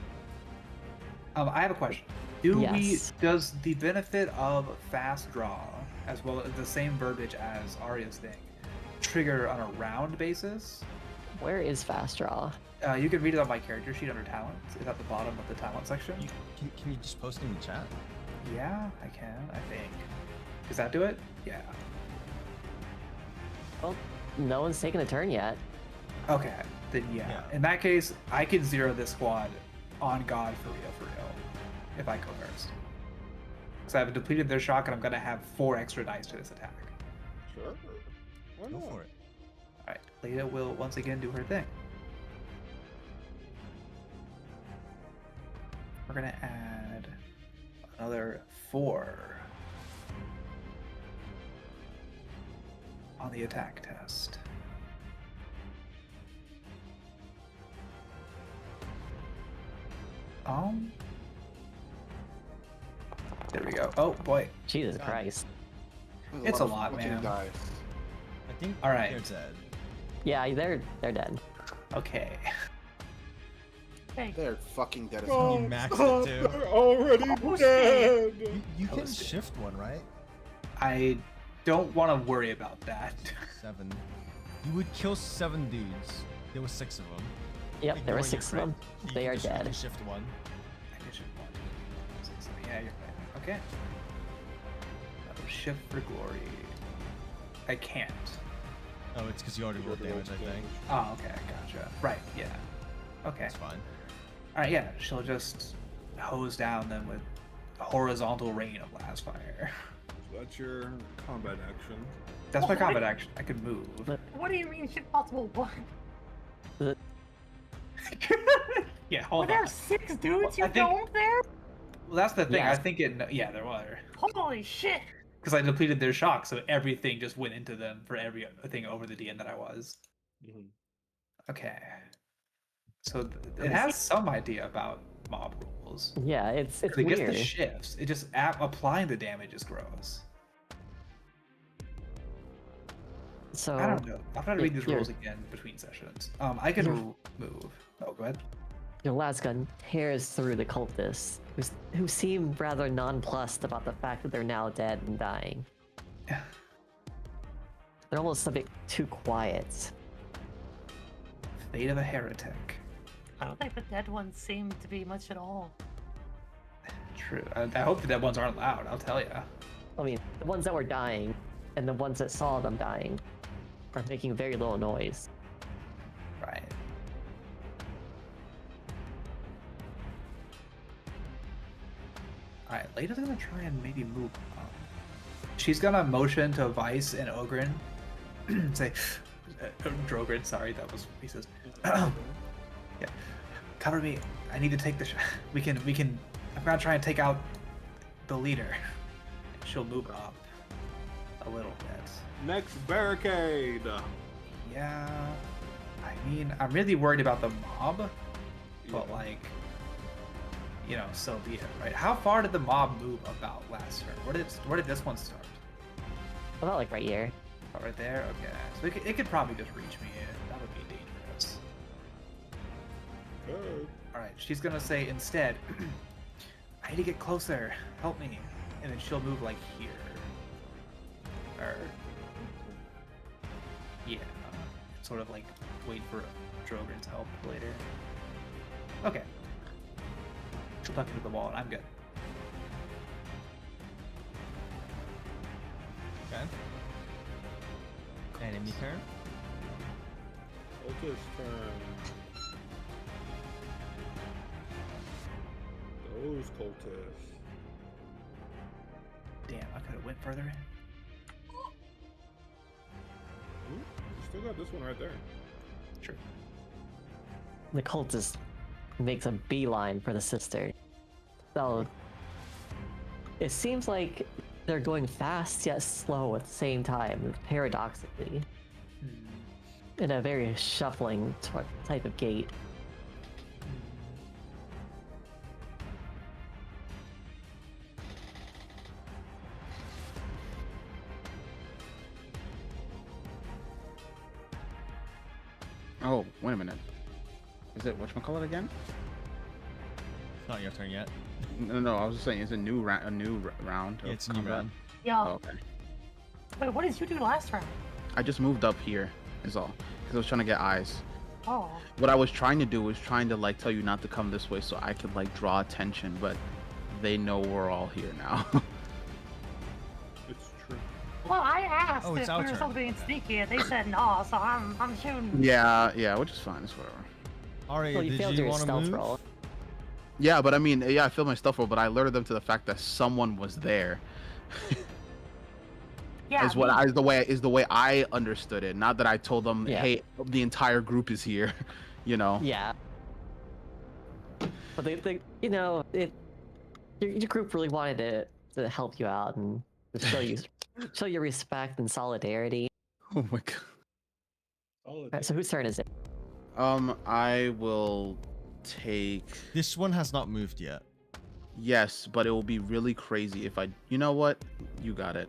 [SPEAKER 2] I have a question.
[SPEAKER 4] Yes.
[SPEAKER 2] Does the benefit of fast draw, as well as the same verbiage as Arya's thing, trigger on a round basis?
[SPEAKER 4] Where is fast draw?
[SPEAKER 2] You can read it on my character sheet under talents. It's at the bottom of the talent section.
[SPEAKER 1] Can you just post in the chat?
[SPEAKER 2] Yeah, I can, I think. Does that do it? Yeah.
[SPEAKER 4] Well, no one's taken a turn yet.
[SPEAKER 2] Okay, then yeah.
[SPEAKER 1] Yeah.
[SPEAKER 2] In that case, I can zero this squad on God for real, if I go first. Because I've depleted their shock and I'm going to have 4 extra dice to this attack.
[SPEAKER 8] Sure. Why
[SPEAKER 1] Go
[SPEAKER 8] not?
[SPEAKER 1] for it.
[SPEAKER 2] Alright, Leda will once again do her thing. We're going to add another 4 on the attack test. There we go. Oh boy.
[SPEAKER 4] Jesus
[SPEAKER 1] God.
[SPEAKER 4] Christ.
[SPEAKER 8] There's
[SPEAKER 2] It's a
[SPEAKER 8] of
[SPEAKER 2] lot,
[SPEAKER 8] fucking
[SPEAKER 2] man.
[SPEAKER 8] Dice.
[SPEAKER 1] I think
[SPEAKER 2] All right.
[SPEAKER 1] they're dead.
[SPEAKER 4] Yeah, they're dead.
[SPEAKER 2] Okay.
[SPEAKER 6] Hey,
[SPEAKER 8] They're fucking dead as
[SPEAKER 1] You
[SPEAKER 8] hell.
[SPEAKER 1] maxed it too.
[SPEAKER 8] They're already
[SPEAKER 6] Who's
[SPEAKER 8] dead.
[SPEAKER 1] You can
[SPEAKER 2] Toasted.
[SPEAKER 1] shift one, right?
[SPEAKER 2] I don't want to worry about that.
[SPEAKER 1] 7. You would kill 7 dudes. There were 6 of them.
[SPEAKER 4] Yep, there were
[SPEAKER 1] Ignoring
[SPEAKER 4] 6 of
[SPEAKER 1] your
[SPEAKER 4] them.
[SPEAKER 1] crit. You
[SPEAKER 4] They
[SPEAKER 1] can
[SPEAKER 4] are
[SPEAKER 1] just- you
[SPEAKER 4] dead.
[SPEAKER 1] can shift one.
[SPEAKER 2] I guess you want to. Yeah, you're right. Okay. That'll shift for glory. I can't.
[SPEAKER 1] Oh, it's because you already rolled damage, I think.
[SPEAKER 2] Oh, okay, gotcha. Right, yeah. Okay.
[SPEAKER 1] That's fine.
[SPEAKER 2] Alright, yeah, she'll just hose down them with a horizontal rain of blast fire.
[SPEAKER 5] So that's your combat action.
[SPEAKER 2] That's my
[SPEAKER 6] Oh,
[SPEAKER 2] combat action. I could move.
[SPEAKER 6] what do you mean shit possible what?
[SPEAKER 2] Yeah,
[SPEAKER 6] Were
[SPEAKER 2] hold
[SPEAKER 6] there
[SPEAKER 2] on.
[SPEAKER 6] 6 dudes you
[SPEAKER 2] I think-
[SPEAKER 6] domed there?
[SPEAKER 2] Well, that's the thing.
[SPEAKER 4] Yeah.
[SPEAKER 2] I think yeah, there were.
[SPEAKER 6] Holy shit!
[SPEAKER 2] Because I depleted their shock, so everything just went into them for everything over the DN that I was. Okay. So it has some idea about mob rules.
[SPEAKER 4] Yeah, it's
[SPEAKER 2] 'Cause it gets
[SPEAKER 4] weird.
[SPEAKER 2] the shifts. It just applying the damage is gross.
[SPEAKER 4] So
[SPEAKER 2] I don't know. I'll try to read these
[SPEAKER 4] you're-
[SPEAKER 2] rules again between sessions. I can move. Oh, go ahead.
[SPEAKER 4] your last gun tears through the cultists, who seem rather nonplussed about the fact that they're now dead and dying.
[SPEAKER 2] Yeah.
[SPEAKER 4] They're almost a bit too quiet.
[SPEAKER 2] Fate of a heretic.
[SPEAKER 6] I don't think the dead ones seem to be much at all.
[SPEAKER 2] True. I hope the dead ones aren't loud. I'll tell you.
[SPEAKER 4] I mean, the ones that were dying and the ones that saw them dying are making very little noise.
[SPEAKER 2] Right. Alright, Leda's gonna try and maybe move up. She's gonna motion to Vice and Ogren. Say, Drogren, sorry, that was what he says. Yeah. Cover me. I need to take the shot. We can, I'm gonna try and take out the leader. She'll move up a little bit.
[SPEAKER 5] Next barricade.
[SPEAKER 2] Yeah. I mean, I'm really worried about the mob, but like, you know, so be it, right? How far did the mob move about last turn? Where did this one start?
[SPEAKER 4] About like right here.
[SPEAKER 2] Oh, right there. Okay, so it could probably just reach me. That would be dangerous.
[SPEAKER 5] Good.
[SPEAKER 2] All right, she's gonna say instead, I need to get closer. Help me, and then she'll move like here. Or yeah, sort of like wait for Drogon's help later. Okay. She'll tuck into the wall, and I'm good.
[SPEAKER 1] Okay. Enemy turn.
[SPEAKER 5] Cultist turn. Those cultists.
[SPEAKER 2] damn, I could have went further in.
[SPEAKER 5] Ooh, you still got this one right there.
[SPEAKER 2] Sure.
[SPEAKER 4] The cultist makes a beeline for the sister. So it seems like they're going fast yet slow at the same time, paradoxically, in a very shuffling type of gait.
[SPEAKER 10] Oh, wait a minute. Is it whatchamacallit again?
[SPEAKER 1] It's not your turn yet.
[SPEAKER 10] No, I was just saying it's a new round.
[SPEAKER 1] Yeah,
[SPEAKER 10] of
[SPEAKER 1] it's a new
[SPEAKER 10] combat.
[SPEAKER 1] round.
[SPEAKER 6] Yo,
[SPEAKER 10] Oh, okay.
[SPEAKER 6] wait, what did you do last round?
[SPEAKER 10] I just moved up here, is all, because I was trying to get eyes.
[SPEAKER 6] Oh,
[SPEAKER 10] What I was trying to do was trying to like tell you not to come this way so I could like draw attention, but they know we're all here now.
[SPEAKER 5] It's true.
[SPEAKER 6] well, I asked
[SPEAKER 1] Oh, it's
[SPEAKER 6] if
[SPEAKER 1] our
[SPEAKER 6] we were
[SPEAKER 1] turn.
[SPEAKER 6] supposed to be sneaky, and they said no, so I'm shooting.
[SPEAKER 10] yeah, which is fine. It's whatever.
[SPEAKER 1] Aria,
[SPEAKER 4] Well, you
[SPEAKER 1] did
[SPEAKER 4] failed
[SPEAKER 1] you
[SPEAKER 4] your
[SPEAKER 1] want to
[SPEAKER 4] stealth
[SPEAKER 1] move?
[SPEAKER 4] roll.
[SPEAKER 10] Yeah, but I mean, yeah, I filled my stuff roll, but I alerted them to the fact that someone was there.
[SPEAKER 6] Yeah,
[SPEAKER 10] is the way I understood it. Not that I told them,
[SPEAKER 4] Yeah.
[SPEAKER 10] hey, the entire group is here. You know.
[SPEAKER 4] Yeah. But they you know, your group really wanted to help you out and to show you respect and solidarity.
[SPEAKER 10] Oh my god.
[SPEAKER 4] Alright, so whose turn is it?
[SPEAKER 10] I will take.
[SPEAKER 1] This one has not moved yet.
[SPEAKER 10] Yes, but it will be really crazy if I. You know what? You got it.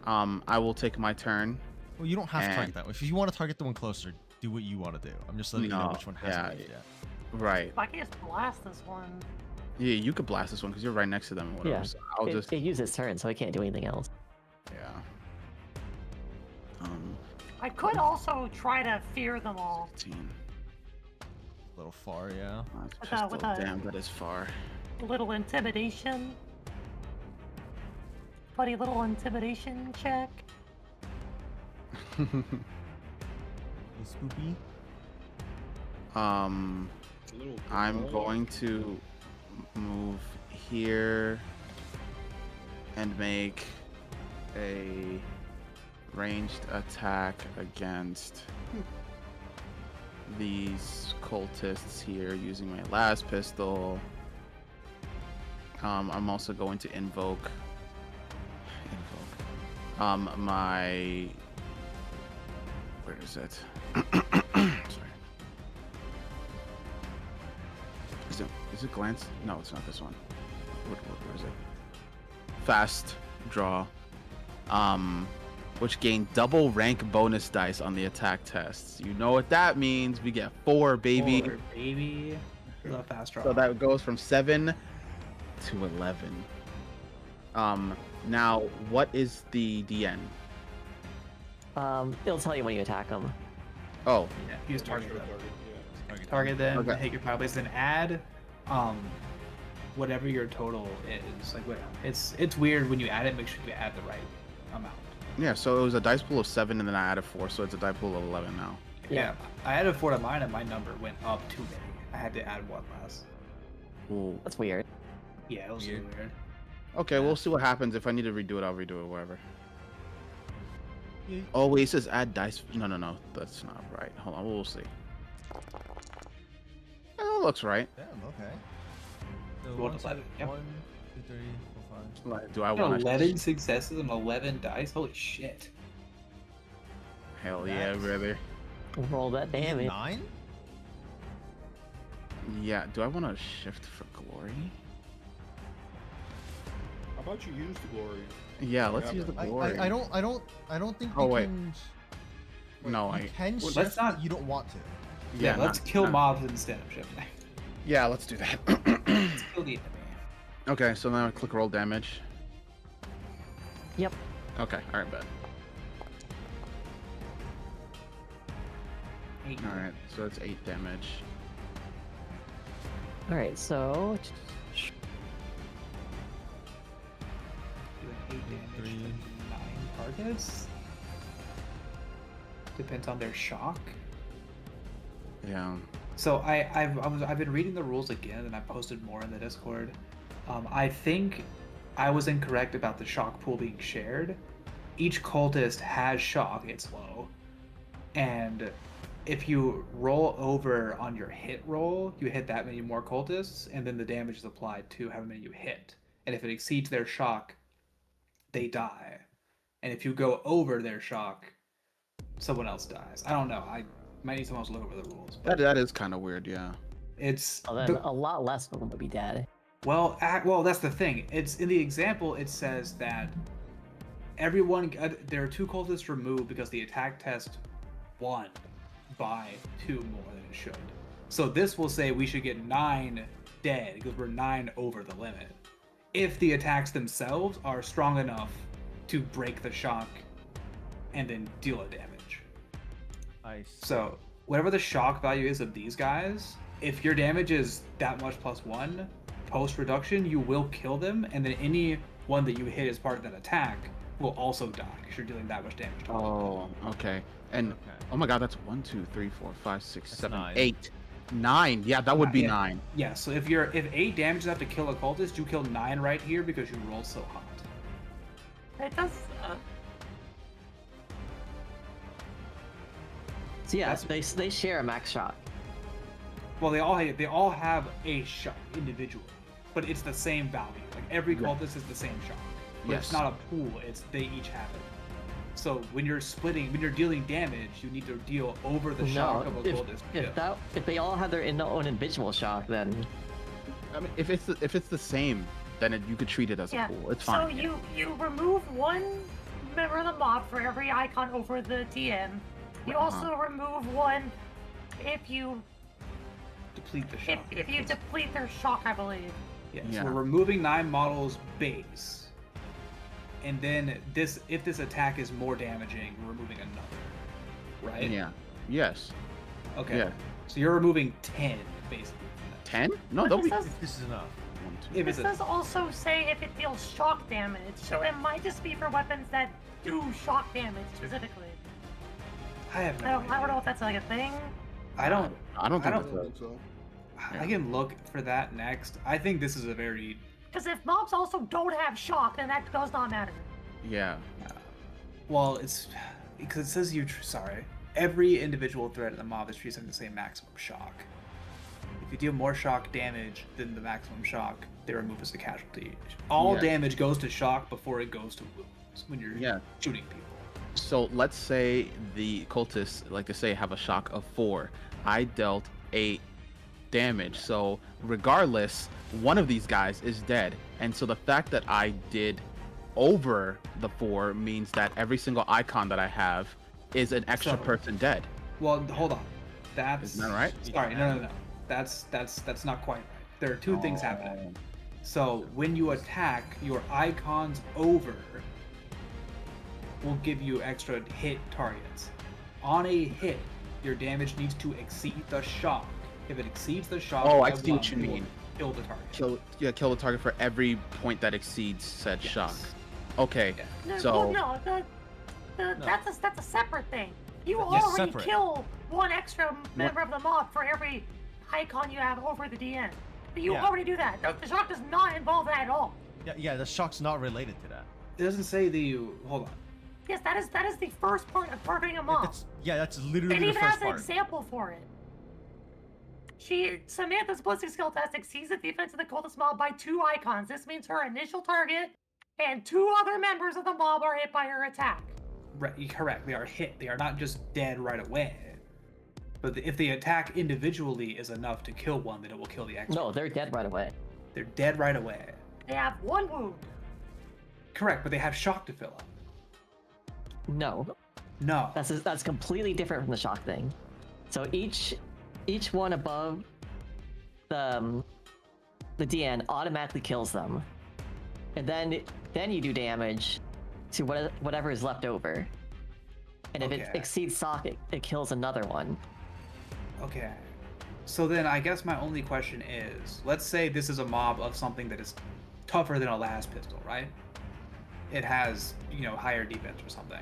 [SPEAKER 10] I will take my turn.
[SPEAKER 1] Well, you don't have to
[SPEAKER 10] And-
[SPEAKER 1] target that one. If you want to target the one closer, do what you want to do. I'm just letting you know
[SPEAKER 10] No,
[SPEAKER 1] which one hasn't
[SPEAKER 10] yeah,
[SPEAKER 1] moved yet.
[SPEAKER 10] Right.
[SPEAKER 6] I can just blast this one.
[SPEAKER 10] Yeah, you could blast this one because you're right next to them. Or whatever.
[SPEAKER 4] Yeah.
[SPEAKER 10] So I'll just.
[SPEAKER 4] It used its turn, so it can't do anything else.
[SPEAKER 10] Yeah.
[SPEAKER 6] I could also try to fear them all.
[SPEAKER 10] 16.
[SPEAKER 1] A little far, yeah.
[SPEAKER 10] That's
[SPEAKER 6] With
[SPEAKER 10] pistol.
[SPEAKER 6] a-
[SPEAKER 10] Damn, that is far.
[SPEAKER 6] A little intimidation. Funny little intimidation check.
[SPEAKER 1] Little spoopy.
[SPEAKER 5] It's a little
[SPEAKER 10] I'm
[SPEAKER 5] low.
[SPEAKER 10] going to move here and make a ranged attack against these cultists here using my last pistol. I'm also going to invoke my, where is it? Sorry. Is it glance? No, it's not this one. Where is it? Fast draw. Which gain double rank bonus dice on the attack tests. You know what that means? We get 4, baby.
[SPEAKER 2] 4, baby. Love fast draw.
[SPEAKER 10] So that goes from 7 to 11. Now what is the DN?
[SPEAKER 4] It'll tell you when you attack them.
[SPEAKER 10] Oh,
[SPEAKER 2] Yeah, use
[SPEAKER 5] Target,
[SPEAKER 2] target them.
[SPEAKER 5] yeah.
[SPEAKER 2] Target them,
[SPEAKER 10] Okay.
[SPEAKER 2] hit your power base, then add whatever your total is. Like what it's weird when you add it, make sure you add the right amount.
[SPEAKER 10] yeah. So it was a dice pool of 7, and then I added 4, so it's a dice pool of 11 now.
[SPEAKER 2] Yeah. I added 4 to mine and my number went up too many. I had to add 1 less.
[SPEAKER 10] Ooh.
[SPEAKER 4] That's weird.
[SPEAKER 2] Yeah, it was
[SPEAKER 1] Weird.
[SPEAKER 2] really weird.
[SPEAKER 10] Okay, we'll see what happens. If I need to redo it, I'll redo it. Whatever.
[SPEAKER 1] Yeah.
[SPEAKER 10] Oh wait, it says add dice. No, that's not right. Hold on, we'll see. Oh, that looks right.
[SPEAKER 1] Damn, okay. So
[SPEAKER 2] Roll
[SPEAKER 1] 1,
[SPEAKER 2] 11, yep.
[SPEAKER 1] 1, 2, 3, 4, 5.
[SPEAKER 10] Like, do I want
[SPEAKER 2] 11 successes and 11 dice. Holy shit!
[SPEAKER 10] Hell yeah,
[SPEAKER 1] Nice.
[SPEAKER 10] brother.
[SPEAKER 4] Roll that
[SPEAKER 1] You get
[SPEAKER 4] damage.
[SPEAKER 1] 9?
[SPEAKER 10] Yeah. Do I want to shift for glory?
[SPEAKER 5] How about you use the glory?
[SPEAKER 10] Yeah, let's
[SPEAKER 5] Yeah,
[SPEAKER 10] use the
[SPEAKER 5] but-
[SPEAKER 10] glory.
[SPEAKER 1] I don't think
[SPEAKER 10] Oh,
[SPEAKER 1] you
[SPEAKER 10] wait.
[SPEAKER 1] can.
[SPEAKER 10] No,
[SPEAKER 1] you
[SPEAKER 10] I.
[SPEAKER 1] can
[SPEAKER 2] Well,
[SPEAKER 1] shift,
[SPEAKER 2] let's not-
[SPEAKER 1] but you don't want to.
[SPEAKER 2] Yeah, let's
[SPEAKER 10] not-
[SPEAKER 2] kill
[SPEAKER 10] not-
[SPEAKER 2] mobs instead of shifting.
[SPEAKER 10] Yeah, let's do that.
[SPEAKER 2] Let's kill the enemy.
[SPEAKER 10] Okay, so now I click roll damage.
[SPEAKER 4] Yep.
[SPEAKER 10] Okay, all right, bet. All right, so it's 8 damage.
[SPEAKER 4] Alright, so
[SPEAKER 2] Doing 8 damage to
[SPEAKER 1] 3.
[SPEAKER 2] 9 targets. Depends on their shock.
[SPEAKER 10] Yeah.
[SPEAKER 2] So I've been reading the rules again, and I posted more in the Discord. I think I was incorrect about the shock pool being shared. Each cultist has shock, it's low. And if you roll over on your hit roll, you hit that many more cultists, and then the damage is applied to however many you hit. And if it exceeds their shock, they die. And if you go over their shock, someone else dies. I don't know. I might need someone else to look over the rules. But
[SPEAKER 10] That is kind of weird, yeah.
[SPEAKER 2] it's
[SPEAKER 4] Well, then a lot less of them would be dead.
[SPEAKER 2] well, that's the thing. It's in the example. It says that everyone there are 2 cultists removed because the attack test won by 2 more than it should. So this will say we should get 9 dead because we're 9 over the limit. If the attacks themselves are strong enough to break the shock and then deal a damage.
[SPEAKER 1] I see.
[SPEAKER 2] So whatever the shock value is of these guys, if your damage is that much +1 post reduction, you will kill them, and then any one that you hit as part of that attack will also die because you're dealing that much damage to them.
[SPEAKER 10] Oh, okay. And
[SPEAKER 1] Okay.
[SPEAKER 10] oh my god, that's 1, 2, 3, 4, 5, 6,
[SPEAKER 1] That's
[SPEAKER 10] 7,
[SPEAKER 1] 9.
[SPEAKER 10] 8, 9. Yeah, that would be
[SPEAKER 2] Yeah.
[SPEAKER 10] 9.
[SPEAKER 2] Yeah, so if 8 damage is enough to kill a cultist, you kill 9 right here because you rolled so hot.
[SPEAKER 6] It does.
[SPEAKER 4] So yeah,
[SPEAKER 2] That's-
[SPEAKER 4] they share a max shock.
[SPEAKER 2] Well, they all have a shock individually, but it's the same value. Like every
[SPEAKER 10] Yeah.
[SPEAKER 2] cultist is the same shock. But
[SPEAKER 10] Yes.
[SPEAKER 2] it's not a pool. It's they each have it. So when you're dealing damage, you need to deal over the shock of a cultist.
[SPEAKER 4] If they all have their own individual shock, then
[SPEAKER 10] I mean, if it's the same, then you could treat it as
[SPEAKER 6] Yeah.
[SPEAKER 10] a pool. It's
[SPEAKER 6] So
[SPEAKER 10] fine.
[SPEAKER 6] you remove 1 member of the mob for every icon over the DM. You also remove 1 if you
[SPEAKER 2] deplete the shock.
[SPEAKER 6] if you deplete their shock, I believe.
[SPEAKER 2] Yeah,
[SPEAKER 10] Yeah.
[SPEAKER 2] so we're removing 9 models base. And then if this attack is more damaging, we're removing another. Right?
[SPEAKER 10] Yeah. Yes.
[SPEAKER 2] Okay.
[SPEAKER 10] Yeah.
[SPEAKER 2] So you're removing 10 basically.
[SPEAKER 10] 10? No,
[SPEAKER 6] But
[SPEAKER 10] that'll be
[SPEAKER 6] this does-
[SPEAKER 1] If this is enough.
[SPEAKER 10] 1, 2.
[SPEAKER 2] If
[SPEAKER 6] This
[SPEAKER 2] it's a,
[SPEAKER 6] does also say if it deals shock damage, so it might just be for weapons that do shock damage specifically.
[SPEAKER 2] I have no
[SPEAKER 6] I don't know
[SPEAKER 2] idea.
[SPEAKER 6] if that's like a thing.
[SPEAKER 2] I don't
[SPEAKER 10] I don't think
[SPEAKER 2] I
[SPEAKER 8] I
[SPEAKER 10] that's
[SPEAKER 8] don't
[SPEAKER 10] a,
[SPEAKER 8] think so.
[SPEAKER 2] I can look for that next. I think this is a very
[SPEAKER 6] Because if mobs also don't have shock, then that does not matter.
[SPEAKER 10] yeah.
[SPEAKER 2] well, it's because it says sorry. Every individual threat in the mob is treated the same maximum shock. If you deal more shock damage than the maximum shock, they remove as a casualty. All
[SPEAKER 10] Yeah.
[SPEAKER 2] damage goes to shock before it goes to wounds when you're
[SPEAKER 10] Yeah.
[SPEAKER 2] shooting people.
[SPEAKER 10] So let's say the cultists, like I say, have a shock of 4. I dealt 8 damage. So regardless, one of these guys is dead. And so the fact that I did over the 4 means that every single icon that I have is an extra
[SPEAKER 2] So-
[SPEAKER 10] person dead.
[SPEAKER 2] Well, hold on. That's
[SPEAKER 10] Isn't that right?
[SPEAKER 2] Sorry, no. That's not quite right. There are 2 things happening. So when you attack, your icons over will give you extra hit targets. On a hit, your damage needs to exceed the shock. If it exceeds the shock,
[SPEAKER 10] Oh, I
[SPEAKER 2] by
[SPEAKER 10] see what
[SPEAKER 2] 1,
[SPEAKER 10] you
[SPEAKER 2] will
[SPEAKER 10] mean.
[SPEAKER 2] Kill the target.
[SPEAKER 10] Kill the target for every point that exceeds said
[SPEAKER 2] Yes.
[SPEAKER 10] shock. Okay.
[SPEAKER 6] No, well,
[SPEAKER 10] So
[SPEAKER 6] no, that's a separate thing. You
[SPEAKER 1] Yes,
[SPEAKER 6] already
[SPEAKER 1] separate.
[SPEAKER 6] kill 1 extra member of the mob for every icon you have over the DN. You
[SPEAKER 1] Yeah.
[SPEAKER 6] already do that. The shock does not involve that at all.
[SPEAKER 1] Yeah, the shock's not related to that.
[SPEAKER 2] It doesn't say hold on.
[SPEAKER 6] Yes, that is the first part of targeting a mob.
[SPEAKER 1] That's literally
[SPEAKER 6] It
[SPEAKER 1] the
[SPEAKER 6] even
[SPEAKER 1] first
[SPEAKER 6] has an
[SPEAKER 1] part.
[SPEAKER 6] example for it. Samantha's ballistic skill test exceeds the defense of the cultist mob by 2 icons. This means her initial target and 2 other members of the mob are hit by her attack.
[SPEAKER 2] Right, correct. They are hit. They are not just dead right away. But if the attack individually is enough to kill one, then it will kill the extra.
[SPEAKER 4] no, they're dead right away.
[SPEAKER 2] They're dead right away.
[SPEAKER 6] They have 1 wound.
[SPEAKER 2] Correct, but they have shock to fill up.
[SPEAKER 4] No,
[SPEAKER 2] No.
[SPEAKER 4] that's completely different from the shock thing. So each one above the DN automatically kills them, and then you do damage to whatever is left over. And if it
[SPEAKER 2] Okay.
[SPEAKER 4] exceeds shock, it kills another one.
[SPEAKER 2] Okay. So then I guess my only question is, let's say this is a mob of something that is tougher than a las pistol, right? It has, higher defense or something.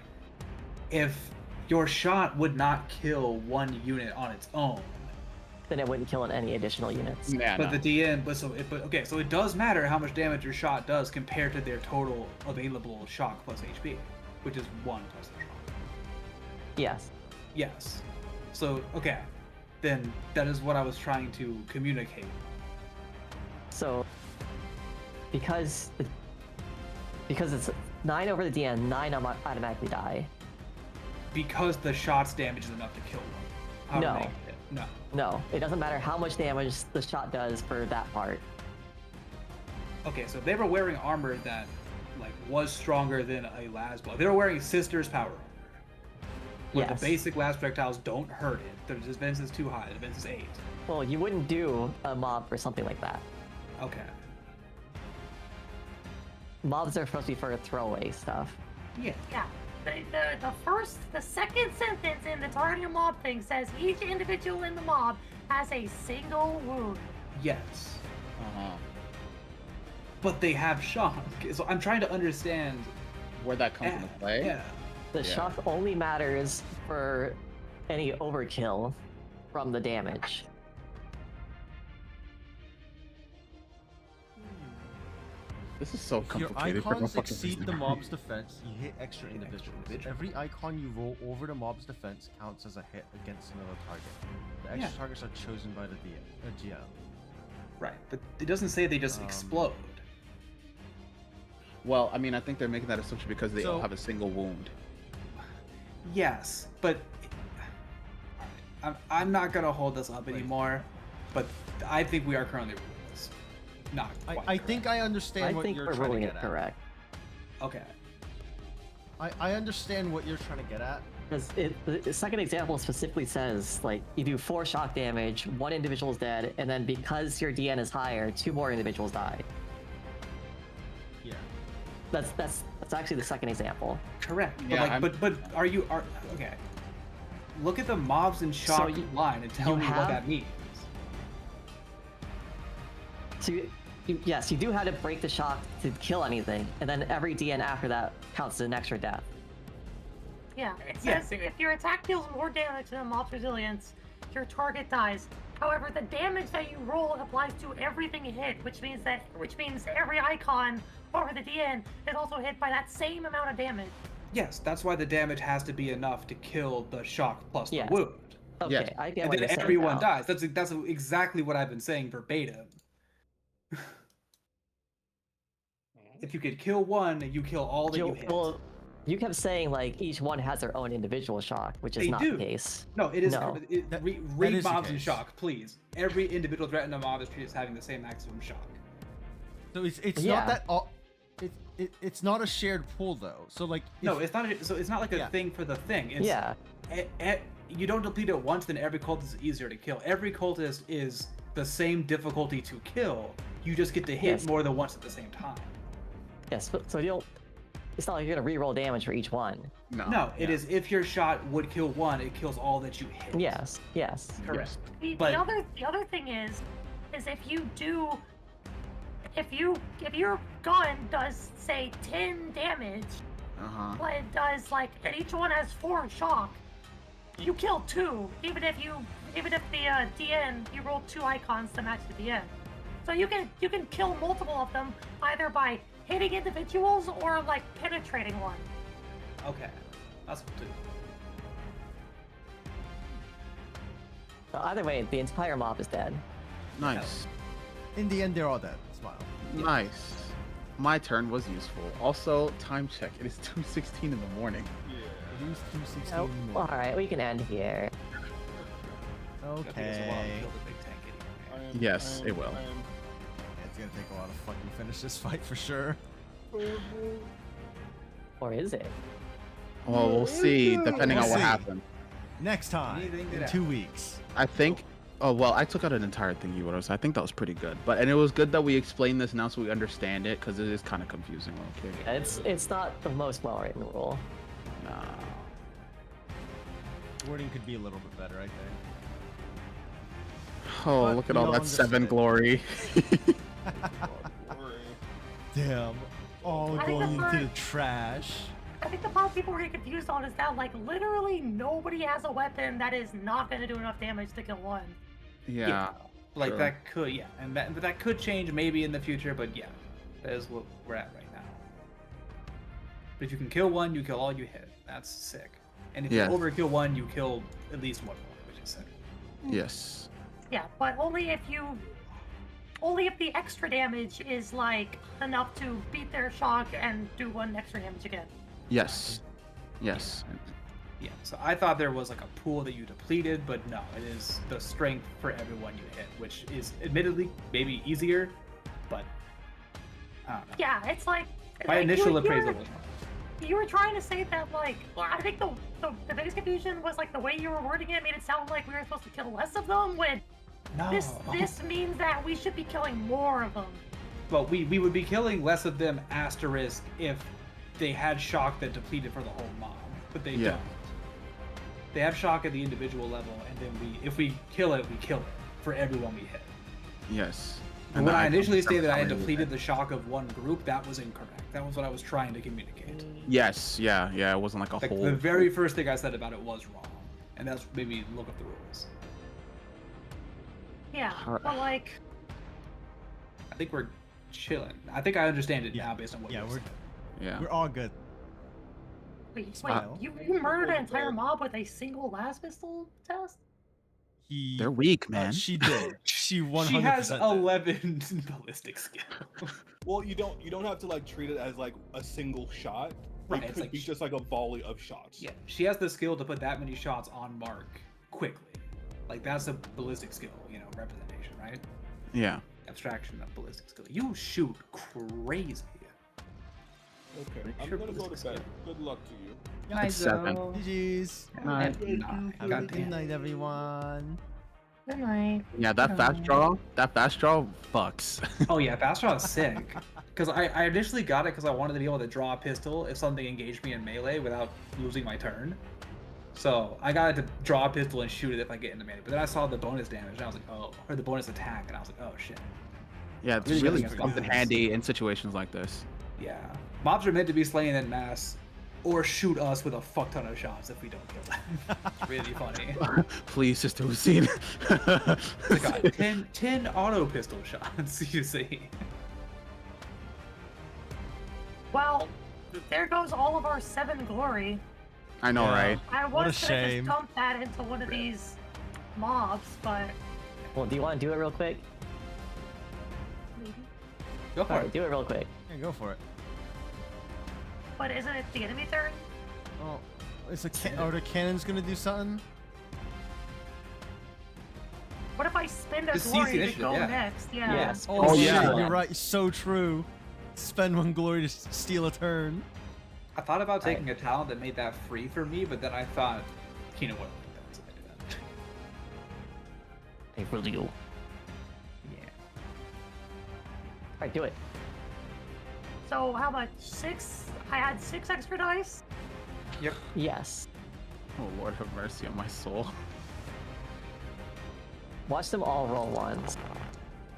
[SPEAKER 2] If your shot would not kill one unit on its own,
[SPEAKER 4] then it wouldn't kill any additional units.
[SPEAKER 10] Yeah,
[SPEAKER 2] But
[SPEAKER 10] no.
[SPEAKER 2] the DN, okay, so it does matter how much damage your shot does compared to their total available shock plus HP, which is 1 plus the shock.
[SPEAKER 4] Yes.
[SPEAKER 2] Yes. So, okay, then that is what I was trying to communicate.
[SPEAKER 4] So, because it's 9 over the DN, 9 automatically die.
[SPEAKER 2] Because the shot's damage is enough to kill one.
[SPEAKER 4] No.
[SPEAKER 2] Automatic hit. No.
[SPEAKER 4] No, it doesn't matter how much damage the shot does for that part.
[SPEAKER 2] Okay, so if they were wearing armor that like was stronger than a las block, they were wearing Sister's power armor, where
[SPEAKER 4] Yes.
[SPEAKER 2] the basic las projectiles don't hurt it. The defense is too high. The defense is 8.
[SPEAKER 4] Well, you wouldn't do a mob for something like that.
[SPEAKER 2] Okay.
[SPEAKER 6] Mobs are supposed to be for throwaway stuff.
[SPEAKER 2] Yeah.
[SPEAKER 6] Yeah. The second sentence in the targeting mob thing says each individual in the mob has a single wound.
[SPEAKER 2] Yes.
[SPEAKER 10] Uh-huh.
[SPEAKER 2] But they have shock. So I'm trying to understand.
[SPEAKER 10] Where that comes into play?
[SPEAKER 2] Yeah.
[SPEAKER 4] The
[SPEAKER 10] Yeah.
[SPEAKER 4] shock only matters for any overkill from the damage.
[SPEAKER 10] This is so
[SPEAKER 1] If your
[SPEAKER 10] complicated. for no
[SPEAKER 1] icons
[SPEAKER 10] fucking
[SPEAKER 1] exceed
[SPEAKER 10] reason.
[SPEAKER 1] the mob's defense, you hit extra
[SPEAKER 2] Hit extra
[SPEAKER 1] individuals.
[SPEAKER 2] individuals.
[SPEAKER 1] Every icon you roll over the mob's defense counts as a hit against another target. The extra
[SPEAKER 2] Yeah.
[SPEAKER 1] targets are chosen by the GM.
[SPEAKER 2] Right. But it doesn't say they just
[SPEAKER 1] Um,
[SPEAKER 2] explode.
[SPEAKER 10] Well, I mean, I think they're making that assumption because they all
[SPEAKER 1] So-
[SPEAKER 10] have a single wound.
[SPEAKER 2] Yes, but I'm not gonna hold this up anymore. But I think we are currently ruling this. Not quite.
[SPEAKER 1] I think I understand
[SPEAKER 4] I
[SPEAKER 1] what
[SPEAKER 4] think
[SPEAKER 1] you're
[SPEAKER 4] we're
[SPEAKER 1] trying to
[SPEAKER 4] ruling
[SPEAKER 1] get
[SPEAKER 4] it
[SPEAKER 1] at.
[SPEAKER 4] correct.
[SPEAKER 2] Okay.
[SPEAKER 1] I understand what you're trying to get at.
[SPEAKER 4] Because the second example specifically says, like, you do 4 shock damage, 1 individual is dead, and then because your DN is higher, 2 more individuals die.
[SPEAKER 1] Yeah.
[SPEAKER 4] That's actually the second example.
[SPEAKER 2] Correct. But
[SPEAKER 10] Yeah,
[SPEAKER 2] but are okay? Look at the mobs and
[SPEAKER 4] So
[SPEAKER 2] shock
[SPEAKER 4] you-
[SPEAKER 2] line and tell
[SPEAKER 4] you
[SPEAKER 2] me what
[SPEAKER 4] have-
[SPEAKER 2] that means.
[SPEAKER 4] So yes, you do have to break the shock to kill anything, and then every DN after that counts as an extra death.
[SPEAKER 6] Yeah, it
[SPEAKER 2] Yeah.
[SPEAKER 6] says if your attack deals more damage than a mob's resilience, your target dies. However, the damage that you roll applies to everything hit, which means every icon over the DN is also hit by that same amount of damage.
[SPEAKER 2] Yes, that's why the damage has to be enough to kill the shock plus
[SPEAKER 4] Yes.
[SPEAKER 2] the wound.
[SPEAKER 4] Okay,
[SPEAKER 10] Yes.
[SPEAKER 4] I get
[SPEAKER 2] And
[SPEAKER 4] what
[SPEAKER 2] then
[SPEAKER 4] you're saying
[SPEAKER 2] everyone
[SPEAKER 4] now.
[SPEAKER 2] dies. That's exactly what I've been saying verbatim. If you could kill one, you kill all that you hit.
[SPEAKER 4] Well, you kept saying like each one has their own individual shock, which is
[SPEAKER 2] They
[SPEAKER 4] not
[SPEAKER 2] do.
[SPEAKER 4] the case.
[SPEAKER 2] No, it is.
[SPEAKER 4] No.
[SPEAKER 1] That-
[SPEAKER 2] Read
[SPEAKER 1] is the
[SPEAKER 2] mobs and
[SPEAKER 1] case.
[SPEAKER 2] shock, please. Every individual threat in a mob is treated as having the same maximum shock.
[SPEAKER 1] So it's
[SPEAKER 4] Yeah.
[SPEAKER 1] not that all. It's not a shared pool though. So like.
[SPEAKER 2] No,
[SPEAKER 1] if-
[SPEAKER 2] it's not. So it's not like a
[SPEAKER 1] Yeah.
[SPEAKER 2] thing for the thing. It's,
[SPEAKER 4] Yeah.
[SPEAKER 2] You don't deplete it once, then every cultist is easier to kill. Every cultist is the same difficulty to kill. You just get to hit
[SPEAKER 4] Yes.
[SPEAKER 2] more than once at the same time.
[SPEAKER 4] Yes, so you don't. It's not like you're gonna re-roll damage for each one.
[SPEAKER 2] No, it
[SPEAKER 10] yeah.
[SPEAKER 2] is if your shot would kill one, it kills all that you hit.
[SPEAKER 4] Yes, yes.
[SPEAKER 2] Correct.
[SPEAKER 6] The
[SPEAKER 2] But-
[SPEAKER 6] other thing is if your gun does say 10 damage,
[SPEAKER 10] Uh-huh.
[SPEAKER 6] but it does and each one has 4 shock, you kill 2, even if the DN you roll 2 icons to match the DN. So you can kill multiple of them either by hitting individuals or penetrating one.
[SPEAKER 2] Okay, that's cool too.
[SPEAKER 4] So either way, the entire mob is dead.
[SPEAKER 10] Nice.
[SPEAKER 1] in the end, they're all dead. Smile.
[SPEAKER 10] Nice. My turn was useful. Also, time check. It is 2:16 in the morning.
[SPEAKER 1] It is 2:16
[SPEAKER 4] Oh,
[SPEAKER 1] in the
[SPEAKER 4] all
[SPEAKER 1] morning.
[SPEAKER 4] right, we can end here.
[SPEAKER 2] It'll take us a while to
[SPEAKER 1] Okay.
[SPEAKER 2] build a big tank anyway.
[SPEAKER 10] Yes, it will.
[SPEAKER 1] It's gonna take a while to fucking finish this fight for sure.
[SPEAKER 4] Or is it?
[SPEAKER 10] Well, we'll see, depending on
[SPEAKER 1] We'll
[SPEAKER 10] what
[SPEAKER 1] see.
[SPEAKER 10] happens.
[SPEAKER 1] Next time
[SPEAKER 2] Anything
[SPEAKER 1] in
[SPEAKER 2] that
[SPEAKER 1] 2 weeks.
[SPEAKER 10] I think. Oh well, I took out an entire thing, Euros. So I think that was pretty good. And it was good that we explained this now so we understand it, because it is kind of confusing. Okay.
[SPEAKER 4] Yeah, it's not the most well-written rule.
[SPEAKER 10] Nah.
[SPEAKER 1] Wording could be a little bit better, I think.
[SPEAKER 10] Oh,
[SPEAKER 1] But
[SPEAKER 10] look at
[SPEAKER 1] we
[SPEAKER 10] all
[SPEAKER 1] all
[SPEAKER 10] that 7
[SPEAKER 1] understood.
[SPEAKER 10] glory.
[SPEAKER 1] Damn. All
[SPEAKER 6] I think
[SPEAKER 1] going
[SPEAKER 6] the
[SPEAKER 1] into
[SPEAKER 6] part-
[SPEAKER 1] the trash.
[SPEAKER 6] I think the part people were getting confused on is that literally nobody has a weapon that is not going to do enough damage to kill one.
[SPEAKER 10] Yeah.
[SPEAKER 2] Like
[SPEAKER 10] True.
[SPEAKER 2] that could, yeah, and that could change maybe in the future, but yeah, that is what we're at right now. But if you can kill one, you kill all you hit. That's sick. And if
[SPEAKER 10] Yeah.
[SPEAKER 2] you overkill one, you kill at least one more, which is sick.
[SPEAKER 10] Yes.
[SPEAKER 6] Yeah, but only if the extra damage is like enough to beat their shock and do 1 extra damage again.
[SPEAKER 10] Yes. Yes.
[SPEAKER 2] Yeah, so I thought there was like a pool that you depleted, but no, it is the strength for everyone you hit, which is admittedly maybe easier, but I don't know.
[SPEAKER 6] Yeah, it's like
[SPEAKER 2] My
[SPEAKER 6] like,
[SPEAKER 2] initial
[SPEAKER 6] you
[SPEAKER 2] appraisal
[SPEAKER 6] were-
[SPEAKER 2] was wrong.
[SPEAKER 6] You were trying to say that, like, well, I think the biggest confusion was like the way you were wording it made it sound like we were supposed to kill less of them. When
[SPEAKER 2] No.
[SPEAKER 6] this means that we should be killing more of them.
[SPEAKER 2] But we would be killing less of them asterisk if they had shock that depleted for the whole mob, but they
[SPEAKER 10] Yeah.
[SPEAKER 2] don't. They have shock at the individual level, and then if we kill it, we kill it for everyone we hit.
[SPEAKER 10] Yes.
[SPEAKER 2] And when I
[SPEAKER 10] don't
[SPEAKER 2] initially
[SPEAKER 10] think I'm
[SPEAKER 2] stated that I had
[SPEAKER 10] coming with
[SPEAKER 2] depleted
[SPEAKER 10] it.
[SPEAKER 2] the shock of one group, that was incorrect. That was what I was trying to communicate.
[SPEAKER 10] Yes. Yeah. Yeah. It wasn't like a
[SPEAKER 2] Like,
[SPEAKER 10] whole.
[SPEAKER 2] the very first thing I said about it was wrong, and that's what made me look up the rules.
[SPEAKER 6] Yeah,
[SPEAKER 10] Har-
[SPEAKER 6] but like,
[SPEAKER 2] I think we're chilling. I think I understand it
[SPEAKER 1] Yeah.
[SPEAKER 2] now based on what
[SPEAKER 1] Yeah,
[SPEAKER 2] you
[SPEAKER 1] we're
[SPEAKER 2] said.
[SPEAKER 10] Yeah.
[SPEAKER 1] we're all good.
[SPEAKER 6] wait,
[SPEAKER 1] Smile.
[SPEAKER 6] you murdered an entire mob with a single las pistol test?
[SPEAKER 1] He.
[SPEAKER 10] They're weak, man.
[SPEAKER 1] She did. She 100%.
[SPEAKER 2] She has
[SPEAKER 1] did.
[SPEAKER 2] 11 ballistic skill.
[SPEAKER 5] Well, you don't have to like treat it as like a single shot.
[SPEAKER 2] Right,
[SPEAKER 5] It
[SPEAKER 2] it's
[SPEAKER 5] could
[SPEAKER 2] like
[SPEAKER 5] be just like a volley of shots.
[SPEAKER 2] Yeah, she has the skill to put that many shots on mark quickly. Like, that's a ballistic skill, representation, right?
[SPEAKER 10] Yeah.
[SPEAKER 2] Abstraction of ballistic skill. You shoot crazy.
[SPEAKER 5] Okay. I'm
[SPEAKER 2] Sure,
[SPEAKER 5] gonna go to
[SPEAKER 2] ballistic
[SPEAKER 5] bed.
[SPEAKER 2] skill.
[SPEAKER 5] Good luck to you.
[SPEAKER 10] It's 7.
[SPEAKER 1] GG's.
[SPEAKER 10] Night.
[SPEAKER 1] Have a good
[SPEAKER 2] Goddamn.
[SPEAKER 1] night, everyone.
[SPEAKER 6] Good night.
[SPEAKER 10] Yeah. That fast draw. That fast draw fucks.
[SPEAKER 2] Oh yeah, fast draw is sick. Because I initially got it because I wanted to be able to draw a pistol if something engaged me in melee without losing my turn. So I got it to draw a pistol and shoot it if I get into melee. But then I saw the bonus damage and I was like, oh, or the bonus attack, and I was like, oh shit.
[SPEAKER 10] Yeah. It's
[SPEAKER 2] Really
[SPEAKER 10] really
[SPEAKER 2] good
[SPEAKER 10] comes in
[SPEAKER 2] guys.
[SPEAKER 10] handy in situations like this.
[SPEAKER 2] Yeah. Mobs are meant to be slain en masse or shoot us with a fuck ton of shots if we don't kill them. It's really funny.
[SPEAKER 10] Please, Sister Lucine.
[SPEAKER 2] I got 10 auto pistol shots, you see.
[SPEAKER 6] Well, there goes all of our 7 glory.
[SPEAKER 10] I know,
[SPEAKER 1] Yeah.
[SPEAKER 10] right?
[SPEAKER 6] I
[SPEAKER 1] What a
[SPEAKER 6] was gonna
[SPEAKER 1] shame.
[SPEAKER 6] just dump that into one of these mobs, but
[SPEAKER 4] Well, do you want to do it real quick?
[SPEAKER 6] maybe.
[SPEAKER 2] Go for
[SPEAKER 4] All right,
[SPEAKER 2] it.
[SPEAKER 4] do it real quick.
[SPEAKER 1] Yeah, go for it.
[SPEAKER 6] But isn't it the enemy turn?
[SPEAKER 1] Oh, are the cannons gonna do something?
[SPEAKER 6] What if I spend a
[SPEAKER 2] Just seize
[SPEAKER 6] glory
[SPEAKER 2] the
[SPEAKER 6] to
[SPEAKER 2] initiative,
[SPEAKER 6] go
[SPEAKER 2] yeah.
[SPEAKER 6] next? Yeah.
[SPEAKER 4] Yes.
[SPEAKER 10] Oh, yeah.
[SPEAKER 1] shit, you're right. So true. Spend 1 glory to steal a turn.
[SPEAKER 2] I thought about taking a talent that made that free for me, but then I thought Kina wouldn't like that, so I did that.
[SPEAKER 4] Hey, really go.
[SPEAKER 2] Yeah.
[SPEAKER 4] Alright, do it.
[SPEAKER 6] So how much? 6? I had 6 extra dice.
[SPEAKER 4] Yes.
[SPEAKER 10] Oh Lord, have mercy on my soul.
[SPEAKER 4] Watch them all roll ones.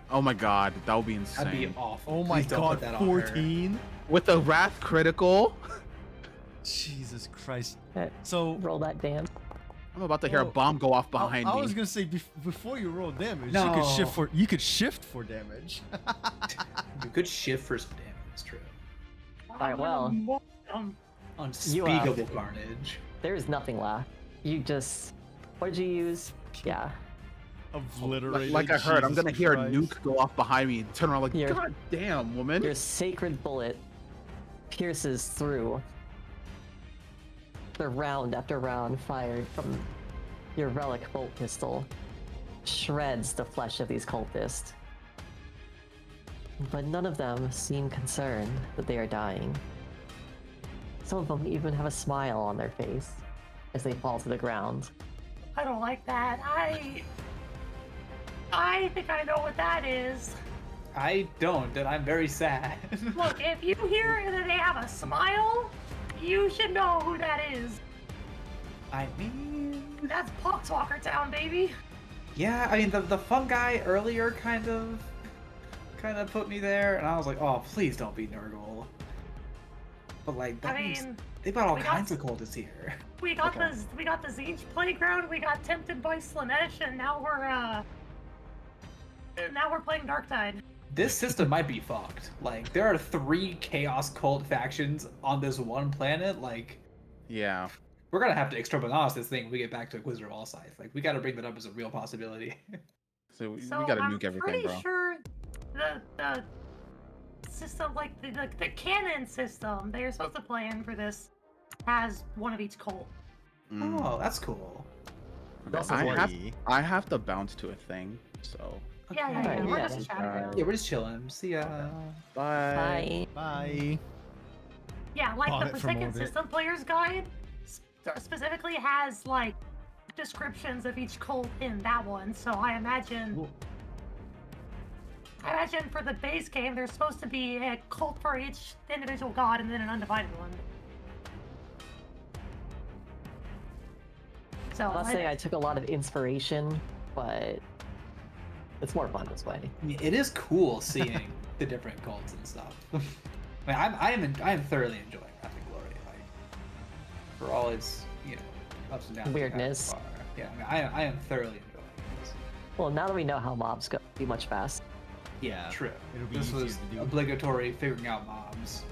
[SPEAKER 10] Oh my God, that would be insane.
[SPEAKER 2] That'd be awful.
[SPEAKER 1] Oh my
[SPEAKER 2] Please don't
[SPEAKER 1] god,
[SPEAKER 2] put that on her.
[SPEAKER 1] 14?
[SPEAKER 10] With the wrath critical,
[SPEAKER 1] Jesus Christ.
[SPEAKER 4] Eh,
[SPEAKER 1] So,
[SPEAKER 4] Roll that damn.
[SPEAKER 10] I'm about to hear a
[SPEAKER 1] Well,
[SPEAKER 10] bomb go off behind
[SPEAKER 1] I
[SPEAKER 10] me.
[SPEAKER 1] was gonna say before you roll damage,
[SPEAKER 2] No.
[SPEAKER 1] you could shift for damage.
[SPEAKER 2] You could shift for some damage, it's true.
[SPEAKER 4] Alright, well.
[SPEAKER 2] Unspeakable carnage.
[SPEAKER 4] There is nothing left. You just. What did you use? Yeah.
[SPEAKER 1] Obliterated.
[SPEAKER 10] Like I heard, I'm
[SPEAKER 1] Jesus
[SPEAKER 10] gonna hear a
[SPEAKER 1] Christ.
[SPEAKER 10] nuke go off behind me and turn around like,
[SPEAKER 4] You're-
[SPEAKER 10] God damn, woman.
[SPEAKER 4] Your sacred bullet pierces through the round after round fired from your relic bolt pistol, shreds the flesh of these cultists. But none of them seem concerned that they are dying. Some of them even have a smile on their face as they fall to the ground.
[SPEAKER 6] I don't like that. I think I know what that is.
[SPEAKER 2] I don't, and I'm very sad.
[SPEAKER 6] Look, if you hear that they have a smile, you should know who that is.
[SPEAKER 2] I mean,
[SPEAKER 6] That's Poxwalker Town, baby.
[SPEAKER 2] yeah, I mean the fun guy earlier kind of put me there, and I was like, oh, please don't be Nurgle. But like, that
[SPEAKER 6] I
[SPEAKER 2] means
[SPEAKER 6] mean,
[SPEAKER 2] they've got all
[SPEAKER 6] we got
[SPEAKER 2] kinds of cultists here.
[SPEAKER 6] we got
[SPEAKER 2] Okay.
[SPEAKER 6] the Zinj playground. We got tempted by Slanesh, and now Now we're playing Dark Tide.
[SPEAKER 2] This system might be fucked. Like, there are 3 Chaos Cult factions on this one planet. Like,
[SPEAKER 10] Yeah.
[SPEAKER 2] we're gonna have to exterminate this thing when we get back to Inquisitor Allscythe. Like, we gotta bring that up as a real possibility.
[SPEAKER 10] So we
[SPEAKER 6] So
[SPEAKER 10] gotta
[SPEAKER 6] I'm
[SPEAKER 10] nuke everything,
[SPEAKER 6] pretty
[SPEAKER 10] bro.
[SPEAKER 6] sure the system, like the canon system that you're supposed to play in for this, has one of each cult.
[SPEAKER 10] Mm.
[SPEAKER 2] Oh, that's cool.
[SPEAKER 10] Okay,
[SPEAKER 1] Also
[SPEAKER 10] I have to bounce to a thing, so
[SPEAKER 6] Yeah, yeah,
[SPEAKER 4] Okay.
[SPEAKER 6] yeah. We're
[SPEAKER 4] Yeah.
[SPEAKER 6] just chatting.
[SPEAKER 2] Yeah, we're just chilling. See ya.
[SPEAKER 10] bye.
[SPEAKER 4] Bye.
[SPEAKER 1] Bye.
[SPEAKER 6] Yeah, like
[SPEAKER 1] Bought
[SPEAKER 6] the
[SPEAKER 1] it from
[SPEAKER 6] Forsaken
[SPEAKER 1] Orbit.
[SPEAKER 6] System Player's Guide specifically has like descriptions of each cult in that one. So I imagine for the base game, there's supposed to be a cult for each individual god and then an undivided one. So
[SPEAKER 4] I'll say I took a lot of inspiration, but it's more fun this way.
[SPEAKER 2] I mean, it is cool seeing the different cults and stuff. I mean, I am thoroughly enjoying Wrath and Glory. Like, for all its ups and downs. we've had
[SPEAKER 4] Weirdness.
[SPEAKER 2] so far. Yeah, I am thoroughly enjoying this.
[SPEAKER 4] Well, now that we know how mobs go, be much faster.
[SPEAKER 1] Yeah.
[SPEAKER 2] True.
[SPEAKER 1] It'll be
[SPEAKER 2] This
[SPEAKER 1] easier
[SPEAKER 2] was
[SPEAKER 1] to do.
[SPEAKER 2] obligatory figuring out mobs.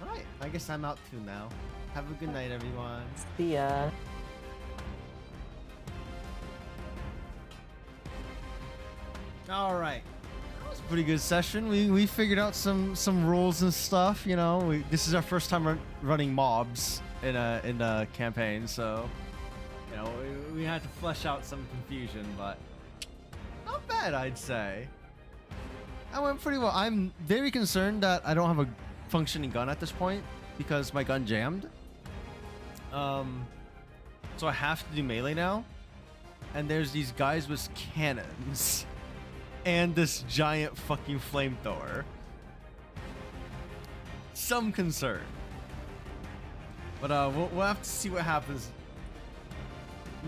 [SPEAKER 1] Alright, I guess I'm out too now. Have a good night, everyone.
[SPEAKER 4] See ya.
[SPEAKER 1] Alright. That was a pretty good session. We figured out some rules and stuff, you know. This is our first time running mobs in a campaign, so you know, we had to flesh out some confusion, but not bad, I'd say. I went pretty well. I'm very concerned that I don't have a functioning gun at this point because my gun jammed. So I have to do melee now. And there's these guys with cannons and this giant fucking flamethrower. Some concern. But we'll have to see what happens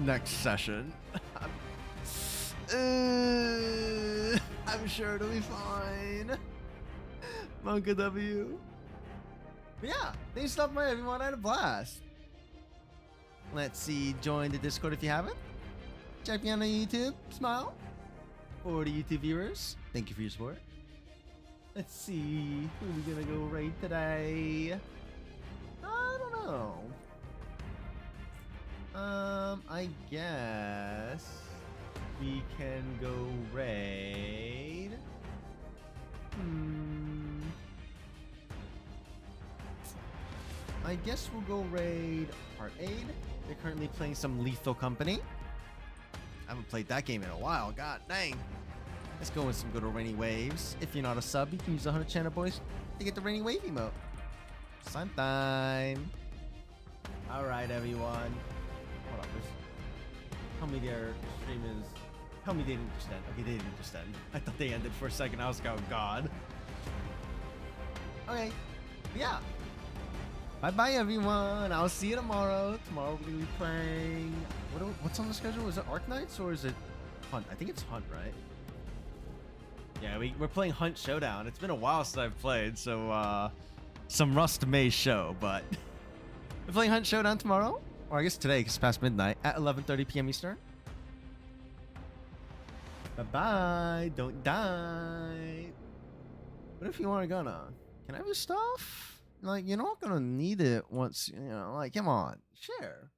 [SPEAKER 1] next session. I'm sure it'll be fine. Monka W. But yeah, thanks for stopping by, everyone. I had a blast. Let's see, join the Discord if you haven't. Check me out on YouTube, smile. For the YouTube viewers, thank you for your support. Let's see, who are we gonna go raid today? I don't know. I guess we can go raid. I guess we'll go raid Arcade. They're currently playing some Lethal Company. I haven't played that game in a while. God dang. Let's go with some good old Rainy Waves. If you're not a sub, you can use the 100 channel boys to get the Rainy Wave emote. Sign time. Alright, everyone. Hold on. Tell me their stream is. Tell me they didn't just end. Okay, they didn't just end. I thought they ended for a second. I was like, oh god. Okay. Yeah. Bye bye, everyone. I'll see you tomorrow. Tomorrow we're gonna be playing. What's on the schedule? Is it Arc Knights or is it Hunt? I think it's Hunt, right? Yeah, we're playing Hunt Showdown. It's been a while since I've played, so some Rust may show, but we're playing Hunt Showdown tomorrow, or I guess today, because it's past midnight at 11:30 p.m. Eastern. Bye bye. Don't die. What if you want a gun on? Can I have your stuff? Like, you're not gonna need it once, you know, like, come on, share.